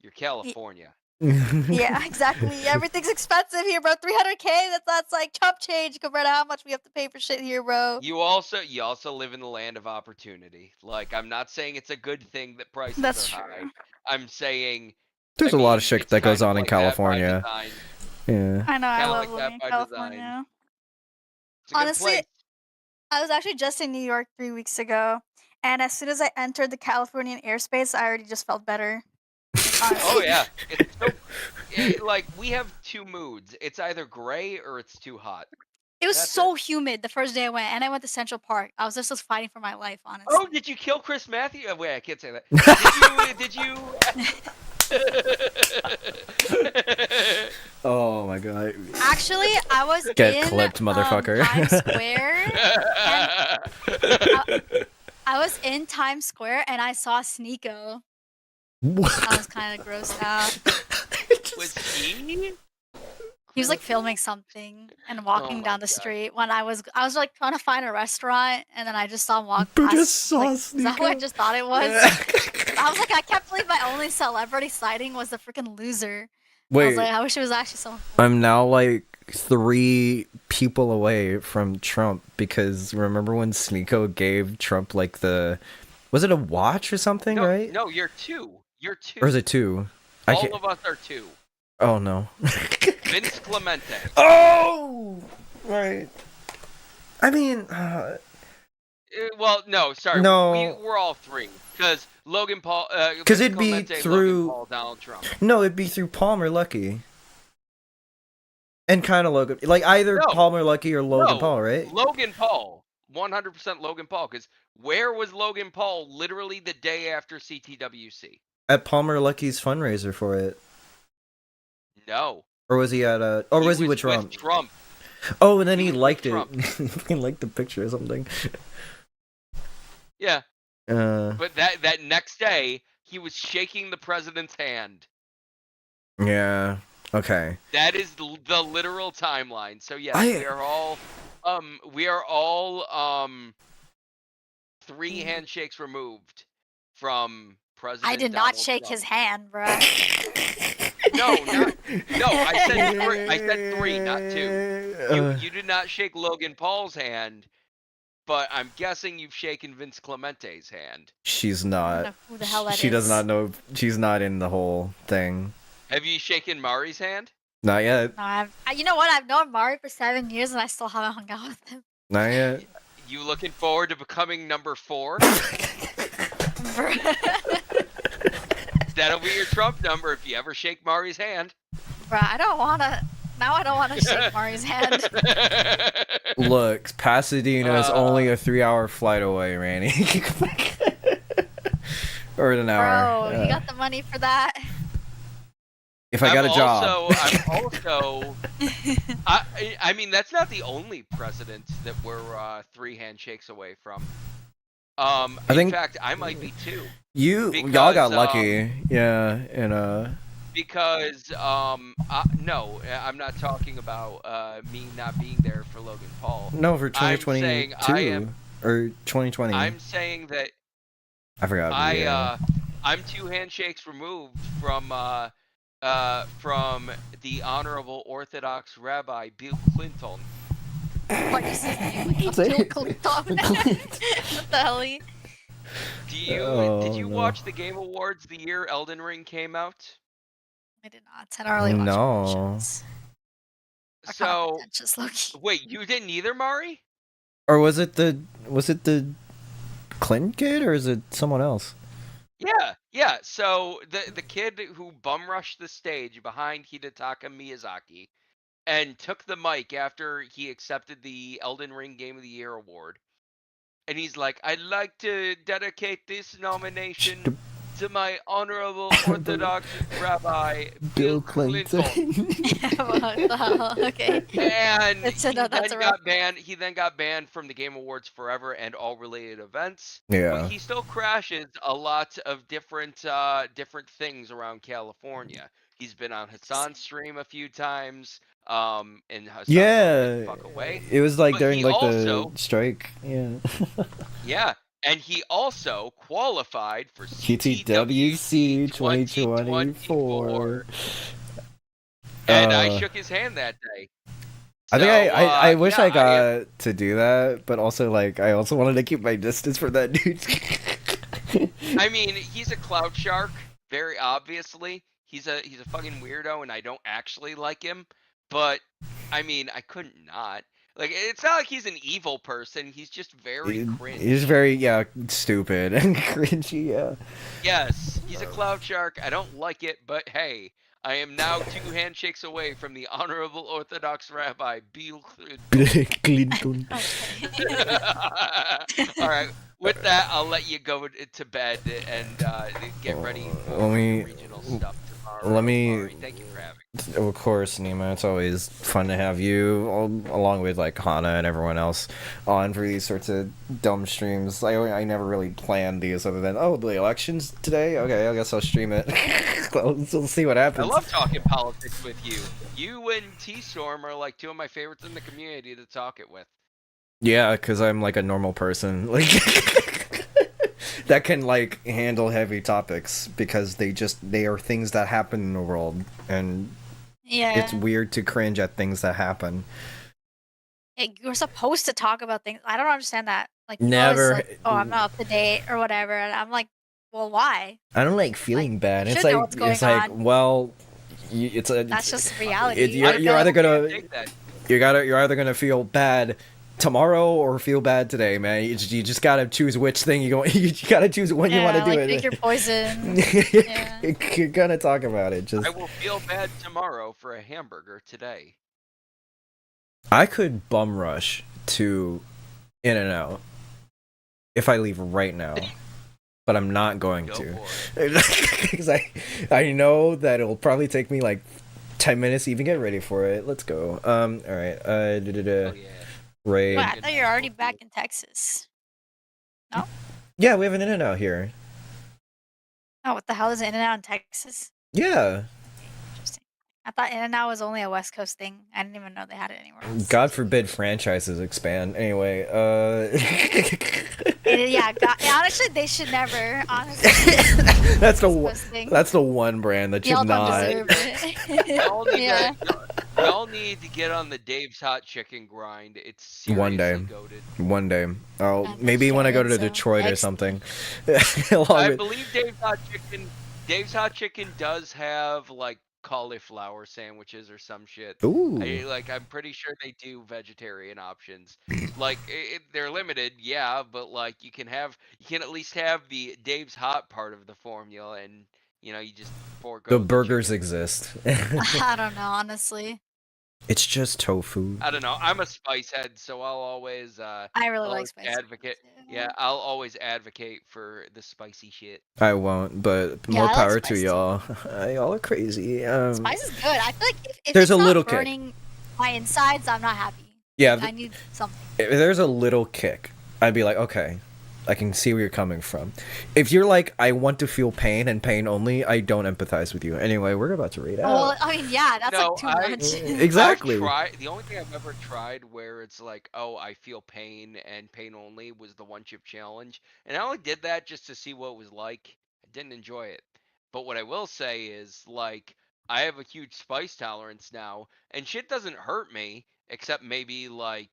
you're California. Yeah, exactly. Everything's expensive here, bro. 300K. That's like chump change compared to how much we have to pay for shit here, bro. You also live in the land of opportunity. Like, I'm not saying it's a good thing that prices That's are true. high. I'm saying There's a lot of shit it's that goes kind of on in like that by California. design. Yeah. I know, I Kinda love like that living in by California. design. It's a good Honestly, place. I was actually just in New York 3 weeks ago, and as soon as I entered the Californian airspace, I already just felt better. Like, honestly. Oh yeah, it's so like we have two moods. It's either gray or it's too hot. It was That's so humid the first day I went, and I went to Central Park. I was just fighting for my life, honestly. Oh, did you kill Chris Matthews? Oh, wait, I can't say that. Did you? Oh my god. Actually, I was Get in clipped, motherfucker. Times Square. I was in Times Square and I saw Sneeko. What? I was kind of grossed out. Was he? He was like filming something and walking down the street when I was like trying to find a restaurant, and then I just saw him walk You past. just saw like, is that what I Sneeko? just thought it was? I was like, I can't believe my only celebrity sighting was the freaking loser. I was Wait. like, I wish it was actually someone. I'm now like 3 people away from Trump because remember when Sneeko gave Trump like was it a watch or something, No, right? no, you're two. You're two. Or is it 2? All of us are 2. Oh no. Vince Clemente. Oh, right. I mean, Well, no, sorry. No. We're all 3 because Logan Paul. because Vince it'd be Clemente, through. Logan Paul, Donald Trump. No, it'd be through Palmer Lucky. And kind of Logan, like either No. Palmer Lucky or Logan No, Paul, right? Logan Paul. 100% Logan Paul. Because where was Logan Paul literally the day after CTWC? At Palmer Lucky's fundraiser for it, No. or was he at a? Or was he with Trump? Trump. Oh, and then he was liked with it. He liked the picture or something. Yeah. Uh, But that next day, he was shaking the president's hand. yeah. Okay. That is the literal timeline. So yes, we are all 3 handshakes removed from President. I did not shake his hand, bro. No, I said 3, not 2. You did not shake Logan Paul's hand, but I'm guessing you've shaken Vince Clemente's hand. She's not. Who the hell that She does is. not know. She's not in the whole thing. Have you shaken Mari's hand? Not yet. No, you know what? I've known Mari for 7 years and I still haven't hung out with him. Not yet. You looking forward to becoming number 4? That'll be your Trump number if you ever shake Mari's hand. Bruh, I don't wanna. Now I don't wanna shake Mari's hand. Look, Pasadena is only a 3-hour flight away, Randy. Or an hour. Bro, you got the money for that? If I got a job. I'm also. I mean, that's not the only president that we're 3 handshakes away from. In fact, I might be 2. Y'all got lucky, yeah, and Because no, I'm not talking about me not being there for Logan Paul. No, for 2022 or 2020. I'm saying that I forgot. I'm 2 handshakes removed from the Honorable Orthodox Rabbi Bill Clinton. What is his name? Bill Clinton. What the hell? Did you watch the Game Awards the year Elden Ring came out? I did not. I don't really watch No. promotions. So Just low-key. wait, you didn't either, Mari? Or was it the Clinton kid, or is it someone else? Yeah. So the kid who bum rushed the stage behind Hidetaka Miyazaki and took the mic after he accepted the Elden Ring Game of the Year award. And he's like, I'd like to dedicate this nomination to my honorable Orthodox Rabbi Bill Clinton. What the hell? Okay. And He he then got banned from the Game Awards forever and all related events. Yeah. But he still crashes a lot of different things around California. He's been on Hassan's stream a few times. And Hassan Yeah. fuck away. It was like But during he like also, the strike. Yeah. yeah, and he also qualified for TTWC 2024. And I shook his hand that day. I think I wish yeah, I got to do that, but also like I also wanted to keep my distance from that dude. I mean, he's a cloud shark, very obviously. He's a fucking weirdo, and I don't actually like him. But I mean, I couldn't not. Like, it's not like he's an evil person. He's just very cringe. He's very stupid and cringy. Yeah. Yes, he's a cloud shark. I don't like it, but hey, I am now 2 handshakes away from the Honorable Orthodox Rabbi Bill Clinton. All right. With that, I'll let you go to bed and get ready for regional stuff tomorrow. Let me. Ari, thank you for having me. Of course, Nima. It's always fun to have you, along with like Hana and everyone else, on for these sorts of dumb streams. I never really planned these other than the elections today. Okay, I guess I'll stream it. we'll see what happens. I love talking politics with you. You and T-Storm are like 2 of my favorites in the community to talk it with. Yeah, because I'm like a normal person, like that can like handle heavy topics because they are things that happen in the world, and it's weird to cringe at things that happen. You're supposed to talk about things. I don't understand that. Like never. Like, I'm not up to date or whatever, and I'm like, well, why? I don't like feeling bad. It's know like what's going it's like on. well, That's just reality. You're either gonna you're either gonna feel bad tomorrow or feel bad today, man. You just gotta choose which thing you gotta choose when you want to do it. Pick your poison. You're gonna talk about it. I will feel bad tomorrow for a hamburger today. I could bum rush to In-N-Out if I leave right now, but I'm not going to because I know that it'll probably take me like 10 minutes to even get ready for it. Let's go. All right. Raid. Wait, I thought you're already back in Texas. No? Yeah, we have an In-N-Out here. Oh, what the hell is In-N-Out in Texas? Yeah. Interesting. I thought In-N-Out was only a West Coast thing. I didn't even know they had it anywhere else. God forbid franchises expand. Anyway, honestly, they should never. Honestly, that's the one brand that should not. Y'all need to get on the Dave's Hot Chicken grind. It's seriously goated. One day. Oh, maybe when I go to Detroit or something. I believe Dave's Hot Chicken does have like cauliflower sandwiches or some shit. Ooh. I'm pretty sure they do vegetarian options. Like they're limited, yeah, but like you can at least have the Dave's Hot part of the formula, and you just forego the burgers exist. I don't know, honestly. It's just tofu. I don't know. I'm a spice head, so I'll always I really like spicy. advocate. Yeah, I'll always advocate for the spicy shit. I won't, but more power to y'all. Y'all are crazy. Spice is good. I feel like if there's it's a little not burning my insides, I'm not happy. Yeah, I need something. If there's a little kick, I'd be like, okay, I can see where you're coming from. If you're like, I want to feel pain and pain only, I don't empathize with you. Anyway, we're about to read out. Well, I mean, yeah, that's like too much. Exactly. The only thing I've ever tried where it's like, oh, I feel pain and pain only was the one chip challenge. And I only did that just to see what it was like. I didn't enjoy it. But what I will say is, like, I have a huge spice tolerance now, and shit doesn't hurt me, except maybe, like,